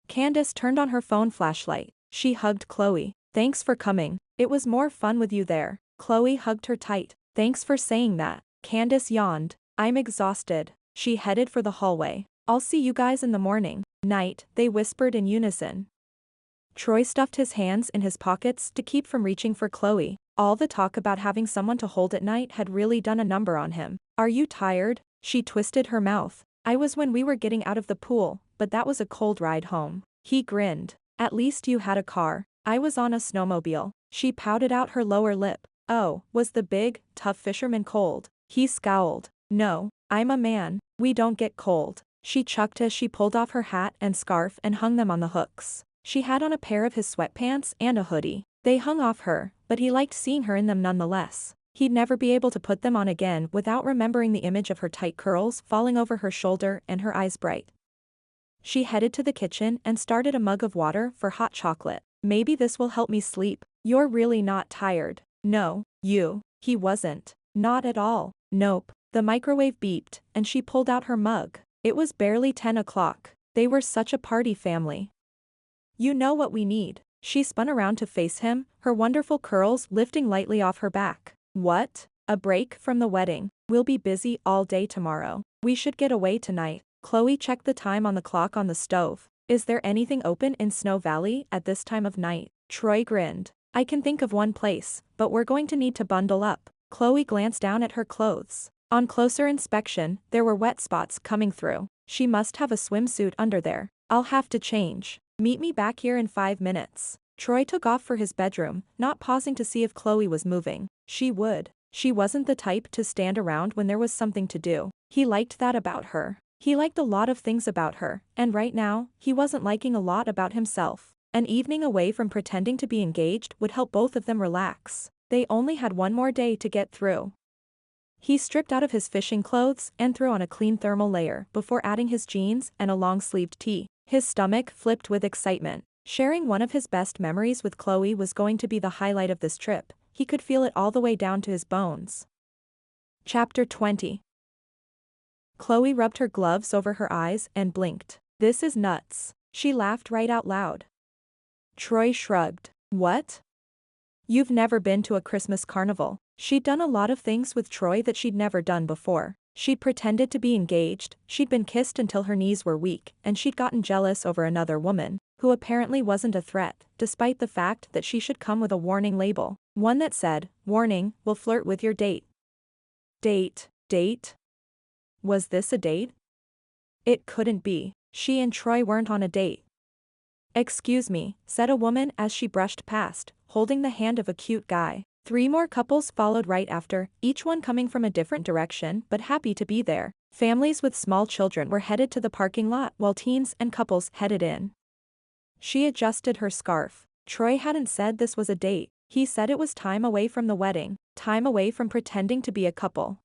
Candace turned on her phone flashlight. She hugged Chloe. Thanks for coming. It was more fun with you there. Chloe hugged her tight. Thanks for saying that. Candace yawned. I'm exhausted. She headed for the hallway. I'll see you guys in the morning. Night, they whispered in unison. Troy stuffed his hands in his pockets to keep from reaching for Chloe. All the talk about having someone to hold at night had really done a number on him. Are you tired? She twisted her mouth. I was when we were getting out of the pool, but that was a cold ride home. He grinned. At least you had a car. I was on a snowmobile. She pouted out her lower lip. Oh, was the big, tough fisherman cold? He scowled. No, I'm a man. We don't get cold. She chucked as she pulled off her hat and scarf and hung them on the hooks. She had on a pair of his sweatpants and a hoodie. They hung off her, but he liked seeing her in them nonetheless. He'd never be able to put them on again without remembering the image of her tight curls falling over her shoulder and her eyes bright. She headed to the kitchen and started a mug of water for hot chocolate. Maybe this will help me sleep. You're really not tired. No, you. He wasn't. Not at all. Nope. The microwave beeped, and she pulled out her mug. It was barely 10 o'clock. They were such a party family. You know what we need. She spun around to face him, her wonderful curls lifting lightly off her back. What? A break from the wedding? We'll be busy all day tomorrow. We should get away tonight. Chloe checked the time on the clock on the stove. Is there anything open in Snow Valley at this time of night? Troy grinned. I can think of one place, but we're going to need to bundle up. Chloe glanced down at her clothes. On closer inspection, there were wet spots coming through. She must have a swimsuit under there. I'll have to change. Meet me back here in 5 minutes. Troy took off for his bedroom, not pausing to see if Chloe was moving. She would. She wasn't the type to stand around when there was something to do. He liked that about her. He liked a lot of things about her, and right now, he wasn't liking a lot about himself. An evening away from pretending to be engaged would help both of them relax. They only had one more day to get through. He stripped out of his fishing clothes and threw on a clean thermal layer before adding his jeans and a long-sleeved tee. His stomach flipped with excitement. Sharing one of his best memories with Chloe was going to be the highlight of this trip. He could feel it all the way down to his bones. Chapter 20. Chloe rubbed her gloves over her eyes and blinked. This is nuts. She laughed right out loud. Troy shrugged. What? You've never been to a Christmas carnival. She'd done a lot of things with Troy that she'd never done before. She'd pretended to be engaged, she'd been kissed until her knees were weak, and she'd gotten jealous over another woman, who apparently wasn't a threat, despite the fact that she should come with a warning label. One that said, "Warning, will flirt with your date." Date? Was this a date? It couldn't be. She and Troy weren't on a date. Excuse me, said a woman as she brushed past, holding the hand of a cute guy. 3 more couples followed right after, each one coming from a different direction but happy to be there. Families with small children were headed to the parking lot while teens and couples headed in. She adjusted her scarf. Troy hadn't said this was a date. He said it was time away from the wedding, time away from pretending to be a couple.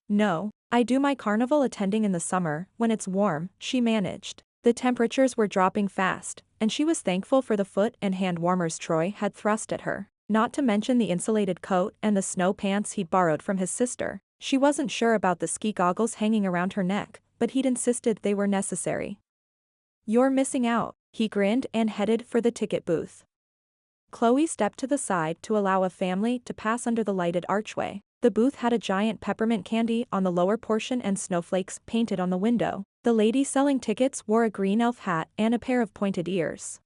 No, I do my carnival attending in the summer, when it's warm, she managed. The temperatures were dropping fast, and she was thankful for the foot and hand warmers Troy had thrust at her, not to mention the insulated coat and the snow pants he'd borrowed from his sister. She wasn't sure about the ski goggles hanging around her neck, but he'd insisted they were necessary. You're missing out, he grinned and headed for the ticket booth. Chloe stepped to the side to allow a family to pass under the lighted archway. The booth had a giant peppermint candy on the lower portion and snowflakes painted on the window. The lady selling tickets wore a green elf hat and a pair of pointed ears.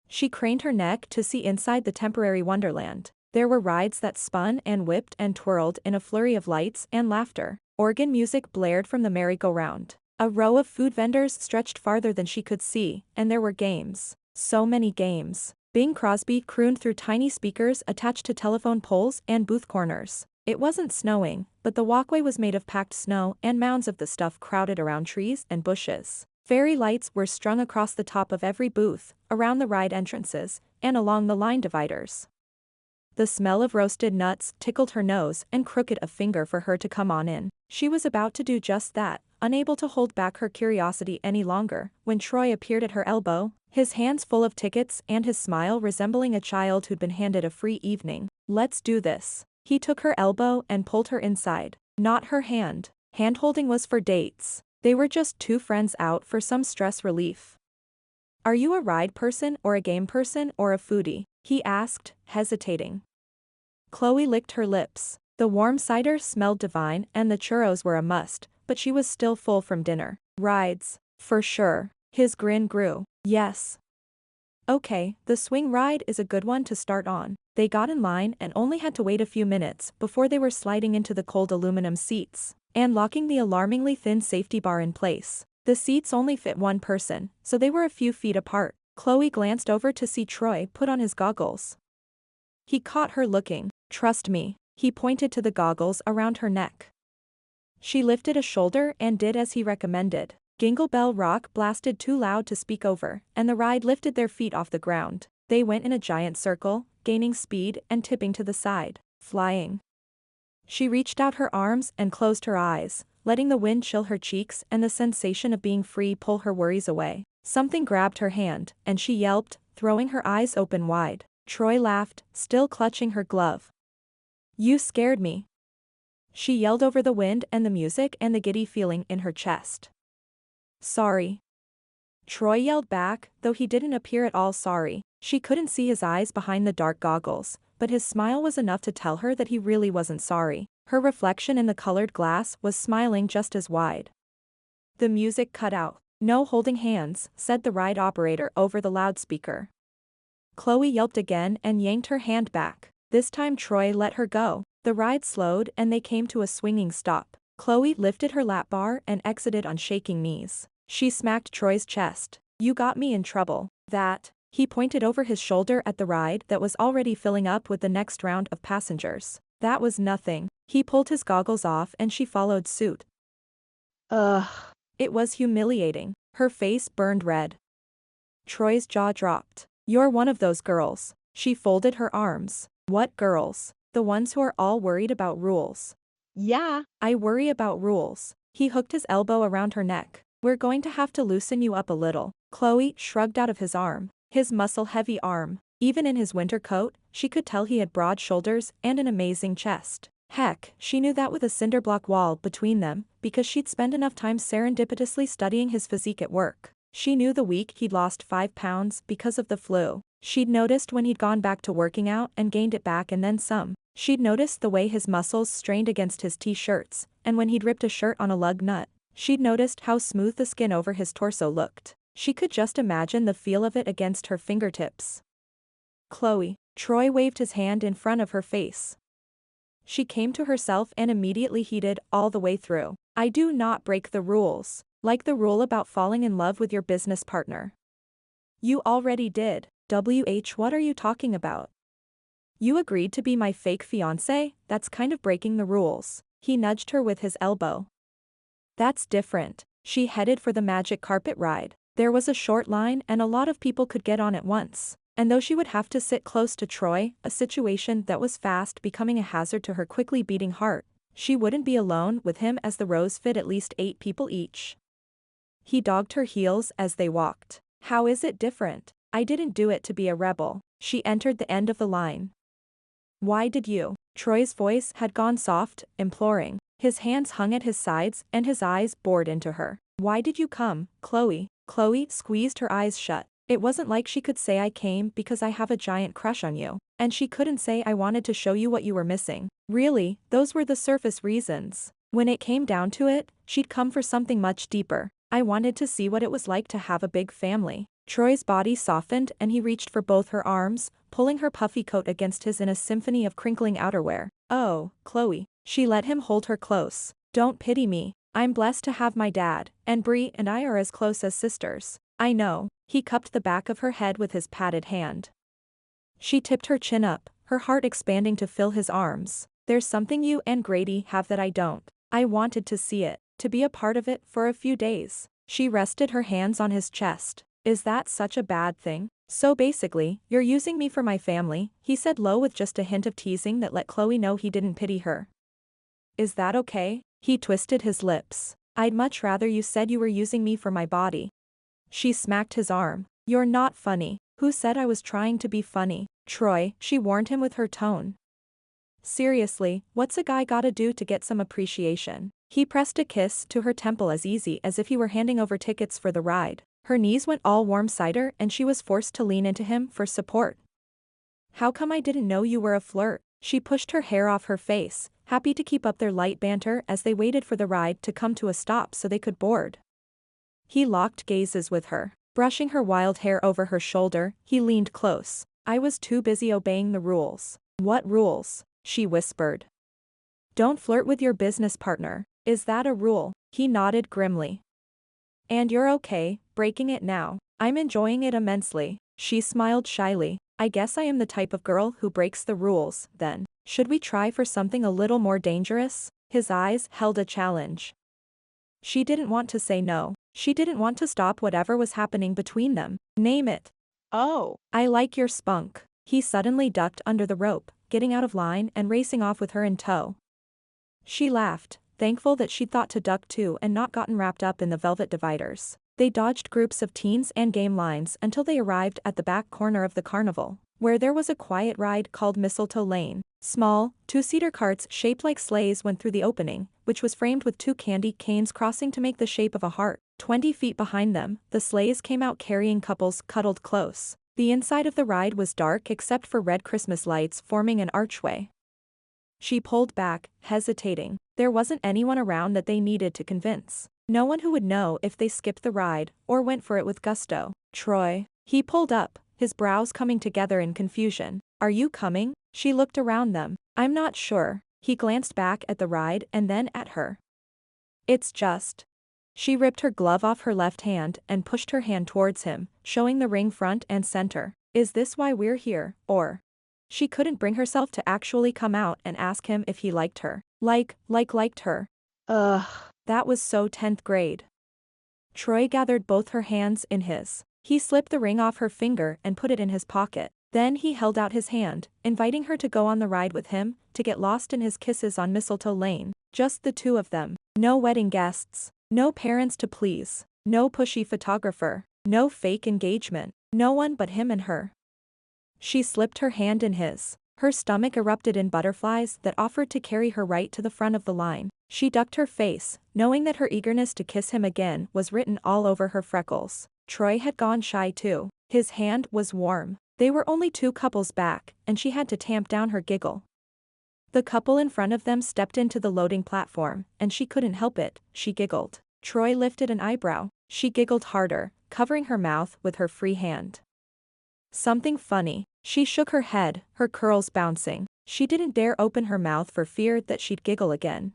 She craned her neck to see inside the temporary wonderland. There were rides that spun and whipped and twirled in a flurry of lights and laughter. Organ music blared from the merry-go-round. A row of food vendors stretched farther than she could see, and there were games. So many games. Bing Crosby crooned through tiny speakers attached to telephone poles and booth corners. It wasn't snowing, but the walkway was made of packed snow and mounds of the stuff crowded around trees and bushes. Fairy lights were strung across the top of every booth, around the ride entrances, and along the line dividers. The smell of roasted nuts tickled her nose and crooked a finger for her to come on in. She was about to do just that, unable to hold back her curiosity any longer, when Troy appeared at her elbow, his hands full of tickets and his smile resembling a child who'd been handed a free evening. Let's do this. He took her elbow and pulled her inside. Not her hand. Hand-holding was for dates. They were just 2 friends out for some stress relief. Are you a ride person or a game person or a foodie? He asked, hesitating. Chloe licked her lips. The warm cider smelled divine and the churros were a must, but she was still full from dinner. Rides. For sure. His grin grew. Yes. Okay, the swing ride is a good one to start on. They got in line and only had to wait a few minutes before they were sliding into the cold aluminum seats, and locking the alarmingly thin safety bar in place. The seats only fit 1 person, so they were a few feet apart. Chloe glanced over to see Troy put on his goggles. He caught her looking. Trust me. He pointed to the goggles around her neck. She lifted a shoulder and did as he recommended. Jingle Bell Rock blasted too loud to speak over, and the ride lifted their feet off the ground. They went in a giant circle, gaining speed and tipping to the side, flying. She reached out her arms and closed her eyes, letting the wind chill her cheeks and the sensation of being free pull her worries away. Something grabbed her hand, and she yelped, throwing her eyes open wide. Troy laughed, still clutching her glove. You scared me. She yelled over the wind and the music and the giddy feeling in her chest. Sorry. Troy yelled back, though he didn't appear at all sorry. She couldn't see his eyes behind the dark goggles, but his smile was enough to tell her that he really wasn't sorry. Her reflection in the colored glass was smiling just as wide. The music cut out. "No holding hands," said the ride operator over the loudspeaker. Chloe yelped again and yanked her hand back. This time Troy let her go. The ride slowed and they came to a swinging stop. Chloe lifted her lap bar and exited on shaking knees. She smacked Troy's chest. "You got me in trouble." That. He pointed over his shoulder at the ride that was already filling up with the next round of passengers. "That was nothing." He pulled his goggles off and she followed suit. Ugh. It was humiliating. Her face burned red. Troy's jaw dropped. "You're one of those girls." She folded her arms. "What girls?" "The ones who are all worried about rules." Yeah. "I worry about rules." He hooked his elbow around her neck. "We're going to have to loosen you up a little." Chloe shrugged out of his arm. His muscle-heavy arm. Even in his winter coat, she could tell he had broad shoulders and an amazing chest. Heck, she knew that with a cinderblock wall between them, because she'd spent enough time serendipitously studying his physique at work. She knew the week he'd lost 5 pounds because of the flu. She'd noticed when he'd gone back to working out and gained it back and then some. She'd noticed the way his muscles strained against his t-shirts, and when he'd ripped a shirt on a lug nut. She'd noticed how smooth the skin over his torso looked. She could just imagine the feel of it against her fingertips. "Chloe." Troy waved his hand in front of her face. She came to herself and immediately heated all the way through. "I do not break the rules. Like the rule about falling in love with your business partner." "You already did." What are you talking about?" "You agreed to be my fake fiancé, that's kind of breaking the rules." He nudged her with his elbow. "That's different." She headed for the magic carpet ride. There was a short line and a lot of people could get on at once. And though she would have to sit close to Troy, a situation that was fast becoming a hazard to her quickly beating heart, she wouldn't be alone with him as the rows fit at least 8 people each. He dogged her heels as they walked. "How is it different?" "I didn't do it to be a rebel." She entered the end of the line. "Why did you?" Troy's voice had gone soft, imploring. His hands hung at his sides and his eyes bored into her. "Why did you come, Chloe?" Chloe squeezed her eyes shut. It wasn't like she could say, "I came because I have a giant crush on you." And she couldn't say, "I wanted to show you what you were missing." Really, those were the surface reasons. When it came down to it, she'd come for something much deeper. "I wanted to see what it was like to have a big family." Troy's body softened and he reached for both her arms, pulling her puffy coat against his in a symphony of crinkling outerwear. "Oh, Chloe." She let him hold her close. "Don't pity me. I'm blessed to have my dad, and Bree and I are as close as sisters." "I know." He cupped the back of her head with his padded hand. She tipped her chin up, her heart expanding to fill his arms. "There's something you and Grady have that I don't. I wanted to see it, to be a part of it for a few days." She rested her hands on his chest. "Is that such a bad thing?" "So basically, you're using me for my family," he said low with just a hint of teasing that let Chloe know he didn't pity her. "Is that okay?" He twisted his lips. "I'd much rather you said you were using me for my body." She smacked his arm. "You're not funny." "Who said I was trying to be funny?" "Troy," she warned him with her tone. "Seriously, what's a guy gotta do to get some appreciation?" He pressed a kiss to her temple as easy as if he were handing over tickets for the ride. Her knees went all warm cider and she was forced to lean into him for support. "How come I didn't know you were a flirt?" She pushed her hair off her face, happy to keep up their light banter as they waited for the ride to come to a stop so they could board. He locked gazes with her. Brushing her wild hair over her shoulder, he leaned close. "I was too busy obeying the rules." "What rules?" she whispered. "Don't flirt with your business partner." "Is that a rule?" He nodded grimly. "And you're okay, breaking it now." "I'm enjoying it immensely." She smiled shyly. "I guess I am the type of girl who breaks the rules, then. Should we try for something a little more dangerous?" His eyes held a challenge. She didn't want to say no. She didn't want to stop whatever was happening between them. "Name it." Oh. "I like your spunk." He suddenly ducked under the rope, getting out of line and racing off with her in tow. She laughed, thankful that she'd thought to duck too and not gotten wrapped up in the velvet dividers. They dodged groups of teens and game lines until they arrived at the back corner of the carnival. where there was a quiet ride called Mistletoe Lane. Small, two-seater carts shaped like sleighs went through the opening, which was framed with two candy canes crossing to make the shape of a heart. 20 feet behind them, the sleighs came out carrying couples cuddled close. The inside of the ride was dark except for red Christmas lights forming an archway. She pulled back, hesitating. There wasn't anyone around that they needed to convince. No one who would know if they skipped the ride, or went for it with gusto. Troy. He pulled up, his brows coming together in confusion. Are you coming? She looked around them. I'm not sure. He glanced back at the ride and then at her. It's just. She ripped her glove off her left hand and pushed her hand towards him, showing the ring front and center. Is this why we're here, or? She couldn't bring herself to actually come out and ask him if he liked her. Liked her. Ugh. That was so 10th grade. Troy gathered both her hands in his. He slipped the ring off her finger and put it in his pocket. Then he held out his hand, inviting her to go on the ride with him, to get lost in his kisses on Mistletoe Lane. Just the two of them. No wedding guests. No parents to please. No pushy photographer. No fake engagement. No one but him and her. She slipped her hand in his. Her stomach erupted in butterflies that offered to carry her right to the front of the line. She ducked her face, knowing that her eagerness to kiss him again was written all over her freckles. Troy had gone shy too. His hand was warm. They were only two couples back, and she had to tamp down her giggle. The couple in front of them stepped into the loading platform, and she couldn't help it, she giggled. Troy lifted an eyebrow. She giggled harder, covering her mouth with her free hand. Something funny. She shook her head, her curls bouncing. She didn't dare open her mouth for fear that she'd giggle again.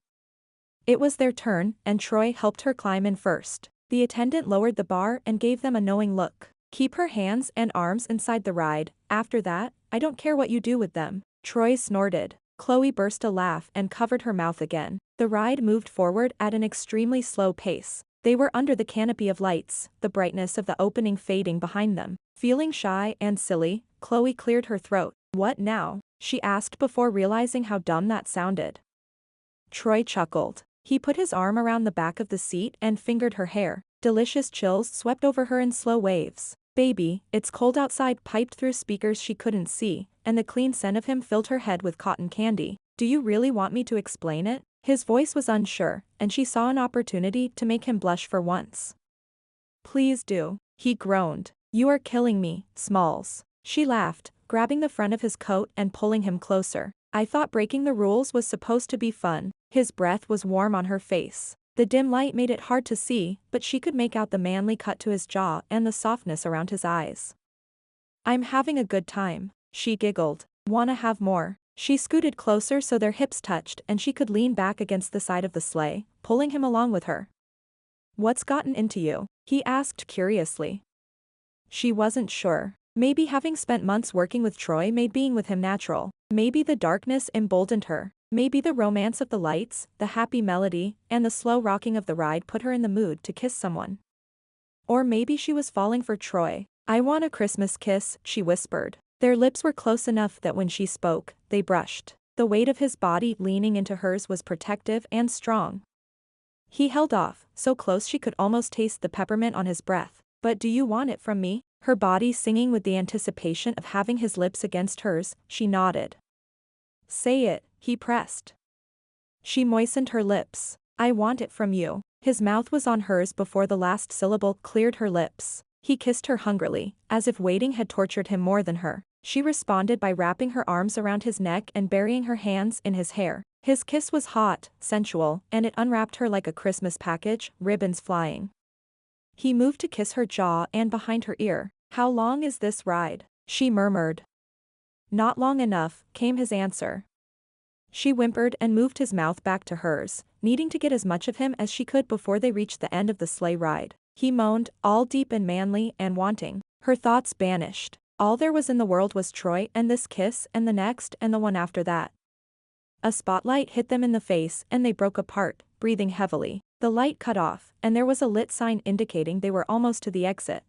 It was their turn, and Troy helped her climb in first. The attendant lowered the bar and gave them a knowing look. Keep her hands and arms inside the ride. After that, I don't care what you do with them. Troy snorted. Chloe burst a laugh and covered her mouth again. The ride moved forward at an extremely slow pace. They were under the canopy of lights, the brightness of the opening fading behind them. Feeling shy and silly, Chloe cleared her throat. What now? She asked before realizing how dumb that sounded. Troy chuckled. He put his arm around the back of the seat and fingered her hair. Delicious chills swept over her in slow waves. Baby, it's cold outside piped through speakers she couldn't see, and the clean scent of him filled her head with cotton candy. Do you really want me to explain it? His voice was unsure, and she saw an opportunity to make him blush for once. Please do. He groaned. You are killing me, Smalls. She laughed, grabbing the front of his coat and pulling him closer. I thought breaking the rules was supposed to be fun. His breath was warm on her face. The dim light made it hard to see, but she could make out the manly cut to his jaw and the softness around his eyes. I'm having a good time, she giggled. Wanna have more? She scooted closer so their hips touched and she could lean back against the side of the sleigh, pulling him along with her. What's gotten into you? He asked curiously. She wasn't sure. Maybe having spent months working with Troy made being with him natural. Maybe the darkness emboldened her. Maybe the romance of the lights, the happy melody, and the slow rocking of the ride put her in the mood to kiss someone. Or maybe she was falling for Troy. I want a Christmas kiss, she whispered. Their lips were close enough that when she spoke, they brushed. The weight of his body leaning into hers was protective and strong. He held off, so close she could almost taste the peppermint on his breath. But do you want it from me? Her body singing with the anticipation of having his lips against hers, she nodded. Say it, he pressed. She moistened her lips. I want it from you. His mouth was on hers before the last syllable cleared her lips. He kissed her hungrily, as if waiting had tortured him more than her. She responded by wrapping her arms around his neck and burying her hands in his hair. His kiss was hot, sensual, and it unwrapped her like a Christmas package, ribbons flying. He moved to kiss her jaw and behind her ear. How long is this ride? She murmured. Not long enough, came his answer. She whimpered and moved his mouth back to hers, needing to get as much of him as she could before they reached the end of the sleigh ride. He moaned, all deep and manly and wanting. Her thoughts banished. All there was in the world was Troy and this kiss and the next and the one after that. A spotlight hit them in the face and they broke apart, breathing heavily. The light cut off, and there was a lit sign indicating they were almost to the exit.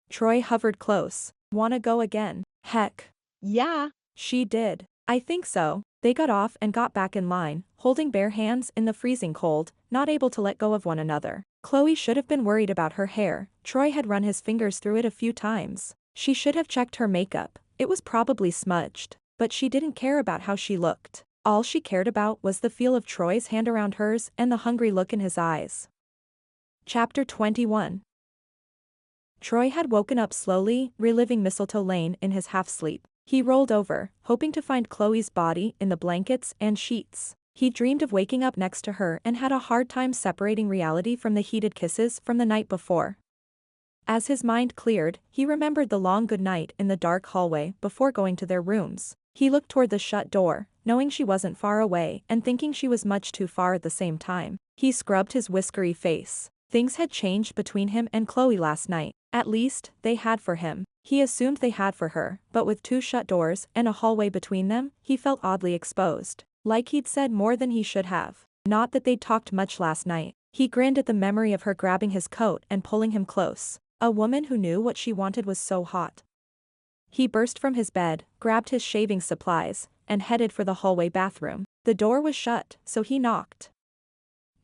Troy hovered close. Wanna go again? Heck. Yeah. She did. I think so. They got off and got back in line, holding bare hands in the freezing cold, not able to let go of one another. Chloe should have been worried about her hair. Troy had run his fingers through it a few times. She should have checked her makeup, It was probably smudged, but she didn't care about how she looked. All she cared about was the feel of Troy's hand around hers and the hungry look in his eyes. Chapter 21. Troy had woken up slowly, reliving Mistletoe Lane in his half-sleep. He rolled over, hoping to find Chloe's body in the blankets and sheets. He dreamed of waking up next to her and had a hard time separating reality from the heated kisses from the night before. As his mind cleared, he remembered the long goodnight in the dark hallway before going to their rooms. He looked toward the shut door, knowing she wasn't far away and thinking she was much too far at the same time. He scrubbed his whiskery face. Things had changed between him and Chloe last night. At least, they had for him. He assumed they had for her, but with 2 shut doors and a hallway between them, he felt oddly exposed. Like he'd said more than he should have. Not that they'd talked much last night. He grinned at the memory of her grabbing his coat and pulling him close. A woman who knew what she wanted was so hot. He burst from his bed, grabbed his shaving supplies, and headed for the hallway bathroom. The door was shut, so he knocked.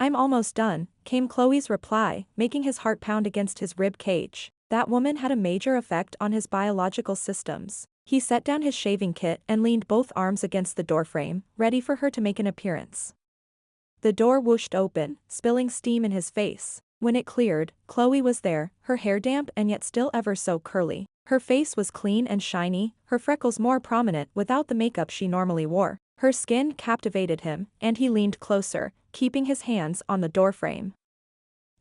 "I'm almost done," came Chloe's reply, making his heart pound against his rib cage. That woman had a major effect on his biological systems. He set down his shaving kit and leaned both arms against the doorframe, ready for her to make an appearance. The door whooshed open, spilling steam in his face. When it cleared, Chloe was there, her hair damp and yet still ever so curly. Her face was clean and shiny, her freckles more prominent without the makeup she normally wore. Her skin captivated him, and he leaned closer, keeping his hands on the doorframe.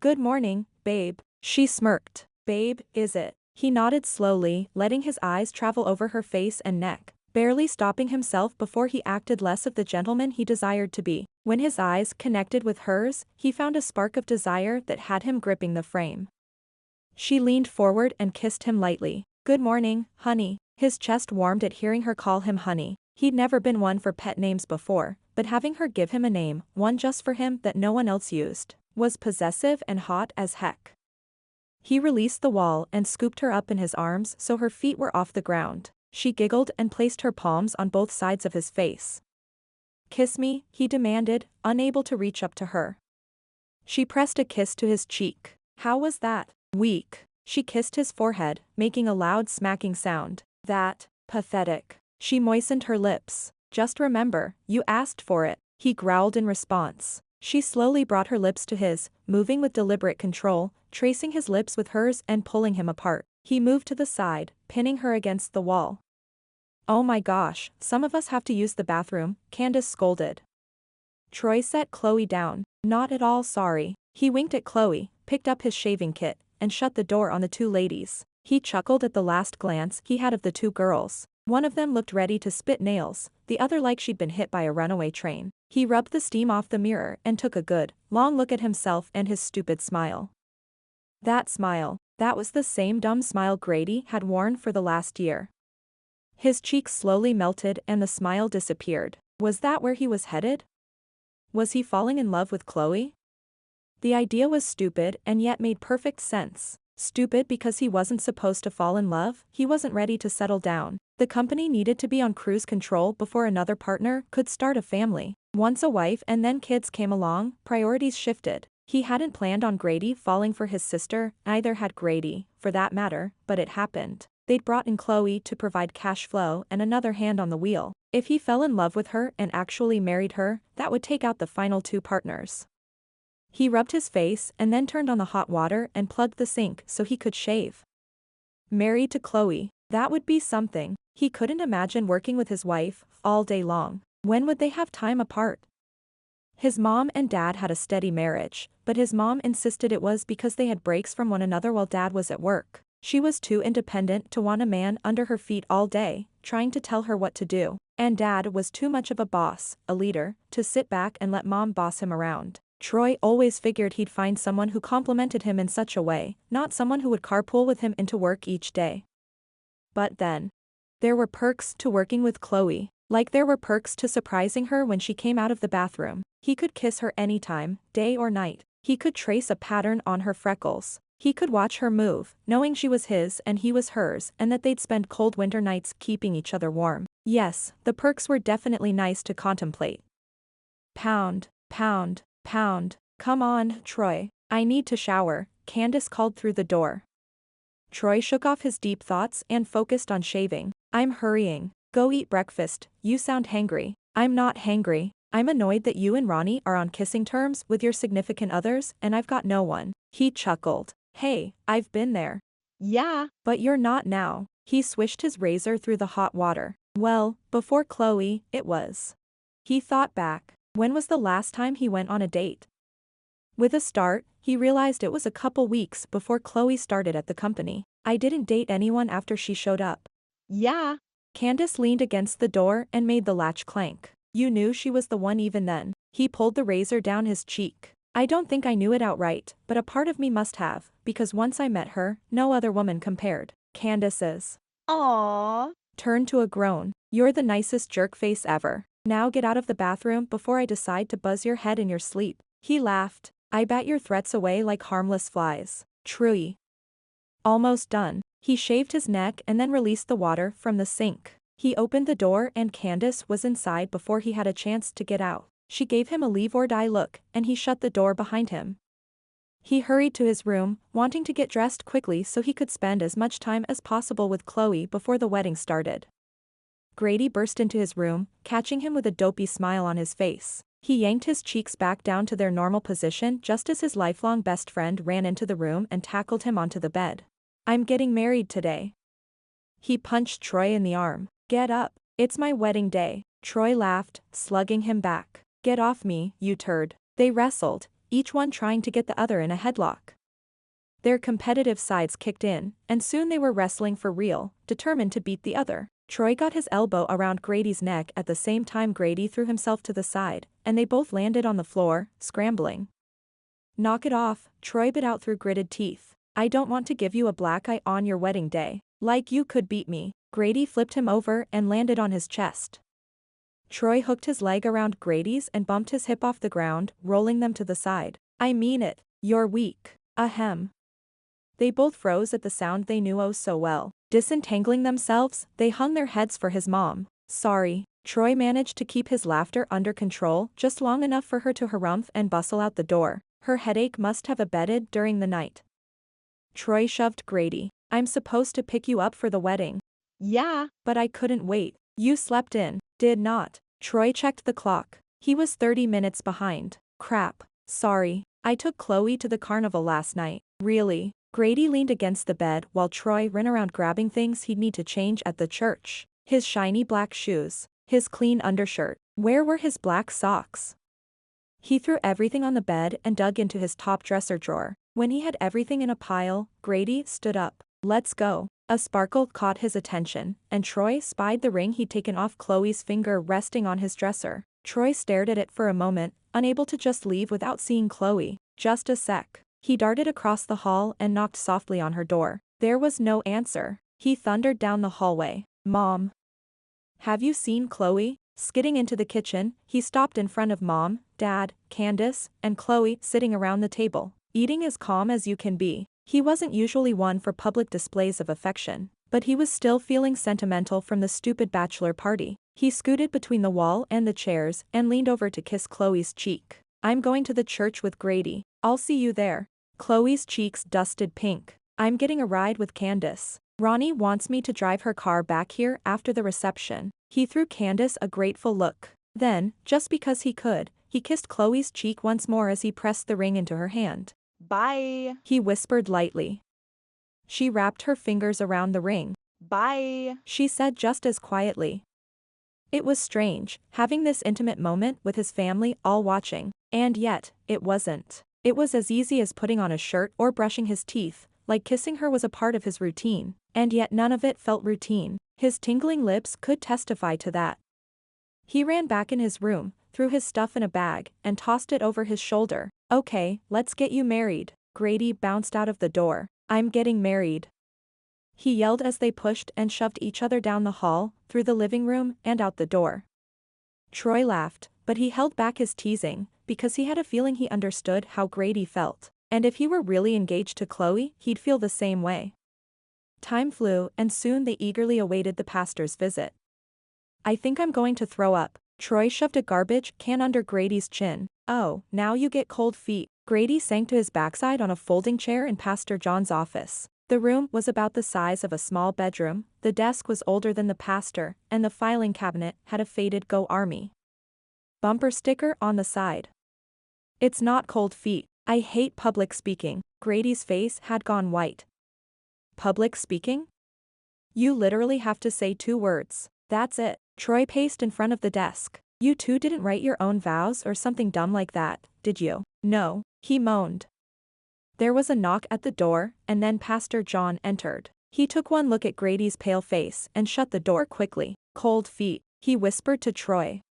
"Good morning, babe," she smirked. "Babe, is it?" He nodded slowly, letting his eyes travel over her face and neck, barely stopping himself before he acted less of the gentleman he desired to be. When his eyes connected with hers, he found a spark of desire that had him gripping the frame. She leaned forward and kissed him lightly. "Good morning, honey." His chest warmed at hearing her call him honey. He'd never been one for pet names before, but having her give him a name, one just for him that no one else used, was possessive and hot as heck. He released the wall and scooped her up in his arms so her feet were off the ground. She giggled and placed her palms on both sides of his face. "Kiss me," he demanded, unable to reach up to her. She pressed a kiss to his cheek. "How was that?" "Weak." She kissed his forehead, making a loud smacking sound. "That, pathetic." She moistened her lips. "Just remember, you asked for it," he growled in response. She slowly brought her lips to his, moving with deliberate control, tracing his lips with hers and pulling him apart. He moved to the side, pinning her against the wall. "Oh my gosh, some of us have to use the bathroom," Candace scolded. Troy set Chloe down. "Not at all sorry." He winked at Chloe, picked up his shaving kit, and shut the door on the 2 ladies. He chuckled at the last glance he had of the 2 girls. One of them looked ready to spit nails, the other like she'd been hit by a runaway train. He rubbed the steam off the mirror and took a good, long look at himself and his stupid smile. That smile, that was the same dumb smile Grady had worn for the last year. His cheeks slowly melted and the smile disappeared. Was that where he was headed? Was he falling in love with Chloe? The idea was stupid and yet made perfect sense. Stupid because he wasn't supposed to fall in love, he wasn't ready to settle down. The company needed to be on cruise control before another partner could start a family. Once a wife and then kids came along, priorities shifted. He hadn't planned on Grady falling for his sister, neither had Grady, for that matter, but it happened. They'd brought in Chloe to provide cash flow and another hand on the wheel. If he fell in love with her and actually married her, that would take out the final 2 partners. He rubbed his face and then turned on the hot water and plugged the sink so he could shave. Married to Chloe, that would be something. He couldn't imagine working with his wife all day long. When would they have time apart? His mom and dad had a steady marriage, but his mom insisted it was because they had breaks from one another while dad was at work. She was too independent to want a man under her feet all day, trying to tell her what to do. And dad was too much of a boss, a leader, to sit back and let mom boss him around. Troy always figured he'd find someone who complimented him in such a way, not someone who would carpool with him into work each day. But then, there were perks to working with Chloe, like there were perks to surprising her when she came out of the bathroom. He could kiss her anytime, day or night. He could trace a pattern on her freckles. He could watch her move, knowing she was his and he was hers and that they'd spend cold winter nights keeping each other warm. Yes, the perks were definitely nice to contemplate. Pound, pound, pound. "Come on, Troy. I need to shower," Candace called through the door. Troy shook off his deep thoughts and focused on shaving. I'm hurrying. Go eat breakfast, you sound hangry. I'm not hangry. I'm annoyed that you and Ronnie are on kissing terms with your significant others and I've got no one. He chuckled. Hey, I've been there. Yeah. But you're not now. He swished his razor through the hot water. Well, before Chloe, it was. He thought back. When was the last time he went on a date? With a start, he realized it was a couple weeks before Chloe started at the company. I didn't date anyone after she showed up. Yeah. Candace leaned against the door and made the latch clank. You knew she was the one even then. He pulled the razor down his cheek. I don't think I knew it outright, but a part of me must have, because once I met her, no other woman compared. Candace's Aww. turned to a groan. You're the nicest jerk face ever. Now get out of the bathroom before I decide to buzz your head in your sleep. He laughed. I bat your threats away like harmless flies. True. Almost done. He shaved his neck and then released the water from the sink. He opened the door and Candace was inside before he had a chance to get out. She gave him a leave or die look, and he shut the door behind him. He hurried to his room, wanting to get dressed quickly so he could spend as much time as possible with Chloe before the wedding started. Grady burst into his room, catching him with a dopey smile on his face. He yanked his cheeks back down to their normal position just as his lifelong best friend ran into the room and tackled him onto the bed. I'm getting married today. He punched Troy in the arm. Get up. It's my wedding day. Troy laughed, slugging him back. Get off me, you turd. They wrestled, each one trying to get the other in a headlock. Their competitive sides kicked in, and soon they were wrestling for real, determined to beat the other. Troy got his elbow around Grady's neck at the same time Grady threw himself to the side, and they both landed on the floor, scrambling. Knock it off, Troy bit out through gritted teeth. I don't want to give you a black eye on your wedding day. Like you could beat me. Grady flipped him over and landed on his chest. Troy hooked his leg around Grady's and bumped his hip off the ground, rolling them to the side. I mean it. You're weak. Ahem. They both froze at the sound they knew oh so well. Disentangling themselves, they hung their heads for his mom. Sorry. Troy managed to keep his laughter under control just long enough for her to harumph and bustle out the door. Her headache must have abated during the night. Troy shoved Grady. I'm supposed to pick you up for the wedding. Yeah. But I couldn't wait. You slept in. Did not. Troy checked the clock. He was 30 minutes behind. Crap. Sorry. I took Chloe to the carnival last night. Really? Grady leaned against the bed while Troy ran around grabbing things he'd need to change at the church. His shiny black shoes. His clean undershirt. Where were his black socks? He threw everything on the bed and dug into his top dresser drawer. When he had everything in a pile, Grady stood up. Let's go. A sparkle caught his attention, and Troy spied the ring he'd taken off Chloe's finger resting on his dresser. Troy stared at it for a moment, unable to just leave without seeing Chloe. Just a sec. He darted across the hall and knocked softly on her door. There was no answer. He thundered down the hallway. Mom. Have you seen Chloe? Skidding into the kitchen, he stopped in front of Mom, Dad, Candace, and Chloe sitting around the table, eating as calm as you can be. He wasn't usually one for public displays of affection, but he was still feeling sentimental from the stupid bachelor party. He scooted between the wall and the chairs and leaned over to kiss Chloe's cheek. I'm going to the church with Grady. I'll see you there. Chloe's cheeks dusted pink. I'm getting a ride with Candace. Ronnie wants me to drive her car back here after the reception. He threw Candace a grateful look. Then, just because he could, he kissed Chloe's cheek once more as he pressed the ring into her hand. Bye. He whispered lightly. She wrapped her fingers around the ring. Bye. She said just as quietly. It was strange, having this intimate moment with his family all watching. And yet, it wasn't. It was as easy as putting on a shirt or brushing his teeth, like kissing her was a part of his routine. And yet none of it felt routine. His tingling lips could testify to that. He ran back in his room, threw his stuff in a bag, and tossed it over his shoulder. Okay, let's get you married. Grady bounced out of the door. I'm getting married. He yelled as they pushed and shoved each other down the hall, through the living room, and out the door. Troy laughed, but he held back his teasing, because he had a feeling he understood how Grady felt. And if he were really engaged to Chloe, he'd feel the same way. Time flew, and soon they eagerly awaited the pastor's visit. I think I'm going to throw up. Troy shoved a garbage can under Grady's chin. Oh, now you get cold feet. Grady sank to his backside on a folding chair in Pastor John's office. The room was about the size of a small bedroom, the desk was older than the pastor, and the filing cabinet had a faded Go Army bumper sticker on the side. It's not cold feet. I hate public speaking. Grady's face had gone white. Public speaking? You literally have to say 2 words. That's it. Troy paced in front of the desk. You two didn't write your own vows or something dumb like that, did you? No, he moaned. There was a knock at the door, and then Pastor John entered. He took one look at Grady's pale face and shut the door quickly. Cold feet, he whispered to Troy.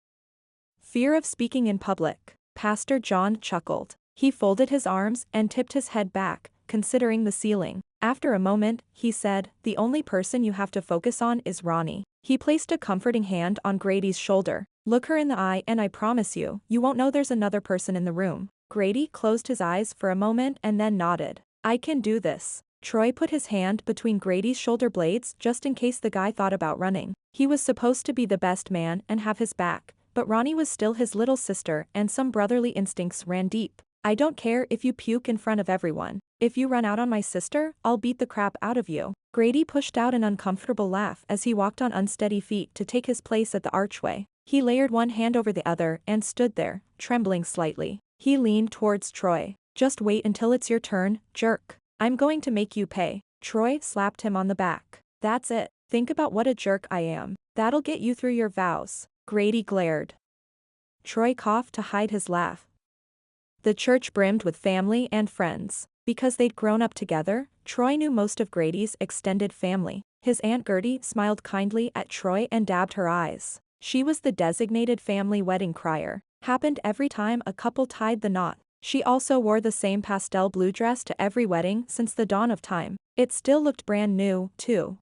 Fear of speaking in public. Pastor John chuckled. He folded his arms and tipped his head back, considering the ceiling. After a moment, he said, the only person you have to focus on is Ronnie. He placed a comforting hand on Grady's shoulder. Look her in the eye and I promise you, you won't know there's another person in the room. Grady closed his eyes for a moment and then nodded. I can do this. Troy put his hand between Grady's shoulder blades just in case the guy thought about running. He was supposed to be the best man and have his back, but Ronnie was still his little sister and some brotherly instincts ran deep. I don't care if you puke in front of everyone. If you run out on my sister, I'll beat the crap out of you. Grady pushed out an uncomfortable laugh as he walked on unsteady feet to take his place at the archway. He layered one hand over the other and stood there, trembling slightly. He leaned towards Troy. Just wait until it's your turn, jerk. I'm going to make you pay. Troy slapped him on the back. That's it. Think about what a jerk I am. That'll get you through your vows. Grady glared. Troy coughed to hide his laugh. The church brimmed with family and friends. Because they'd grown up together, Troy knew most of Grady's extended family. His Aunt Gertie smiled kindly at Troy and dabbed her eyes. She was the designated family wedding crier. Happened every time a couple tied the knot. She also wore the same pastel blue dress to every wedding since the dawn of time. It still looked brand new, too.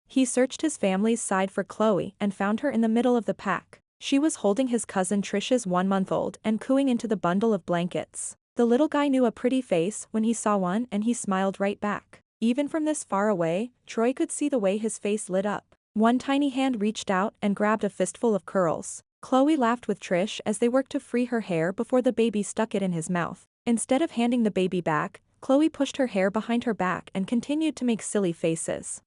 He searched his family's side for Chloe and found her in the middle of the pack. She was holding his cousin Trish's 1-month-old and cooing into the bundle of blankets. The little guy knew a pretty face when he saw one and he smiled right back. Even from this far away, Troy could see the way his face lit up. One tiny hand reached out and grabbed a fistful of curls. Chloe laughed with Trish as they worked to free her hair before the baby stuck it in his mouth. Instead of handing the baby back, Chloe pushed her hair behind her back and continued to make silly faces.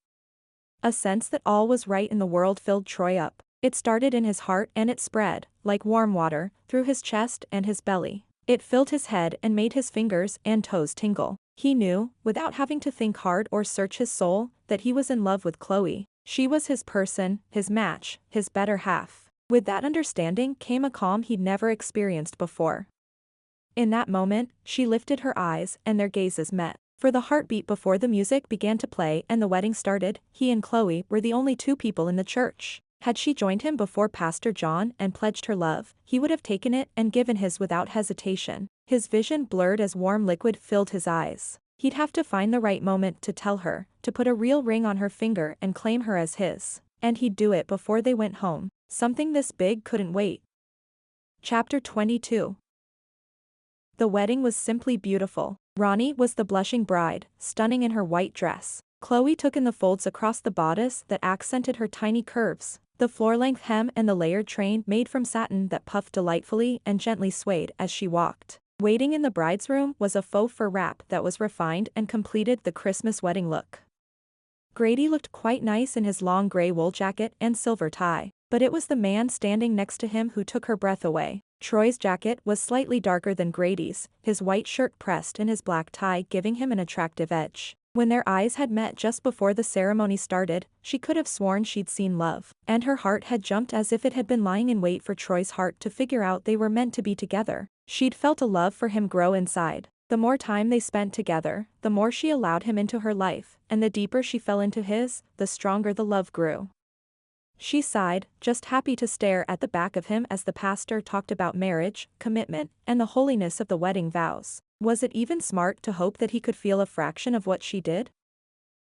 A sense that all was right in the world filled Troy up. It started in his heart and it spread, like warm water, through his chest and his belly. It filled his head and made his fingers and toes tingle. He knew, without having to think hard or search his soul, that he was in love with Chloe. She was his person, his match, his better half. With that understanding came a calm he'd never experienced before. In that moment, she lifted her eyes and their gazes met. For the heartbeat before the music began to play and the wedding started, he and Chloe were the only 2 people in the church. Had she joined him before Pastor John and pledged her love, he would have taken it and given his without hesitation. His vision blurred as warm liquid filled his eyes. He'd have to find the right moment to tell her, to put a real ring on her finger and claim her as his. And he'd do it before they went home. Something this big couldn't wait. Chapter 22. The wedding was simply beautiful. Ronnie was the blushing bride, stunning in her white dress. Chloe took in the folds across the bodice that accented her tiny curves, the floor-length hem and the layered train made from satin that puffed delightfully and gently swayed as she walked. Waiting in the bride's room was a faux fur wrap that was refined and completed the Christmas wedding look. Grady looked quite nice in his long gray wool jacket and silver tie, but it was the man standing next to him who took her breath away. Troy's jacket was slightly darker than Grady's, his white shirt pressed and his black tie giving him an attractive edge. When their eyes had met just before the ceremony started, she could have sworn she'd seen love, and her heart had jumped as if it had been lying in wait for Troy's heart to figure out they were meant to be together. She'd felt a love for him grow inside. The more time they spent together, the more she allowed him into her life, and the deeper she fell into his, the stronger the love grew. She sighed, just happy to stare at the back of him as the pastor talked about marriage, commitment, and the holiness of the wedding vows. Was it even smart to hope that he could feel a fraction of what she did?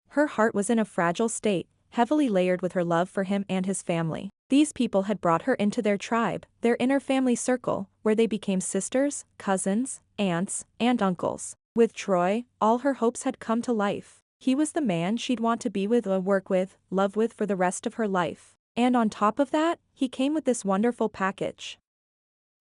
Her heart was in a fragile state, heavily layered with her love for him and his family. These people had brought her into their tribe, their inner family circle, where they became sisters, cousins, aunts, and uncles. With Troy, all her hopes had come to life. He was the man she'd want to be with, work with, love with for the rest of her life. And on top of that, he came with this wonderful package.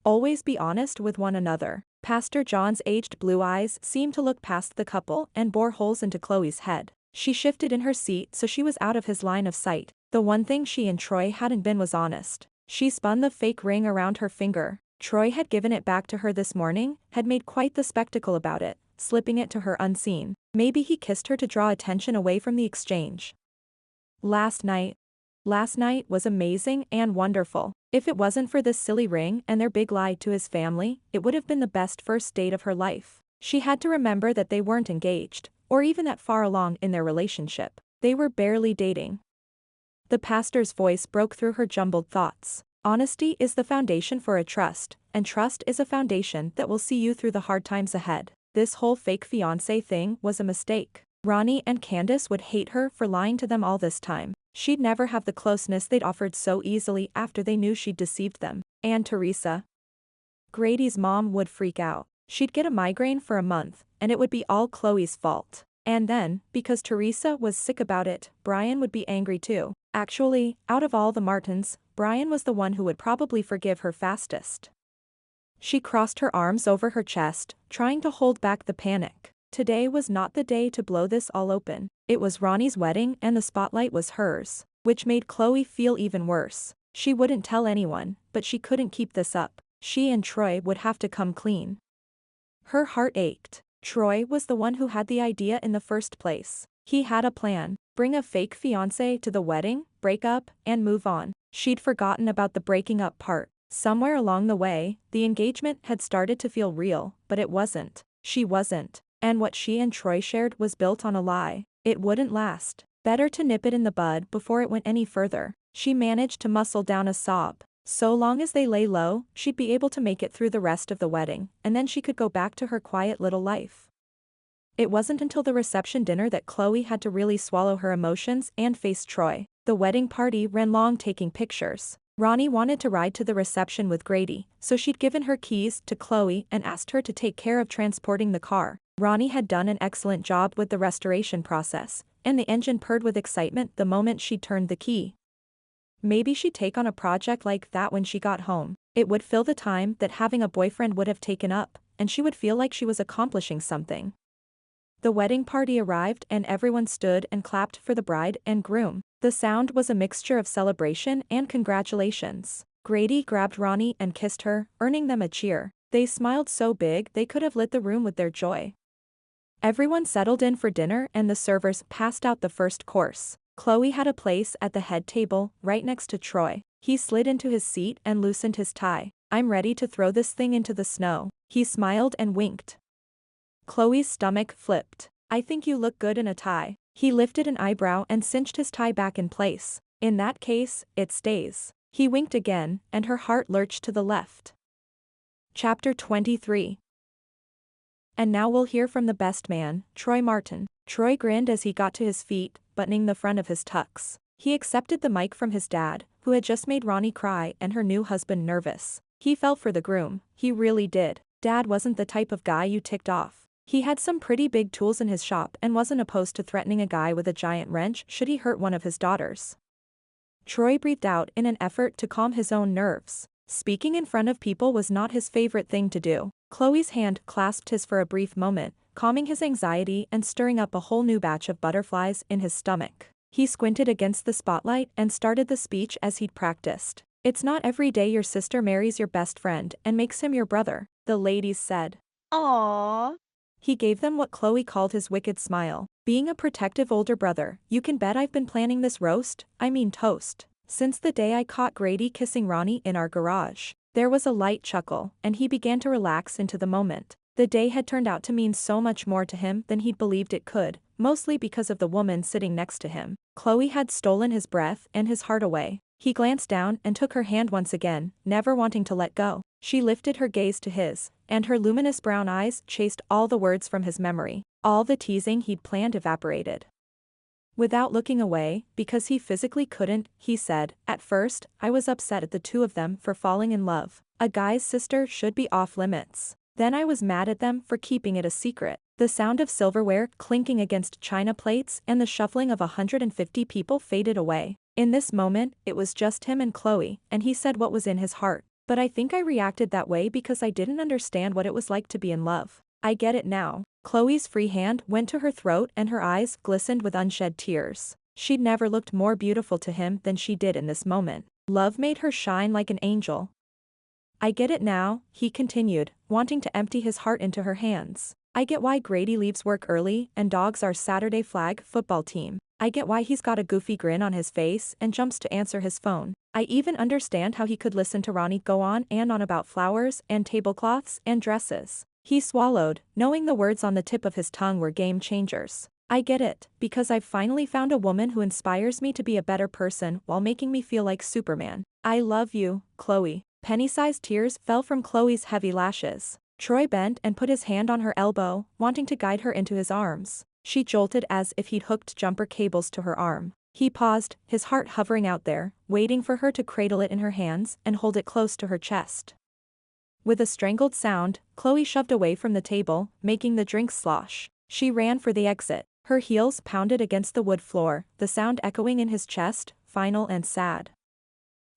Always be honest with one another. Pastor John's aged blue eyes seemed to look past the couple and bore holes into Chloe's head. She shifted in her seat so she was out of his line of sight. The one thing she and Troy hadn't been was honest. She spun the fake ring around her finger. Troy had given it back to her this morning, had made quite the spectacle about it, slipping it to her unseen. Maybe he kissed her to draw attention away from the exchange. Last night was amazing and wonderful. If it wasn't for this silly ring and their big lie to his family, it would have been the best first date of her life. She had to remember that they weren't engaged, or even that far along in their relationship. They were barely dating. The pastor's voice broke through her jumbled thoughts. Honesty is the foundation for a trust, and trust is a foundation that will see you through the hard times ahead. This whole fake fiancé thing was a mistake. Ronnie and Candace would hate her for lying to them all this time. She'd never have the closeness they'd offered so easily after they knew she'd deceived them. And Teresa. Grady's mom would freak out. She'd get a migraine for a month, and it would be all Chloe's fault. And then, because Teresa was sick about it, Brian would be angry too. Actually, out of all the Martins, Brian was the one who would probably forgive her fastest. She crossed her arms over her chest, trying to hold back the panic. Today was not the day to blow this all open. It was Ronnie's wedding and the spotlight was hers, which made Chloe feel even worse. She wouldn't tell anyone, but she couldn't keep this up. She and Troy would have to come clean. Her heart ached. Troy was the one who had the idea in the first place. He had a plan: bring a fake fiancé to the wedding, break up, and move on. She'd forgotten about the breaking up part. Somewhere along the way, the engagement had started to feel real, but it wasn't. She wasn't. And what she and Troy shared was built on a lie. It wouldn't last. Better to nip it in the bud before it went any further. She managed to muscle down a sob. So long as they lay low, she'd be able to make it through the rest of the wedding, and then she could go back to her quiet little life. It wasn't until the reception dinner that Chloe had to really swallow her emotions and face Troy. The wedding party ran long taking pictures. Ronnie wanted to ride to the reception with Grady, so she'd given her keys to Chloe and asked her to take care of transporting the car. Ronnie had done an excellent job with the restoration process, and the engine purred with excitement the moment she turned the key. Maybe she'd take on a project like that when she got home. It would fill the time that having a boyfriend would have taken up, and she would feel like she was accomplishing something. The wedding party arrived and everyone stood and clapped for the bride and groom. The sound was a mixture of celebration and congratulations. Grady grabbed Ronnie and kissed her, earning them a cheer. They smiled so big they could have lit the room with their joy. Everyone settled in for dinner and the servers passed out the first course. Chloe had a place at the head table, right next to Troy. He slid into his seat and loosened his tie. "I'm ready to throw this thing into the snow." He smiled and winked. Chloe's stomach flipped. "I think you look good in a tie." He lifted an eyebrow and cinched his tie back in place. "In that case, it stays." He winked again, and her heart lurched to the left. Chapter 23. And now we'll hear from the best man, Troy Martin. Troy grinned as he got to his feet, buttoning the front of his tux. He accepted the mic from his dad, who had just made Ronnie cry and her new husband nervous. He felt for the groom, he really did. Dad wasn't the type of guy you ticked off. He had some pretty big tools in his shop and wasn't opposed to threatening a guy with a giant wrench should he hurt one of his daughters. Troy breathed out in an effort to calm his own nerves. Speaking in front of people was not his favorite thing to do. Chloe's hand clasped his for a brief moment, calming his anxiety and stirring up a whole new batch of butterflies in his stomach. He squinted against the spotlight and started the speech as he'd practiced. "It's not every day your sister marries your best friend and makes him your brother," the ladies said. Aww. He gave them what Chloe called his wicked smile. "Being a protective older brother, you can bet I've been planning this toast, since the day I caught Grady kissing Ronnie in our garage." There was a light chuckle, and he began to relax into the moment. The day had turned out to mean so much more to him than he'd believed it could, mostly because of the woman sitting next to him. Chloe had stolen his breath and his heart away. He glanced down and took her hand once again, never wanting to let go. She lifted her gaze to his, and her luminous brown eyes chased all the words from his memory. All the teasing he'd planned evaporated. Without looking away, because he physically couldn't, he said, "At first, I was upset at the two of them for falling in love. A guy's sister should be off limits. Then I was mad at them for keeping it a secret." The sound of silverware clinking against china plates and the shuffling of 150 people faded away. In this moment, it was just him and Chloe, and he said what was in his heart. But I think I reacted that way because I didn't understand what it was like to be in love. I get it now. Chloe's free hand went to her throat and her eyes glistened with unshed tears. She'd never looked more beautiful to him than she did in this moment. Love made her shine like an angel. I get it now, he continued, wanting to empty his heart into her hands. I get why Grady leaves work early and dogs our Saturday flag football team. I get why he's got a goofy grin on his face and jumps to answer his phone. I even understand how he could listen to Ronnie go on and on about flowers and tablecloths and dresses. He swallowed, knowing the words on the tip of his tongue were game changers. I get it, because I've finally found a woman who inspires me to be a better person while making me feel like Superman. I love you, Chloe. Penny-sized tears fell from Chloe's heavy lashes. Troy bent and put his hand on her elbow, wanting to guide her into his arms. She jolted as if he'd hooked jumper cables to her arm. He paused, his heart hovering out there, waiting for her to cradle it in her hands and hold it close to her chest. With a strangled sound, Chloe shoved away from the table, making the drinks slosh. She ran for the exit. Her heels pounded against the wood floor, the sound echoing in his chest, final and sad.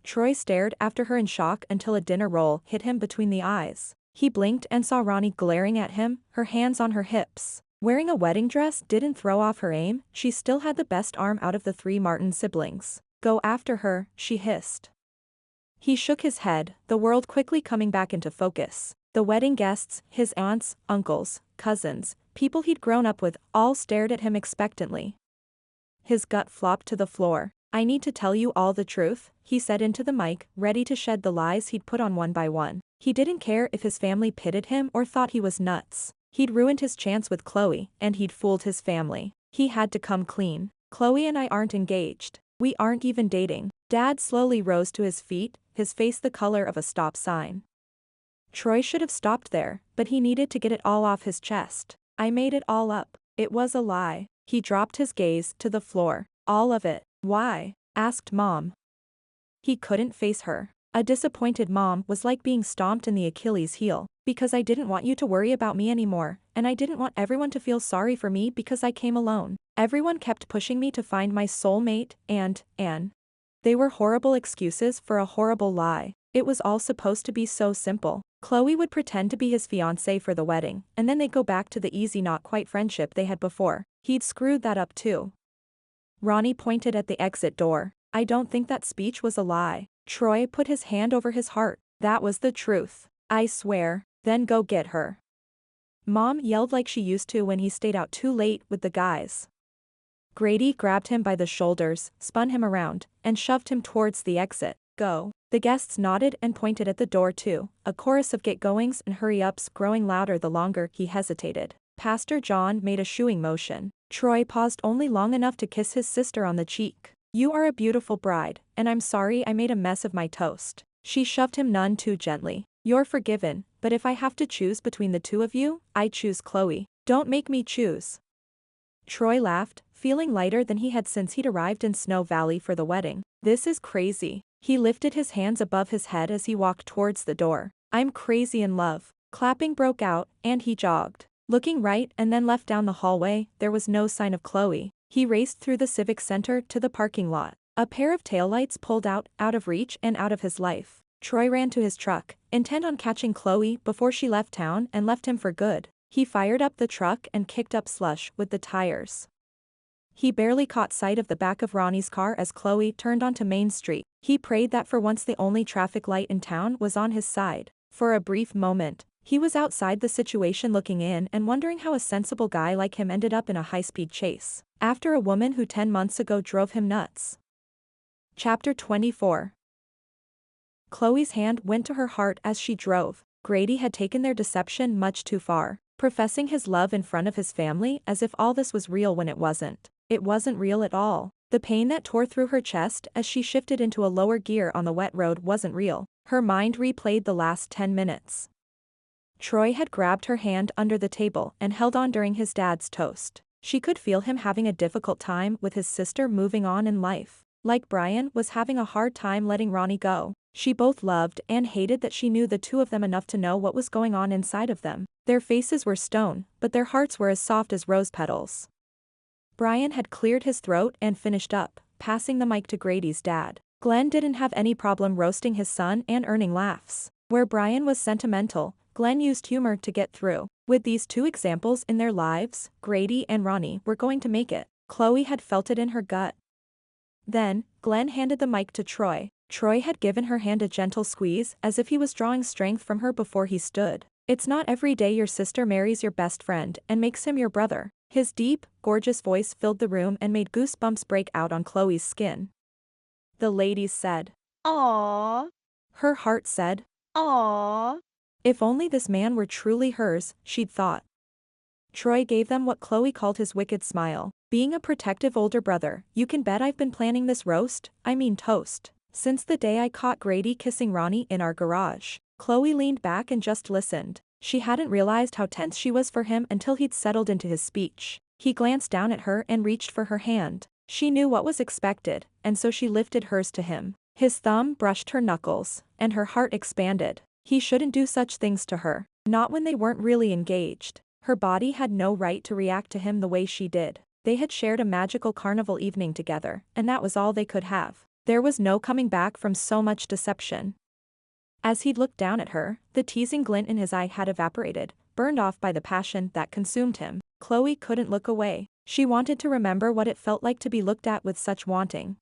Troy stared after her in shock until a dinner roll hit him between the eyes. He blinked and saw Ronnie glaring at him, her hands on her hips. Wearing a wedding dress didn't throw off her aim, she still had the best arm out of the 3 Martin siblings. Go after her, she hissed. He shook his head, the world quickly coming back into focus. The wedding guests, his aunts, uncles, cousins, people he'd grown up with, all stared at him expectantly. His gut flopped to the floor. I need to tell you all the truth, he said into the mic, ready to shed the lies he'd put on one by one. He didn't care if his family pitted him or thought he was nuts. He'd ruined his chance with Chloe, and he'd fooled his family. He had to come clean. Chloe and I aren't engaged. We aren't even dating. Dad slowly rose to his feet, his face the color of a stop sign. Troy should have stopped there, but he needed to get it all off his chest. I made it all up. It was a lie. He dropped his gaze to the floor. All of it. Why? Asked Mom. He couldn't face her. A disappointed mom was like being stomped in the Achilles heel. Because I didn't want you to worry about me anymore, and I didn't want everyone to feel sorry for me because I came alone. Everyone kept pushing me to find my soulmate, and they were horrible excuses for a horrible lie. It was all supposed to be so simple. Chloe would pretend to be his fiancé for the wedding, and then they'd go back to the easy not quite friendship they had before. He'd screwed that up too. Ronnie pointed at the exit door. I don't think that speech was a lie. Troy put his hand over his heart. That was the truth. I swear. Then go get her. Mom yelled like she used to when he stayed out too late with the guys. Grady grabbed him by the shoulders, spun him around, and shoved him towards the exit. Go. The guests nodded and pointed at the door too, a chorus of get-goings and hurry-ups growing louder the longer he hesitated. Pastor John made a shooing motion. Troy paused only long enough to kiss his sister on the cheek. You are a beautiful bride, and I'm sorry I made a mess of my toast. She shoved him none too gently. You're forgiven, but if I have to choose between the two of you, I choose Chloe. Don't make me choose. Troy laughed, feeling lighter than he had since he'd arrived in Snow Valley for the wedding. This is crazy. He lifted his hands above his head as he walked towards the door. I'm crazy in love. Clapping broke out, and he jogged. Looking right and then left down the hallway, there was no sign of Chloe. He raced through the Civic Center to the parking lot. A pair of taillights pulled out of reach and out of his life. Troy ran to his truck, intent on catching Chloe before she left town and left him for good. He fired up the truck and kicked up slush with the tires. He barely caught sight of the back of Ronnie's car as Chloe turned onto Main Street. He prayed that for once the only traffic light in town was on his side. For a brief moment, he was outside the situation looking in and wondering how a sensible guy like him ended up in a high-speed chase after a woman who 10 months ago drove him nuts. Chapter 24. Chloe's hand went to her heart as she drove. Grady had taken their deception much too far, professing his love in front of his family as if all this was real when it wasn't. It wasn't real at all. The pain that tore through her chest as she shifted into a lower gear on the wet road wasn't real. Her mind replayed the last 10 minutes. Troy had grabbed her hand under the table and held on during his dad's toast. She could feel him having a difficult time with his sister moving on in life. Like Brian was having a hard time letting Ronnie go. She both loved and hated that she knew the two of them enough to know what was going on inside of them. Their faces were stone, but their hearts were as soft as rose petals. Brian had cleared his throat and finished up, passing the mic to Grady's dad. Glenn didn't have any problem roasting his son and earning laughs. Where Brian was sentimental, Glenn used humor to get through. With these two examples in their lives, Grady and Ronnie were going to make it. Chloe had felt it in her gut. Then, Glenn handed the mic to Troy. Troy had given her hand a gentle squeeze as if he was drawing strength from her before he stood. It's not every day your sister marries your best friend and makes him your brother. His deep, gorgeous voice filled the room and made goosebumps break out on Chloe's skin. The ladies said, Aww. her heart said, Aww. if only this man were truly hers, she'd thought. Troy gave them what Chloe called his wicked smile. Being a protective older brother, you can bet I've been planning this toast, since the day I caught Grady kissing Ronnie in our garage. Chloe leaned back and just listened. She hadn't realized how tense she was for him until he'd settled into his speech. He glanced down at her and reached for her hand. She knew what was expected, and so she lifted hers to him. His thumb brushed her knuckles, and her heart expanded. He shouldn't do such things to her, not when they weren't really engaged. Her body had no right to react to him the way she did. They had shared a magical carnival evening together, and that was all they could have. There was no coming back from so much deception. As he looked down at her, the teasing glint in his eye had evaporated, burned off by the passion that consumed him. Chloe couldn't look away. She wanted to remember what it felt like to be looked at with such wanting.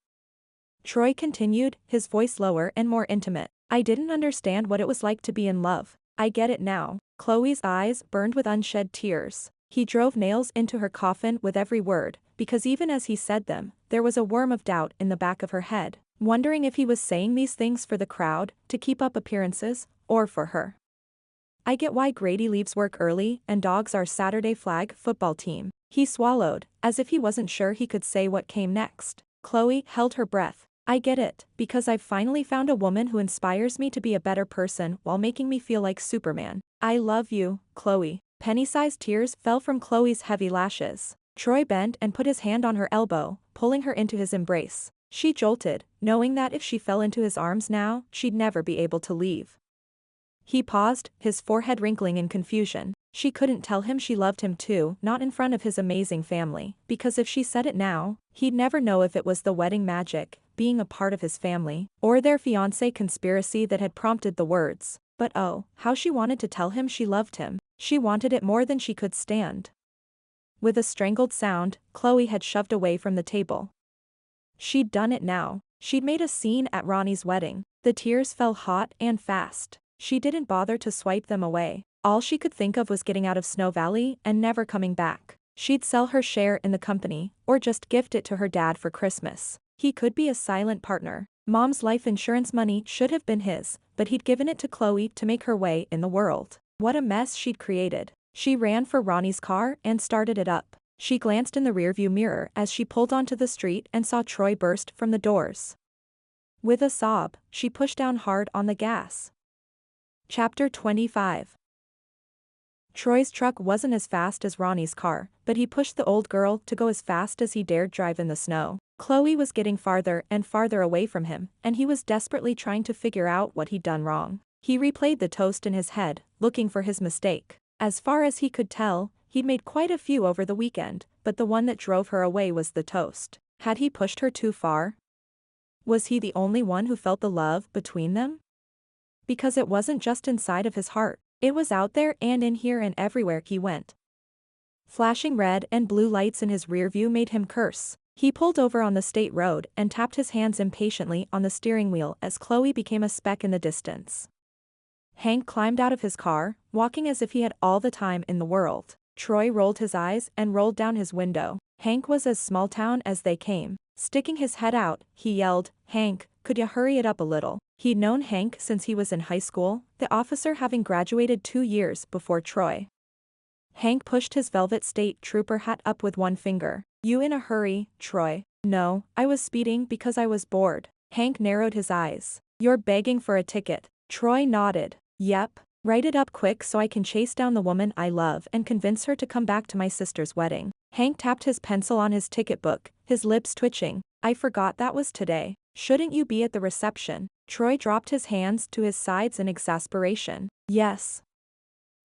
Troy continued, his voice lower and more intimate. I didn't understand what it was like to be in love. I get it now. Chloe's eyes burned with unshed tears. He drove nails into her coffin with every word, because even as he said them, there was a worm of doubt in the back of her head, wondering if he was saying these things for the crowd, to keep up appearances, or for her. I get why Grady leaves work early and dogs our Saturday flag football team. He swallowed, as if he wasn't sure he could say what came next. Chloe held her breath. I get it, because I've finally found a woman who inspires me to be a better person while making me feel like Superman. I love you, Chloe. Penny-sized tears fell from Chloe's heavy lashes. Troy bent and put his hand on her elbow, pulling her into his embrace. She jolted, knowing that if she fell into his arms now, she'd never be able to leave. He paused, his forehead wrinkling in confusion. She couldn't tell him she loved him too, not in front of his amazing family, because if she said it now, he'd never know if it was the wedding magic, being a part of his family, or their fiancé conspiracy that had prompted the words. But oh, how she wanted to tell him she loved him. She wanted it more than she could stand. With a strangled sound, Chloe had shoved away from the table. She'd done it now. She'd made a scene at Ronnie's wedding. The tears fell hot and fast. She didn't bother to swipe them away. All she could think of was getting out of Snow Valley and never coming back. She'd sell her share in the company, or just gift it to her dad for Christmas. He could be a silent partner. Mom's life insurance money should have been his, but he'd given it to Chloe to make her way in the world. What a mess she'd created. She ran for Ronnie's car and started it up. She glanced in the rearview mirror as she pulled onto the street and saw Troy burst from the doors. With a sob, she pushed down hard on the gas. Chapter 25. Troy's truck wasn't as fast as Ronnie's car, but he pushed the old girl to go as fast as he dared drive in the snow. Chloe was getting farther and farther away from him, and he was desperately trying to figure out what he'd done wrong. He replayed the toast in his head, looking for his mistake. As far as he could tell, he'd made quite a few over the weekend, but the one that drove her away was the toast. Had he pushed her too far? Was he the only one who felt the love between them? Because it wasn't just inside of his heart. It was out there and in here and everywhere he went. Flashing red and blue lights in his rearview made him curse. He pulled over on the state road and tapped his hands impatiently on the steering wheel as Chloe became a speck in the distance. Hank climbed out of his car, walking as if he had all the time in the world. Troy rolled his eyes and rolled down his window. Hank was as small town as they came. Sticking his head out, he yelled, "Hank, could ya hurry it up a little?" He'd known Hank since he was in high school, the officer having graduated 2 years before Troy. Hank pushed his velvet state trooper hat up with one finger. "You in a hurry, Troy?" "No, I was speeding because I was bored." Hank narrowed his eyes. "You're begging for a ticket." Troy nodded. "Yep. Write it up quick so I can chase down the woman I love and convince her to come back to my sister's wedding." Hank tapped his pencil on his ticket book, his lips twitching. "I forgot that was today. Shouldn't you be at the reception?" Troy dropped his hands to his sides in exasperation. "Yes.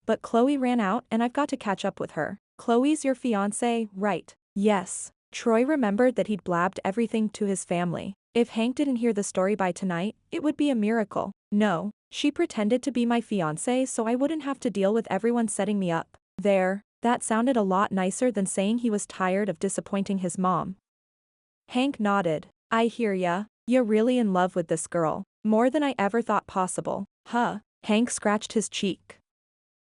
But Chloe ran out and I've got to catch up with her." "Chloe's your fiancé, right?" "Yes." Troy remembered that he'd blabbed everything to his family. If Hank didn't hear the story by tonight, it would be a miracle. No, she pretended to be my fiancé so I wouldn't have to deal with everyone setting me up. There, that sounded a lot nicer than saying he was tired of disappointing his mom. Hank nodded. I hear ya. You're really in love with this girl. More than I ever thought possible. Huh. Hank scratched his cheek.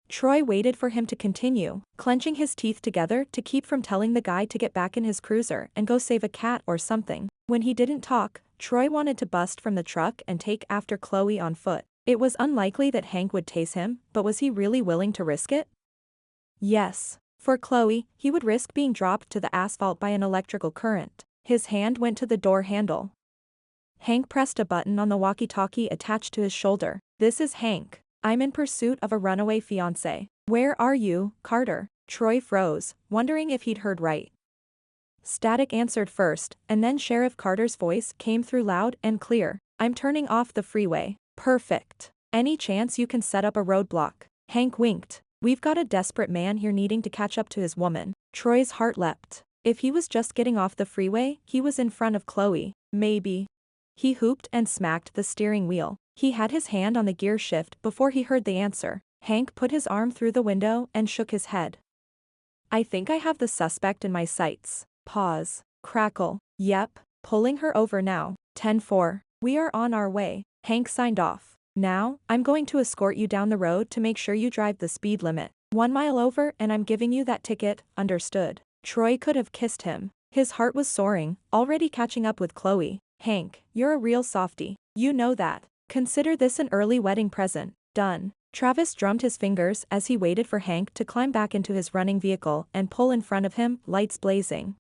Troy waited for him to continue, clenching his teeth together to keep from telling the guy to get back in his cruiser and go save a cat or something. When he didn't talk, Troy wanted to bust from the truck and take after Chloe on foot. It was unlikely that Hank would tase him, but was he really willing to risk it? Yes. For Chloe, he would risk being dropped to the asphalt by an electrical current. His hand went to the door handle. Hank pressed a button on the walkie-talkie attached to his shoulder. This is Hank. I'm in pursuit of a runaway fiancé. Where are you, Carter? Troy froze, wondering if he'd heard right. Static answered first, and then Sheriff Carter's voice came through loud and clear. I'm turning off the freeway. Perfect. Any chance you can set up a roadblock? Hank winked. We've got a desperate man here needing to catch up to his woman. Troy's heart leapt. If he was just getting off the freeway, he was in front of Chloe. Maybe. He hooped and smacked the steering wheel. He had his hand on the gear shift before he heard the answer. Hank put his arm through the window and shook his head. I think I have the suspect in my sights. Pause. Crackle. Yep. Pulling her over now. 10-4. We are on our way. Hank signed off. Now, I'm going to escort you down the road to make sure you drive the speed limit. 1 mile over and I'm giving you that ticket, understood? Troy could have kissed him. His heart was soaring, already catching up with Chloe. Hank, you're a real softie. You know that. Consider this an early wedding present. Done. Travis drummed his fingers as he waited for Hank to climb back into his running vehicle and pull in front of him, lights blazing.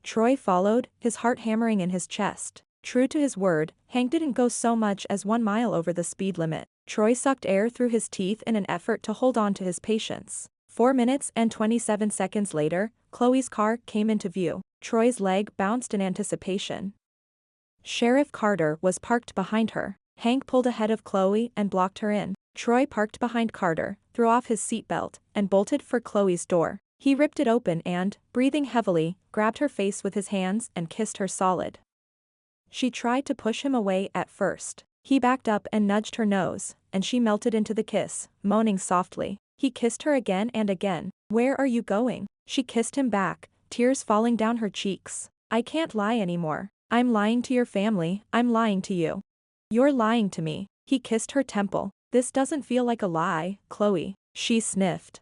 Troy followed, his heart hammering in his chest. True to his word, Hank didn't go so much as 1 mile over the speed limit. Troy sucked air through his teeth in an effort to hold on to his patience. 4 minutes and 27 seconds later, Chloe's car came into view. Troy's leg bounced in anticipation. Sheriff Carter was parked behind her. Hank pulled ahead of Chloe and blocked her in. Troy parked behind Carter, threw off his seatbelt, and bolted for Chloe's door. He ripped it open and, breathing heavily, grabbed her face with his hands and kissed her solid. She tried to push him away at first. He backed up and nudged her nose, and she melted into the kiss, moaning softly. He kissed her again and again. Where are you going? She kissed him back, tears falling down her cheeks. I can't lie anymore. I'm lying to your family, I'm lying to you. You're lying to me. He kissed her temple. This doesn't feel like a lie, Chloe. She sniffed.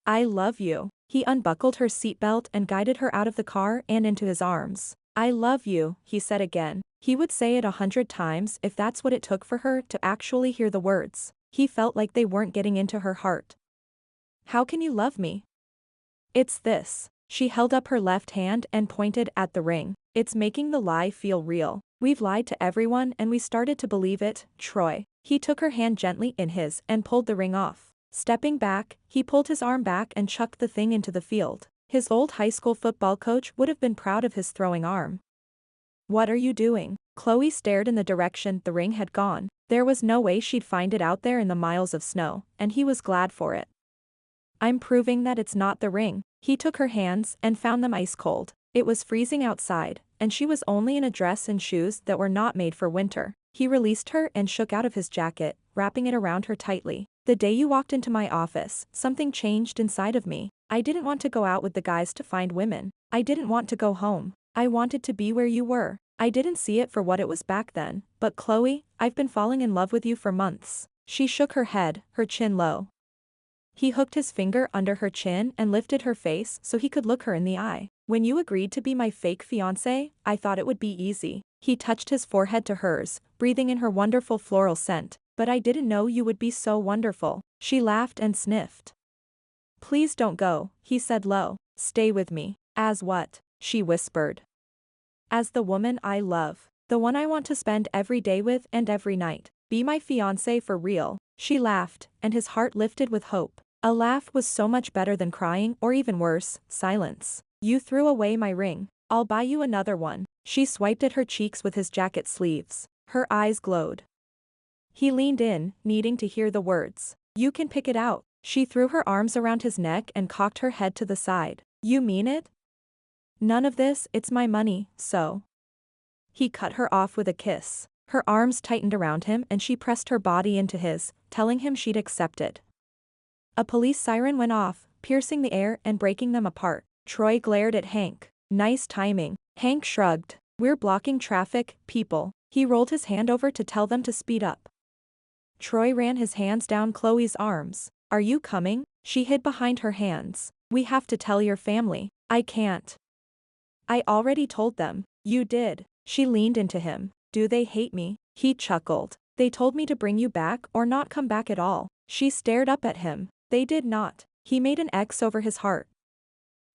I love you. He unbuckled her seatbelt and guided her out of the car and into his arms. I love you, he said again. He would say it 100 times if that's what it took for her to actually hear the words. He felt like they weren't getting into her heart. How can you love me? It's this. She held up her left hand and pointed at the ring. It's making the lie feel real. We've lied to everyone and we started to believe it, Troy. He took her hand gently in his and pulled the ring off. Stepping back, he pulled his arm back and chucked the thing into the field. His old high school football coach would have been proud of his throwing arm. What are you doing? Chloe stared in the direction the ring had gone. There was no way she'd find it out there in the miles of snow, and he was glad for it. I'm proving that it's not the ring. He took her hands and found them ice cold. It was freezing outside, and she was only in a dress and shoes that were not made for winter. He released her and shook out of his jacket, wrapping it around her tightly. The day you walked into my office, something changed inside of me. I didn't want to go out with the guys to find women. I didn't want to go home. I wanted to be where you were. I didn't see it for what it was back then, but Chloe, I've been falling in love with you for months. She shook her head, her chin low. He hooked his finger under her chin and lifted her face so he could look her in the eye. When you agreed to be my fake fiancé, I thought it would be easy. He touched his forehead to hers, breathing in her wonderful floral scent. But I didn't know you would be so wonderful. She laughed and sniffed. Please don't go, he said low. Stay with me. As what? She whispered. As the woman I love. The one I want to spend every day with and every night. Be my fiancé for real. She laughed, and his heart lifted with hope. A laugh was so much better than crying or even worse, silence. You threw away my ring. I'll buy you another one. She swiped at her cheeks with his jacket sleeves. Her eyes glowed. He leaned in, needing to hear the words. You can pick it out. She threw her arms around his neck and cocked her head to the side. You mean it? None of this, it's my money, so. He cut her off with a kiss. Her arms tightened around him and she pressed her body into his, telling him she'd accepted. A police siren went off, piercing the air and breaking them apart. Troy glared at Hank. Nice timing. Hank shrugged. We're blocking traffic, people. He rolled his hand over to tell them to speed up. Troy ran his hands down Chloe's arms. Are you coming? She hid behind her hands. We have to tell your family. I can't. I already told them. You did. She leaned into him. Do they hate me? He chuckled. They told me to bring you back or not come back at all. She stared up at him. They did not. He made an X over his heart.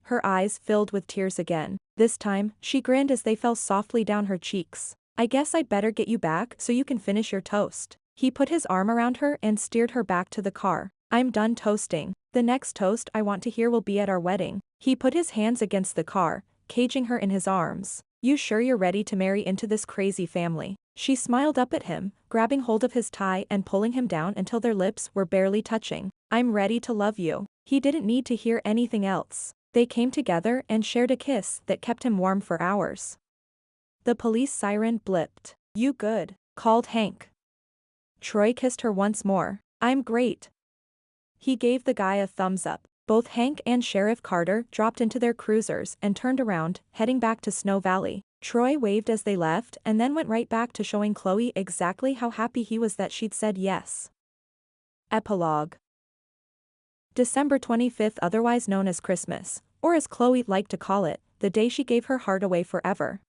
Her eyes filled with tears again. This time, she grinned as they fell softly down her cheeks. I guess I'd better get you back so you can finish your toast. He put his arm around her and steered her back to the car. I'm done toasting. The next toast I want to hear will be at our wedding. He put his hands against the car, caging her in his arms. You sure you're ready to marry into this crazy family? She smiled up at him, grabbing hold of his tie and pulling him down until their lips were barely touching. I'm ready to love you. He didn't need to hear anything else. They came together and shared a kiss that kept him warm for hours. The police siren blipped. You good? Called Hank. Troy kissed her once more. I'm great. He gave the guy a thumbs up. Both Hank and Sheriff Carter dropped into their cruisers and turned around, heading back to Snow Valley. Troy waved as they left and then went right back to showing Chloe exactly how happy he was that she'd said yes. Epilogue. December 25th, otherwise known as Christmas, or as Chloe liked to call it, the day she gave her heart away forever.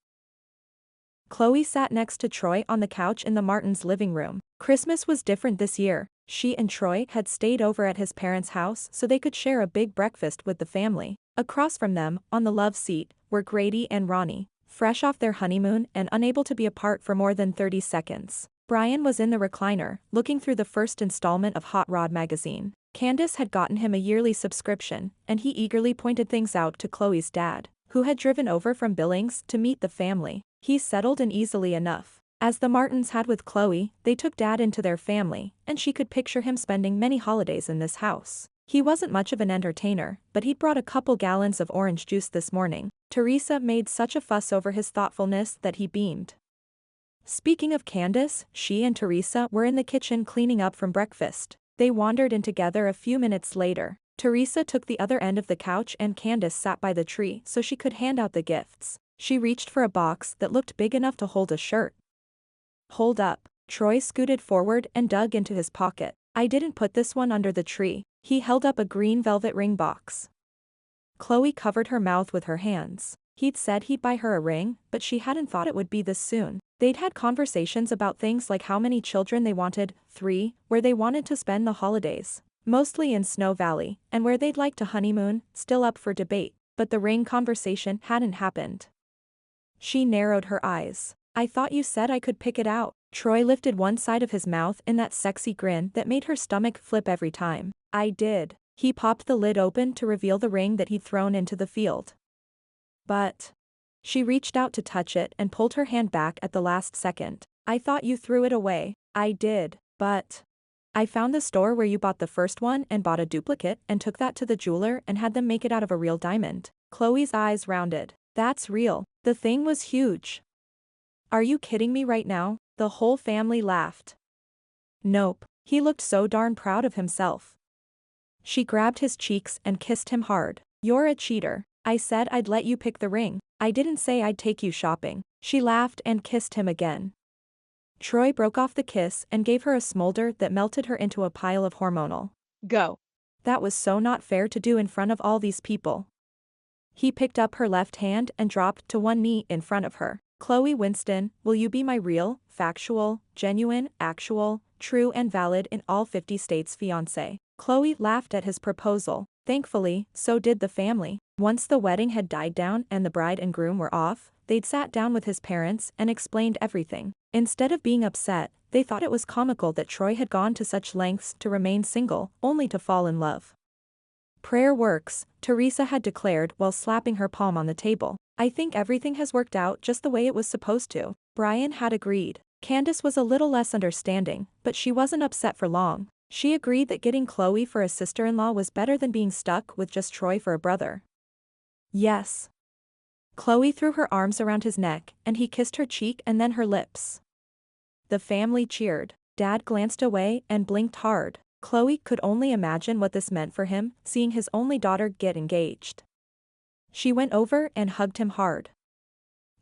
Chloe sat next to Troy on the couch in the Martins' living room. Christmas was different this year. She and Troy had stayed over at his parents' house so they could share a big breakfast with the family. Across from them, on the love seat, were Grady and Ronnie, fresh off their honeymoon and unable to be apart for more than 30 seconds. Brian was in the recliner, looking through the first installment of Hot Rod magazine. Candace had gotten him a yearly subscription, and he eagerly pointed things out to Chloe's dad, who had driven over from Billings to meet the family. He settled in easily enough. As the Martins had with Chloe, they took Dad into their family, and she could picture him spending many holidays in this house. He wasn't much of an entertainer, but he'd brought a couple gallons of orange juice this morning. Teresa made such a fuss over his thoughtfulness that he beamed. Speaking of Candace, she and Teresa were in the kitchen cleaning up from breakfast. They wandered in together a few minutes later. Teresa took the other end of the couch and Candace sat by the tree so she could hand out the gifts. She reached for a box that looked big enough to hold a shirt. Hold up. Troy scooted forward and dug into his pocket. I didn't put this one under the tree. He held up a green velvet ring box. Chloe covered her mouth with her hands. He'd said he'd buy her a ring, but she hadn't thought it would be this soon. They'd had conversations about things like how many children they wanted, 3, where they wanted to spend the holidays, mostly in Snow Valley, and where they'd like to honeymoon, still up for debate, but the ring conversation hadn't happened. She narrowed her eyes. I thought you said I could pick it out. Troy lifted one side of his mouth in that sexy grin that made her stomach flip every time. I did. He popped the lid open to reveal the ring that he'd thrown into the field. But. She reached out to touch it and pulled her hand back at the last second. I thought you threw it away. I did, but. I found the store where you bought the first one and bought a duplicate and took that to the jeweler and had them make it out of a real diamond. Chloe's eyes rounded. That's real. The thing was huge. Are you kidding me right now? The whole family laughed. Nope. He looked so darn proud of himself. She grabbed his cheeks and kissed him hard. You're a cheater. I said I'd let you pick the ring. I didn't say I'd take you shopping. She laughed and kissed him again. Troy broke off the kiss and gave her a smolder that melted her into a pile of hormonal. Go. That was so not fair to do in front of all these people. He picked up her left hand and dropped to one knee in front of her. Chloe Winston, will you be my real, factual, genuine, actual, true and valid in all 50 states fiancé? Chloe laughed at his proposal. Thankfully, so did the family. Once the wedding had died down and the bride and groom were off, they'd sat down with his parents and explained everything. Instead of being upset, they thought it was comical that Troy had gone to such lengths to remain single, only to fall in love. Prayer works, Teresa had declared while slapping her palm on the table. I think everything has worked out just the way it was supposed to. Brian had agreed. Candace was a little less understanding, but she wasn't upset for long. She agreed that getting Chloe for a sister-in-law was better than being stuck with just Troy for a brother. Yes. Chloe threw her arms around his neck, and he kissed her cheek and then her lips. The family cheered. Dad glanced away and blinked hard. Chloe could only imagine what this meant for him, seeing his only daughter get engaged. She went over and hugged him hard.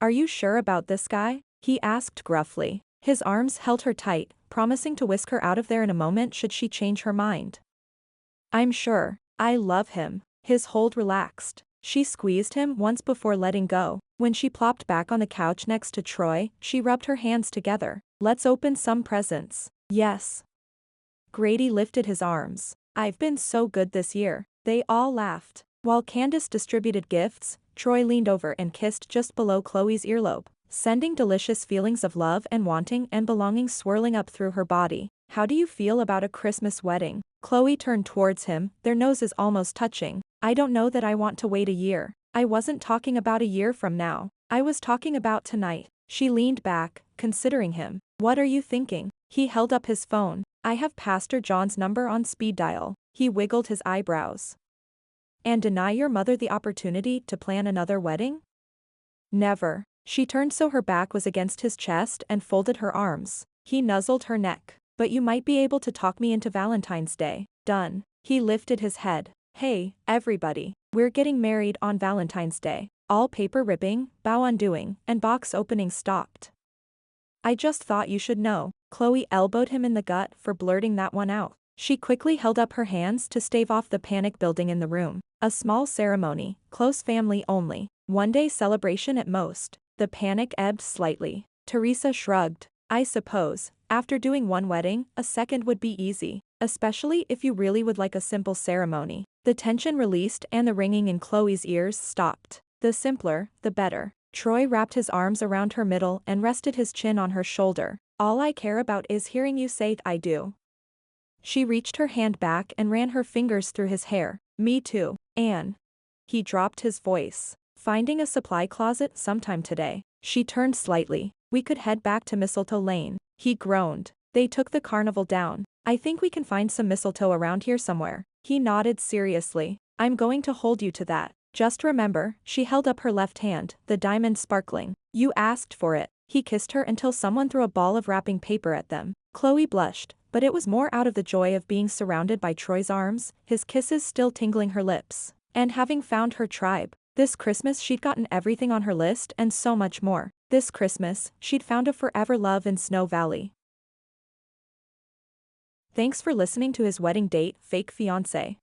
"Are you sure about this guy?" he asked gruffly. His arms held her tight, promising to whisk her out of there in a moment should she change her mind. "I'm sure. I love him." His hold relaxed. She squeezed him once before letting go. When she plopped back on the couch next to Troy, she rubbed her hands together. "Let's open some presents." "Yes." Grady lifted his arms. "I've been so good this year." They all laughed. While Candace distributed gifts, Troy leaned over and kissed just below Chloe's earlobe, sending delicious feelings of love and wanting and belonging swirling up through her body. "How do you feel about a Christmas wedding?" Chloe turned towards him, their noses almost touching. "I don't know that I want to wait a year." "I wasn't talking about a year from now. I was talking about tonight." She leaned back, considering him. "What are you thinking?" He held up his phone. "I have Pastor John's number on speed dial." He wiggled his eyebrows. "And deny your mother the opportunity to plan another wedding?" "Never." She turned so her back was against his chest and folded her arms. He nuzzled her neck. "But you might be able to talk me into Valentine's Day." "Done." He lifted his head. "Hey, everybody. We're getting married on Valentine's Day." All paper ripping, bow undoing, and box opening stopped. "I just thought you should know." Chloe elbowed him in the gut for blurting that one out. She quickly held up her hands to stave off the panic building in the room. "A small ceremony, close family only. One-day celebration at most." The panic ebbed slightly. Teresa shrugged. "I suppose, after doing one wedding, a second would be easy. Especially if you really would like a simple ceremony." The tension released and the ringing in Chloe's ears stopped. "The simpler, the better." Troy wrapped his arms around her middle and rested his chin on her shoulder. "All I care about is hearing you say I do." She reached her hand back and ran her fingers through his hair. "Me too, Anne." He dropped his voice. "Finding a supply closet sometime today." She turned slightly. "We could head back to Mistletoe Lane." He groaned. "They took the carnival down. I think we can find some mistletoe around here somewhere." He nodded seriously. "I'm going to hold you to that. Just remember." She held up her left hand, the diamond sparkling. "You asked for it." He kissed her until someone threw a ball of wrapping paper at them. Chloe blushed, but it was more out of the joy of being surrounded by Troy's arms, his kisses still tingling her lips, and having found her tribe. This Christmas she'd gotten everything on her list and so much more. This Christmas, she'd found a forever love in Snow Valley. Thanks for listening to His Wedding Date, Fake Fiancé.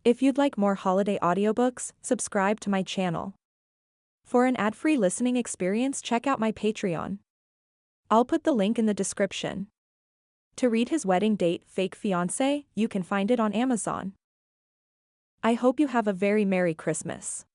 If you'd like more holiday audiobooks, subscribe to my channel. For an ad-free listening experience, check out my Patreon. I'll put the link in the description. To read His Wedding Date, Fake Fiancé, you can find it on Amazon. I hope you have a very Merry Christmas.